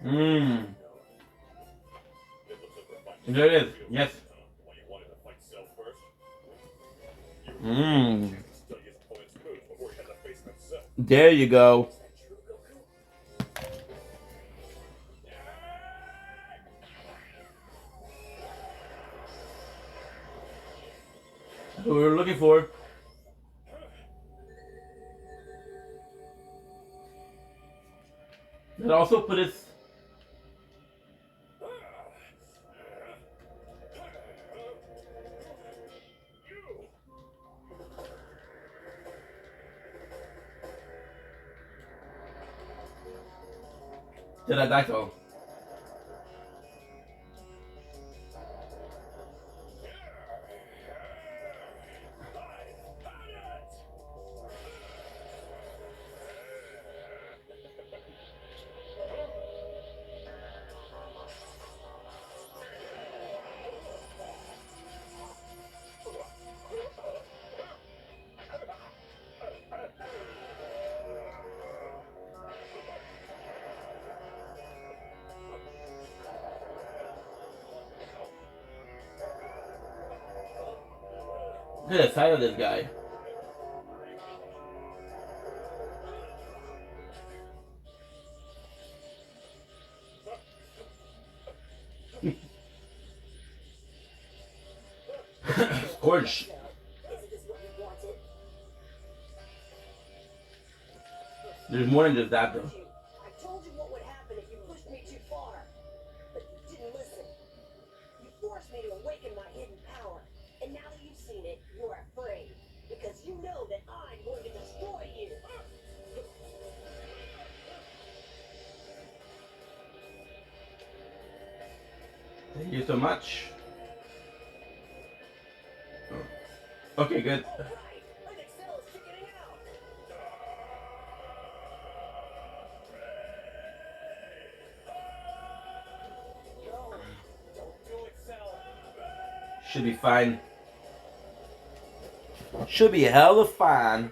[SPEAKER 1] Mmm. There it is. Yes. Mmm. There you go. That's what we were looking for. It also put us. Pterodactyl. Look at the side of this guy. Scorch. There's more than just that, though.
[SPEAKER 15] I told you what would happen if you pushed me too far, but you didn't listen. You forced me to awaken my hidden power, and now that you've seen it, you're afraid because you know that I'm going to destroy you.
[SPEAKER 1] Thank you so much. Okay, good. Should be fine. Should be hella fine.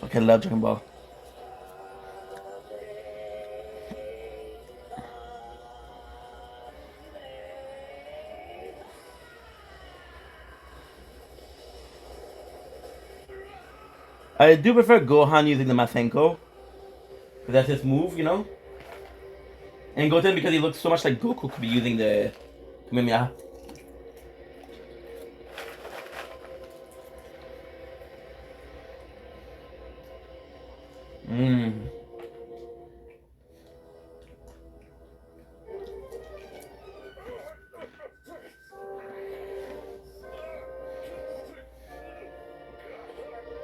[SPEAKER 1] Okay, I love Dragon Ball. I do prefer Gohan using the Masenko. Because that's his move, you know? And Goten because he looks so much like Goku could be using the Kamehameha. Mmm.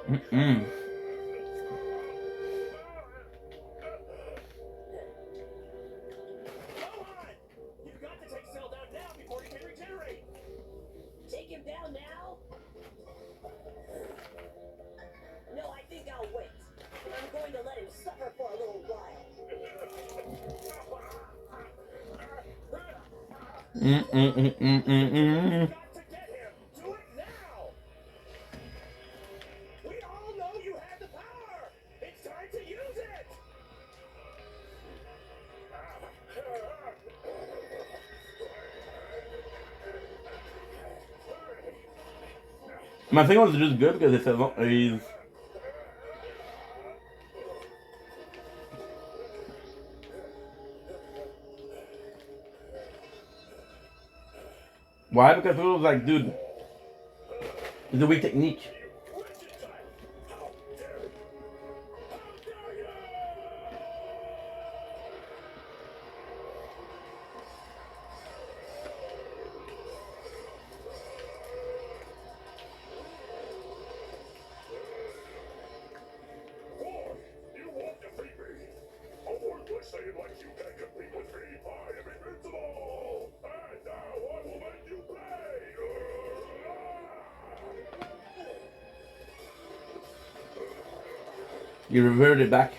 [SPEAKER 1] Mm-mm.
[SPEAKER 2] You've got to take Cell down now before he can regenerate. Take him down now? No, I think I'll wait. I'm going to let him suffer for a little while.
[SPEAKER 1] Mm-mm-mm-mm-mm-mm.
[SPEAKER 2] Got to get him. Do it now. We all know you have the power. It's time to use it.
[SPEAKER 1] My thing was just good because it's a lot. He's why? Because people was like, dude, it's a weak technique.
[SPEAKER 9] You won't defeat me. A worthless saying like you can't compete with me. I am invincible. And now I will make you pay.
[SPEAKER 1] You reverted back.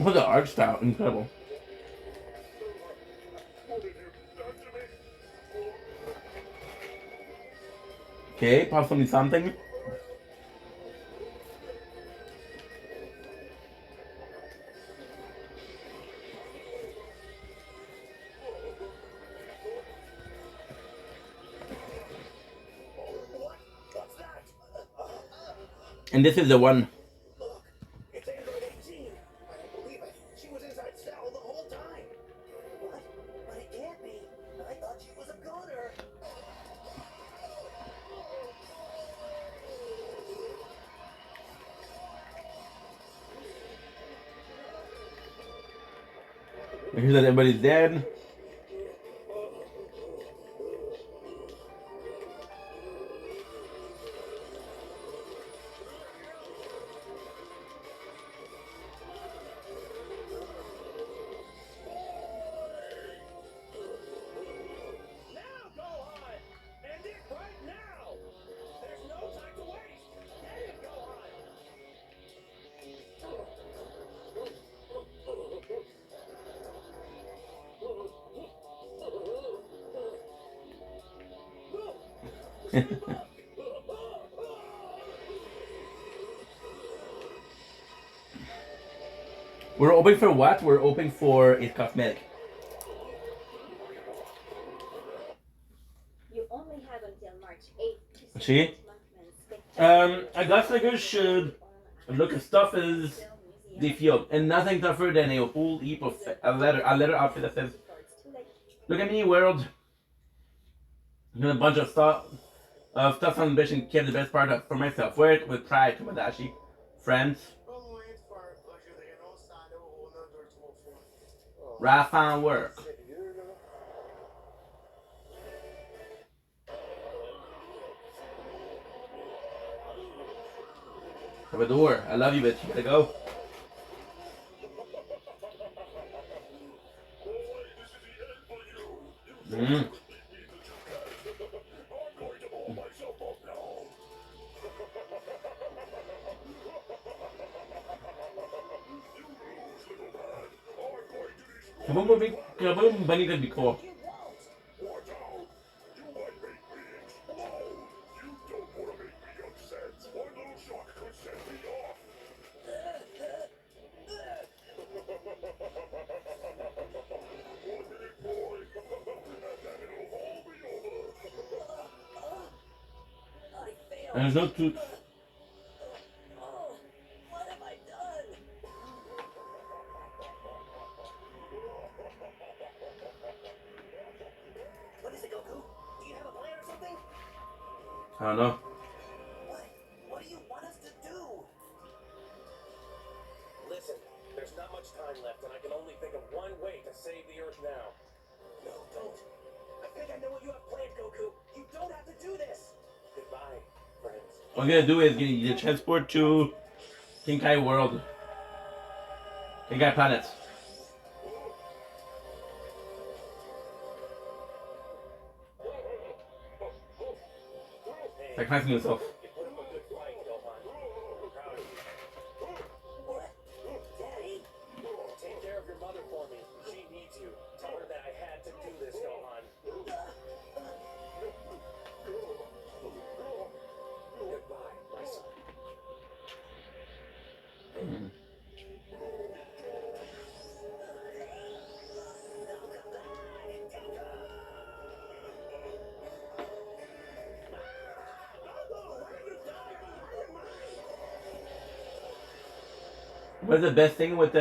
[SPEAKER 1] Oh, the art style, incredible. Okay, possibly something. And this is the one.
[SPEAKER 2] It's Android 18. I don't believe it. She was inside Cell the whole time. What? But it can't be. I thought she was a goner.
[SPEAKER 1] Make sure that everybody's dead.
[SPEAKER 2] Now go on. End it right now. There's no time to waste. Get him, go on.
[SPEAKER 1] We're hoping for what? We're hoping for a cosmetic.
[SPEAKER 15] You only have until March 8th to
[SPEAKER 1] See? I guess figures should look at stuff as they feel, and nothing tougher than a whole heap of a letter outfit that says, "Look at me, world." And a bunch of stuff on the mission. Kept the best part of for myself. Wear it with pride, Tomadashi. Friends. Rough on work. Have a door. I love you, bitch. You gotta go. Mm. Kaboom, bunny could be cool. And there's no tooth.
[SPEAKER 15] Oh, what have I done? What is it, Goku? Do you have a plan or something?
[SPEAKER 1] I don't know.
[SPEAKER 15] What do you want us to do?
[SPEAKER 2] Listen, there's not much time left, and I can only think of one way to save the Earth now.
[SPEAKER 15] No, don't. I think I know what you have planned, Goku. You don't have to do this.
[SPEAKER 2] Goodbye, friends.
[SPEAKER 1] What I'm gonna do is get transport to Kinkai World. Kinkai Planets. Sacrificing himself.
[SPEAKER 2] You put up a good fight, Gohan. I'm proud of you.
[SPEAKER 15] What? Daddy?
[SPEAKER 2] Take care of your mother for me. She needs you. Tell her that I had to do this, Gohan. Goodbye, my son.
[SPEAKER 1] What's the best thing with we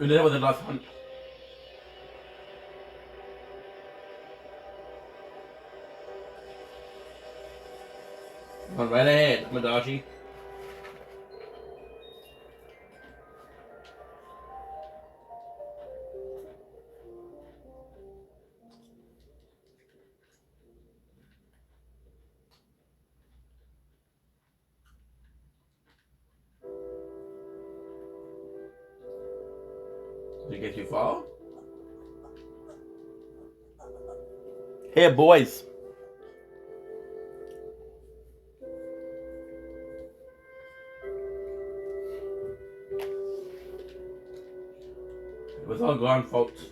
[SPEAKER 1] did that with the last hunt. Run right ahead, Madachi. Did it get too far? Hey, boys. It was all gone, folks.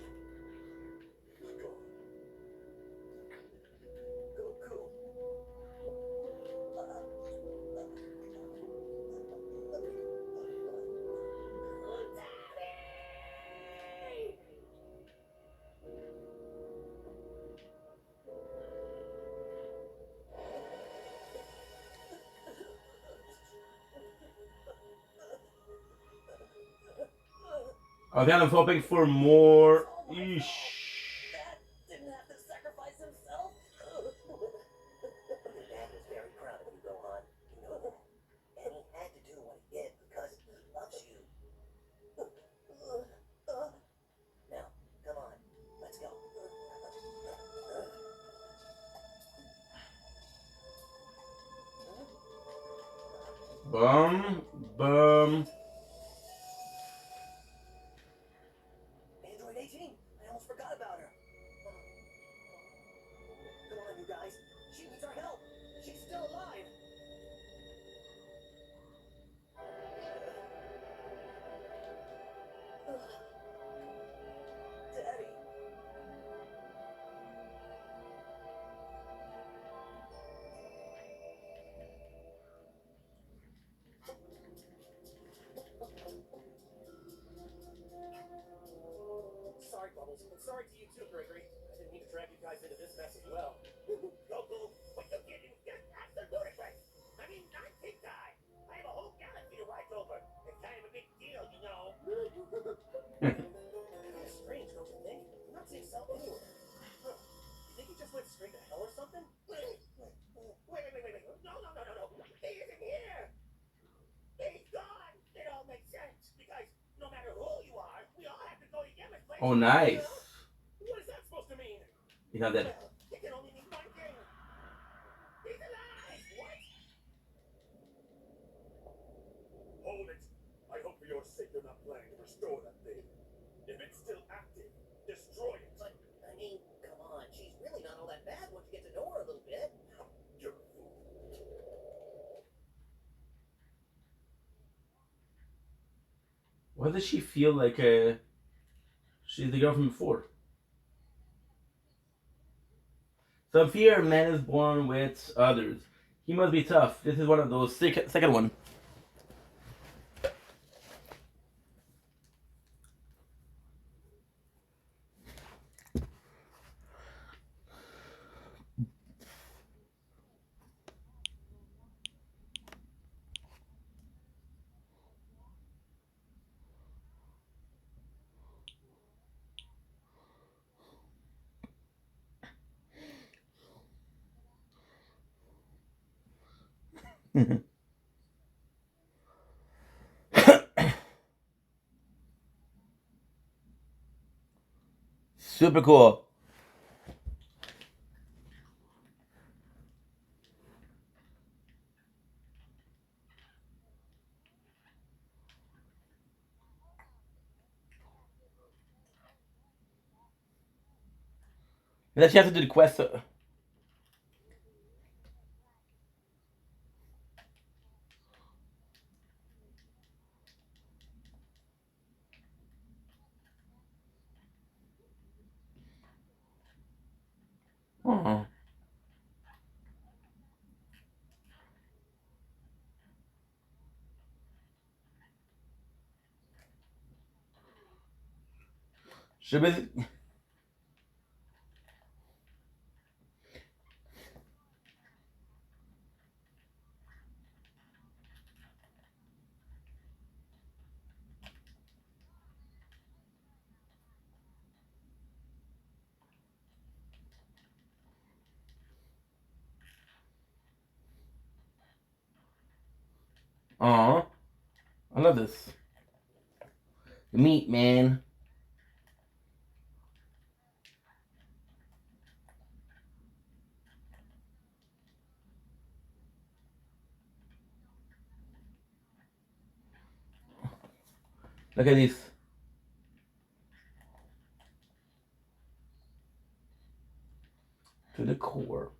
[SPEAKER 1] I was kind of hoping for more. Eesh.
[SPEAKER 15] Didn't have to sacrifice himself. Your dad was very proud of you, Gohan. You know that. And he had to do what he did because he loves you. Now, come on. Let's go.
[SPEAKER 1] Bum, bum.
[SPEAKER 15] Android 18. I almost forgot about her. Come on, you guys. She needs our help. She's still alive. Daddy.
[SPEAKER 2] Sorry, Bubbles. And sorry to you too, Gregory. I didn't mean to drag you guys into this mess as well.
[SPEAKER 15] Goku, what you did is just absolutely ludicrous. I mean, I'm big guy. I have a whole galaxy to watch over. It's kind of a big deal, you know.
[SPEAKER 2] Kind of strange, don't you think? I'm not seeing Cell anywhere. Huh. You think he just went straight to hell or something?
[SPEAKER 15] Wait. No. He isn't here. He's gone. It all makes sense because no matter who you are, we all have to go to Yama's place.
[SPEAKER 1] Oh, nice.
[SPEAKER 2] What is that supposed to mean?
[SPEAKER 1] He's not dead.
[SPEAKER 15] It can only mean one thing. He's alive. What?
[SPEAKER 2] Hold it. I hope for your sake you're not planning to restore that thing. If it's still active, destroy it.
[SPEAKER 15] But, I mean, come on. She's really not all that bad once you get to know her a little bit.
[SPEAKER 2] You're a fool.
[SPEAKER 1] Why does she feel like she's the girl from before? Some fear man is born with others. He must be tough. This is one of those. Second one. Super cool. And then she has to do the quest. Oh. Should be. Aw. I love this. The meat, man. Look at this. To the core.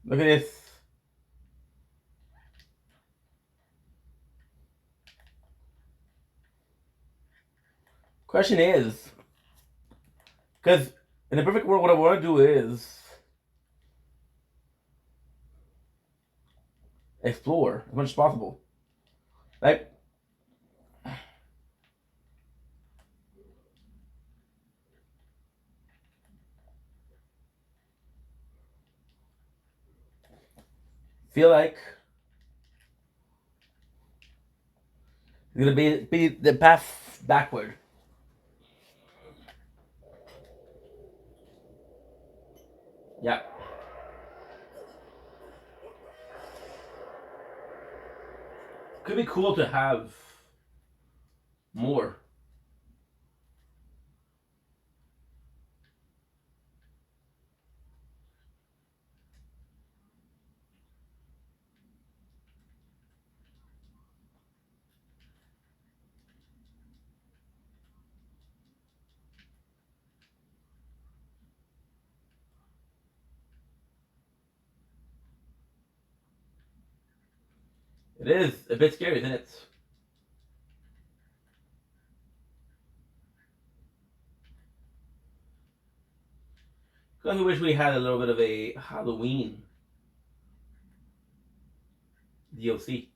[SPEAKER 1] Look at this. Question is, because in the perfect world, what I want to do is explore as much as possible. Like, feel like it's gonna be the path backward. Yeah. Could be cool to have more. It is a bit scary, isn't it? I wish we had a little bit of a Halloween DLC.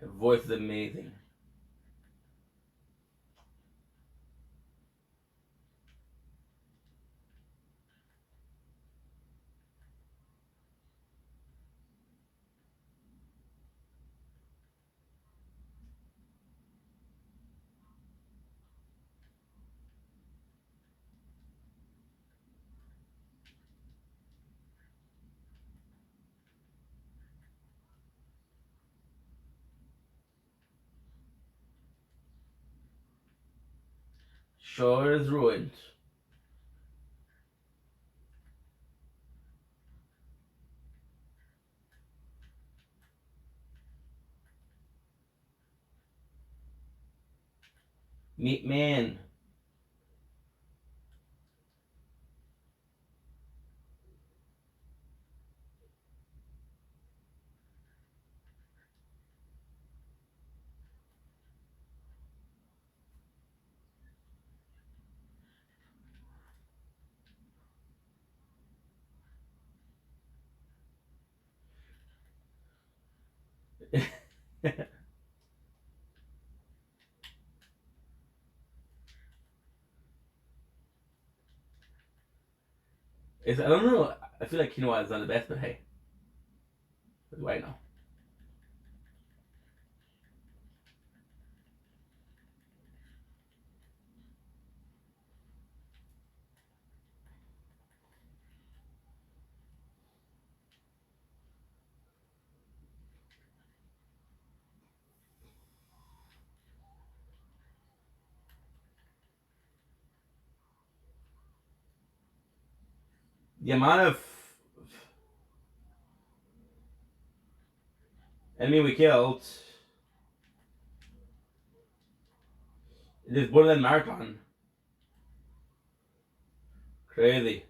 [SPEAKER 1] Your voice is amazing. Sure is ruined. Meat man. I don't know. I feel like quinoa is not the best, but hey, what do I know? The amount of enemy we killed is more than marathon. Crazy.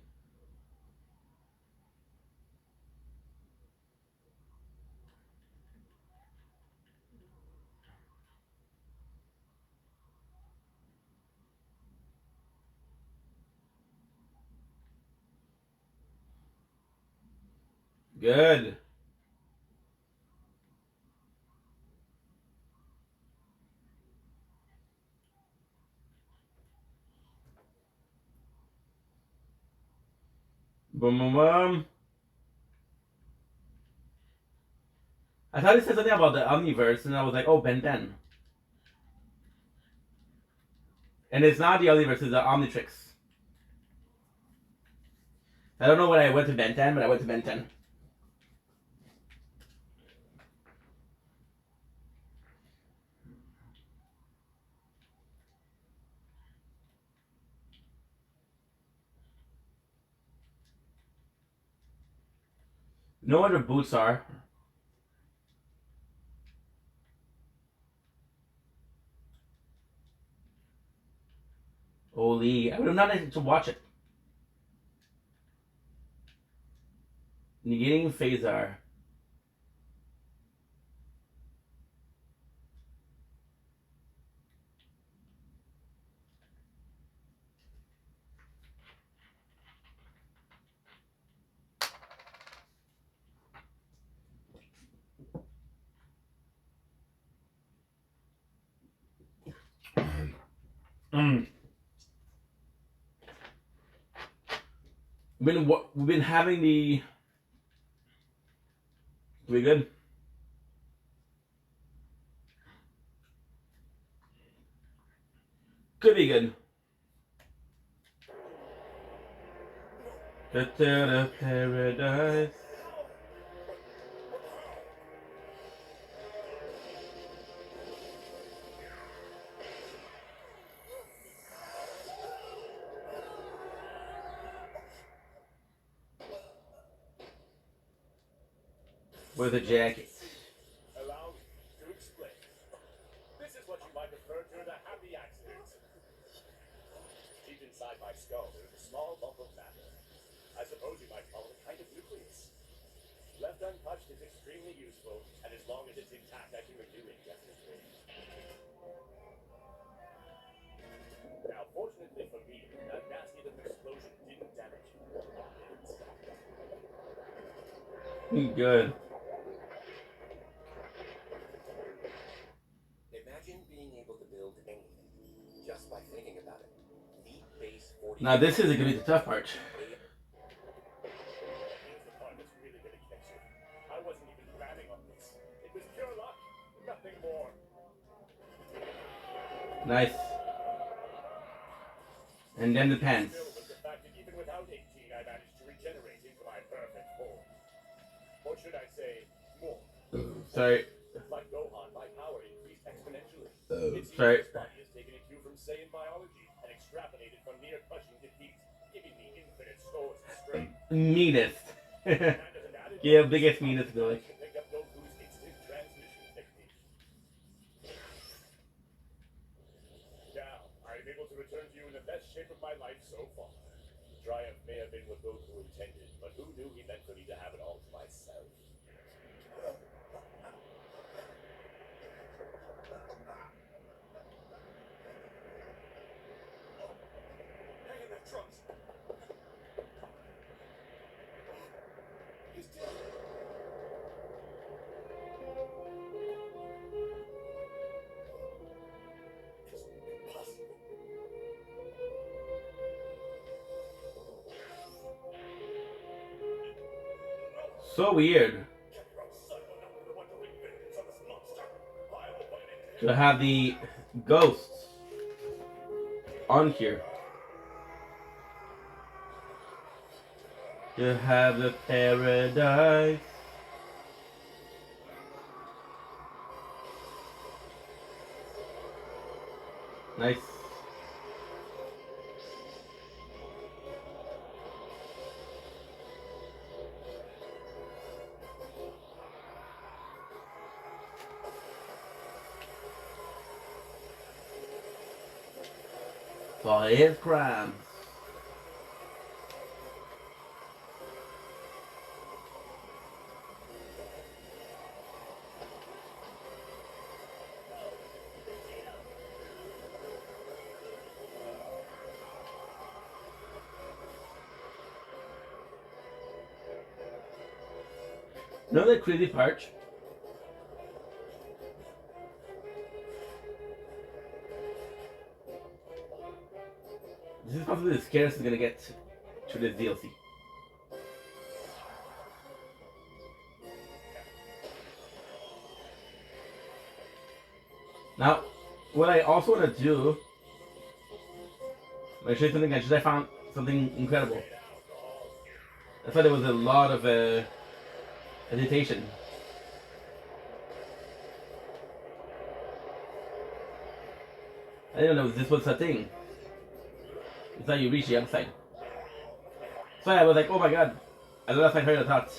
[SPEAKER 1] Good. Boom, boom, boom. I thought it said something about the Omniverse, and I was like, oh, Ben 10. And it's not the Omniverse, it's the Omnitrix. I don't know when I went to Ben 10, but I went to Ben 10. Know what the boots are. Holy, I would have not needed to watch it. Negating Phasar. We've been having the. We good? Could be good. Paradise. With a jacket.
[SPEAKER 9] Allow me to explain. This is what you might refer to as a happy accident. Deep inside my skull, there is a small lump of matter. I suppose you might call it a kind of nucleus. Left untouched, it's extremely useful, and as long as it's intact, I can renew indefinitely. Now, fortunately for me, that nasty little explosion didn't damage you one bit.
[SPEAKER 1] Good.
[SPEAKER 8] Imagine being able to build anything just by thinking about it. Neat base 40.
[SPEAKER 1] Now this is gonna be the tough part.
[SPEAKER 9] Here's the part that's really gonna catch you. I wasn't even planning on this. It was pure luck, nothing more.
[SPEAKER 1] Nice. And then the pants.
[SPEAKER 9] Still was the fact that even without 18, I managed to regenerate into my perfect form. Or should I say, more?
[SPEAKER 1] Sorry.
[SPEAKER 9] Like Gohan, my power increased exponentially. It seems
[SPEAKER 1] Sorry.
[SPEAKER 9] this body has taken a cue from Saiyan biology and extrapolated from near crushing defeat, giving me infinite stores of strength.
[SPEAKER 1] Meanest. Yeah, biggest meanest going.
[SPEAKER 9] Pick up Goku's instant transmission technique. Now,
[SPEAKER 1] So weird to have the ghosts on here. To have the paradise. Nice. For his crimes. You know the crazy part? This is probably the scariest it's gonna get to this DLC. Now, what I also want to do, I'm gonna show you something. I found something incredible. That's why there was a lot of hesitation. I didn't know this was a thing. It's how you reach the other side. So I was like, oh my god, I lost my train of thought.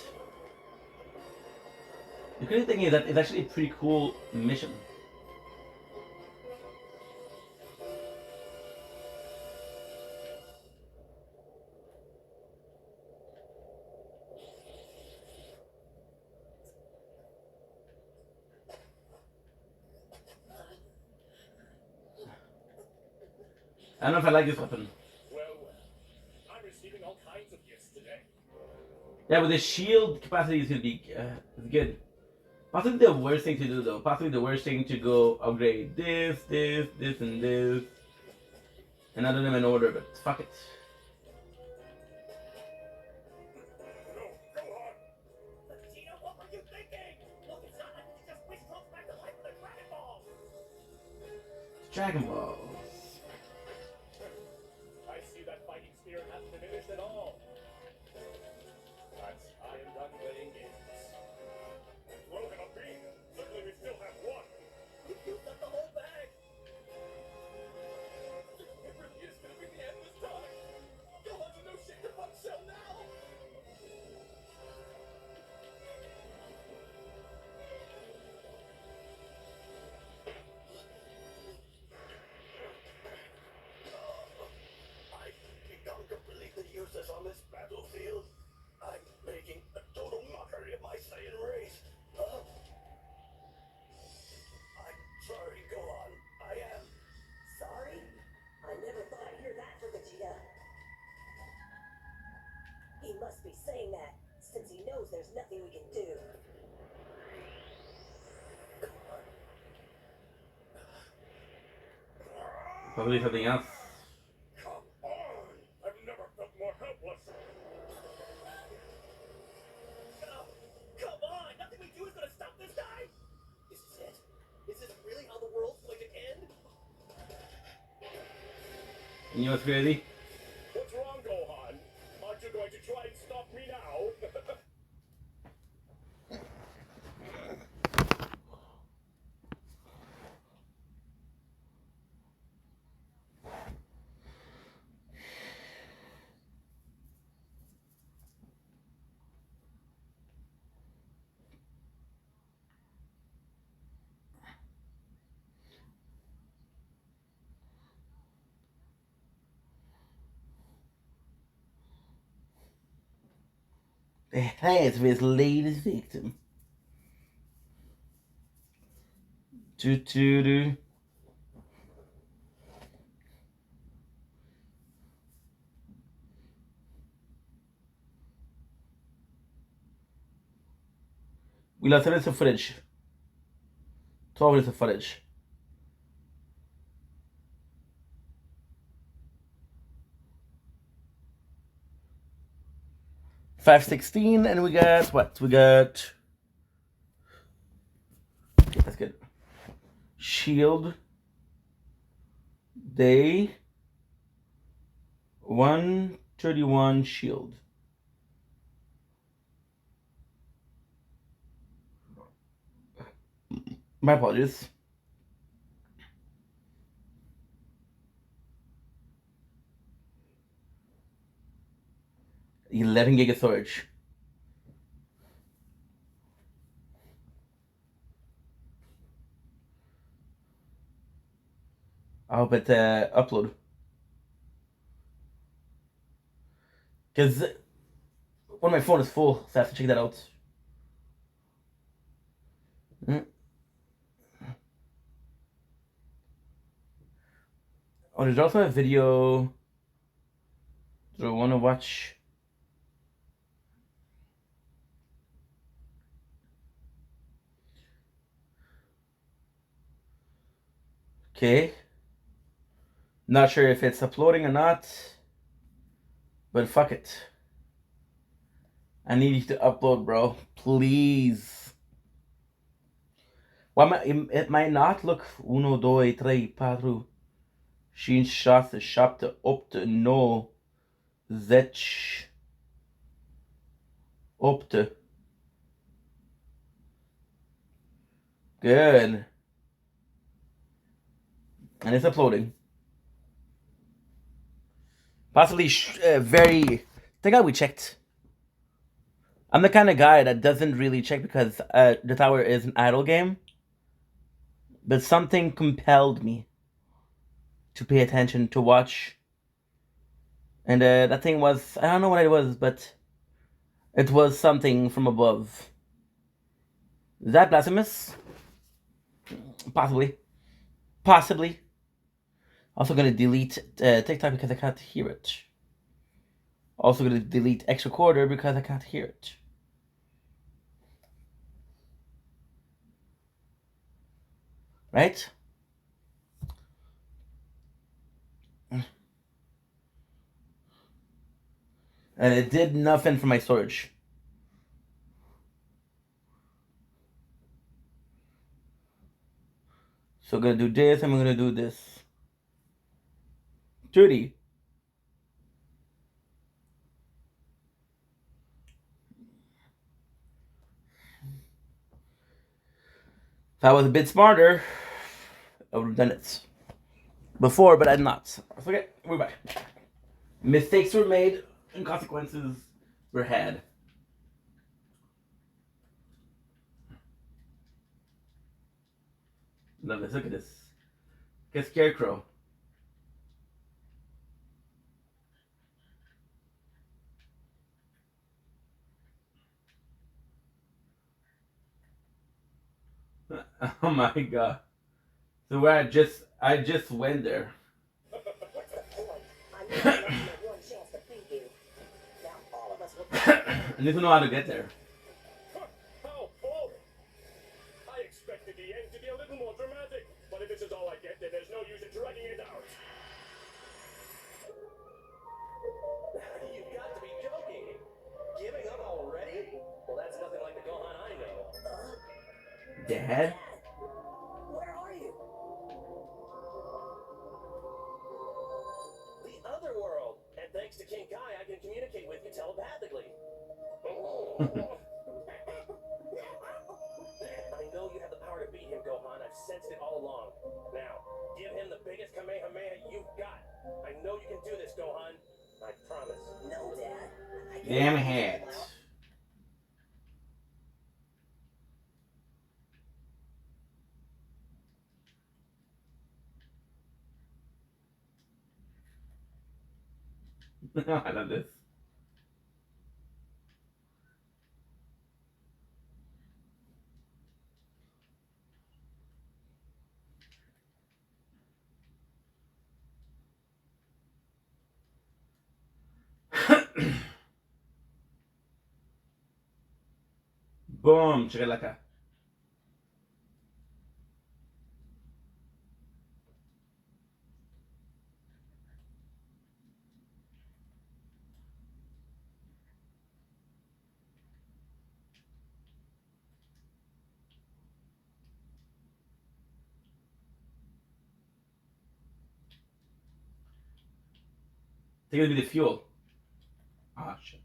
[SPEAKER 1] The crazy thing is that it's actually a pretty cool mission. I don't know if I like this weapon.
[SPEAKER 9] I'm receiving all kinds of gifts today.
[SPEAKER 1] Yeah, but the shield capacity is gonna be good. Possibly the worst thing to do though. Possibly the worst thing to go upgrade this, and this. And I don't them in order, but fuck it.
[SPEAKER 2] Vegeta, what were you thinking? Look, it's not like we can just wish Trunks back to life with a Dragon Ball.
[SPEAKER 1] Dragon Balls.
[SPEAKER 9] I see that fighting spirit hasn't diminished at all. But I am done playing games. Broken up beam. Certainly we still have one.
[SPEAKER 2] You used up the whole bag.
[SPEAKER 9] It really is gonna be the end this time. Gohan's in no shape to punch Cell now.
[SPEAKER 2] I've become completely useless on this battlefield. I'm making a total mockery of my Saiyan race. I'm sorry, Gohan. I am.
[SPEAKER 6] Sorry? I never thought I'd hear that from Vegeta. He must be saying that since he knows there's nothing we can do.
[SPEAKER 1] Probably something else.
[SPEAKER 9] Come on! I've never felt more helpless.
[SPEAKER 2] Come on! Nothing we do is gonna stop this guy? This is it. Is this really how the world's going to end?
[SPEAKER 1] And you know what's crazy?
[SPEAKER 9] What's wrong, Gohan? Aren't you going to try and stop me now?
[SPEAKER 1] The hands of his latest victim. Do. We lost 7 minutes of footage. 12 minutes of footage. 516, and we got what? We got. Okay, that's good. Shield. Day. 131 shield. My apologies. $11 gig of storage. I hope it upload. Because one of my phone is full, so I have to check that out. Oh, there's also a video. Do I want to watch? Okay. Not sure if it's uploading or not, but fuck it. I need you to upload, bro. Please. Why it might not look 1, 2, 3, 4, 5, 6, 7, 8, 9, 10, 8. Good. And it's uploading. Possibly very... Thank God we checked. I'm the kind of guy that doesn't really check because the tower is an idle game. But something compelled me to pay attention, to watch. And that thing was... I don't know what it was, but... It was something from above. Is that blasphemous? Possibly. Possibly. Also gonna delete TikTok because I can't hear it. Also gonna delete extra quarter because I can't hear it. Right? And it did nothing for my storage. So I'm gonna do this, and I'm gonna do this. 30. If I was a bit smarter, I would have done it before, but I'm not. Okay, we're back. Mistakes were made, and consequences were had. Love this. Look at this. Get Scarecrow. Oh my god. So where I just went there. I need to know how to get there.
[SPEAKER 9] How boring! I expected the end to be a little more dramatic, but if this is all I get, then there's no use in dragging it out.
[SPEAKER 8] You've got to be joking. Giving up already? Well, that's nothing like the Gohan I know.
[SPEAKER 1] Dad?
[SPEAKER 8] Where are you? The other world. And thanks to King Kai, I can communicate with you telepathically. I know you have the power to beat him, Gohan. I've sensed it all along. Now, give him the biggest Kamehameha you've got. I know you can do this, Gohan. I promise. No, Dad.
[SPEAKER 1] Damn hat. I love this. Boom, chakalaka. think it'll be the fuel. Ah, shit.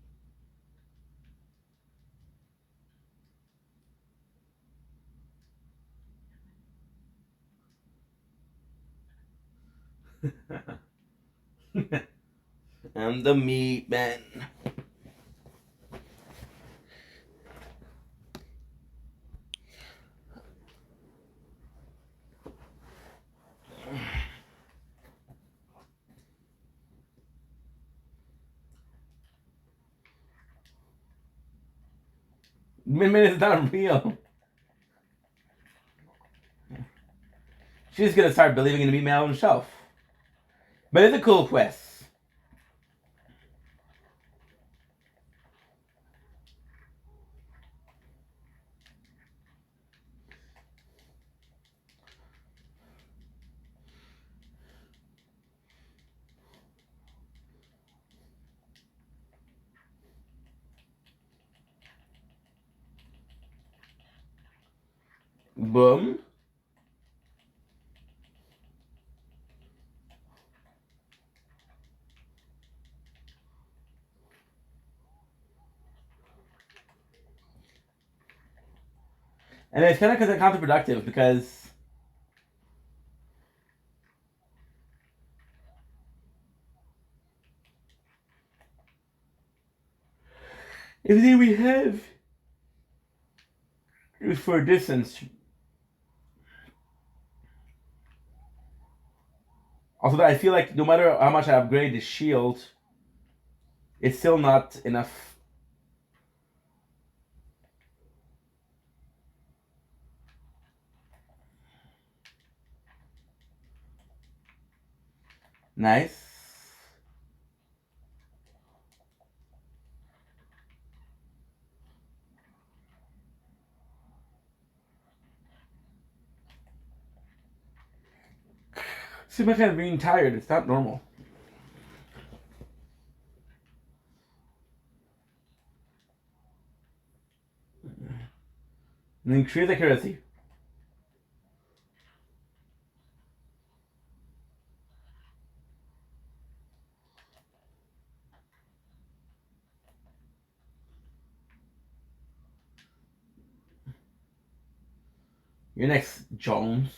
[SPEAKER 1] I'm the meat man. Min is not real. She's gonna start believing in the meat man himself. But it's a cool quest. Boom. And it's kind of counterproductive because everything we have is for a distance. Also, that I feel like no matter how much I upgrade the shield, it's still not enough. Nice. See, my kind of being tired. It's not normal. And increase accuracy. You're next, Jones.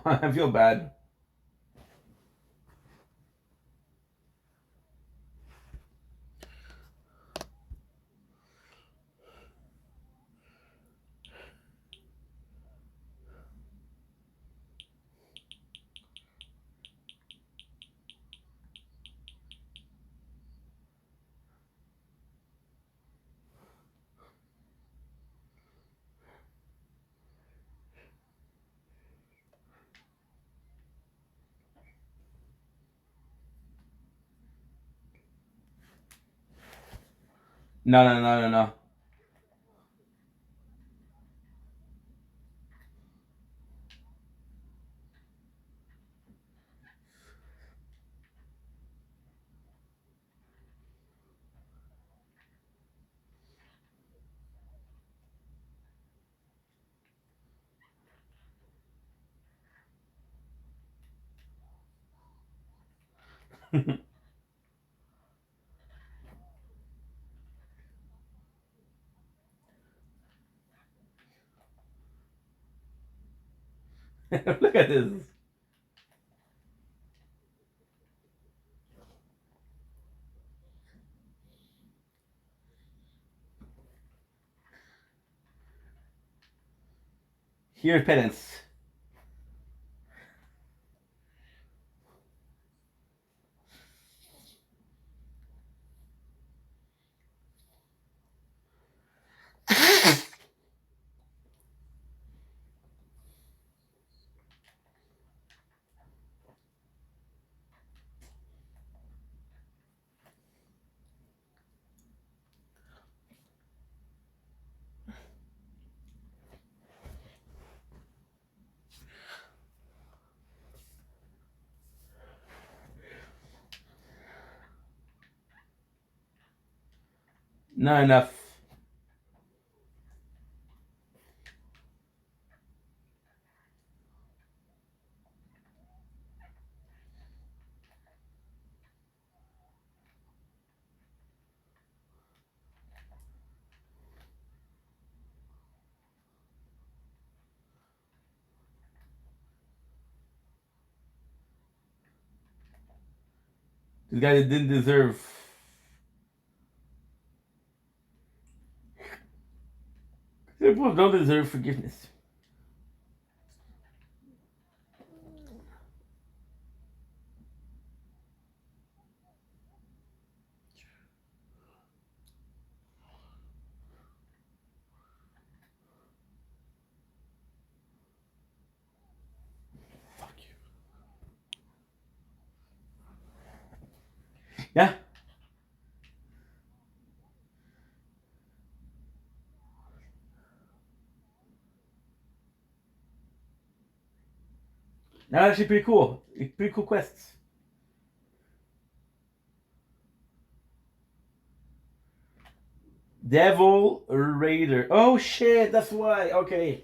[SPEAKER 1] I feel bad. No. Look at this. Here's penance. Not enough. This guy didn't deserve. People don't deserve forgiveness. Fuck you. Yeah. Now actually pretty cool. Pretty cool quests. Devil Raider. Oh shit, that's why. Okay.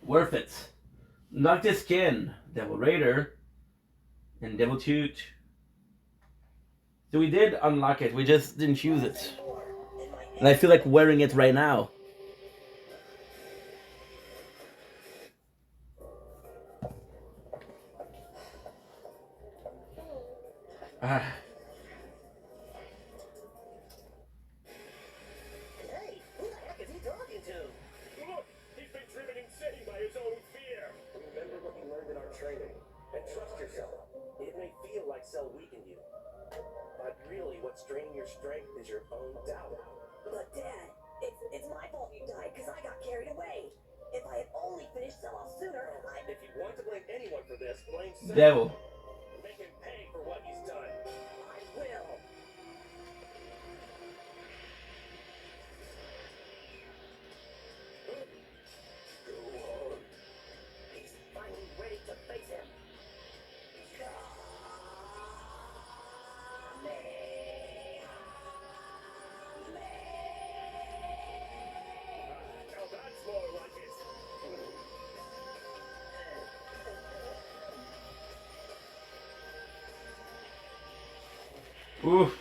[SPEAKER 1] Worth it. Not the skin. Devil Raider. And Devil Toot. So we did unlock it. We just didn't use it. And I feel like wearing it right now. Ah.
[SPEAKER 8] Hey, who the heck is he talking to? Look, he's been driven insane by his own fear. Remember what you learned in our training, and trust yourself. It may feel like Cell weakened you, but really what's draining your strength is your own doubt.
[SPEAKER 6] But Dad, it's my fault you died because I got carried away. If I had only finished Cell off sooner,
[SPEAKER 8] If you want to blame anyone for this, blame Cell.
[SPEAKER 1] Devil.
[SPEAKER 8] Make him pay for what he's done.
[SPEAKER 6] I will. He's finally ready to face him.
[SPEAKER 8] Now that's more like it.
[SPEAKER 1] Oof.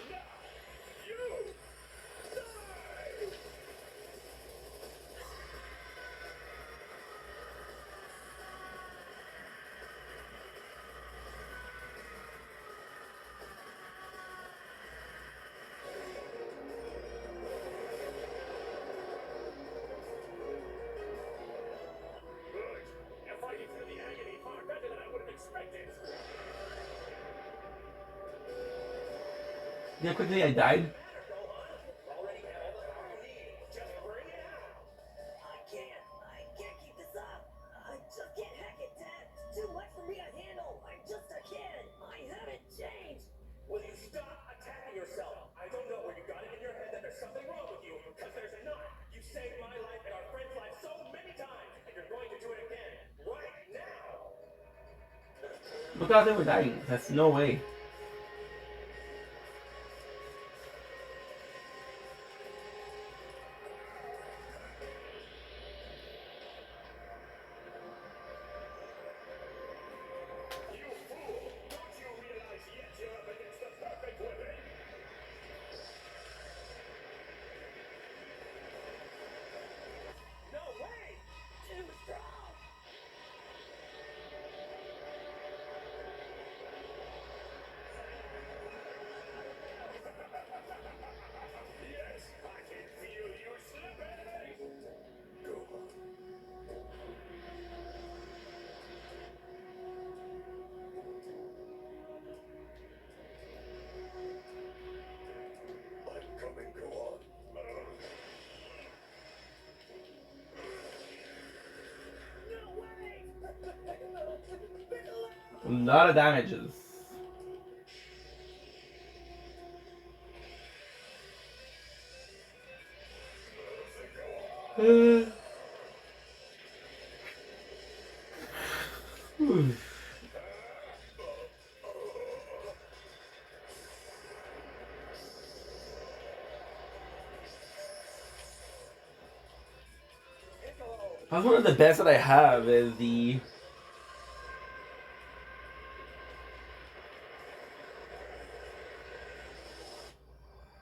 [SPEAKER 8] Good. You're fighting through the agony far better than I would have expected.
[SPEAKER 1] Yeah, quickly I died.
[SPEAKER 8] Already have all the power you need. Just bring it out.
[SPEAKER 6] I can't keep this up. I just can't hack it, Dad. It's too much for me to handle. I'm just a kid. I haven't changed.
[SPEAKER 8] Will you stop attacking yourself? I don't know where you got it in your head that there's something wrong with you, because there's not. You saved my life and our friend's life so many times, and you're going to do it again, right now.
[SPEAKER 1] Look out, they were dying. That's no way.
[SPEAKER 8] You fool! Don't you realize yet you're up against the perfect weapon? No way!
[SPEAKER 6] Too strong.
[SPEAKER 8] Yes, I can feel you slipping! Go on. I'm coming, go on.
[SPEAKER 6] No way.
[SPEAKER 1] A lot of damages. That's one of the best that I have is the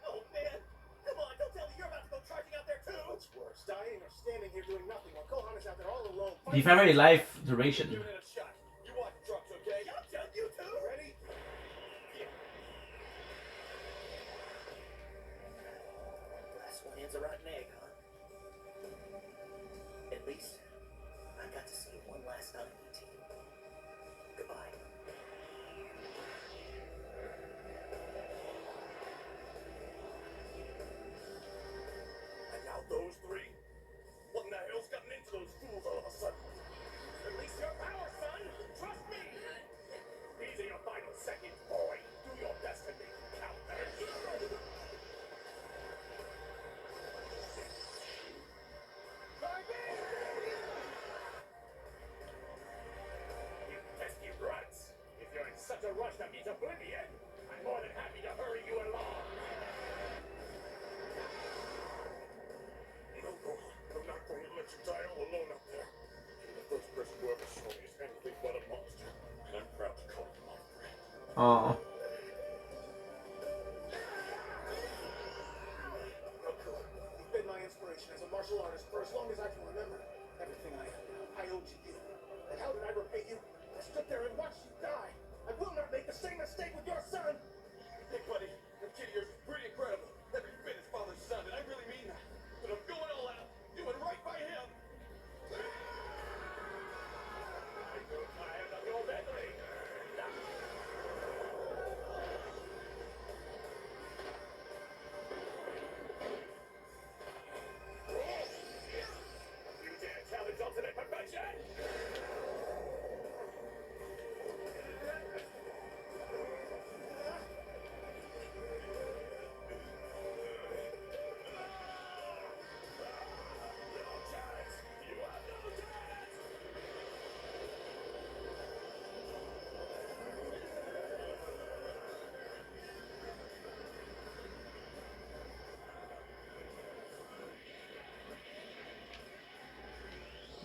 [SPEAKER 8] Oh man! Come on, don't tell me you're about to go charging out there too! What's worse, dying or standing here doing nothing while Gohan is out there all alone?
[SPEAKER 1] the family life duration.
[SPEAKER 8] Give it a shot. You watch trucks, okay? Yup, you too. Ready? Yeah. rush that means oblivion, I'm more than happy to hurry you along. No, I'm not going to let you die all alone up there. You're the first person who ever saw me as anything but a monster, and I'm proud to call you my friend.
[SPEAKER 1] Oh.
[SPEAKER 8] You've been my inspiration as a martial artist for as long as I can remember. Everything I owe to you. And how did I repay you? I stood there and watched you die. I will not make the same mistake with your son. Hey, buddy, that kid of yours is pretty incredible. Every bit his father's son, and I really mean that. But I'm going all out, doing right by him. I go tired of your meddling. You dare challenge ultimate perfection?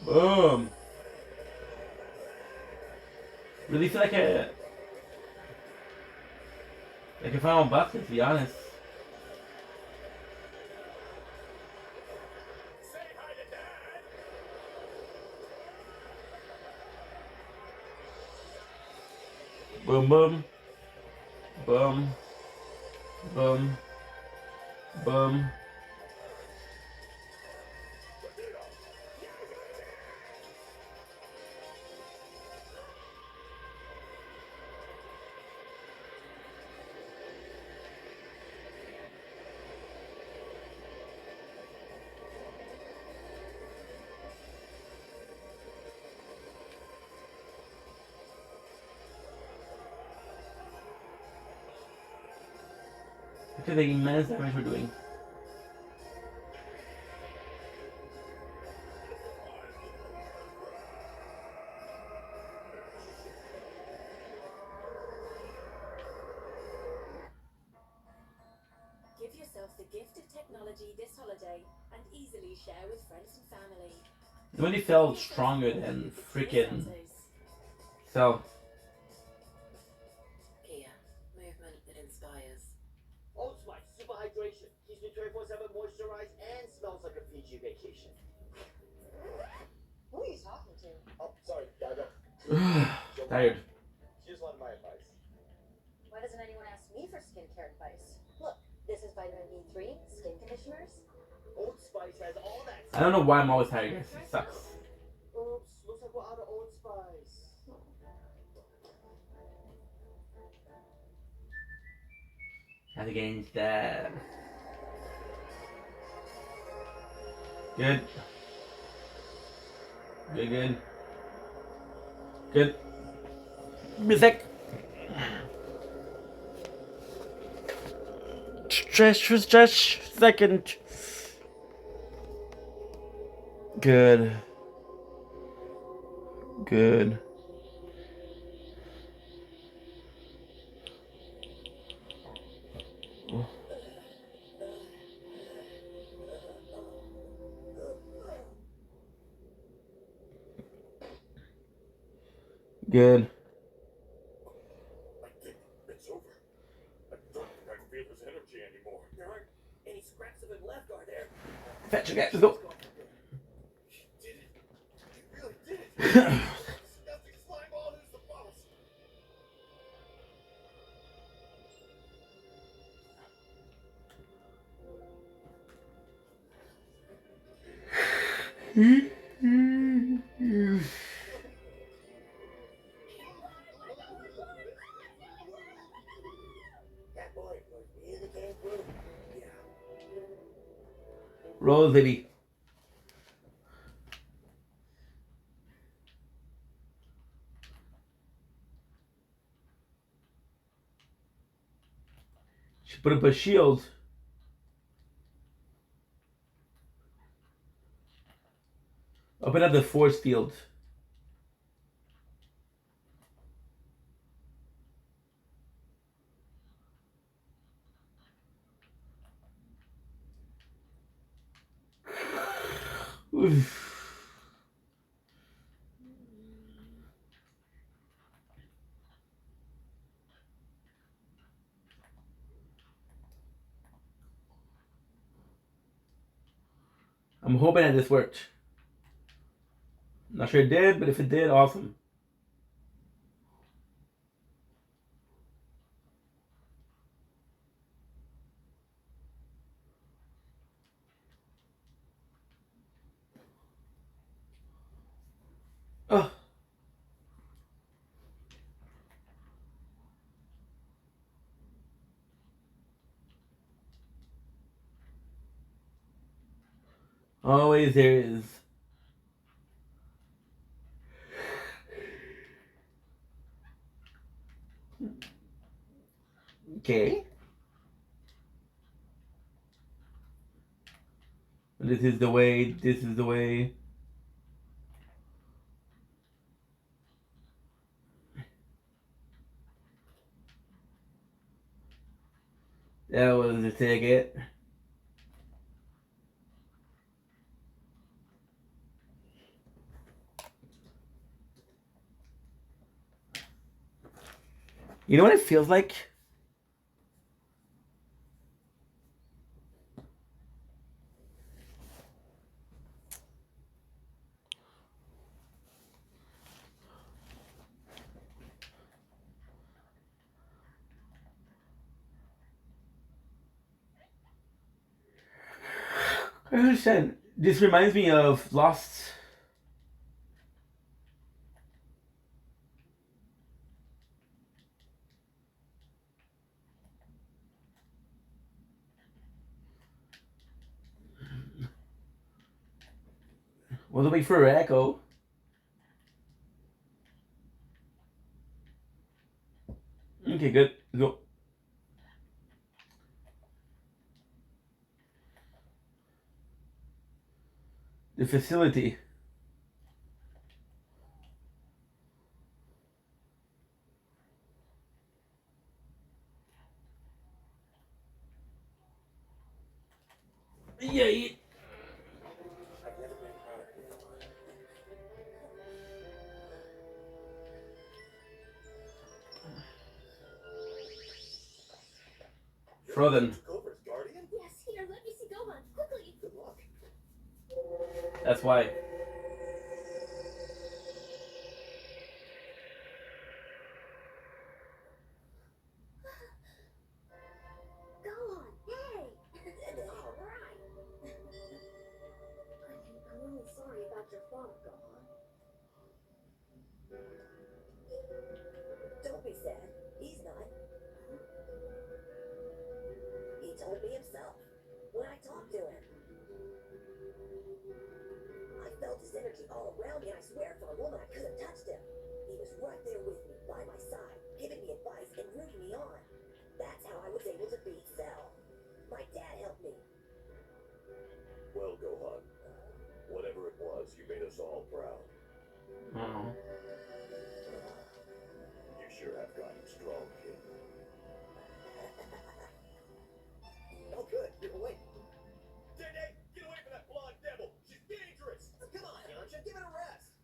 [SPEAKER 1] Boom. Really feel like a final boss, to be honest. Boom, boom, boom, boom, boom. Look at the immense damage we're doing.
[SPEAKER 6] Give yourself the gift of technology this holiday and easily share with friends and family.
[SPEAKER 1] Nobody felt stronger than freaking Cell.
[SPEAKER 6] Kia, movement that inspires.
[SPEAKER 2] Old Spice, super hydration. Keeps me 24/7 moisturized and smells like a Fiji vacation.
[SPEAKER 6] Who are you talking to?
[SPEAKER 2] Oh, sorry, gotta go.
[SPEAKER 1] Tired.
[SPEAKER 2] She just wanted my advice.
[SPEAKER 6] Why doesn't anyone ask me for skincare advice? Look, this is vitamin B3 skin conditioners.
[SPEAKER 2] Old Spice has all that.
[SPEAKER 1] I don't know why I'm always tired, guys. It sucks.
[SPEAKER 2] Oops, looks like we're out of Old Spice.
[SPEAKER 1] Had to get into that. Good. Good. Good. Music. Stretch. Second. Good. Good. Good.
[SPEAKER 8] I think it's over. I don't think I feel his energy anymore.
[SPEAKER 2] There aren't any scraps of him left, are there?
[SPEAKER 1] Fetch it, guys. Let's go.
[SPEAKER 8] He did it. He really did it. Disgusting slime ball, who's the boss?
[SPEAKER 2] That boy, he really came through. Yeah.
[SPEAKER 1] Roll Zibby. She put up a shield. Open up the force field. I'm hoping that this worked. Not sure it did, but if it did, awesome. Oh. Always there is. Okay. This is the way. This is the way. That was the ticket. You know what it feels like? I understand. This reminds me of Lost. We'll wait for an echo. Okay, good. Go. The facility. Yeah. Frozen.
[SPEAKER 6] Yes, here, let me see Gohan. Quickly. Good luck.
[SPEAKER 1] That's why.
[SPEAKER 6] Gohan, hey! All right. I'm really sorry about your father, Gohan. Don't be sad. He's not. He told me himself when I talked to him. I felt his energy all around me, and I swear for a moment I could have touched him. He was right there with me, by my side, giving me advice and rooting me on. That's how I was able to beat Cell. My dad helped me.
[SPEAKER 9] Well, Gohan, whatever it was, you made us all proud.
[SPEAKER 1] Oh.
[SPEAKER 9] You sure have gotten strong, kid.
[SPEAKER 2] Oh, good. You're awake. Day-Day, get away from that blonde devil. She's dangerous. Come on, Yamcha, give it a rest.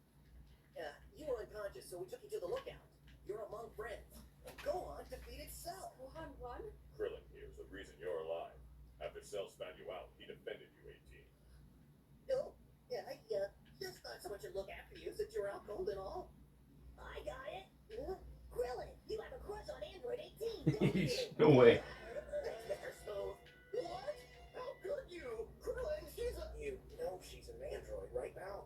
[SPEAKER 2] You were unconscious, so we took you to the lookout. You're among friends. Gohan defeated Cell.
[SPEAKER 15] Gohan won?
[SPEAKER 9] Krillin here's the reason you're alive. After Cell spat you out, he defended you, 18.
[SPEAKER 2] Oh, yeah, just not so much a look after you since you're out cold and all.
[SPEAKER 6] I got it. Krillin, you have a crush on Android 18, don't you?
[SPEAKER 1] No way.
[SPEAKER 2] That's so. What? How could you? Krillin, she's a. You know she's an android right now.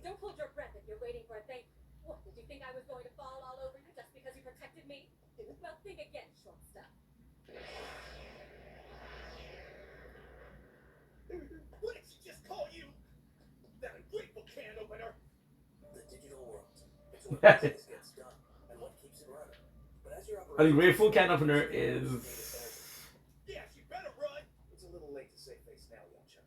[SPEAKER 15] Don't hold your breath if you're waiting for a thing. What, did you think I was going to fall all over you just because you protected me? Well, think again, short stuff.
[SPEAKER 2] What did she just call you? That ungrateful can opener. The digital world. It's what business gets done and what keeps it running. But as you're
[SPEAKER 1] Ungrateful can opener is.
[SPEAKER 2] Yeah, she better run. It's a little late to save face now, Yamcha.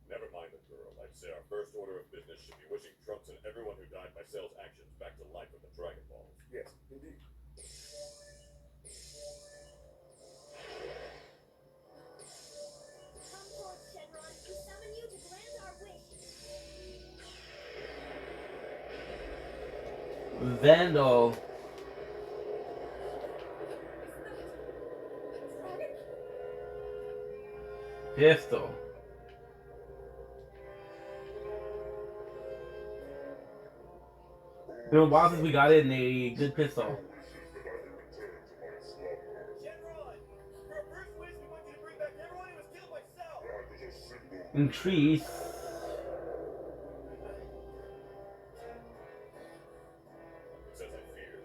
[SPEAKER 9] Never mind the girl. I'd say our first order of business should be wishing Trunks and everyone who died by Cell's actions back to life with the Dragon Balls.
[SPEAKER 2] Yes, indeed.
[SPEAKER 6] Come forth, Shenron. We summon you to grant our wish.
[SPEAKER 1] Vandal. Pistol. Been a while since we got in a good pistol. Increase.
[SPEAKER 9] As I feared.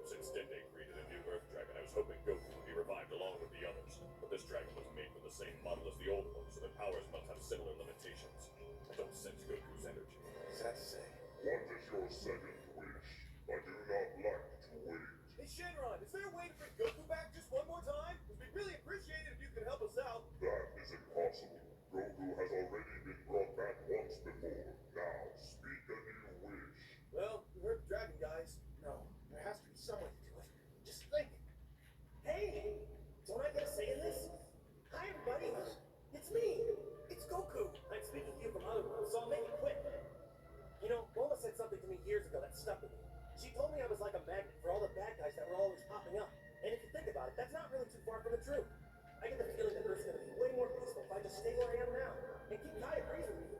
[SPEAKER 9] Since Dende created a new Earth Dragon, I was hoping Goku would be revived along with the others. But this dragon was made from the same model as the old one, so the powers must have similar limitations. I don't sense Goku's energy.
[SPEAKER 8] Sad to say. What is your second wish? I do not like to wait.
[SPEAKER 2] Hey Shenron, is there a way to bring Goku back just one more time? We'd really appreciate it if you could help us out.
[SPEAKER 8] That is impossible. Goku has already been brought back once before. Now, speak a new wish.
[SPEAKER 2] Well, we heard the dragon guys. No, there has to be some way to do it. Just think. Hey, don't I get a say in this? Hi everybody, it's me. It's Goku. I'm speaking to you from Hollywood, so I'll make it quick. You know, Bulma said something to me years ago that stuck with me. She told me I was like a magnet for all the bad guys that were always popping up. And if you think about it, that's not really too far from the truth. I get the feeling that Earth's gonna be way more peaceful if I just stay where I am now. And King Kai agrees with me.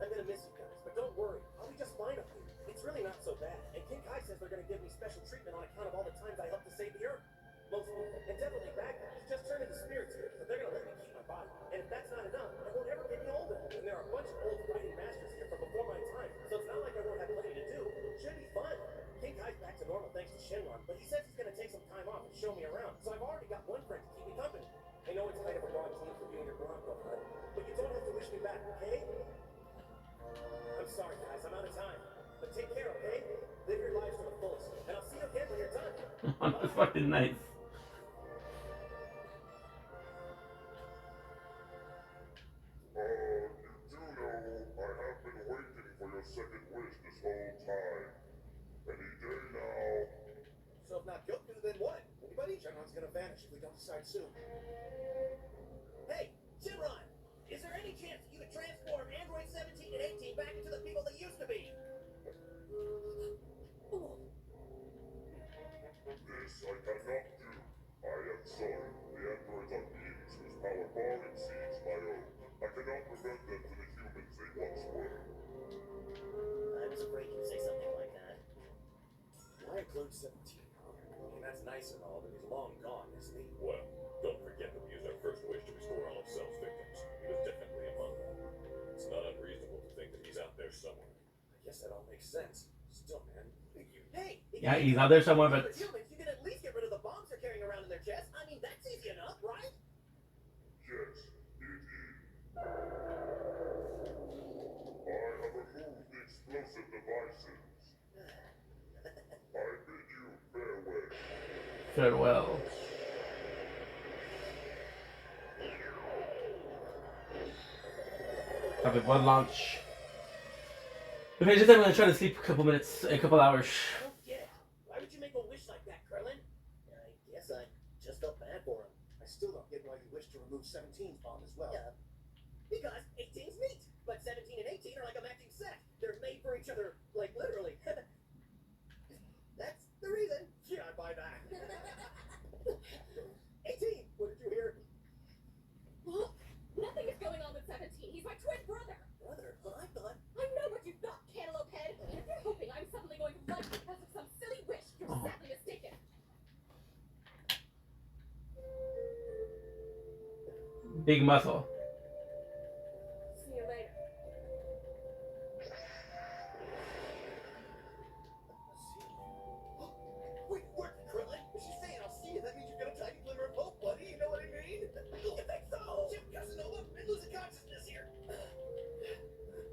[SPEAKER 2] I'm gonna miss you guys, but don't worry. I'll be just fine up here. It's really not so bad. And King Kai says they're gonna give me special treatment on account of all the times I helped to save the Earth. Most people, and definitely bad guys, just turn into spirits here, but they're gonna let me keep my body. And if that's not enough, I won't ever get any older. And there are a bunch of old fighting masters here from before my time, so it's not like I won't have plenty to do. Should be fun. King Kai's back to normal thanks to Shenron, but he says he's gonna take some time off and show me around. So I've already got one friend to keep me company. I know it's kind of a broad team for you and your Bronco hunt, but you don't have to wish me back, okay? I'm sorry, guys, I'm out of time. But take care, okay? Live your lives to the fullest, and I'll see you again when you're done.
[SPEAKER 1] That's fucking nice.
[SPEAKER 8] You do know I have been waiting for your second wish this whole time. Any day now.
[SPEAKER 2] So if not Goku, then what? Anybody? Shenron's gonna vanish if we don't decide soon. Hey, Shenron! Is there any chance that you could transform Android 17 and 18 back into the people they used to be?
[SPEAKER 8] This I cannot do. I am sorry. The androids are beings whose power far exceeds my own. I cannot revert them to the humans they once were.
[SPEAKER 2] I was afraid you'd say something like that. Why include 17, huh? I mean, that's nice and all, but he's long gone, isn't he?
[SPEAKER 9] Well, don't forget that we used our first wish to restore all of Cell's victims. He was definitely among them. It's not unreasonable to think that he's out there somewhere.
[SPEAKER 2] I guess that all makes sense. Still, man. Hey!
[SPEAKER 1] Yeah, he's out there somewhere, but
[SPEAKER 2] Humans, you can at least get rid of the bombs they're carrying around in their chests. I mean, that's easy enough, right?
[SPEAKER 8] Yes, it is. I have removed the explosive devices. I bid you farewell.
[SPEAKER 1] farewell. Have a one launch. Okay, just I'm gonna try to sleep a couple hours.
[SPEAKER 2] I don't get it. Why would you make a wish like that, Krillin? I guess I just felt bad for him. I still don't get why you wish to remove 17's bomb as well. Yeah. Because 18's neat, but 17 and 18 are like a matching set. They're made for each other, like literally. That's the reason. Yeah, I buy that. 18, what did you hear?
[SPEAKER 15] Look, nothing is going on with 17. He's my twin brother.
[SPEAKER 2] Brother? But I thought...
[SPEAKER 15] I know what you thought, Cantaloupe Head. If you're hoping I'm suddenly going to like you because of some silly wish, you're sadly mistaken.
[SPEAKER 1] Big muscle.
[SPEAKER 15] See you later.
[SPEAKER 2] Wait, what, Krillin? If she's saying I'll see you, that means you're gonna tiny glimmer of hope, buddy. You know what I mean? You think so? Jim Casanova, I'm losing consciousness here.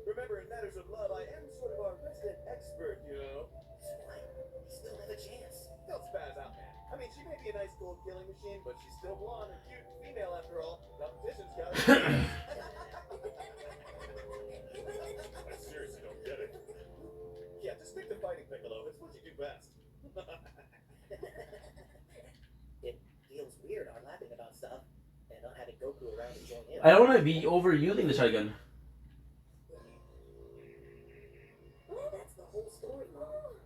[SPEAKER 2] Remember, in matters of love, I am sort of our resident expert, you know. So what? You still have a chance. Don't spaz out, man. I mean, she may be a nice cold killing machine, but she's still blonde and cute and female after all. Competition's got it.
[SPEAKER 9] I seriously don't get it.
[SPEAKER 2] Yeah, just stick to fighting, Piccolo. It's what you do best. It feels weird our laughing about stuff and not having Goku around to join in.
[SPEAKER 1] I don't want to be overusing the shotgun.
[SPEAKER 6] Well, that's the whole story, Mom.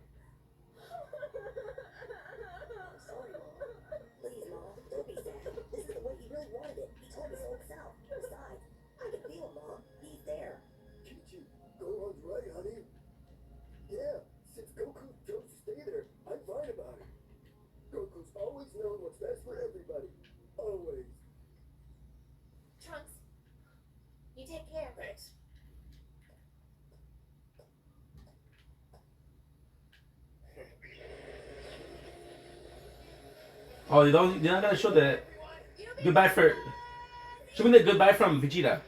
[SPEAKER 1] Oh, they're not gonna show the goodbye for. Show me the goodbye from Vegeta.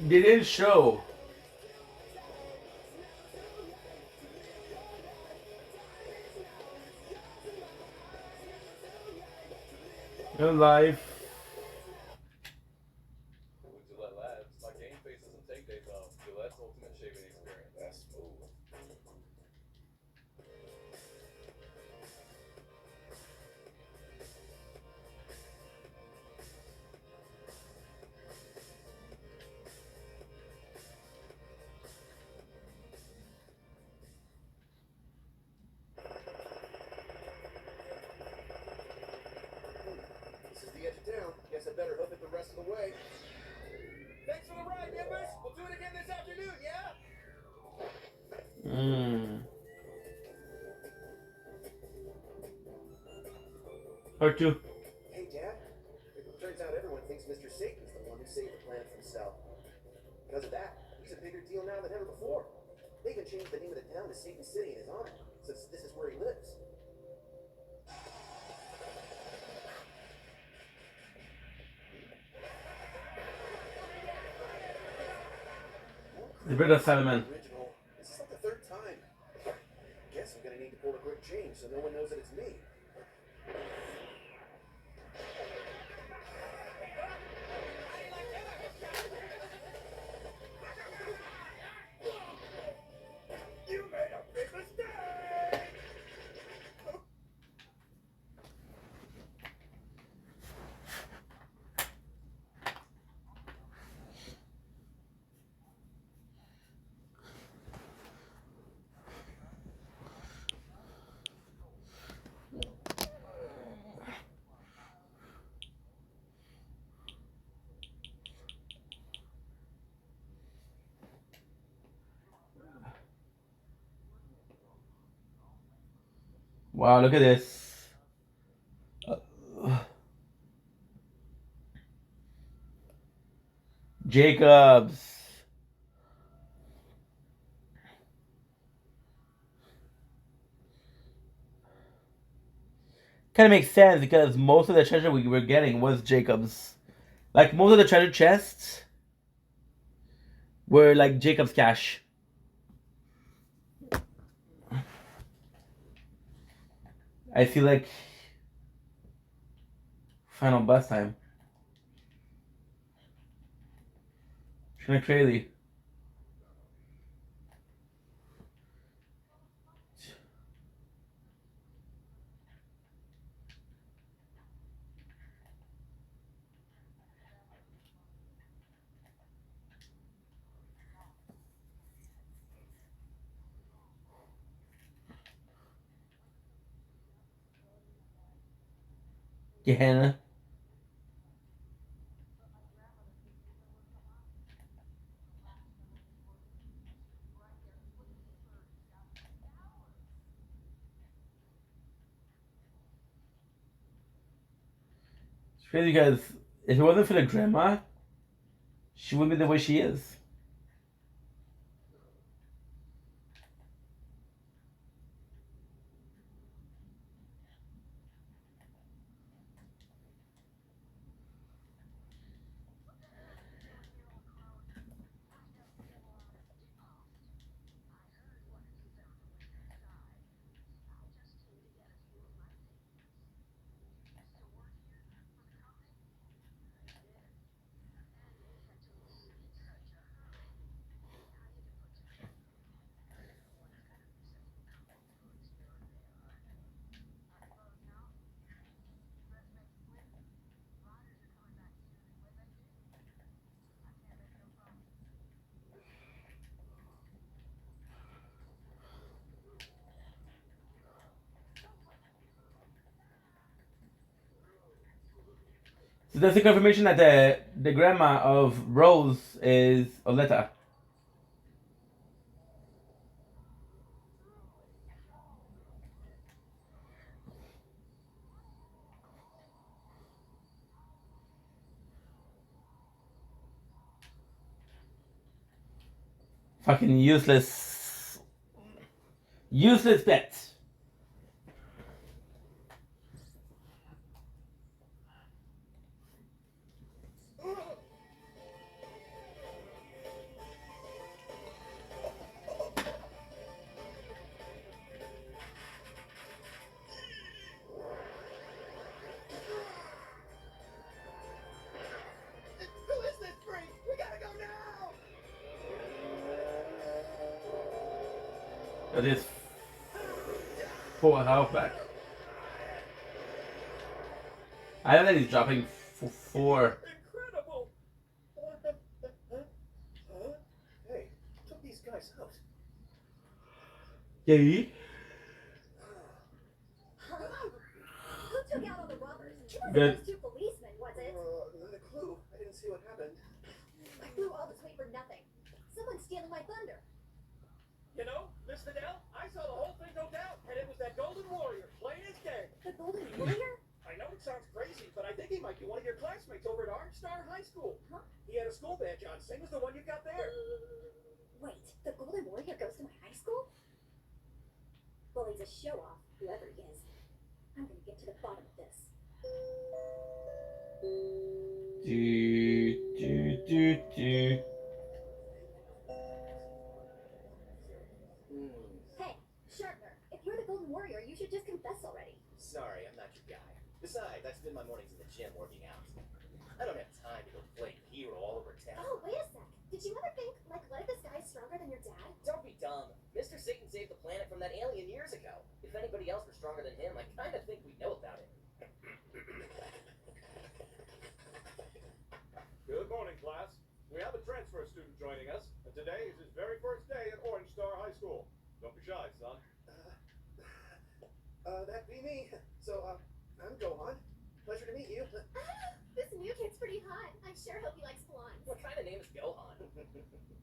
[SPEAKER 1] They didn't show. No life.
[SPEAKER 9] With Gillette Labs, my game face doesn't take days off. Gillette's ultimate shaving experience. That's smooth.
[SPEAKER 8] This is the edge of town. Guess I better hoof it the rest of the way. Thanks for the ride, members. We'll do it again this afternoon, yeah?
[SPEAKER 1] Or two.
[SPEAKER 8] Hey, Dad. It turns out everyone thinks Mr. Satan's the one who saved the planet from Cell. Because of that, he's a bigger deal now than ever before. They even changed the name of the town to Satan City in his honor, since this is where he lives.
[SPEAKER 1] The British Cyberman.
[SPEAKER 8] Original. This is like the third time. Guess I'm gonna need to pull a quick change so no one knows that it's me. You made a big mistake!
[SPEAKER 1] Wow, look at this. Jacobs. Kind of makes sense because most of the treasure we were getting was Jacobs. Like most of the treasure chests were like Jacob's cash. I feel like final boss time. It's kind of crazy. Gehenna. It's crazy because if it wasn't for the grandma, she wouldn't be the way she is. So that's the confirmation that the grandma of Rose is Oleta. Fucking useless. Useless bets.
[SPEAKER 2] Who is this freak? We gotta go now!
[SPEAKER 1] That is 4 health back. I know that he's dropping 4.
[SPEAKER 8] Incredible! Huh? Hey, took these guys out.
[SPEAKER 1] Yay.
[SPEAKER 6] Who took out all the robbers? It wasn't
[SPEAKER 1] Good.
[SPEAKER 6] those 2 policemen, was it?
[SPEAKER 8] Not a clue. I didn't see what happened.
[SPEAKER 6] I flew all this way for nothing. Someone's stealing my thunder.
[SPEAKER 8] You know, Miss Fidel, I saw the whole thing go down, and it was that Golden Warrior, plain as day.
[SPEAKER 6] The Golden Warrior?
[SPEAKER 8] I know it sounds crazy, but I think he might be one of your classmates over at Orange Star High School.
[SPEAKER 6] Huh?
[SPEAKER 8] He had a school badge on, same as the one you got there.
[SPEAKER 6] Wait, the Golden Warrior goes to my high school? Well, he's a show-off, whoever he is. I'm gonna get to the bottom of this. Hey, Sharpner, if you're the Golden Warrior, you should just confess already.
[SPEAKER 2] Sorry, I'm not your guy. Besides, I spend my mornings in the gym working out. I don't have time to go play hero all over town.
[SPEAKER 6] Oh, wait a sec. Did you ever think, like, what if this guy is stronger than your dad?
[SPEAKER 2] Don't be dumb. Mr. Satan saved the planet from that alien years ago. If anybody else were stronger than him, I kind of think we know about it.
[SPEAKER 9] Good morning, class. We have a transfer student joining us, and today is his very first day at Orange Star High School. Don't be shy, son.
[SPEAKER 8] That'd be me. So, I'm Gohan. Pleasure to meet you.
[SPEAKER 6] This new kid's pretty hot. I sure hope he likes blondes.
[SPEAKER 2] What kind of name is Gohan?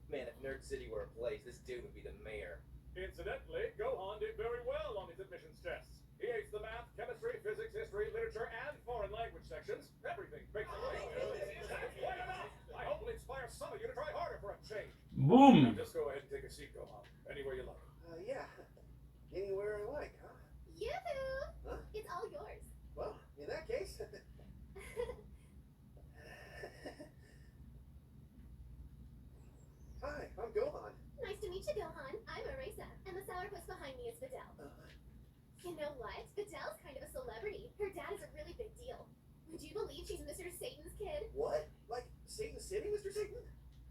[SPEAKER 2] Man, if Nerd City were a place, this dude would be the mayor.
[SPEAKER 9] Incidentally, Gohan did very well on his admissions tests. He aced the math, chemistry, physics, history, literature, and foreign language sections. Everything, basically. That's quite enough. I hope it'll inspire some of you to try harder for a change.
[SPEAKER 1] Boom.
[SPEAKER 9] Now just go ahead and take a seat, Gohan. Anywhere you like.
[SPEAKER 8] Yeah. Anywhere I like, huh?
[SPEAKER 6] Yoo-hoo!
[SPEAKER 8] Huh?
[SPEAKER 6] It's all yours.
[SPEAKER 8] Well, in that case. Hi, I'm Gohan.
[SPEAKER 6] Nice to meet you, Gohan. I'm Arisa, and the sourpuss behind me is Fidel. You know what? Fidel's kind of a celebrity. Her dad is a really big deal. Would you believe she's Mr. Satan's kid?
[SPEAKER 8] What? Like Satan City, Mr. Satan?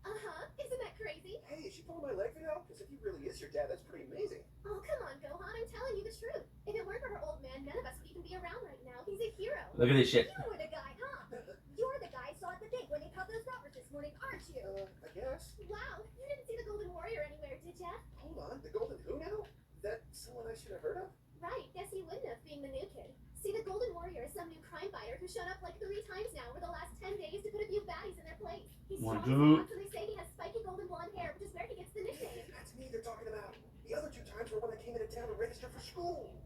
[SPEAKER 6] Uh-huh. Isn't that crazy?
[SPEAKER 8] Hey, is she pulling my leg, Fidel? Because if he really is your dad, that's pretty amazing.
[SPEAKER 6] Oh, come on, Gohan. I'm telling you the truth. If it weren't for her old man, none of us would even be around right now. He's a hero.
[SPEAKER 1] Look at this shit.
[SPEAKER 6] You were the guy, huh? You're the guy I saw at the gate when they caught those robbers this morning, aren't you?
[SPEAKER 8] I guess.
[SPEAKER 6] Wow. You didn't see the Golden Warrior anywhere, did ya?
[SPEAKER 8] Hold on, the Golden who now? That someone I should have heard of?
[SPEAKER 6] Right. Guess you wouldn't have, being the new kid. See, the Golden Warrior is some new crime fighter who's shown up like 3 times now over the last 10 days to put a few baddies in their place. He's strong as rocks, and they say he has spiky golden blonde hair, which is where he gets the nickname.
[SPEAKER 8] That's me they're talking about. The other 2 times were when I came into town to register for school.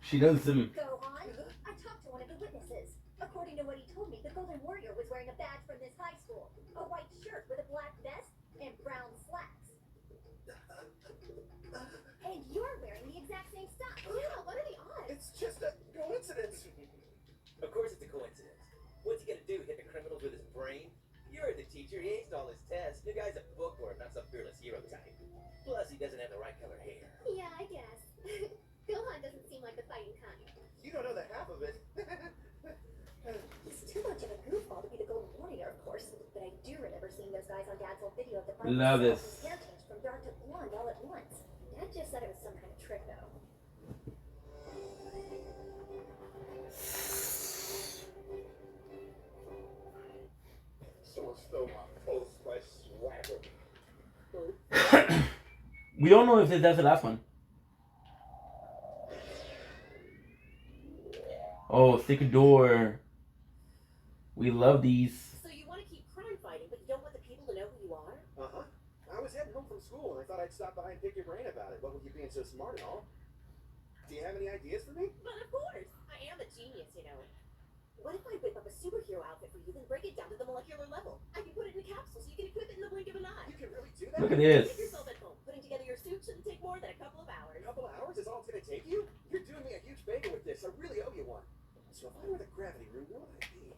[SPEAKER 1] She does some.
[SPEAKER 6] Gohan, I talked to one of the witnesses. According to what he told me, the Golden Warrior was wearing a badge from this high school. A white shirt with a black vest and brown slacks. And you're wearing the exact same stuff. Yeah, what are the odds?
[SPEAKER 8] It's just a coincidence.
[SPEAKER 2] Of course it's a coincidence. What's he gonna do, hit the criminals with his brain? You're the teacher, he aced all his tests. Your guy's a bookworm, not some fearless hero type. Plus, he doesn't have the right color hair.
[SPEAKER 6] Yeah, I guess. Gohan doesn't seem like the fighting kind.
[SPEAKER 8] You don't know the half of it.
[SPEAKER 6] He's too much of a goofball to be the Golden Warrior, of course. But I do remember seeing those guys on Dad's old video of the fight.
[SPEAKER 1] Love this.
[SPEAKER 6] His hair changed from dark to blonde all at once. Dad just said it was some kind of trick, though.
[SPEAKER 8] Someone stole my post, my swagger.
[SPEAKER 1] We don't know if that's the last one. Oh, secret door. We love these.
[SPEAKER 6] So you want to keep crime fighting, but you don't want the people to know who you are?
[SPEAKER 8] Uh-huh. I was heading home from school, and I thought I'd stop by and pick your brain about it. What with you being so smart and all. Do you have any ideas for me?
[SPEAKER 6] But of course. I am a genius, you know. What if I whip up a superhero outfit for you, then break it down to the molecular level? I can put it in a capsule so you can equip it in the blink of an eye.
[SPEAKER 2] You can really do that?
[SPEAKER 1] Look at this.
[SPEAKER 6] Make yourself at home. Putting together your suit shouldn't take more than a couple of hours.
[SPEAKER 2] A couple of hours is all it's gonna take you? You're doing me a huge favor with this. I really owe you one. So if I were the gravity room, where would I be?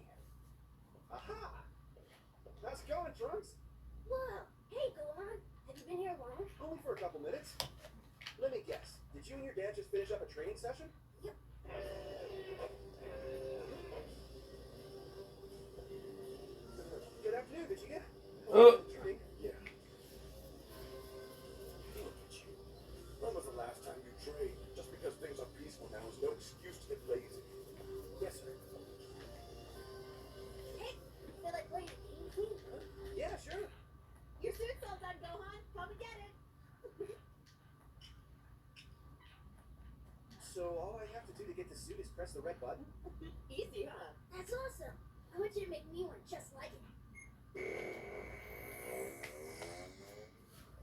[SPEAKER 2] Aha! How's it going, Trunks?
[SPEAKER 6] Whoa. Hey, Gohan. Have you been here long?
[SPEAKER 2] Only for a couple minutes. Let me guess. Did you and your dad just finish up a training session?
[SPEAKER 6] Yep.
[SPEAKER 2] Good afternoon. Did you get? Training? Yeah. Look at you. When was the last time you trained? Just because things are peaceful now is no excuse to get lazy. Yes, sir.
[SPEAKER 6] Hey, feel like playing a game, please?
[SPEAKER 2] Yeah, sure.
[SPEAKER 6] Your suit's all done, Gohan. Come and get it.
[SPEAKER 2] So all I have to do to get the suit is press the red button?
[SPEAKER 6] Easy, huh? That's awesome. I want you to make me one just like it.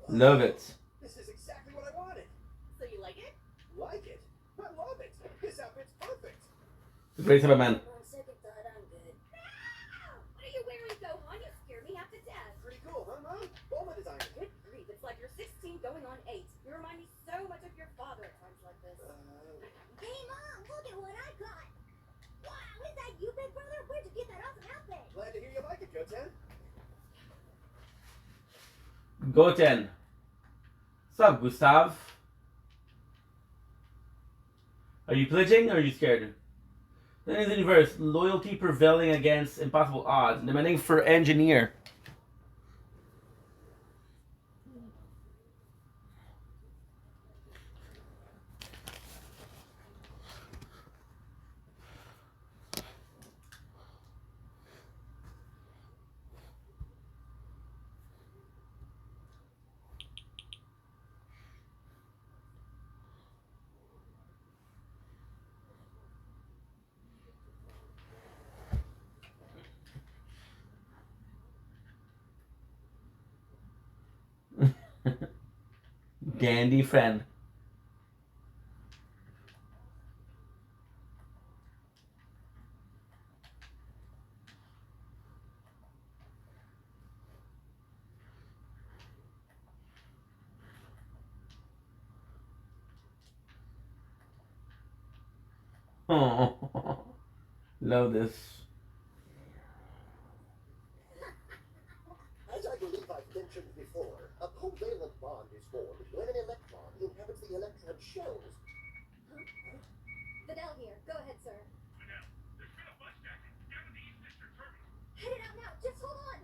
[SPEAKER 1] Love it.
[SPEAKER 2] This is exactly what I wanted.
[SPEAKER 6] So you like it?
[SPEAKER 2] Like it? I love it. This outfit's perfect.
[SPEAKER 1] The Great Superman.
[SPEAKER 6] On second thought, I'm good. No! What are you wearing, Gohan? You scare me half to death.
[SPEAKER 2] Pretty cool, huh, Mom? Bulma designed it.
[SPEAKER 6] Good grief, it's like you're 16 going on 8. You remind me so much of your father at times like this. Hey, Mom, look at what I got. Wow, is that you, big brother? Where'd you get that awesome outfit?
[SPEAKER 2] Glad to hear you like it, Goten.
[SPEAKER 1] Goten. What's up, Gustav? Are you pledging or are you scared? Then in the universe, loyalty prevailing against impossible odds, demanding for engineer. Dandy friend. Oh, love this.
[SPEAKER 2] As I believe I've mentioned before, a covalent bond is formed when an electron inhabits the electron shells.
[SPEAKER 6] Fidel here. Go ahead, sir.
[SPEAKER 9] Fidel, there's been a bus jacket down in the East District Terminal.
[SPEAKER 6] Headed out now. Just hold on.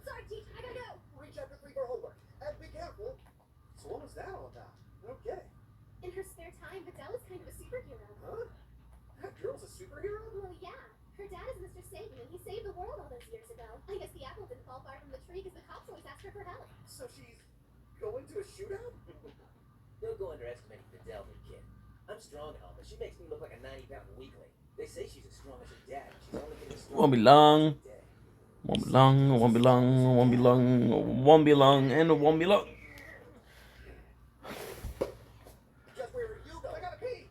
[SPEAKER 6] Sorry, Teach. I gotta go.
[SPEAKER 2] Read chapter 3 for homework. And be careful. So what was that all about? Okay.
[SPEAKER 6] In her spare time, Fidel is kind of a superhero.
[SPEAKER 2] Huh? That girl's a superhero?
[SPEAKER 6] Well, yeah. Her dad is Mr. Satan, and he saved the world all those years ago. I guess the apple didn't fall far from the tree because the cops always asked her for help.
[SPEAKER 2] So she's going to a shootout?
[SPEAKER 18] Don't go underestimating Fidel, new kid. I'm strong and all, but she makes me look like a 90-pound weakling. They say she's as strong as her dad. She's only getting stronger.
[SPEAKER 1] Won't be long. Won't be long. Won't be long. Won't be long. Won't be long. And it won't be long.
[SPEAKER 2] Just where are you going? I gotta pee.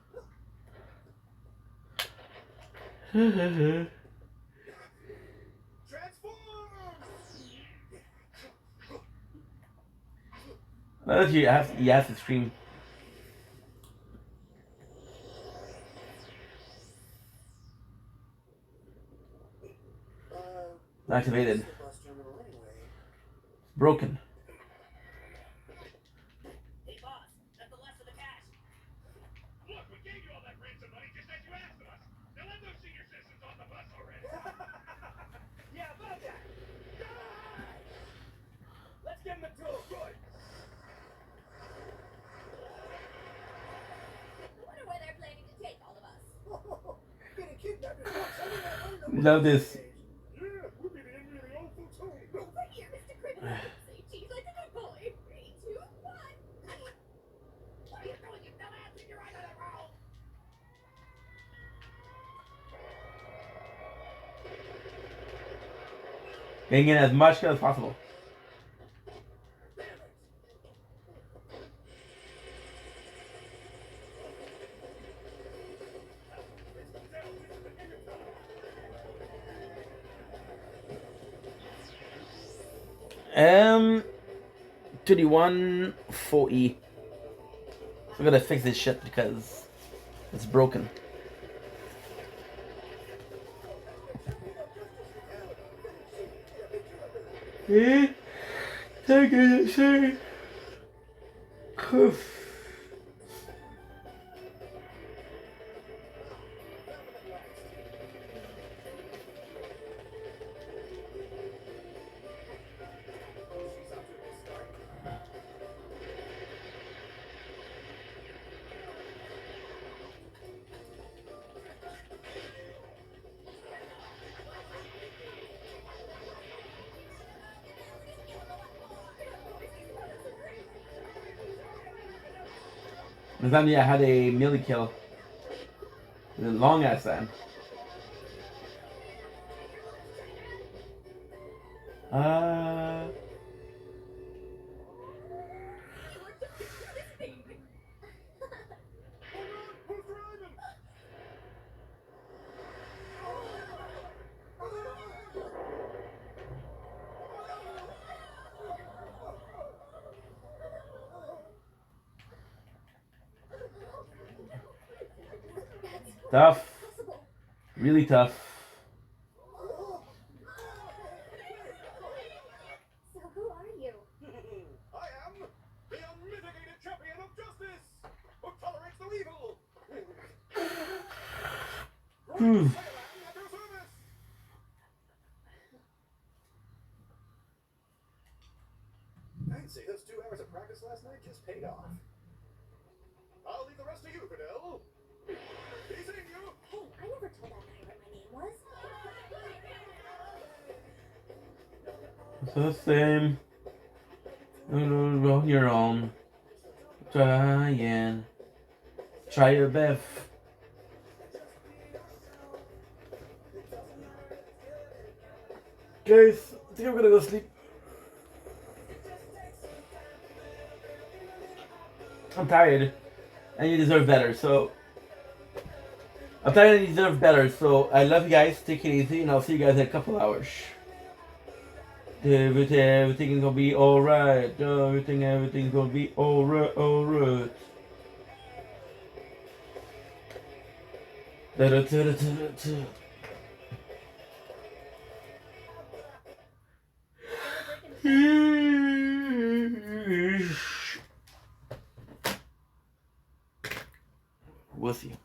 [SPEAKER 1] Now that you have to scream. Activated. Broken.
[SPEAKER 9] Hey, boss, that's the last of the cash. Look, we gave you all that ransom money just as you asked of us. Now let those senior citizens on the bus already.
[SPEAKER 2] Yeah, about that. Let's get him a tool. Good.
[SPEAKER 6] Wonder where they're planning to take all of us.
[SPEAKER 2] Getting kidnapped is not something I learned over
[SPEAKER 1] Love this.
[SPEAKER 2] Yeah, we'll be the enemy of the old platoon.
[SPEAKER 6] Over here, Mr. Criminal. Say cheese like a good boy. 3, 2, 1.
[SPEAKER 9] What are you doing, you dumbass? Keep your eyes on the road.
[SPEAKER 1] Getting in as much as possible. M31 4E. So I gotta fix this shit because it's broken. Take it, say. Lasagna, I had a melee kill. It was a long ass time. Tough. Really tough.
[SPEAKER 15] So who are you?
[SPEAKER 8] I am the unmitigated champion of justice, who tolerates no evil. At your service. I'd say those 2 hours of practice last night just paid off. I'll leave the rest to you, Fidel. Be seeing you.
[SPEAKER 15] Hey, I never told that guy what my name was.
[SPEAKER 1] It's the same. Roll your own. Try your best. Guys, I think I'm gonna go sleep. I'm tired. And you deserve better, so I'm tired and you deserve better, so I love you guys. Take it easy, and I'll see you guys in a couple hours. Everything is gonna be alright. Everything's gonna be alright, alright. We'll see.